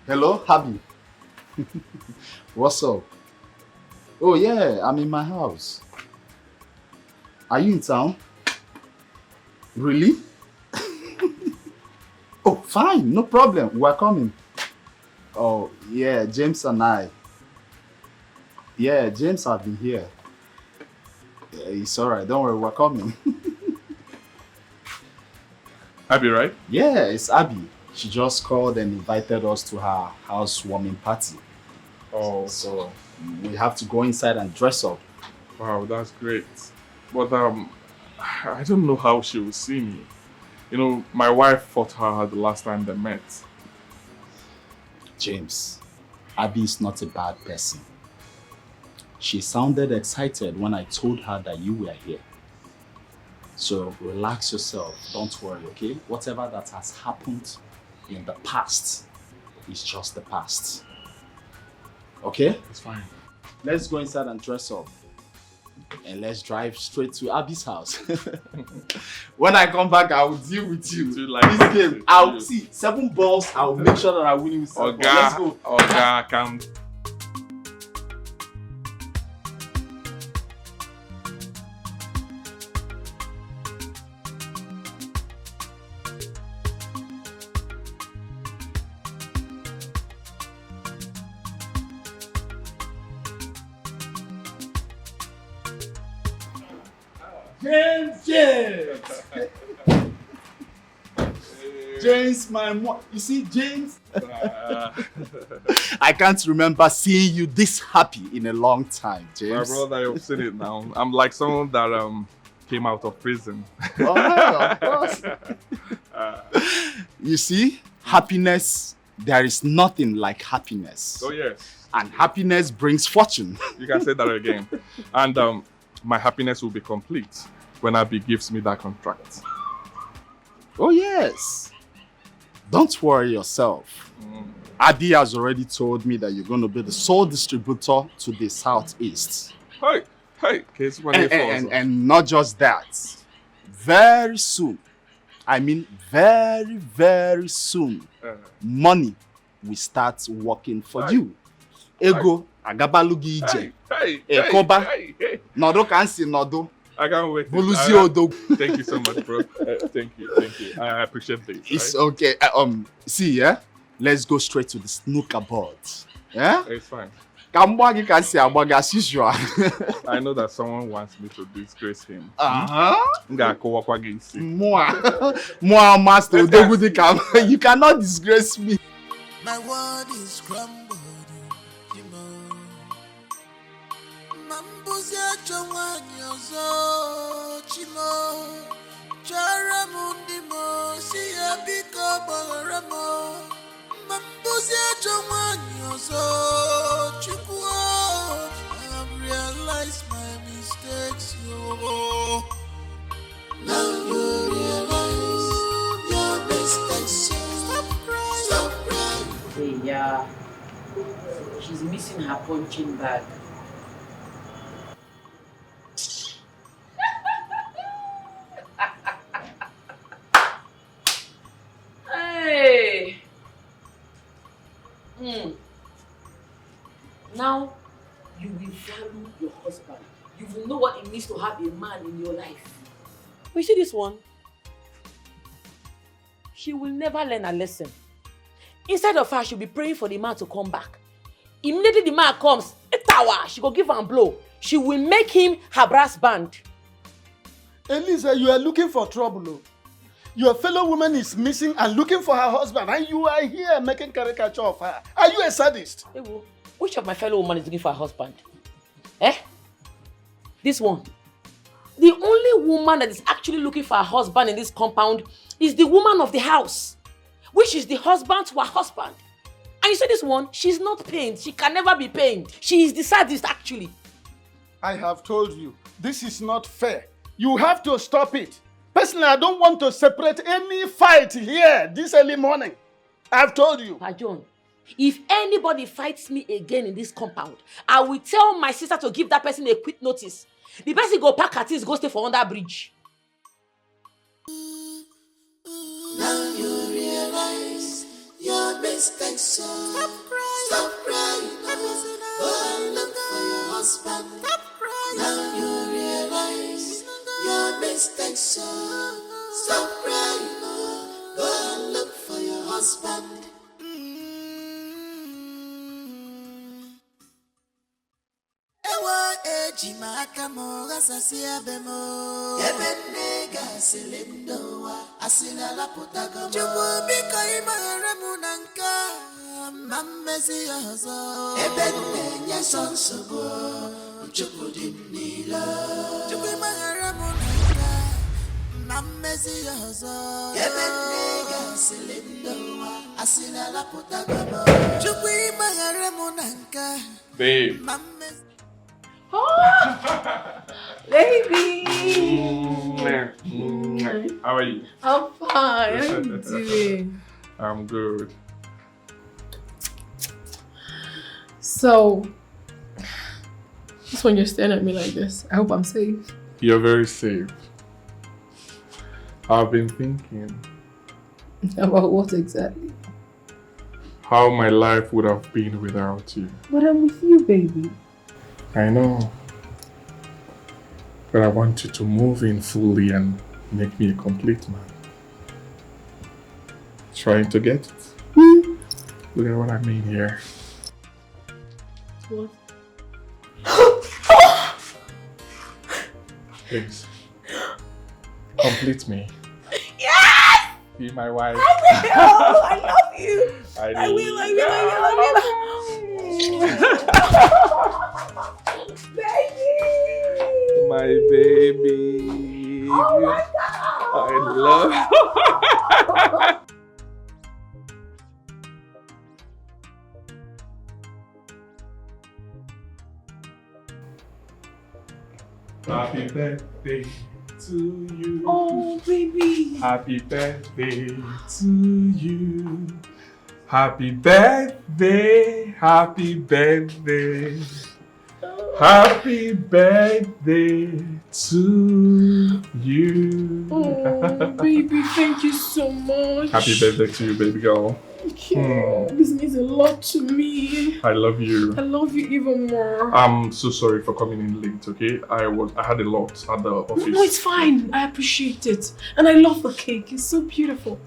Hello, Habi. What's up? Oh yeah, I'm in my house. Are you in town? Really? Oh, fine, no problem. We're coming. Oh yeah, James and I. Yeah, James have been here. Yeah, it's alright. Don't worry, we're coming. Abby, right? Yeah, it's Abby. She just called and invited us to her housewarming party. Oh. So we have to go inside and dress up. Wow, that's great. But I don't know how she will see me. You know, my wife fought her the last time they met. James, Abby is not a bad person. She sounded excited when I told her that you were here. So relax yourself, don't worry, okay? Whatever that has happened in the past is just the past. Okay? It's fine. Let's go inside and dress up. And let's drive straight to Abby's house. When I come back, I will deal with you. This game, I'll see 7 balls. I'll make sure that I win with 7 balls. Let's go. Oga, come. James! James, my mom. You see, James? I can't remember seeing you this happy in a long time, James. My brother, you've seen it now. I'm like someone that came out of prison. Oh, of course. You see, happiness, there is nothing like happiness. Oh, yes. And happiness brings fortune. You can say that again. And my happiness will be complete when Abby gives me that contract. Oh, yes. Don't worry yourself. Abby has already told me that you're going to be the sole distributor to the Southeast. Hey, case and not just that. Very soon, I mean very, very soon, money will start working for you. Ego, agabalugi ije. Ekoba, nodo kansi nodo. I can't wait. Buluzi odo. Thank you so much, bro. Thank you. I appreciate this. It's okay. See, yeah? Let's go straight to the snooker board. Yeah? It's fine. Kambwagi can say about as usual. I know that someone wants me to disgrace him. More master, you cannot disgrace me. My word is crumbled. Mambuzia Joanyozo Chimo Charamundimo Siabiko Boramo Mambuzia Joanyozo Chikuo I've realized my mistakes, yo. Now you realize your mistakes, yo. Stop crying. Hey, yeah. She's missing her punching bag. Hey. Now you will value your husband. You will know what it means to have a man in your life. You see this one? She will never learn a lesson. Instead of her, she'll be praying for the man to come back. Immediately the man comes, she go give her a blow. She will make him her brass band. Elisa, you are looking for trouble. Oh. Your fellow woman is missing and looking for her husband, and you are here making caricature of her. Are you a sadist? Which of my fellow women is looking for a husband? Eh? This one. The only woman that is actually looking for a husband in this compound is the woman of the house, which is the husband to her husband. And you see this one, she's not pained. She can never be pained. She is the sadist, actually. I have told you, this is not fair. You have to stop it. Personally, I don't want to separate any fight here this early morning. I've told you. John, if anybody fights me again in this compound, I will tell my sister to give that person a quick notice. The person go pack her things, go stay for under bridge. Now you realize your mistakes, so stop crying. Stop crying. Go and look for your husband. Stop crying. Now you realize your mistakes, so stop crying. Go and look for your husband. Chimaka mo gasasia bemo Ebene gasilindo wa asila la putago Chubu biko imara munanka Mamesi yozo Ebene nyason subo Chubu dimnila Chubu imara munanka Mamesi yozo Ebene gasilindo wa asila la putago Chubu imara munanka Babe. Oh, baby. How are you? I'm fine. How are you doing? I'm good. So, just when you're staring at me like this, I hope I'm safe. You're very safe. I've been thinking About what exactly? how my life would have been without you. But I'm with you, baby. I know. But I want you to move in fully and make me a complete man. Trying to get it? Look at what I mean here. What? Please. Complete me. Yes! Be my wife. I love you. I will. Baby! My baby. Oh my God! I love Happy birthday to you. Oh, baby. Happy birthday to you. Happy birthday. Happy birthday. Happy birthday to you. Oh, baby, thank you so much. Happy birthday to you, baby girl. Thank you. This means a lot to me. I love you. I love you even more. I'm so sorry for coming in late, okay? I had a lot at the office. No, it's fine. I appreciate it. And I love the cake. It's so beautiful.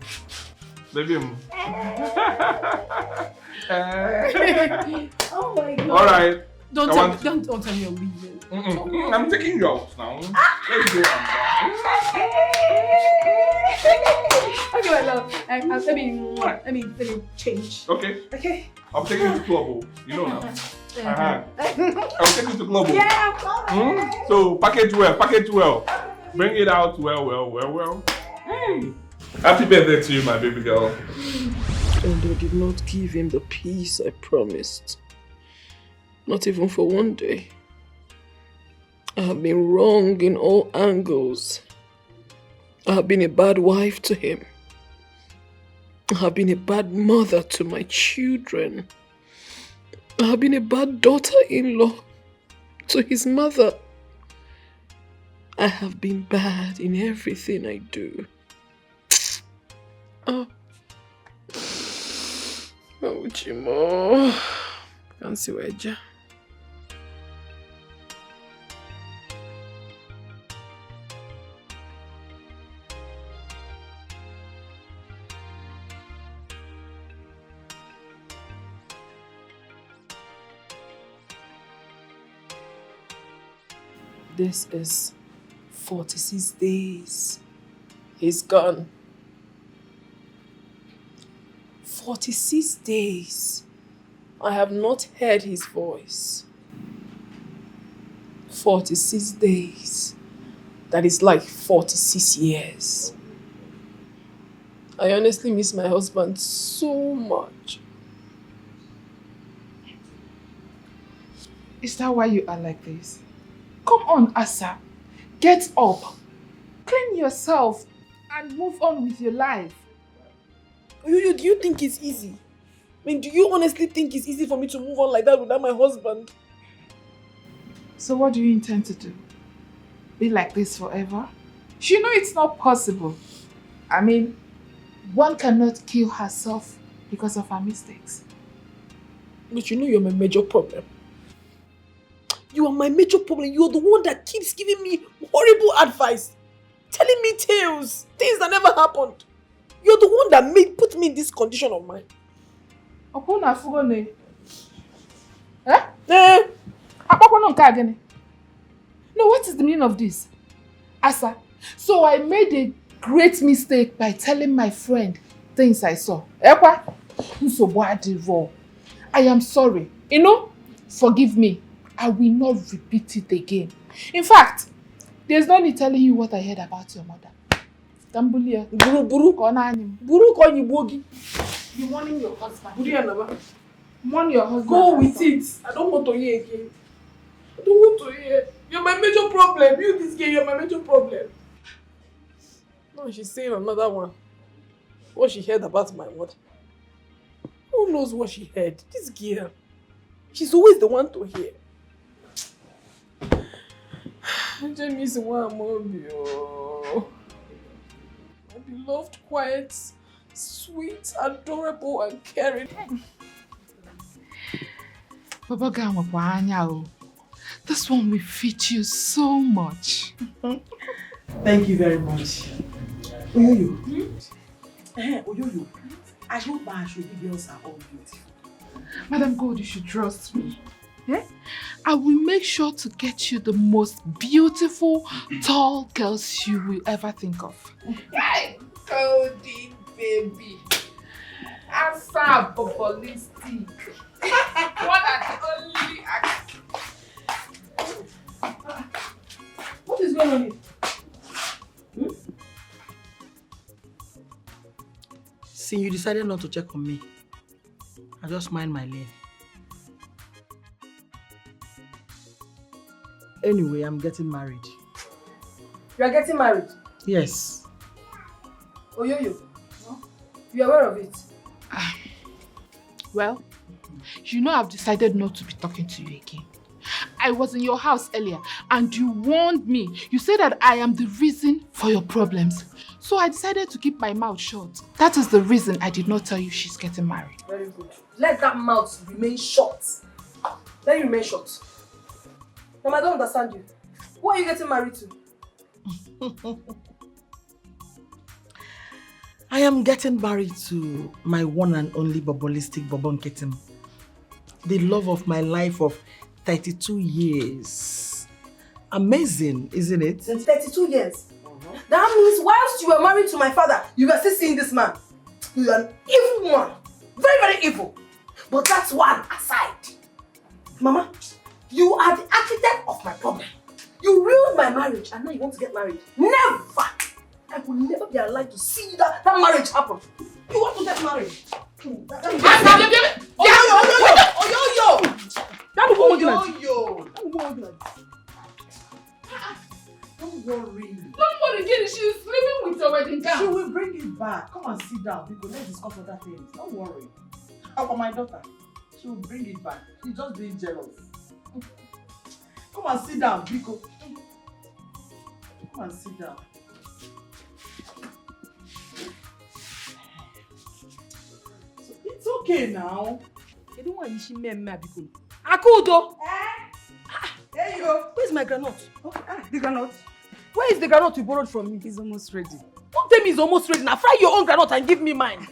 Baby. Oh my God. All right. Don't tell me you're leaving. I'm taking you out now. Let's go. Okay, my love. Let me change. Okay. Okay. I'm taking you to club. You know now. I'll take you to club. Yeah, I'm coming. So package well. Bring it out well. Happy birthday to you, my baby girl. And I did not give him the peace I promised. Not even for one day. I have been wrong in all angles. I have been a bad wife to him. I have been a bad mother to my children. I have been a bad daughter-in-law to his mother. I have been bad in everything I do. Oh, Chimo. Can't see where you're. This is 46 days. He's gone. 46 days. I have not heard his voice. 46 days. That is like 46 years. I honestly miss my husband so much. Is that why you are like this? Come on, Asa. Get up. Clean yourself and move on with your life. Do you think it's easy? I mean, do you honestly think it's easy for me to move on like that without my husband? So what do you intend to do? Be like this forever? You know it's not possible. I mean, one cannot kill herself because of her mistakes. But you know you're my major problem. You are my major problem. You're the one that keeps giving me horrible advice. Telling me tales. Things that never happened. You're the one that put me in this condition of mine. Eh? Akpọkwanụ nke a gịnị? No, what is the meaning of this? Asa, so I made a great mistake by telling my friend things I saw. Ekwa? I am sorry. You know, forgive me. I will not repeat it again. In fact, there's no need telling you what I heard about your mother. Tambulia. Buru konani. Buru konyi bogi. You warning your husband. Warn your husband. Go with it. I don't want to hear again. I don't want to hear. You're my major problem. You, this girl, you're my major problem. No, she's saying another one. What she heard about my mother. Who knows what she heard? This girl. She's always the one to hear. I just miss one more. My beloved, quiet, sweet, adorable, and caring. Baba Gama, this one will fit you so much. Thank you very much. Oyoyo. Oyoyo. I hope my Ashobi girls are all beautiful. Madam God, you should trust me. Eh? I will make sure to get you the most beautiful, tall girls you will ever think of. Hey, golden baby. Asa populistic. One and only act. What is going on here? Since you decided not to check on me, I just mind my lane. Anyway, I'm getting married. You are getting married? Yes. Oyoyo, you are aware of it? Well, you know I've decided not to be talking to you again. I was in your house earlier and you warned me. You said that I am the reason for your problems. So I decided to keep my mouth shut. That is the reason I did not tell you she's getting married. Very good. Let that mouth remain shut. Let it remain shut. Mama, I don't understand you. Who are you getting married to? I am getting married to my one and only bobolistic Bobon Ketim. The love of my life of 32 years. Amazing, isn't it? Since 32 years? That means whilst you were married to my father, you were still seeing this man. You are an evil one. Very, very evil. But that's one aside. Mama, you are the architect of my problem. You ruined my marriage and now you want to get married. Never! I will never be alive to see that marriage happen. You want to get married. Don't worry. Don't worry, Jenny. She's sleeping with your wedding gown. She will bring it back. Come and sit down because let's discuss other things. Don't worry. How about my daughter? She will bring it back. She's just being jealous. Come and sit down, Biko. Come and sit down. So it's okay now. You don't want to me Biko. Akudo! There you go. Where's my granite? Okay, the granite. Where is the granite you borrowed from me? It's almost ready. Don't tell me it's almost ready. Now fry your own granite and give me mine.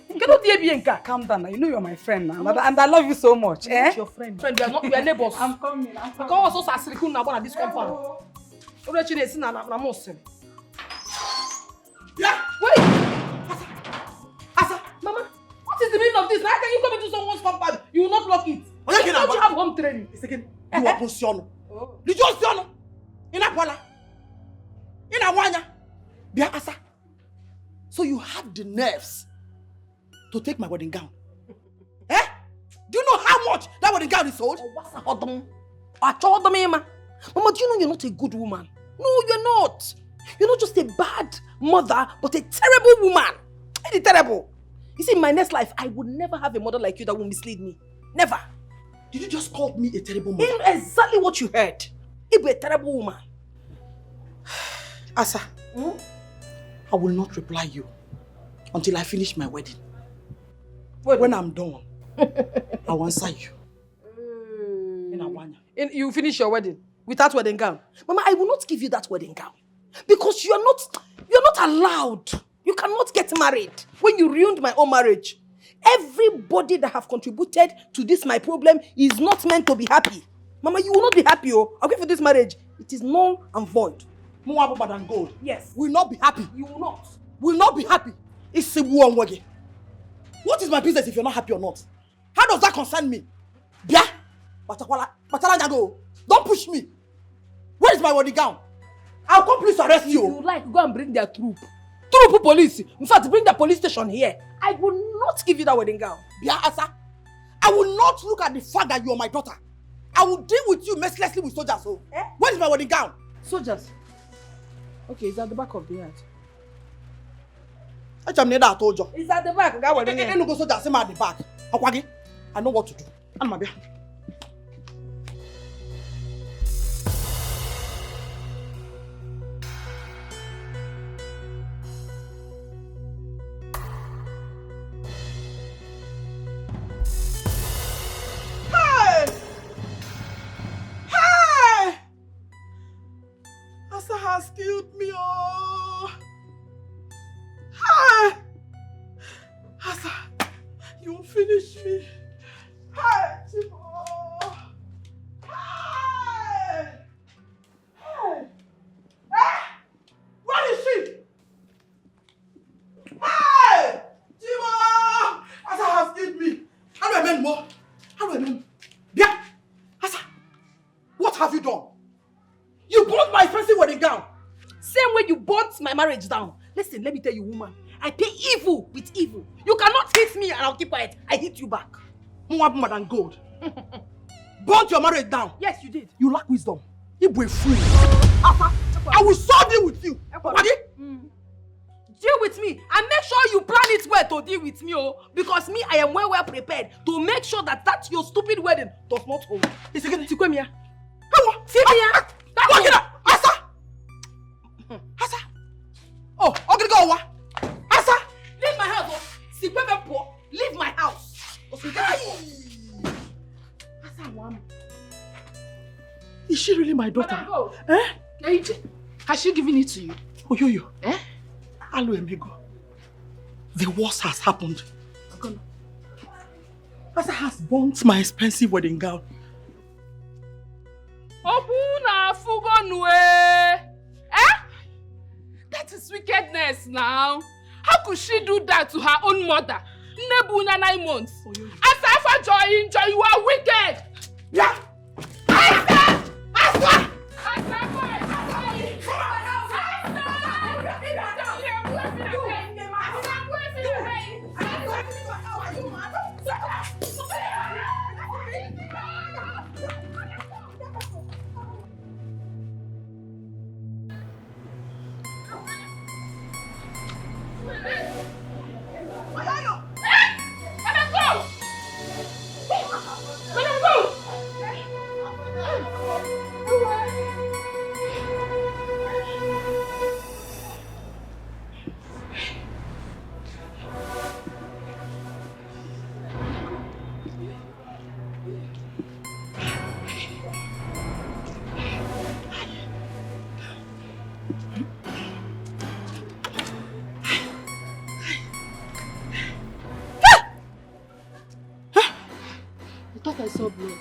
Calm down now. You know you're my friend now. And I love you so much. Who's your friend? Friend, we are neighbors. I'm coming. Because also Sasirikun na bona this compound. Orechi dey sin na mosel. Yeah, wait. Asa, Mama, what is the meaning of this? How can you come into someone's compound? You will not lock it. Don't you have home training? It's again. You are Posiono. You just Siono. Inakwala. Inawanya. Bia Asa. So you had the nerves to take my wedding gown. Eh? Do you know how much that wedding gown is sold? Mama, do you know you're not a good woman? No, you're not. You're not just a bad mother, but a terrible woman. Really terrible. You see, in my next life, I would never have a mother like you that will mislead me. Never. Did you just call me a terrible mother? Exactly what you heard. You'll be a terrible woman. Asa, I will not reply you until I finish my wedding. When I'm done, I will answer you. You finish your wedding without wedding gown. Mama, I will not give you that wedding gown. Because you're not allowed. You cannot get married when you ruined my own marriage. Everybody that have contributed to this my problem is not meant to be happy. Mama, you will not be happy. I'll wait for this marriage. It is null and void. Muabu and gold. Yes. Will not be happy. You will not. Will not be happy. It's Sibuanwege. What is my business if you're not happy or not? How does that concern me? Bia? Don't push me. Where is my wedding gown? I'll come please arrest you. If you like, go and bring their troop. Troop police. In fact, bring the police station here. I will not give you that wedding gown. Bia Asa, I will not look at the fact that you are my daughter. I will deal with you mercilessly with soldiers. So, where is my wedding gown? Soldiers? Okay, it's at the back of the yard. I told you. It's at the back. Go wedding. No go soldiers at the back. Akwagi, I know what to do. And my Bia. Has killed me, oh! Hi! Asa, you finish me. Hi, Timo! Hi! Hi! Ah! Where is she? Hi! Timo! Asa has killed me. How do I mend more? How do I mend? Bia! Asa, what have you done? You bought my expensive wedding gown. Same way you bought my marriage down. Listen, let me tell you, woman. I pay evil with evil. You cannot hit me and I'll keep quiet. I hit you back. More than gold. Burnt your marriage down. Yes, you did. You lack wisdom. You be a fool. I will so deal with you. Deal with me and make sure you plan it well to deal with me, oh. Because me, I am well prepared to make sure that your stupid wedding does not hold. It's again. See me here. See me here. Asa! Asa! Oh, okay, go. Asa! Leave my house, oh. See, poor. Leave my house. Asa, is she really my daughter? Has she given it to you? Oh, yo. Hello, amigo. The worst has happened. Asa has burnt my expensive wedding gown. That is wickedness now. How could she do that to her own mother? Nebunya 9 months. Asafa Joy, you are wicked. Yeah. Asa! I saw blood.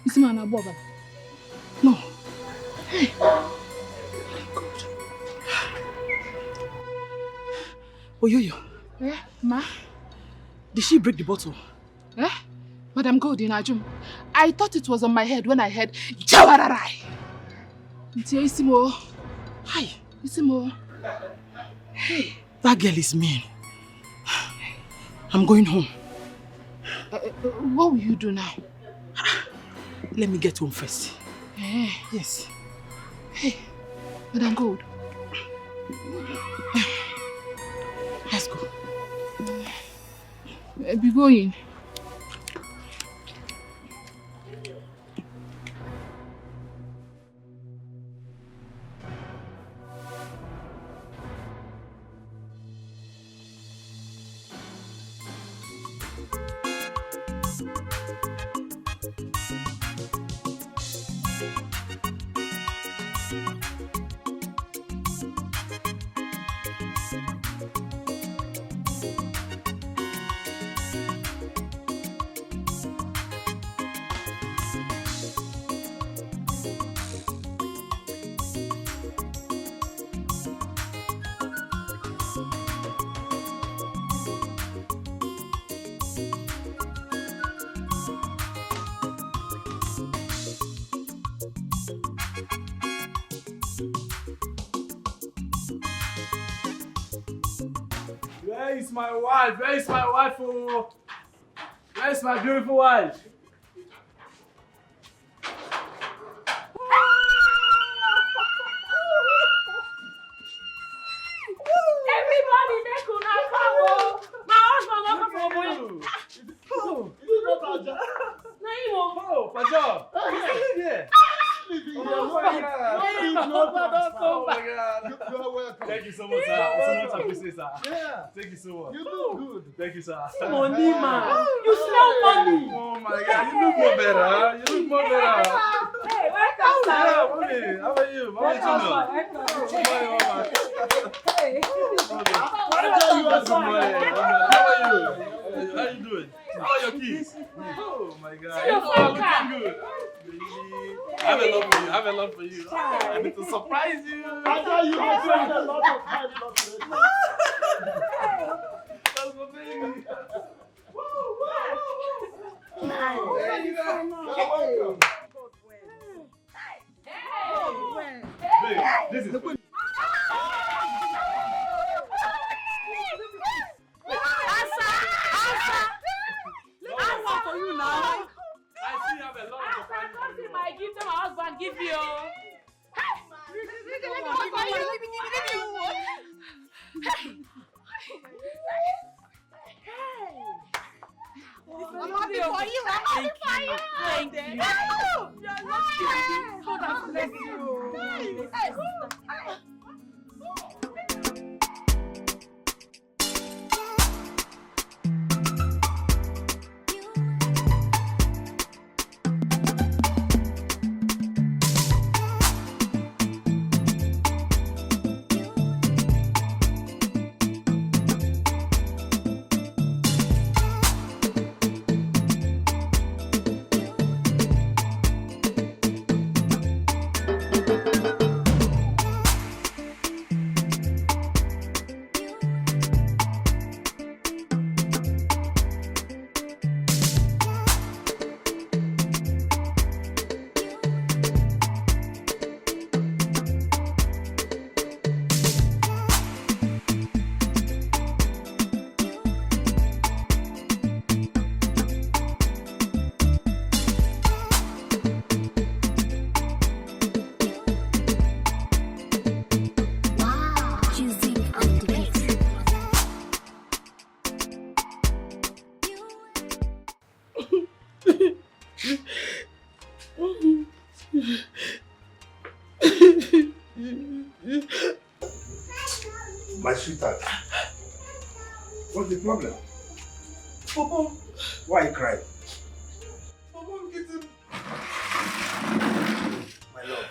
You see, man, Boba. No. Hey. God. Oh, yo. Eh, ma? Did she break the bottle? Eh? Madam Gold in Ajum. I thought it was on my head when I heard Jawararai. Isimo. Hi. Isimo. Hey. That girl is mean. I'm going home. What will you do now? Let me get home first. Eh? Yes. Hey, Madam Gold. Let's go. Be going. Where is my wife? Where is my wife? Oh? Where is my beautiful wife? Everybody make una come oh. My husband no come for boy. Na him oh. Oh, Pajo. Yeah. Oh my God. You are welcome. Thank you so much, sir. So much appreciate, sir. Yeah. Thank you so much. You look good. Thank you, sir. Money man. You smell money. Oh my God. You look more better. You look more better. Hey, welcome, sir. Mommy, how are you? Mama, you know. Hey. How are you doing? How are your kids? Oh my God. See your You are looking good. I have a love for you. I have a love for you. I need to surprise you. I thought you had spent a lot of time. That's my baby. Babe, this is for you. Answer for you now. I see you have a lot of surprise for you. My gift my husband give you. I'm happy for you. I'm happy for you. Thank you. You're lucky. God has blessed you. My sweetheart, what's the problem? Papa. Why are you crying? Papa, I'm getting... My love.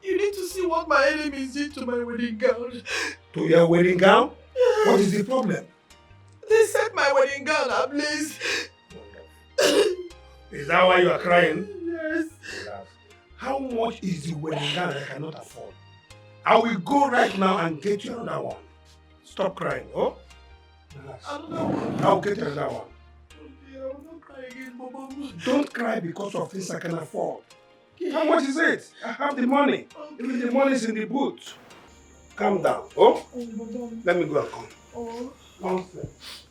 You need to see what my enemies did to my wedding gown. To your wedding gown? What is the problem? They set my wedding gown ablaze. Is that why you are crying? Yes. How much is the wedding gown I cannot afford? I will go right now and get you another one. Stop crying, oh? Relax. I'll get you another one. Okay, I will not cry again, Papa. Don't cry because of things I can afford. How much is it? I have the money. Even the money is in the boot. Calm down, oh? Let me go and come. Oh. Nonsense.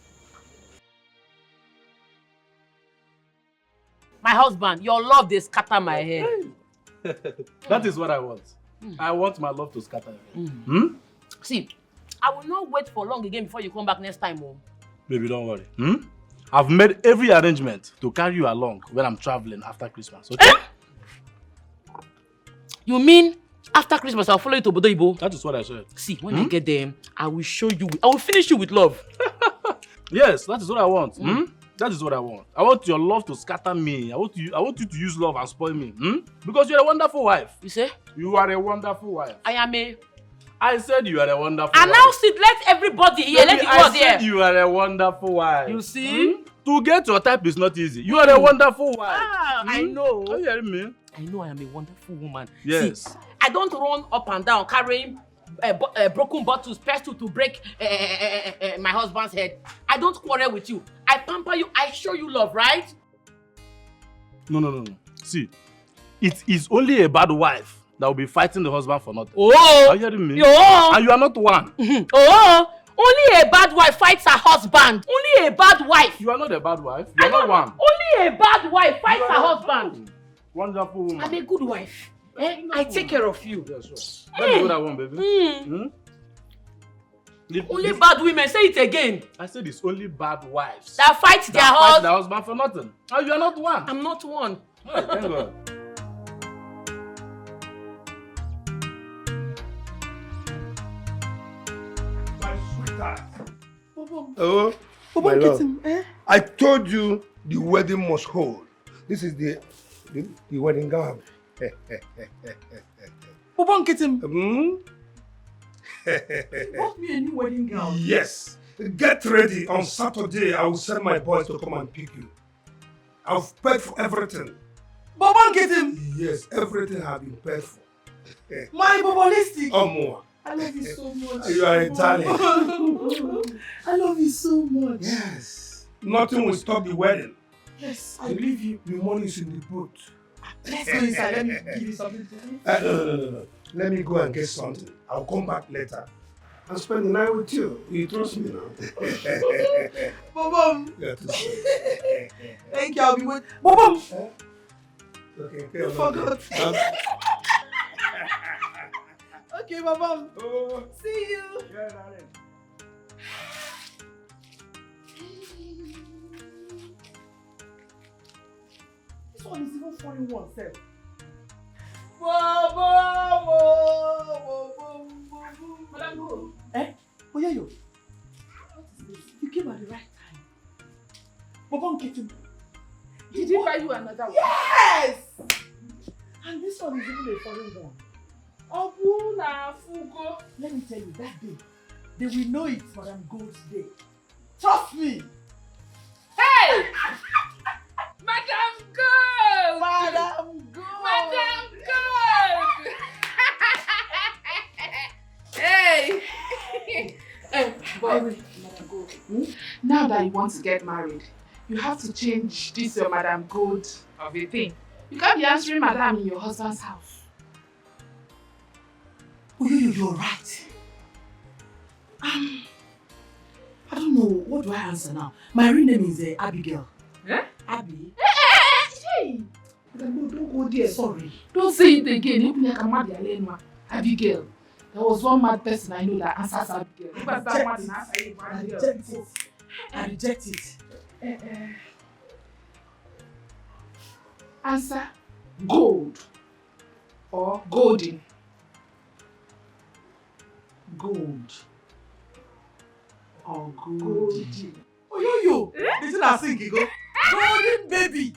My husband, your love they scatter my head. That is what I want. I want my love to scatter. See, I will not wait for long again before you come back next time. Oh. Baby, don't worry. I've made every arrangement to carry you along when I'm traveling after Christmas. Okay? You mean after Christmas I'll follow you to Bodo Ibo? That is what I said. See, when I get there, I will show you. I will finish you with love. Yes, that is what I want. That is what I want. I want your love to scatter me. I want you to use love and spoil me. Because you're a wonderful wife. You say? You are a wonderful wife. I am a... I said you are a wonderful Announce wife. it, let everybody hear, let the I world said hear. you are a wonderful wife. You see? To get your type is not easy. You are a wonderful wife. I know. Are you hearing me? I know I am a wonderful woman. Yes. See, I don't run up and down carrying broken bottles, pestle to break my husband's head. I don't quarrel with you. I pamper you. I show you love, right? No. See, it is only a bad wife that will be fighting the husband for nothing. Oh! Are you hearing me? Oh! And you are not one. Oh! Only a bad wife fights her husband. Only a bad wife. You are not a bad wife. You are not one. Only a bad wife fights her husband. Wonderful woman. I'm a good wife. I take care of you. That's what I want, baby. Only bad women. Say it again. I said it's only bad wives that fight their husband for nothing. Oh, you are not one. I'm not one. Hey, thank God. My sweetheart. Oh, my love. I told you the wedding must hold. This is the wedding gown. Bobon get him. Bought me a new wedding gown. Yes. Get ready. On Saturday, I will send my boys to come and pick you. I've paid for everything. Bobon get him. Yes, everything has been paid for. My Bobolistic. More. I love you so much. You are Italian. I love you so much. Yes. Nothing will stop the wedding. Yes, I believe you. The money is in the boat. Let's go inside. Let me give you something to eat. No. Let me go and get something. I'll come back later and spend the night with you. You trust me now? Bobom. Yeah, Thank you. I'll be waiting. Bobom. Okay, You forgot. Okay, Bobom. Oh. See you. Yeah, darling. This one is even funny oneself. Madam Go. Oh yeah, yo. What is this? You came at the right time. Bobon get him. Did he buy you another one? Yes! And this one is even a foreign one. Obuna Fugo. Let me tell you, that day, they will know it's Madam Gold's day. Trust me. Hey! Madam Gold! Madam Gold! Madam Gold! Hey! But Madam Gold, now that you want to get married, you have to change this your Madam Gold of a thing. You can't be answering Madam in your husband's house. Oh, you're right. I don't know. What do I answer now? My real name is Abigail. Eh? Abby. Hey! Don't go there. Sorry. Don't say it again. Abigail. There was one mad person I know that answers Abigail. I reject it. Answer gold or golden. Gold. Oh, golden. Oh, yo. This is a singing. Golden baby.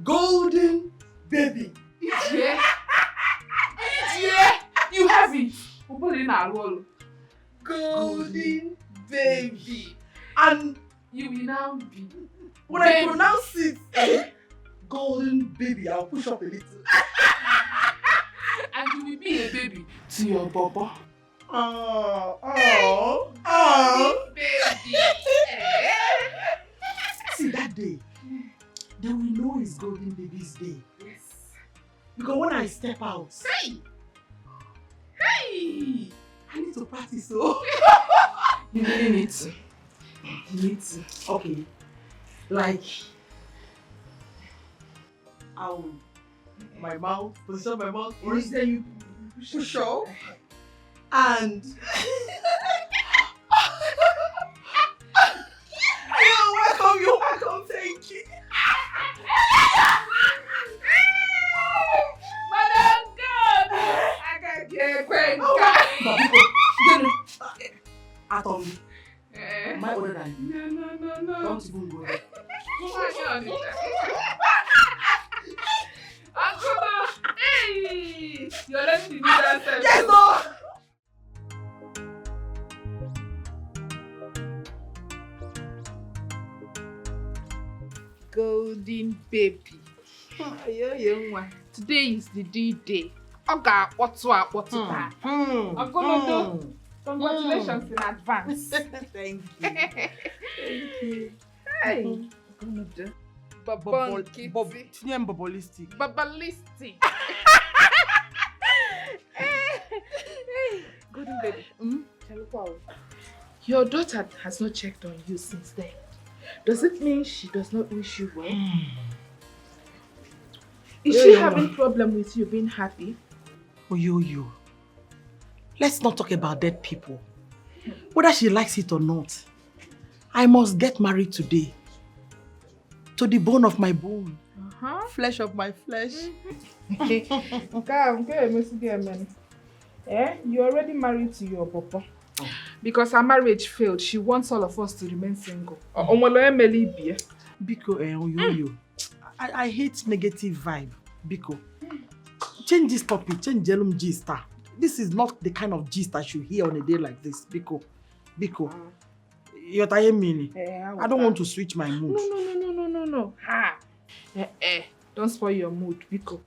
Golden baby. Each year. You have it. Golden baby. And you will now be. When I pronounce it, golden baby, I'll push up a little. And you will be a baby to your baba. Baby. See, that day, they will know it's golden baby's day. Yes. Because when I step out, hey, I need to practice. So you really need to. You need to. Okay. Like, my mouth, position my mouth first, then you push up, and you're welcome, thank you. Madam God, I can't get great. Atom, am I older than you? No. Don't even go there. Hey! You're letting me do that. Yes, no! Golden baby. Today is the D-Day. Oga, what's that? I'm gonna do. Congratulations in advance. Thank you. Thank you. Hey. I'm gonna do. Babalistic. Babalistic. Golden baby. Your daughter has not checked on you since then. Does it mean she does not wish you well? Is she having problem with you being happy? Oyoyo, let's not talk about dead people. Whether she likes it or not, I must get married today. To the bone of my bone. Flesh of my flesh. You already married to your papa. Because her marriage failed, she wants all of us to remain single. Biko, Oyoyo, I hate negative vibe. Biko, change this topic, change Jelum gist. This is not the kind of gist I should hear on a day like this. Biko, you're tired me. I don't want to switch my mood. No. Don't spoil your mood, Biko.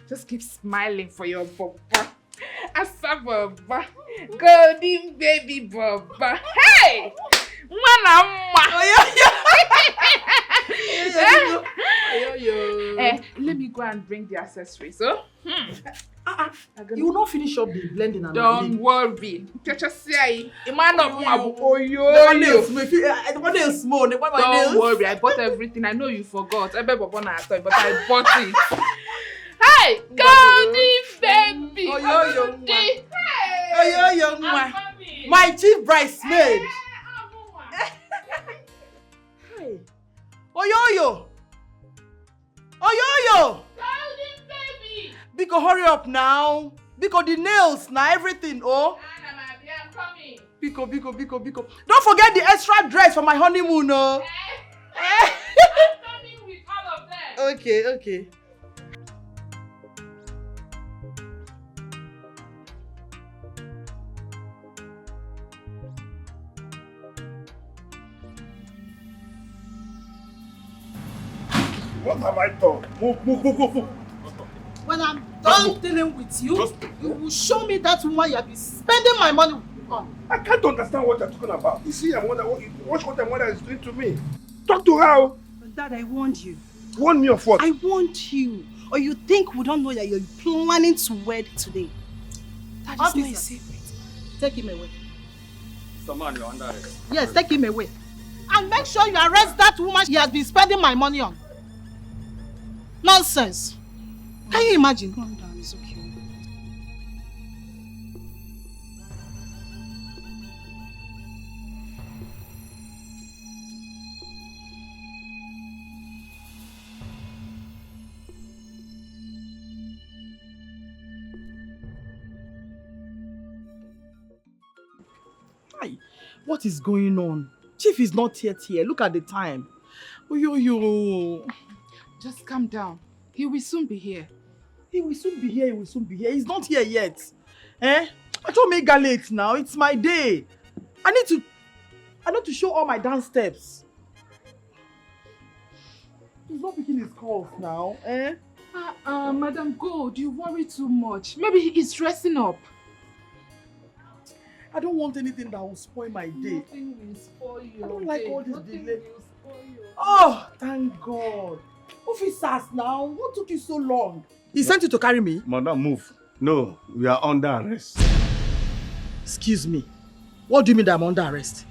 Just keep smiling for your papa. Asa Baba, golden baby Baba. Hey! Let me go and bring the accessories, so? You will not finish up the blending and don't worry. Don't worry, I bought everything. I know you forgot. But I bought it. Hey, golden baby. My chief bridesmaid. Hey, Oyoyo. Golden baby. Biko, hurry up now. Biko, the nails, now everything, oh. I'm coming. Biko. Don't forget the extra dress for my honeymoon, oh. I'm coming with all of them. Okay. What have I done? Move. When I'm done dealing with you, you will show me that woman you have been spending my money on. I can't understand what you're talking about. You see, watch what your mother is doing to me. Talk to her. But Dad, I warned you. Warn me of what? I warned you. Or you think we don't know that you're planning to wed today? That is not a secret. Take him away. Someone, you're under arrest. Yes, take him away. And make sure you arrest that woman he has been spending my money on. Nonsense. Can you imagine? Calm down, it's okay. Hi, what is going on? Chief is not yet here. Look at the time. Oyoyo. Just calm down. He will soon be here. He will soon be here. He's not here yet. I don't make late now. It's my day. I need to show all my dance steps. He's not picking his calls now. Madam Gold, you worry too much. Maybe he is dressing up. I don't want anything that will spoil my day. Nothing will spoil your day. I don't like all this Nothing delay. will spoil your day. Oh, thank God. Officers now, what took you so long? He sent you to carry me? Madam, move. No, we are under arrest. Excuse me. What do you mean that I'm under arrest?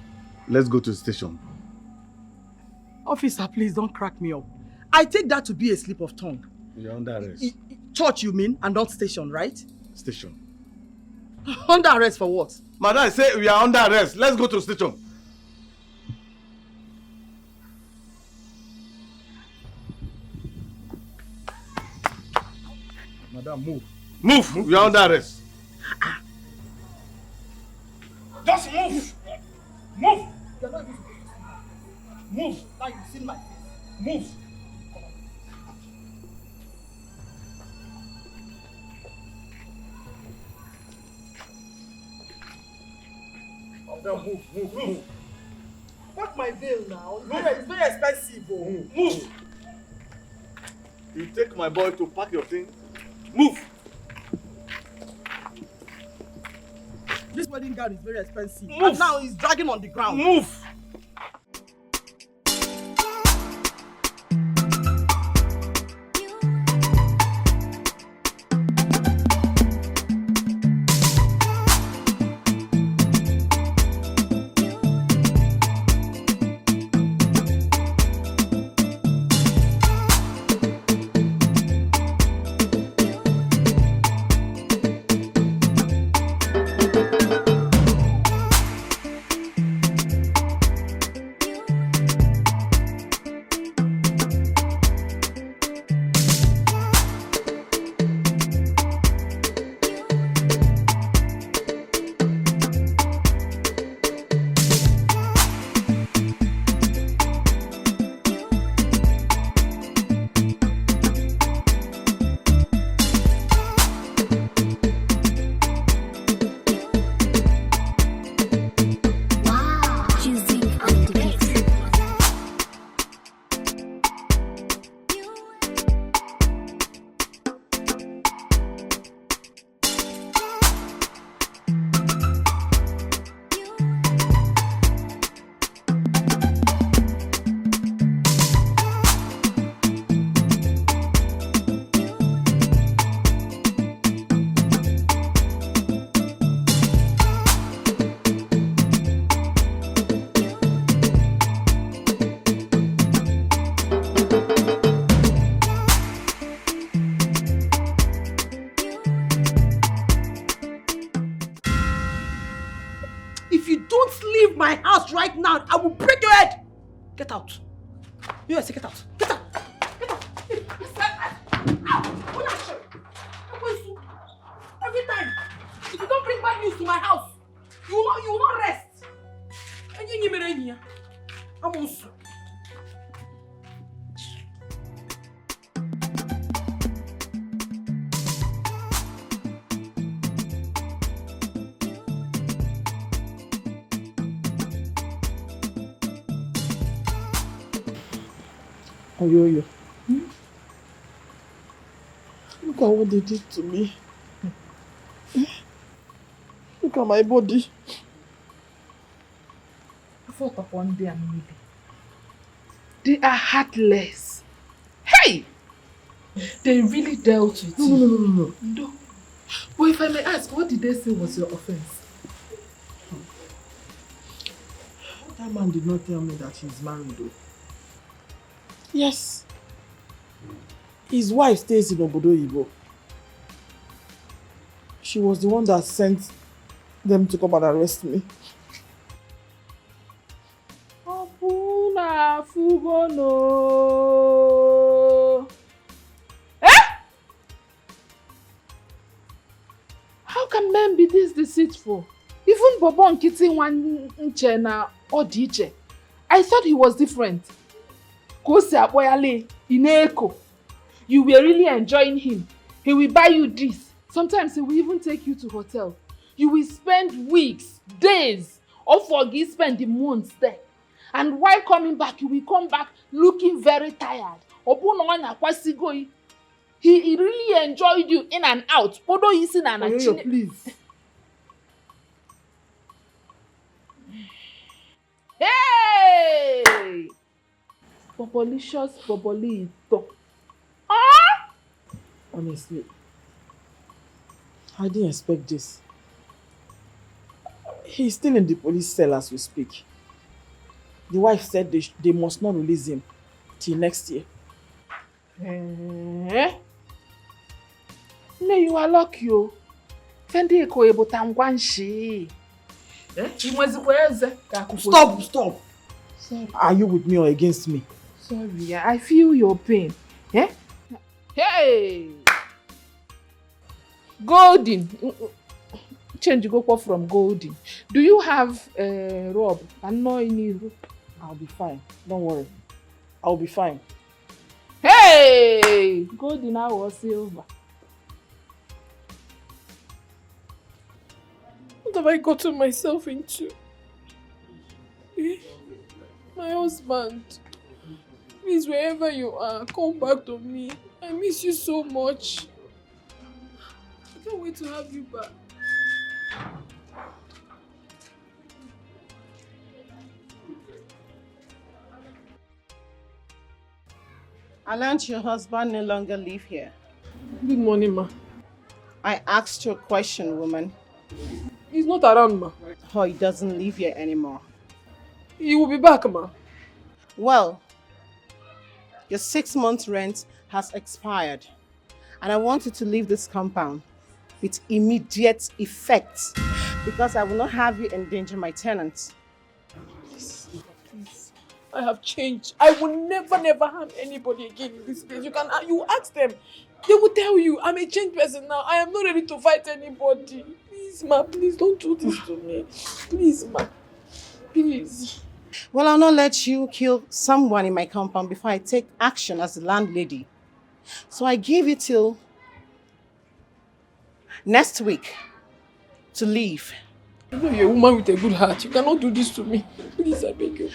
Let's go to the station. Officer, please don't crack me up. I take that to be a slip of tongue. We are under arrest. Church, you mean, and not station, right? Station. Under arrest for what? Madam, I say we are under arrest. Let's go to the station. Madam, move. Move! We are under arrest. Just move! Move! Move! Now you've seen my face. Move! Move. Pack my veil now. It's very expensive. Oh. Move! You take my boy to pack your thing. Move! This wedding gown is very expensive. Move! And now he's dragging on the ground. Move! house right now, I will break your head. Get out. You say get out. Get out. Get out. Every time, if you don't bring bad news to my house, you will not rest. I'm also. Oyoyo. Look at what they did to me. Look at my body. I thought of one day and maybe. They are heartless. Hey! They really dealt with you. No. But if I may ask, what did they say was your offense? That man did not tell me that he's married though. Yes. His wife stays in Obodo Ibo. She was the one that sent them to come and arrest me. Apuna Fugono. Eh? How can men be this deceitful? Even Bobo and Kitty one Chena or DJ. I thought he was different. Kosi Aboyale in Etiko. You were really enjoying him. He will buy you this. Sometimes he will even take you to hotel. You will spend weeks, days, or forget spend the months there. And while coming back, you will come back looking very tired. He really enjoyed you in and out. Oyoyo, please. Hey! Popolicious Popolito. Ah! Honestly, I didn't expect this. He's still in the police cell as we speak. The wife said they must not release him till next year. Eh? No, you are lucky. Fendi eko ebotangwanshi. Stop! Sorry. Are you with me or against me? Sorry, I feel your pain. Eh? Hey! Golden. Change go from golden. Do you have robe? I'm not in it. I'll be fine. Don't worry. I'll be fine. Hey! Golden or silver. What have I gotten myself into? My husband. Please, wherever you are, come back to me. I miss you so much. I can't wait to have you back. I learned your husband no longer live here. Good morning, ma. I asked you a question, woman. He's not around, ma. Oh, he doesn't live here anymore. He will be back, ma. Well, your 6 months rent has expired. And I want you to leave this compound with immediate effect. Because I will not have you endanger my tenants. Please. I have changed. I will never harm anybody again in this place. You ask them. They will tell you, I'm a changed person now. I am not ready to fight anybody. Please, ma, please don't do this to me. Please, ma. Please. Well, I'll not let you kill someone in my compound before I take action as the landlady. So I give you till next week to leave. You know you're a woman with a good heart. You cannot do this to me. Please, I beg you.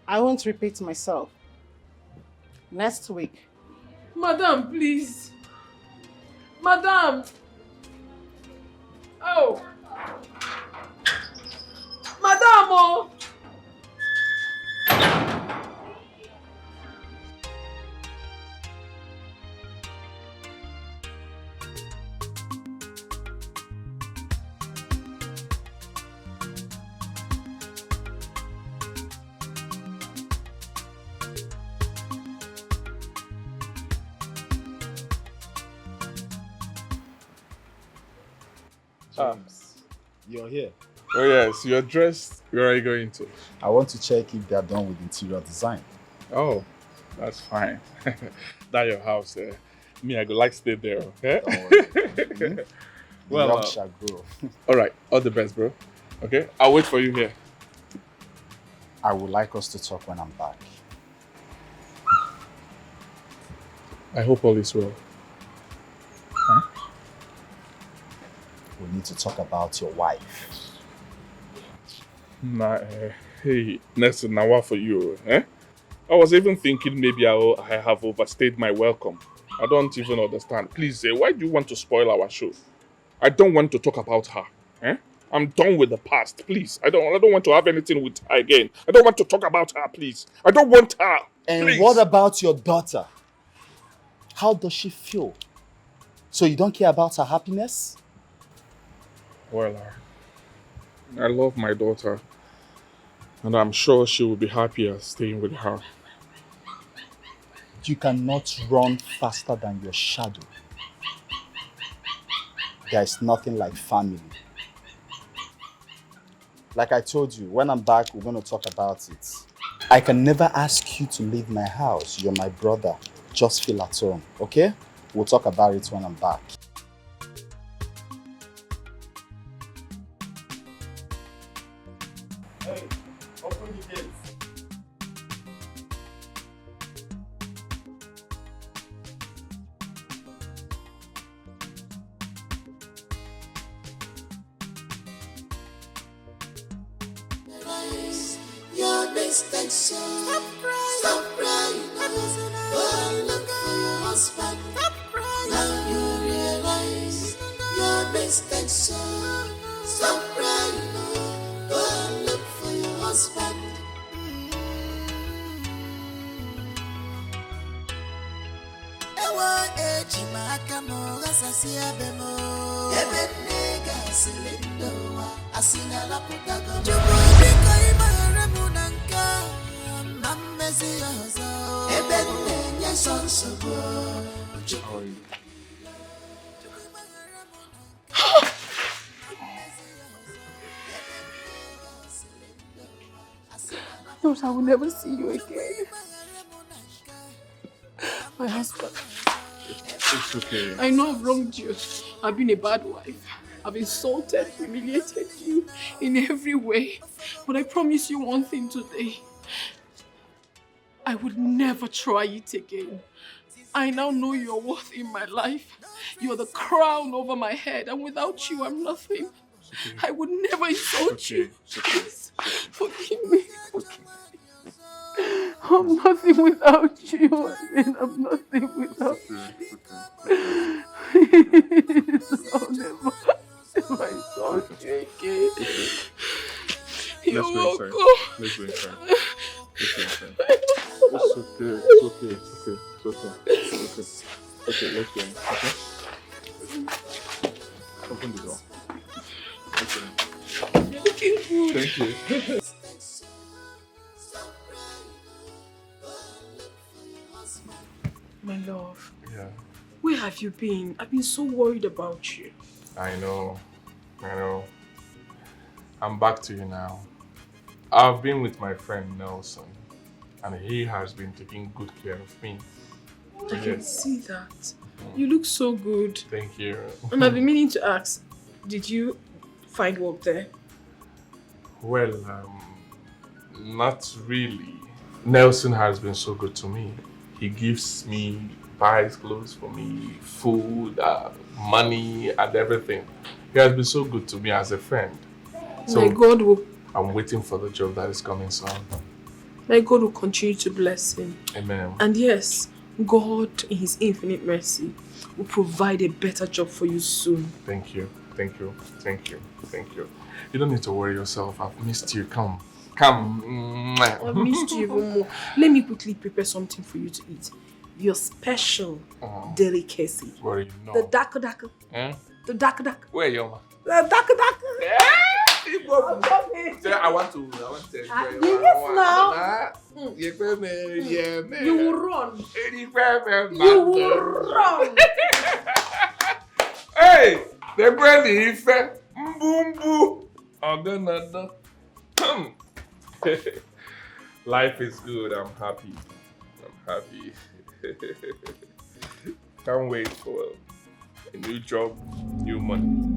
I won't repeat myself. Next week. Madam, please. Madam. Oh. Madam, oh. James, you're here. Oh yes, you're dressed. Where are you going to? I want to check if they are done with interior design. Oh, that's fine. That's your house there. Me, I go like stay there, okay? Don't worry. Well, young shall grow. All right, all the best, bro. Okay, I'll wait for you here. I would like us to talk when I'm back. I hope all is well. Huh? We need to talk about your wife. Hey, Nelson, now what for you? Eh? I was even thinking maybe I have overstayed my welcome. I don't even understand. Please, why do you want to spoil our show? I don't want to talk about her. Eh? I'm done with the past, please. I don't want to have anything with her again. I don't want to talk about her, please. I don't want her. And please. what about your daughter? How does she feel? So you don't care about her happiness? Well, I love my daughter. And I'm sure she will be happier staying with her. You cannot run faster than your shadow. There is nothing like family. Like I told you, when I'm back, we're going to talk about it. I can never ask you to leave my house. You're my brother. Just feel at home, okay? We'll talk about it when I'm back. Hey, open the gates. Your mistakes, stop crying, stop crying. Go look for your husband. Stop crying. Now you realize your mistakes, stop crying. Go look for your husband. Ewa ejima kamo gasasi abemo. Ebe nega silindoa asina la putago. Jubu biko imara munanka mamezi yozo. Ebe nenya sonsobo. How are you? Thought I would never see you again. My husband. It's okay. I know I've wronged you. I've been a bad wife. I've insulted, humiliated you in every way. But I promise you one thing today. I would never try it again. I now know your worth in my life. You're the crown over my head, and without you, I'm nothing. I would never insult you. Please, forgive me. I'm nothing without you. I'm nothing without you. I'll never insult you again. You're welcome. Let's go inside. Let's go inside. It's okay. It's okay. It's okay. It's okay. It's okay. Okay, let's go in. Okay? Open the door. Okay. You're looking good. Thank you. My love. Yeah. Where have you been? I've been so worried about you. I know. I'm back to you now. I've been with my friend Nelson, and he has been taking good care of me. I can see that. You look so good. Thank you. And I've been meaning to ask, did you find work there? Well, not really. Nelson has been so good to me. He gives me, buys clothes for me, food, money, and everything. He has been so good to me as a friend. So My God will I'm waiting for the job that is coming soon. May God will continue to bless him. Amen. And yes, God, in his infinite mercy, will provide a better job for you soon. Thank you. Thank you. Thank you. Thank you. You don't need to worry yourself. I've missed you. Come. I've missed you even more. Let me quickly prepare something for you to eat. Your special delicacy. What do you know? The daka. Eh? The daka. Where you are? The daka. I want to enjoy You will run. You will run. Hey, the brandy ife mbumbu. Life is good. I'm happy. I'm happy. Can't wait for a new job, new money.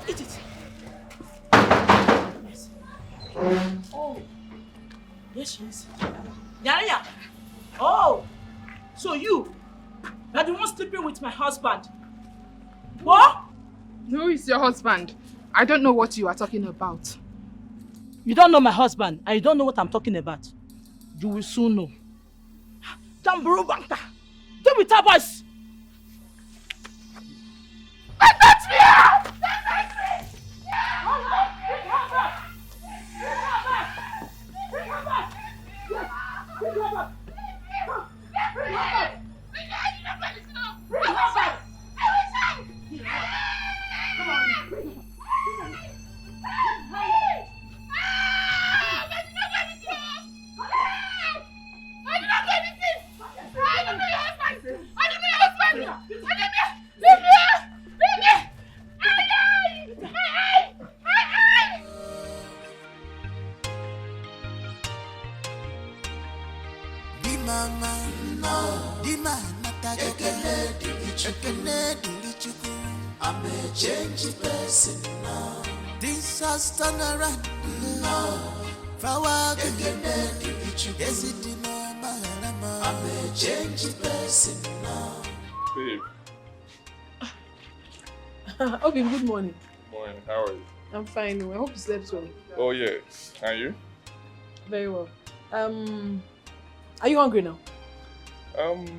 Eat it. Oh. Yes, she is. Nariya. Oh. So you are the one sleeping with my husband. What? Who is your husband? I don't know what you are talking about. You don't know my husband and you don't know what I'm talking about. You will soon know. Jamburu Banka. Do with our boys. That's me! I'm a changed person now. This has turned around now. I'm a changed person now. Babe. Obin, good morning. Morning, how are you? I'm fine. I hope you slept well. Oh yes, are you? Very well. Are you hungry now?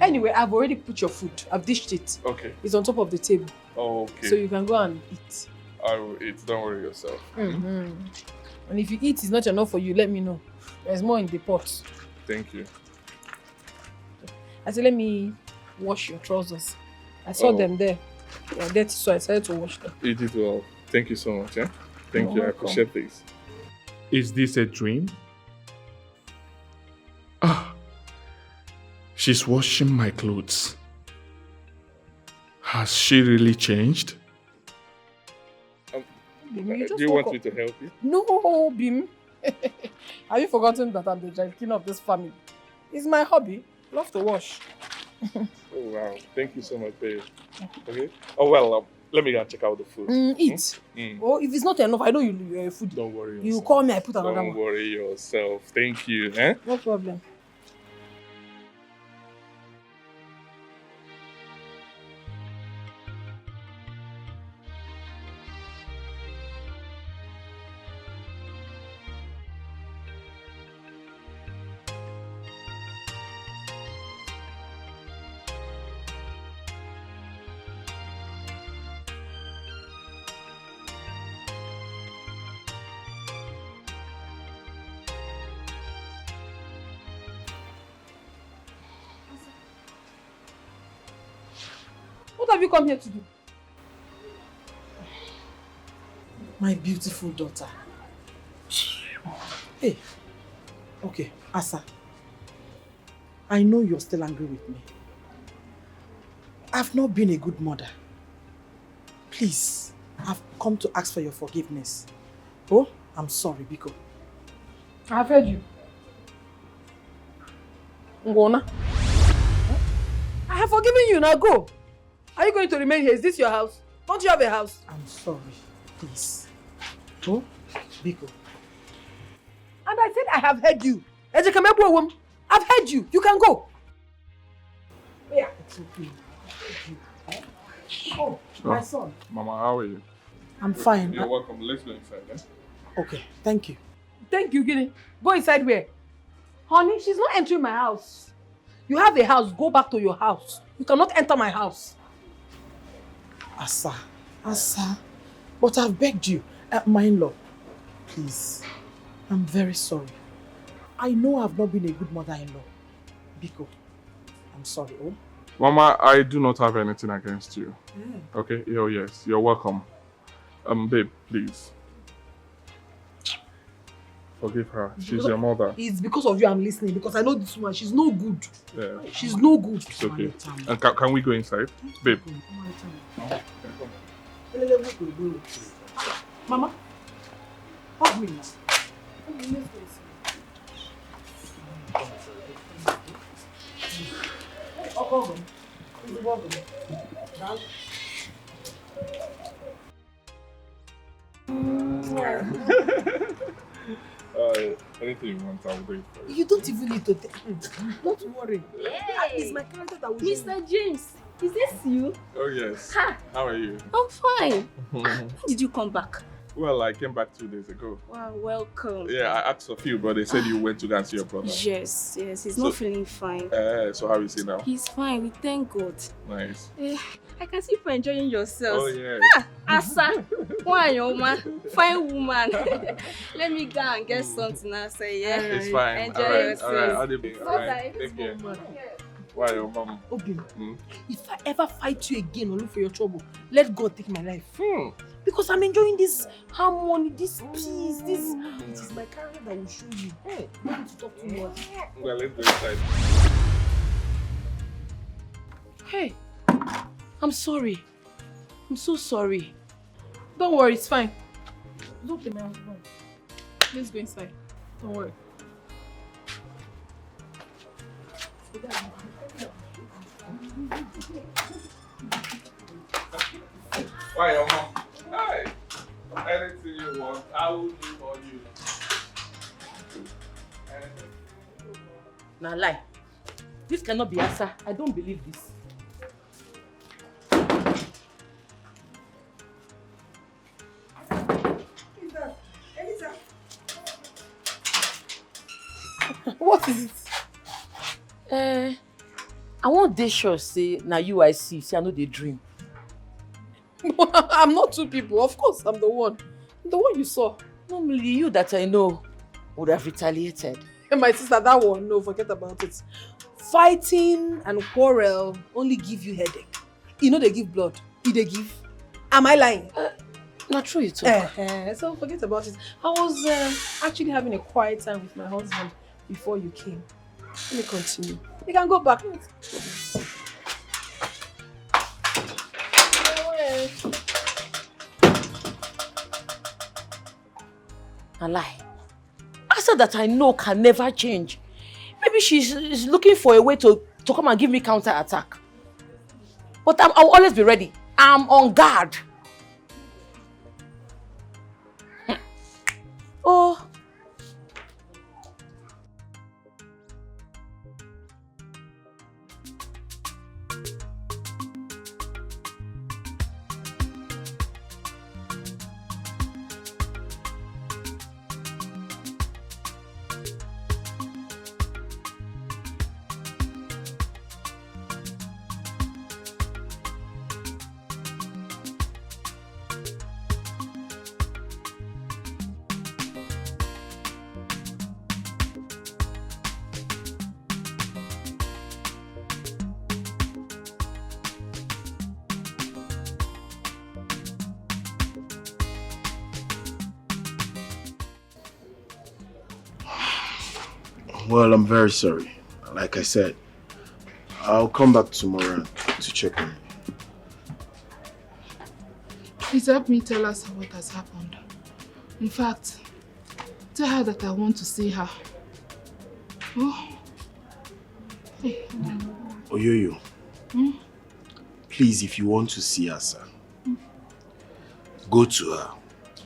Anyway, I've already put your food. I've dished it. Okay. It's on top of the table. Oh, okay. So you can go and eat. I will eat, don't worry yourself. And if you eat, it's not enough for you, let me know. There's more in the pot. Thank you. I said, let me wash your trousers. I saw them there. They are dirty, so I decided to wash them. You did well. Thank you so much, yeah? Thank You're you, welcome. I appreciate this. Is this a dream? She's washing my clothes. Has she really changed? Bim, Do you want me to help you? No, Bim. Have you forgotten that I'm the dry cleaner of this family? It's my hobby. Love to wash. Oh, wow. Thank you so much, babe. Okay? Oh, well, let me go and check out the food. Eat. Mm. Oh, if it's not enough, I know you're a foodie. Don't worry yourself. You call me, I put another Don't one. worry yourself. Thank you. Eh? No problem. What have you come here to do? My beautiful daughter. Hey. Okay, Asa. I know you're still angry with me. I've not been a good mother. Please, I've come to ask for your forgiveness. Oh, I'm sorry, Biko. I've heard you. Ngona. I have forgiven you, now go. Are you going to remain here? Is this your house? Don't you have a house? I'm sorry, please. Oh, Biko. And I said I have heard you. I've heard you. You can go. Yeah. It's okay. Oh, my son. Mama, how are you? I'm fine. You're welcome. Let's go inside, eh? Okay, thank you. Thank you, Gini. Go inside where? Honey, she's not entering my house. You have a house, go back to your house. You cannot enter my house. Asa, but I've begged you, my in-law, please, I'm very sorry. I know I've not been a good mother-in-law. Biko, I'm sorry, oh? Mama, I do not have anything against you. Okay? Oh, yes. You're welcome. Babe, please. Forgive her. She's your mother. It's because of you I'm listening, because I know this woman, she's no good. Yeah. She's no good. It's okay. And can we go inside? Babe. Mama, hug me. Anything you want, I'll do it for you. You don't even need to don't worry. It's my character that will Mr. James, is this you? Oh, yes. Ha! How are you? I'm fine. When did you come back? Well, I came back 2 days ago. Wow, welcome. Yeah, I asked of you, but they said you went to go and see your brother. Yes, he's not feeling fine. So how is he now? He's fine, we thank God. Nice. I can see you enjoying yourselves. Oh, yeah. Asa, why fine woman. Let me go and get something else. Yeah. It's fine. Enjoy yourselves. All right. Take care. Why your mom? Okay. If I ever fight you again or look for your trouble, let God take my life. Because I'm enjoying this harmony, this peace, this. It is my character that will show you. Not need to talk too much. Well, let's go inside. Hey, I'm sorry. I'm so sorry. Don't worry, it's fine. Don't play my husband. Let's go inside. Don't worry. Why your mom? Hi. Anything you want, I will do for you. Now lie. This cannot be Asa. I don't believe this. What is it? I want dey sure say na you I see. See, I know they dream. I'm not two people. Of course, I'm the one. The one you saw. Normally, you that I know would have retaliated. And my sister, that one, no, forget about it. Fighting and quarrel only give you headache. You know they give blood. They give. Am I lying? Not true, you talk. So forget about it. I was actually having a quiet time with my husband before you came. Let me continue. You can go back. A lie. Asa that I know can never change. Maybe she's looking for a way to come and give me counter attack. But I'll always be ready. I'm on guard. Oh. Well, I'm very sorry. Like I said, I'll come back tomorrow to check on you. Please help me tell us what has happened. In fact, tell her that I want to see her. Oh. Hey. Oyoyo, please, if you want to see her, sir, go to her.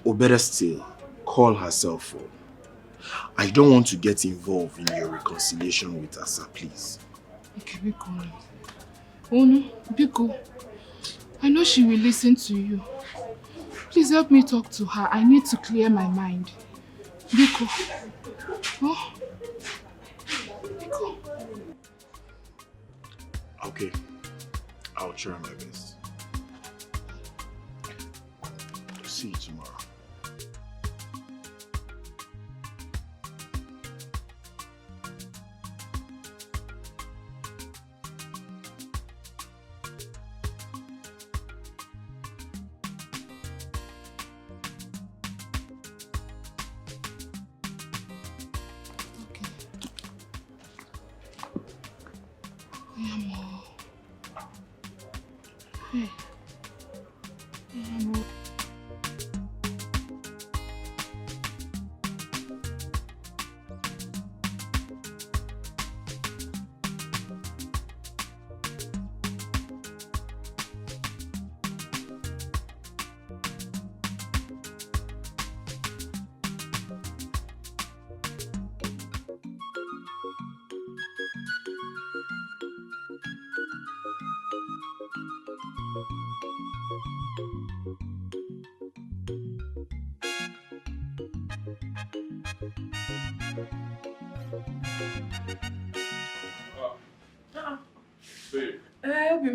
Or better still, call her cell phone. I don't want to get involved in your reconciliation with Asa, please. Okay, Biko. Oh no, Biko. I know she will listen to you. Please help me talk to her. I need to clear my mind. Biko. Oh. Biko. I'll try my best. See you tomorrow.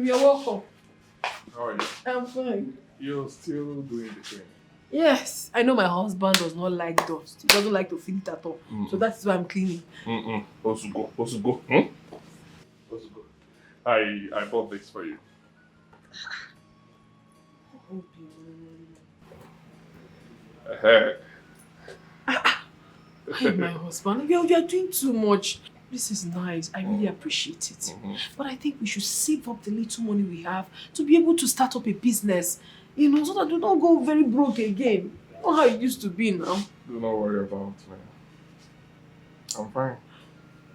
You're welcome. How are you? I'm fine. You're still doing the thing? Yes, I know my husband does not like dust. He doesn't like to feel it at all. So that's why I'm cleaning. Supposed to go. Supposed to go. I bought this for you. Hey, my husband, you're doing too much. This is nice. I really appreciate it. But I think we should save up the little money we have to be able to start up a business. You know, so that we don't go very broke again. You know how it used to be now. Do not worry about me. I'm fine.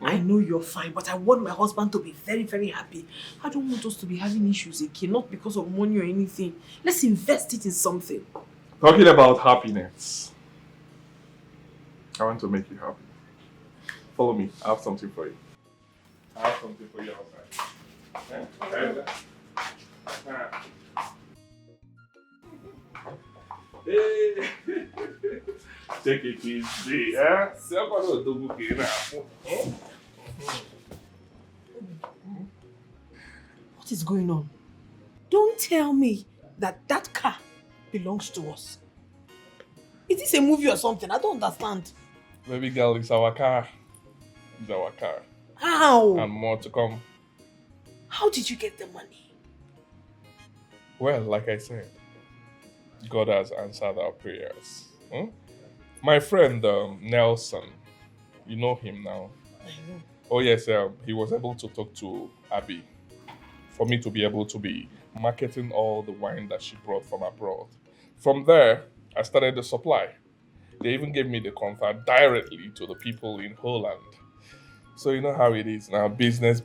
I know you're fine, but I want my husband to be very, very happy. I don't want us to be having issues again, not because of money or anything. Let's invest it in something. Talking about happiness, I want to make you happy. Follow me. I have something for you. I have something for you outside. Hey. Take it easy, eh? What is going on? Don't tell me that car belongs to us. Is this a movie or something? I don't understand. Baby girl, it's our car. It's our car. How? And more to come. How did you get the money? Well, like I said, God has answered our prayers. My friend Nelson, you know him now. I know. Oh yes, he was able to talk to Abby for me to be able to be marketing all the wine that she brought from abroad. From there, I started the supply. They even gave me the contact directly to the people in Holland. So you know how it is now, business,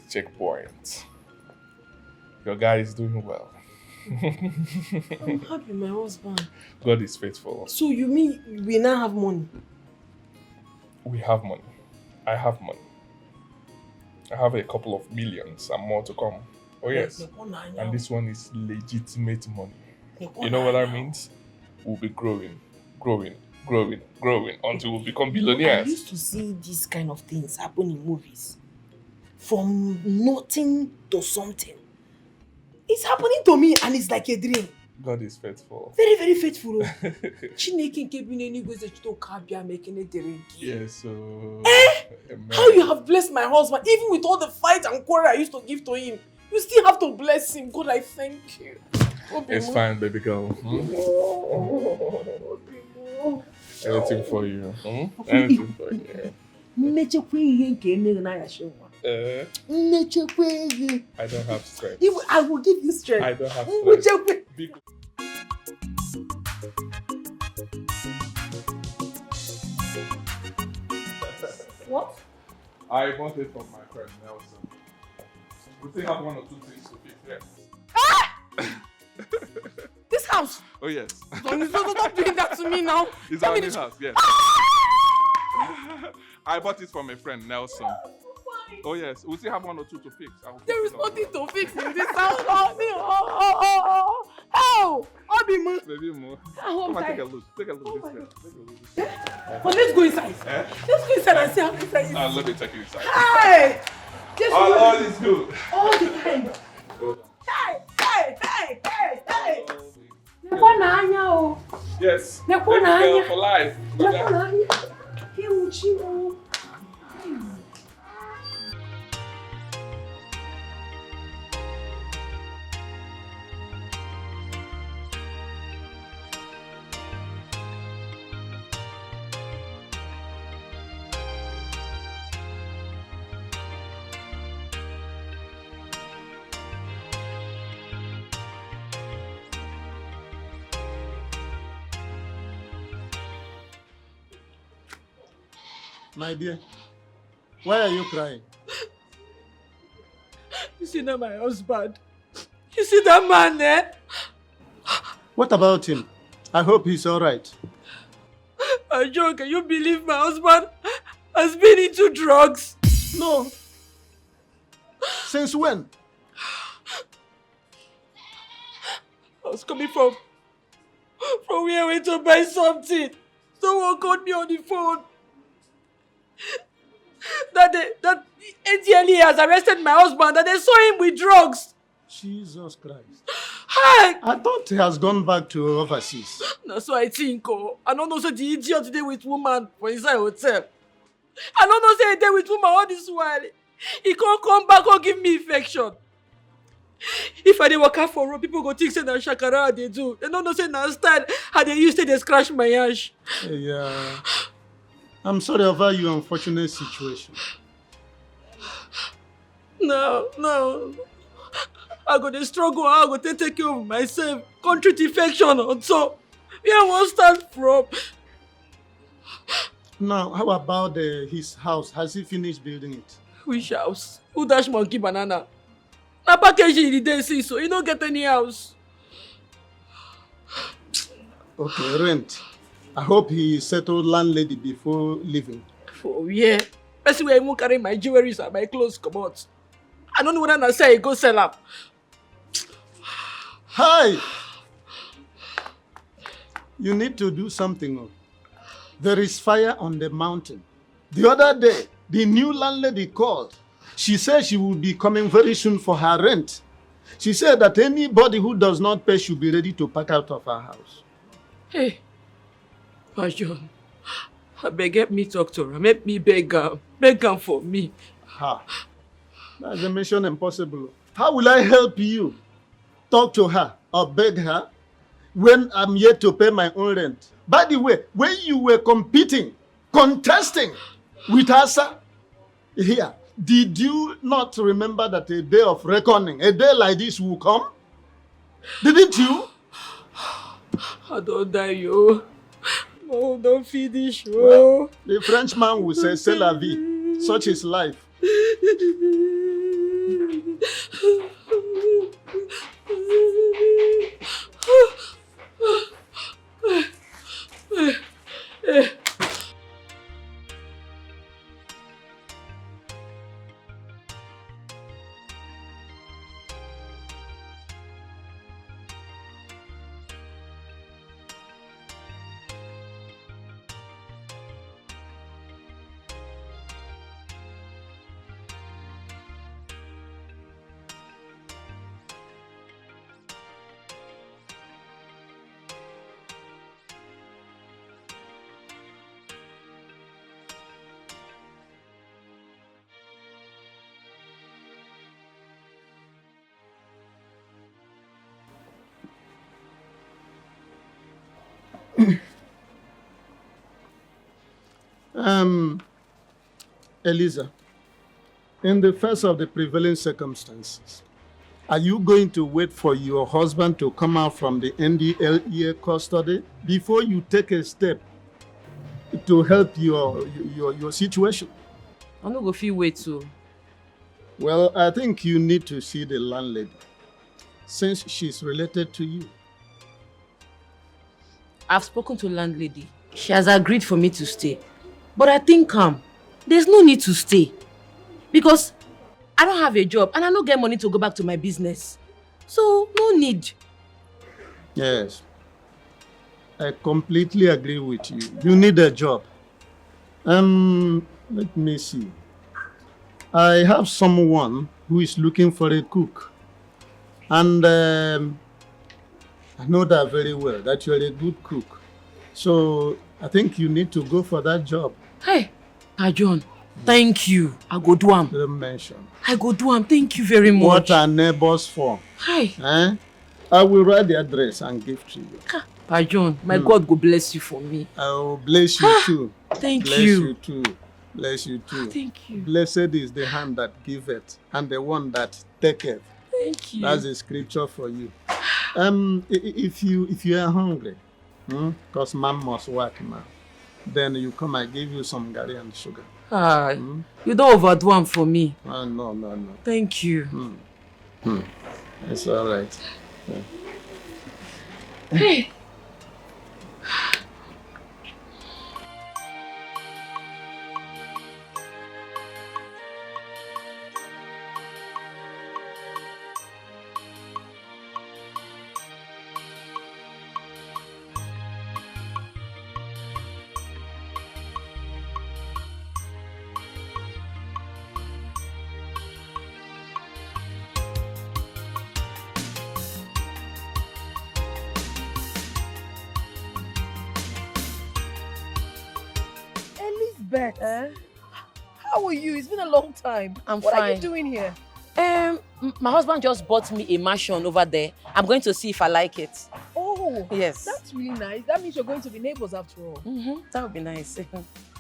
checkpoint. Your guy is doing well. I'm happy, my husband. God is faithful. So you mean we now have money? We have money. I have money. I have a couple of millions and more to come. Oh yes. And this one is legitimate money. You know what that means? We'll be growing until we become billionaires. I used to see these kind of things happen in movies. From nothing to something. It's happening to me and it's like a dream. God is faithful. Very, very faithful. Yes, so... How you have blessed my husband, even with all the fight and quarrel I used to give to him. You still have to bless him. God, I thank you. It's fine, baby girl. Anything for you. Anything for you. I don't have strength. I will give you strength. I don't have strength. What? I bought it from my friend Nelson. We still have 1 or 2 things to fix here. This house? Oh yes. Stop doing that to me now. It's our new house, yes. I bought it from a friend, Nelson. Oh yes, we still have 1 or 2 to fix. There is nothing to fix in this house. How? Baby Mo. Come on, take a look. Take a look this way. Well, let's go inside. Let's go inside and see how inside is. Let me take you inside. Hey! Yes, Our you Lord is good. all the time. Hey! Nekwa na anya o. Yes. Nekwa na anya. For life. Nekwa na anya. Hiuchi o. My dear, why are you crying? You see that my husband? You see that man there? What about him? I hope he's all right. Joe, can you believe my husband has been into drugs? No. Since when? I was coming from where I went to buy something. Someone called me on the phone. That ATLE has arrested my husband, that they saw him with drugs. Jesus Christ. Hi! I thought he has gone back to overseas. That's what I think. Oh. I don't know say the idiot today with woman for inside hotel. I don't know say he dey with woman all this while. He can't come back or give me infection. If I dey walk out for road, people go think say na shakara they do. They don't know say na style how they use they scratch my ash. Yeah. I'm sorry about your unfortunate situation. No. I go to struggle, I go to take care of myself. Country infection on top. Where I won't start from. Now, how about his house? Has he finished building it? Which house? Who dash monkey banana? Na package in the day see so you don't get any house. Okay, rent. I hope he settled landlady before leaving. For yeah. Person where I even carry my jewelry and my clothes come out. I don't know whether I say I go sell up. Hi! You need to do something. There is fire on the mountain. The other day, the new landlady called. She said she will be coming very soon for her rent. She said that anybody who does not pay should be ready to pack out of her house. Hey, John, I beg help me talk to her. Make me beg her for me. Ha. That's a mission impossible. How will I help you? Talk to her or beg her when I'm yet to pay my own rent. By the way, when you were contesting with Asa here, did you not remember that a day of reckoning, a day like this will come? Didn't you? I don't die, yo. No, don't finish, yo. Well, the Frenchman will say, c'est la vie. Such is life. Eliza, in the face of the prevailing circumstances, are you going to wait for your husband to come out from the NDLEA custody before you take a step to help your situation? I'm not going to feel wait too. Well, I think you need to see the landlady, since she's related to you. I've spoken to landlady. She has agreed for me to stay. But I think there's no need to stay. Because I don't have a job and I don't get money to go back to my business. So, no need. Yes. I completely agree with you. You need a job. Let me see. I have someone who is looking for a cook. And I know that very well, that you're a good cook. So I think you need to go for that job. Hey, John, thank you. I go do am. Don't mention. I go do am. Thank you very much. What are neighbors for? Hi. Eh? I will write the address and give to you. Pa John, my God go bless you for me. I will bless you too. Thank bless you. you too. Bless you too. Thank you. Blessed is the hand that giveth and the one that taketh. Thank you. That's the scripture for you. If you are hungry, because man must work now, then you come, I give you some garri and sugar. You don't overdo am for me. No. Thank you. It's all right. Yeah. Hey. Elizabeth, how are you? It's been a long time. I'm what fine. What are you doing here? My husband just bought me a mansion over there. I'm going to see if I like it. Oh, yes. That's really nice. That means you're going to be neighbors after all. That would be nice.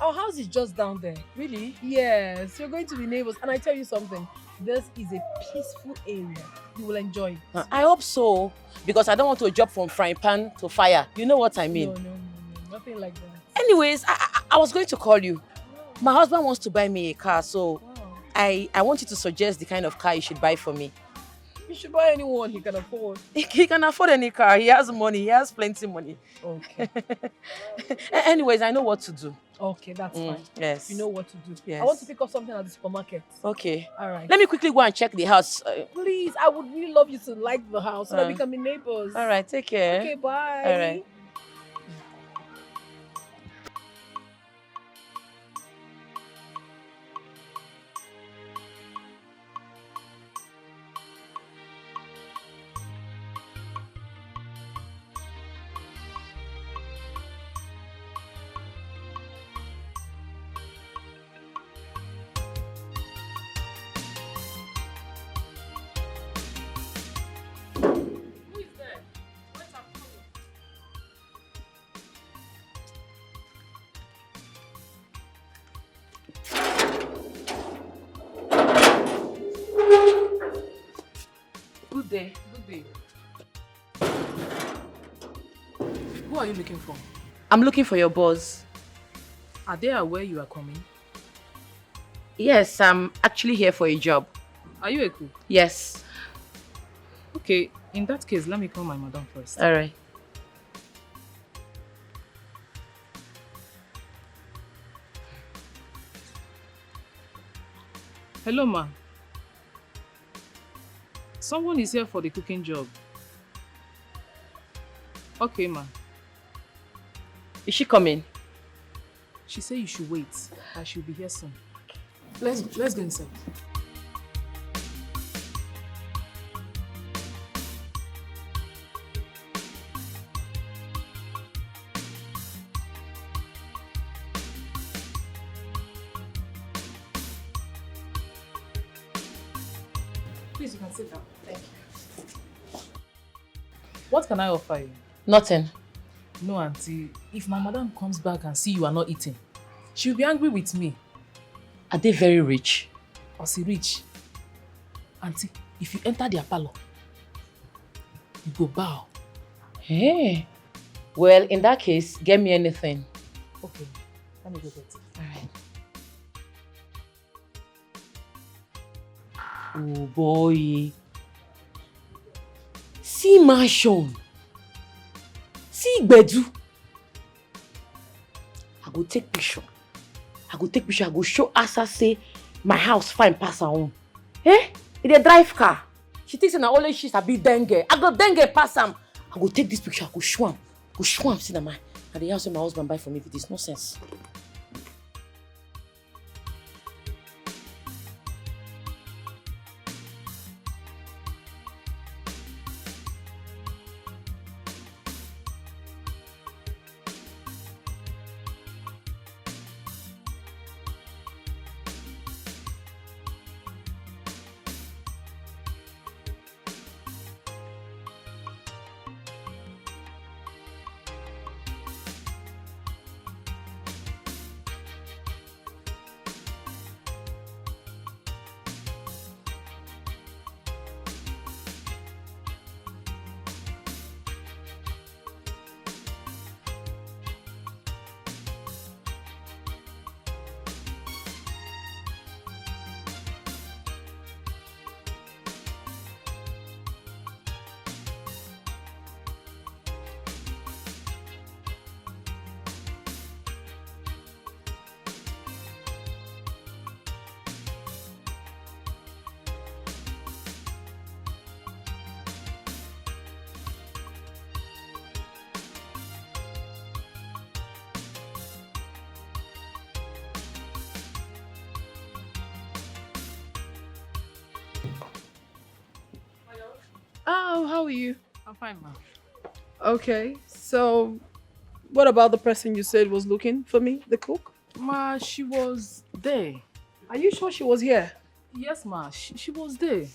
Our house is just down there. Really? Yes, you're going to be neighbors. And I tell you something, this is a peaceful area. You will enjoy it. I hope so, because I don't want to jump from frying pan to fire. You know what I mean? No. Nothing like that. Anyways, I was going to call you. My husband wants to buy me a car, so I want you to suggest the kind of car you should buy for me. You should buy anyone he can afford. He can afford any car. He has money. He has plenty money. Okay. Anyways, I know what to do. Okay, that's fine. Yes. You know what to do. Yes. I want to pick up something at the supermarket. Okay. All right. Let me quickly go and check the house. Please, I would really love you to like the house so that we can be neighbors. All right, take care. Okay, bye. All right. Good day. Who are you looking for? I'm looking for your boss. Are they aware you are coming? Yes, I'm actually here for a job. Are you a cook? Yes. Okay, in that case, let me call my madam first. All right. Hello, ma. Someone is here for the cooking job. Okay, ma. Is she coming? She said you should wait. I should be here soon. Let's go inside. Please, you can sit down. Thank you. What can I offer you? Nothing. No, auntie. If my madam comes back and see you are not eating, she'll be angry with me. Are they very rich? Or she rich? Auntie, if you enter their parlor, you go bow. Hey. Well, in that case, get me anything. Okay, let me go get it. All right. Oh boy. See mansion. See Gbedu. I go take picture. I go show Asa say my house fine pass her own. Eh? It a drive car. She thinks na only she's a big dengue. I go dengue pass am. I go take this picture. I go show am. See na my. And the house wey my husband buy for me. It is nonsense. How are you? I'm fine, ma. Okay, so what about the person you said was looking for me, the cook? Ma, she was there. Are you sure she was here? Yes, ma. She was there.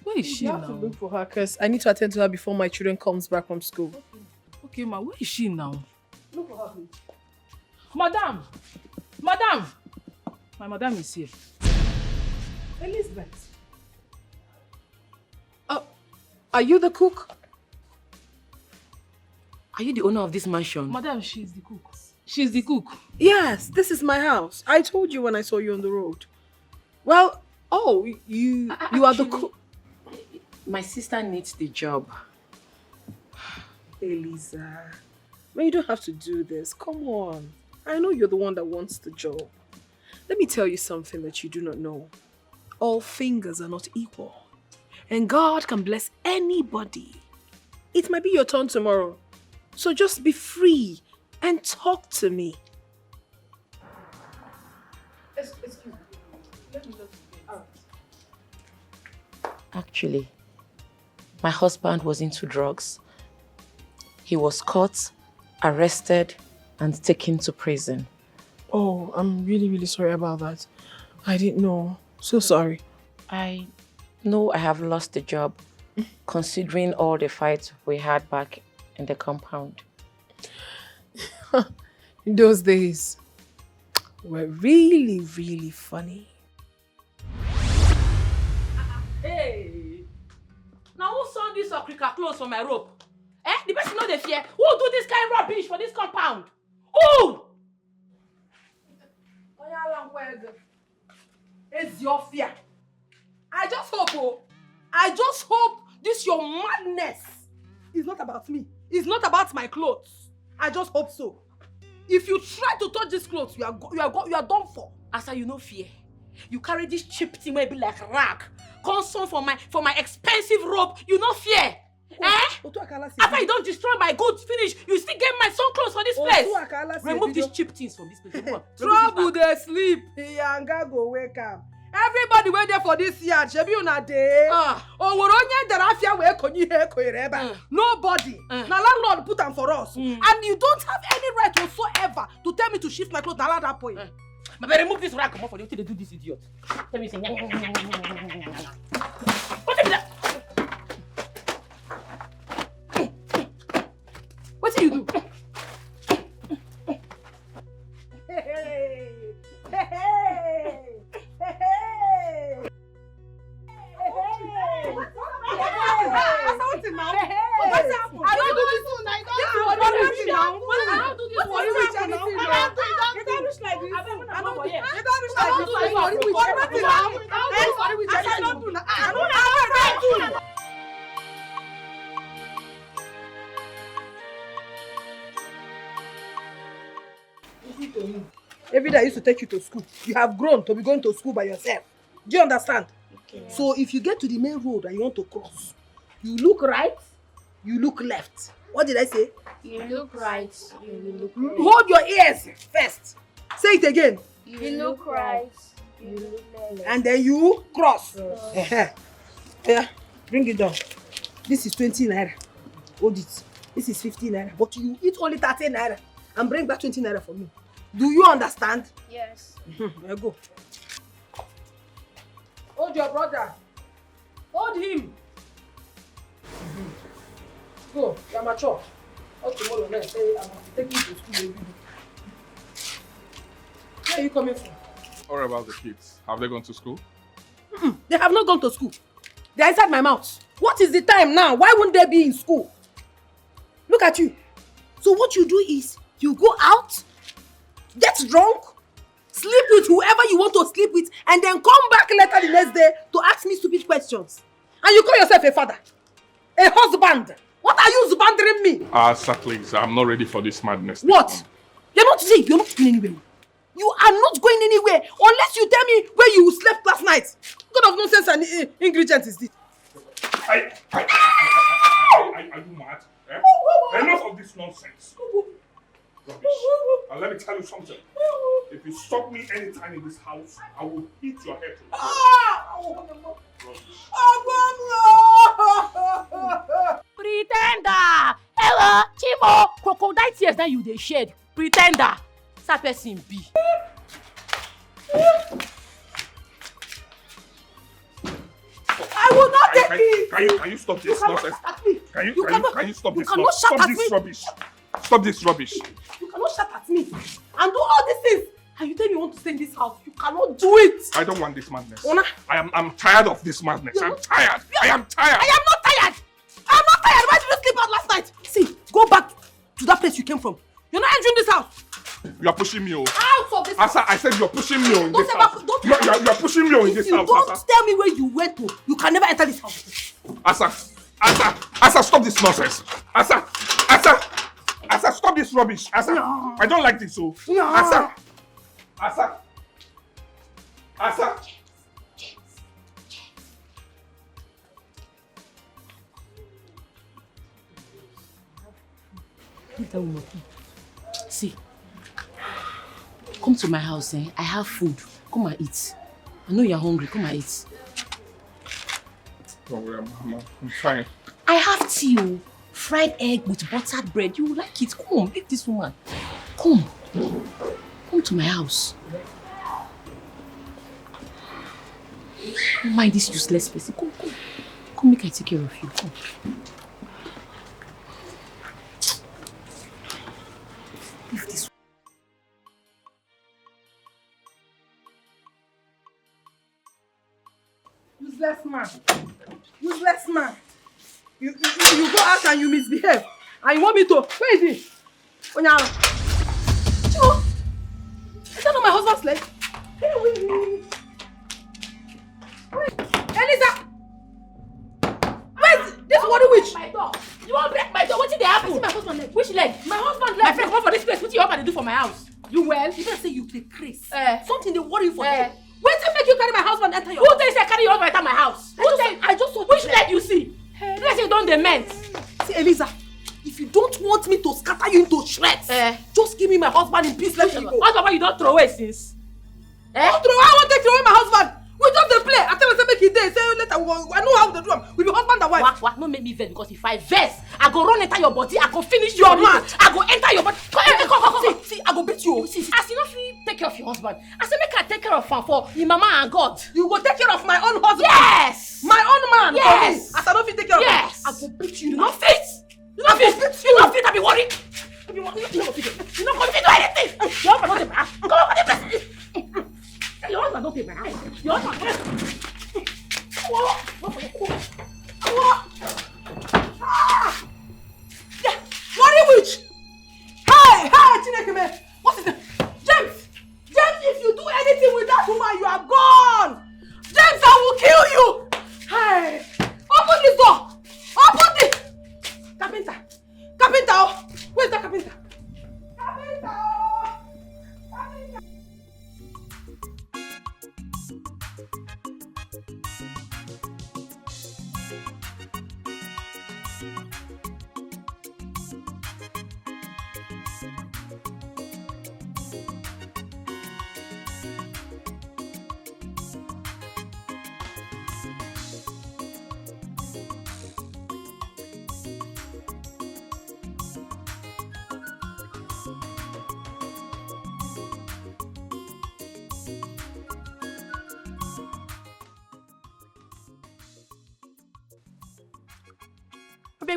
Where is she You now? have to look for her because I need to attend to her before my children comes back from school. Okay, ma. Where is she now? Look for her, please. Madam! Madam! My madam is here. Elizabeth. Are you the cook? Are you the owner of this mansion? Madam, she's the cook. She's the cook. Yes, this is my house. I told you when I saw you on the road. Well, you are the cook. My sister needs the job. Eliza, you don't have to do this. Come on. I know you're the one that wants the job. Let me tell you something that you do not know. All fingers are not equal. And God can bless anybody. It might be your turn tomorrow. So just be free and talk to me. Excuse me. Let me look. Actually, my husband was into drugs. He was caught, arrested, and taken to prison. Oh, I'm really, really sorry about that. I didn't know. So sorry. I know I have lost the job, considering all the fights we had back in the compound. Those days were really, really funny. Hey! Now who saw this okrika clothes for my rope? Eh? The person know they fear. Who do this kind of rubbish for this compound? Who? It's your fear. I just hope this your madness is not about me. It's not about my clothes. I just hope so. If you try to touch these clothes, you are done for. Asa, you no fear. You carry this cheap thing where it be like rag. Console for my expensive rope. You no fear. After you don't destroy my goods, finish. You still get my son clothes for this place. Remove these cheap things from this place. Trouble they sleep. Yanga go wake up. Everybody wait there for this yard. Shebi una dey. Onworonye darafia we konyi he koireba. Nobody. Na landlord put am for us. And you don't have any right whatsoever to tell me to shift my clothes na that point. But remove this rag come for you till they do this idiot. Tell me say what is that? What do you do? Hey. Something now. What's happened? I don't do this one. I don't do this one. I don't do this like this. I don't do Every day I used to take you to school. You have grown to be going to school by yourself. Do you understand? Okay. So if you get to the main road and you want to cross, you look right, you look left. What did I say? You look right, you look left. Hold your ears first. Say it again. You look right, you look left. And then you cross. Yeah, bring it down. This is 20 naira. Hold it. This is 50 naira. But you eat only 30 naira and bring back 20 naira for me. Do you understand? Yes. There go. Hold your brother. Hold him. Go, you're mature. Hold tomorrow night. Say I'm taking you to school every day. Where are you coming from? What about the kids? Have they gone to school? They have not gone to school. They're inside my mouth. What is the time now? Why wouldn't they be in school? Look at you. So what you do is you go out, get drunk, sleep with whoever you want to sleep with, and then come back later the next day to ask me stupid questions. And you call yourself a father, a husband. What are you husbanding me? Sir, please, I'm not ready for this madness. What? You're not going anywhere. You are not going anywhere unless you tell me where you slept last night. What kind of nonsense and ingredient is this? Are you mad? Eh? Enough of this nonsense. Rubbish. And let me tell you something. If you stop me anytime in this house, I will hit your head. Rubbish. Pretender! Hello, Chimo! Crocodile tears that you dey shed. Pretender! That person be. I will not take it! Can you stop this nonsense? Can you stop this? cannot shout at me. Rubbish. Stop this rubbish. You cannot shout at me and do all these things. And you tell me you want to stay in this house. You cannot do it. I don't want this madness. Ona. I'm tired of this madness. I'm tired. I am tired. I am not tired. I'm not tired. Why did you sleep out last night? See, go back to that place you came from. You're not entering this house. You are pushing me. Out of this house. I said you're pushing me in this house. You are pushing me in this house. If you don't tell me where you went to, you can never enter this house. Asa, stop this nonsense. Asa, stop this rubbish. Asa, no. I don't like this. So, no. Asa. See, come to my house, eh? I have food. Come and eat. I know you're hungry. Come and eat. Don't worry, I'm fine. I have tea, fried egg with buttered bread. You will like it. Come on, make this woman. Come to my house. Don't mind this useless person. Come, make I take care of you. Come. Leave this. Useless man. You go out and you misbehave. And you want me to. Where is he? Onyala. Chico. Is that not my husband's leg? Wait. Eliza. Wait. This worry witch. My door. You want to break my door? What did they happen? I see my husband's leg. Which leg? My husband's leg. My friend, come for this place. What do you want to do for my house? You well? You better say you take Chris. Something they worry you for. Wait till make you carry my husband enter your house. Who tells you I carry your husband enter my house? I just saw which leg you see? Let's say you don't dement. See, Eliza, if you don't want me to scatter you into shreds, just give me my husband in peace. Let me go. Husband, you don't throw away since. Don't throw away. I won't take throw away my husband. We just dey play. I tell myself make it day. Say later. I know how to do them. We be husband and wife. What? No make me vex because if I vex, I go run enter your body. I go finish your man. I go enter your body. Come. See, I go beat you. See. As you know, fit take care of your husband. I say make I take care of him for your mama and God. You go take care of my own husband. Yes. My own man. Yes. As I don't fit take care of him. Yes. I go beat you. You not fit. You not fit. You not fit. I be worried. You not go fit do anything. Your husband don't take my house. Come on, the place. Your husband don't take my house. Your husband. Worry witch! Hey, Chinekeme! What is it? James! If you do anything with that woman, you are gone! James, I will kill you! Hey! Open this door! Open this! Carpenter! Where's the carpenter?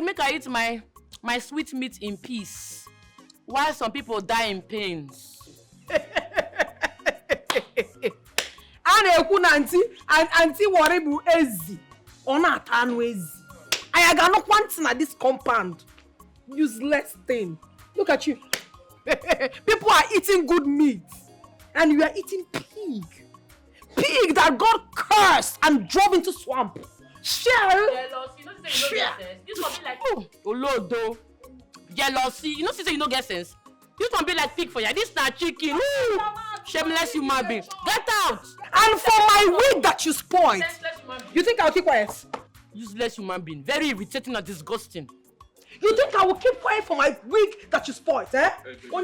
Make I eat my sweet meat in peace, while some people die in pains. Na-ekwu na anti worry bụ ezi. Ọ na-ata anụ ezi. I got no ntị na this compound. Useless thing. Look at you. People are eating good meat. And you are eating pig. Pig that God cursed and drove into swamp. Jealousy. You know say you no get sense. This one be like Olodo. Jealousy. You know say you no get sense. This one be like pig for you. This na chicken. Woo! Shameless human being. Get out! And for my wig that you spoiled. You think I'll keep quiet? Useless human being. Very irritating and disgusting. You think I will keep quiet for my wig that you spoiled, eh? You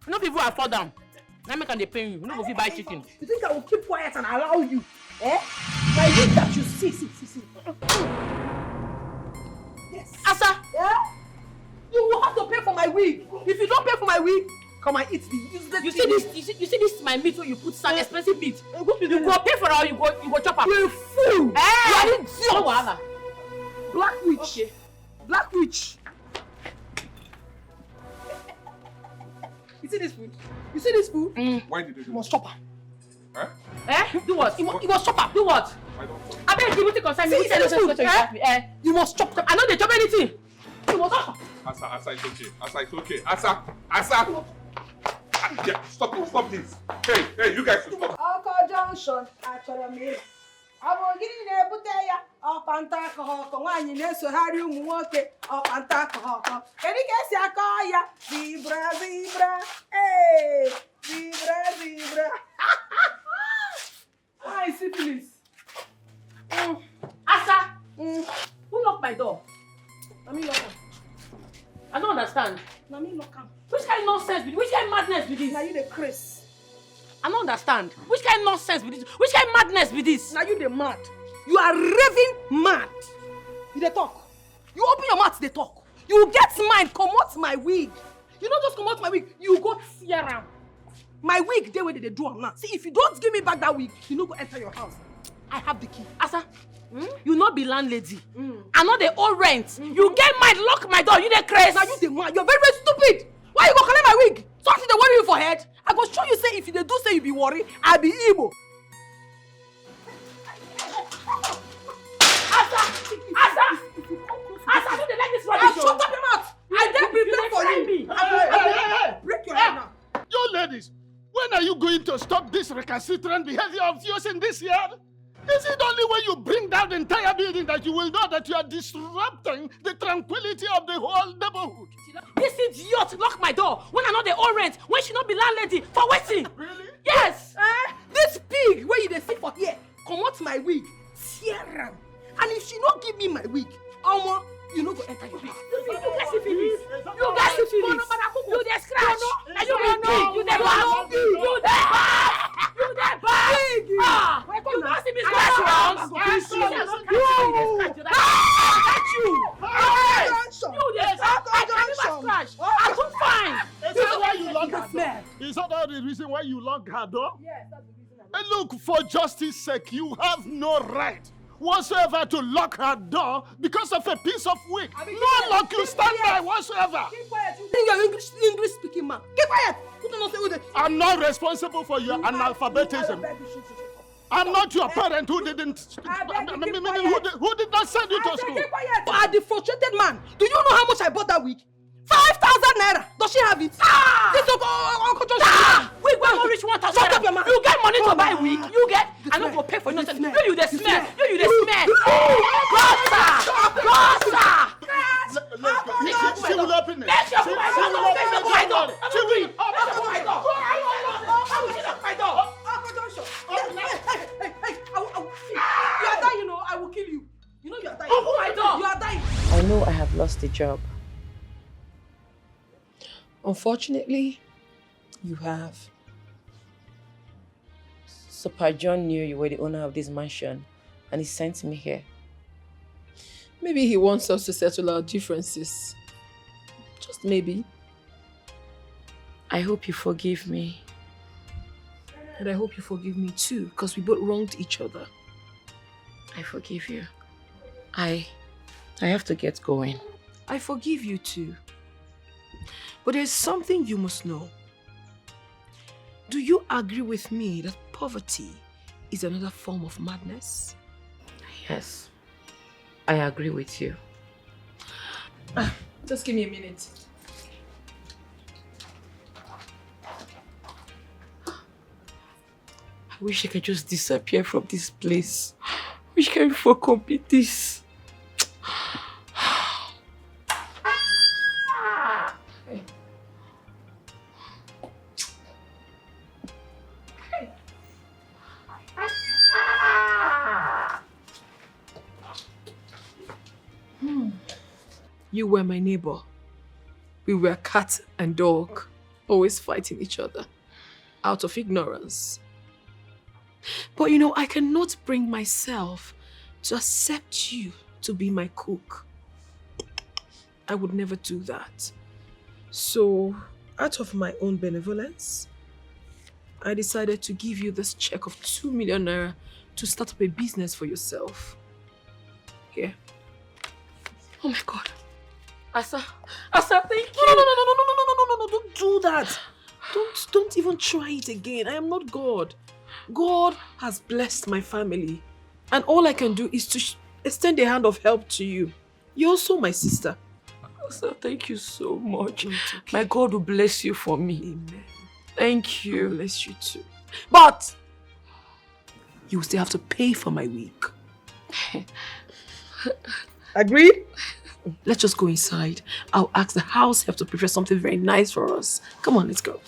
know people are fall down. Now make they pay you. You know go fit buy chicken. You think I will keep quiet and allow you? Eh? My wig that you see. Yes. Yes. Asa! Yeah? You will have to pay for my wig. If you don't pay for my wig, come and eat the useless You see this my meat where you put some expensive meat. You go pay for it or you go chop am. You fool! Hey! You are idiot! No wahala. Black witch. Okay. Black witch. You see this food? You see this food? Why did you do You must chop her. Huh? Do what? You must chop am. Do what? I beg you, what concern me? See this food? You must chop them. I know they chop anything. You must chop. Asa, it's okay. Asa, it's okay. Asa! Yeah, stop this. Hey, you guys should stop. Oko Junction, achọrọ m ịlụ. Ọ bụ gịnị na-ebute ya? Ọkpanta akọhọkọ nwaanyị na-esogharị ụmụ nwoke ọkpanta akọhọkọ. Kedu ka esi akọ ya? Zebra. Zebra. Why syphilis? Asa! Who locked my door? Let me lock am. I don't understand. Let me lock am. Which kind of nonsense with this? Which kind of madness with this? Now you the Chris. I don't understand. Which kind of nonsense with this? Which kind of madness with this? Now you the mad. You are raving mad. You dey talk. You open your mouth, they talk. You get mine, comot my wig. You don't just comot my wig, you go tear am. My wig, they way they do am now. See, if you don't give me back that wig, you no go enter your house. I have the key. Asa, you not be landlady. I know they owe rent. You get mine, lock my door. You the crazy. Now you the mad. You're very, very stupid. Why you go collect my wig? Something they worry you for head. I go show you say if you dey do say you be worry, I be Igbo. Asa, I don't like this rubbish. Shut up your mouth. I dey prepare for you. Hey. Break your head now. You ladies, when are you going to stop this recalcitrant behavior of yours in this yard? Is it only when you bring down the entire building that you will know that you are disrupting the tranquility of the whole neighborhood? This idiot lock my door when I know they owe rent. When she not be landlady for waiting. Really? Yes. This pig where you dey sit for here, comot my wig, tear am. And if she not give me my wig, Omo, you no go enter your house. You get syphilis. You get syphilis. You dey scratch. And you be pig. You dey bad. You dey bad. You don't see me scratch rounds. You scratch. I too fine. Is that why you lock her door? Is that the reason why you lock her door? Yes, that's the reason. And look, for justice sake, you have no right whatsoever to lock her door because of a piece of wig. No lock, you stand by whatsoever. Keep quiet. You think you're English speaking man. Keep quiet. You don't know say who they. I'm not responsible for your analphabetism. I'm not your parent who didn't. Who did not send you to school. Keep quiet. You are the frustrated man. Do you know how much I bought that wig? 5,000 naira. Does she have it? This Uncle Joshua. Wait, why not reach 1,000? Shut up your mouth. You get money to buy wig. You get. I don't go pay for nothing. You the smell. You the smell. Gossa. She will open it. Let's open my door. Let's open my door. She will. Open my door. Open my door. Uncle Joshua. Hey. You are dying, you know. I will kill you. You know you are dying. Open my door. You are dying. I know I have lost a job. Unfortunately, you have. Super John knew you were the owner of this mansion and he sent me here. Maybe he wants us to settle our differences. Just maybe. I hope you forgive me. And I hope you forgive me too, because we both wronged each other. I forgive you. I have to get going. I forgive you too. But there's something you must know. Do you agree with me that poverty is another form of madness? Yes, I agree with you. Just give me a minute. I wish I could just disappear from this place. Wish I could complete this. You were my neighbor. We were cat and dog, always fighting each other, out of ignorance. But you know, I cannot bring myself to accept you to be my cook. I would never do that. So, out of my own benevolence, I decided to give you this check of 2 million naira to start up a business for yourself. Yeah. Oh my God. Asa, thank you. No, don't do that. Don't even try it again. I am not God. God has blessed my family. And all I can do is to extend a hand of help to you. You're also my sister. Asa, thank you so much. My God will bless you for me. Amen. Thank you. God bless you too. But you still have to pay for my wig. Agreed? Let's just go inside. I'll ask the house help to prepare something very nice for us. Come on, let's go.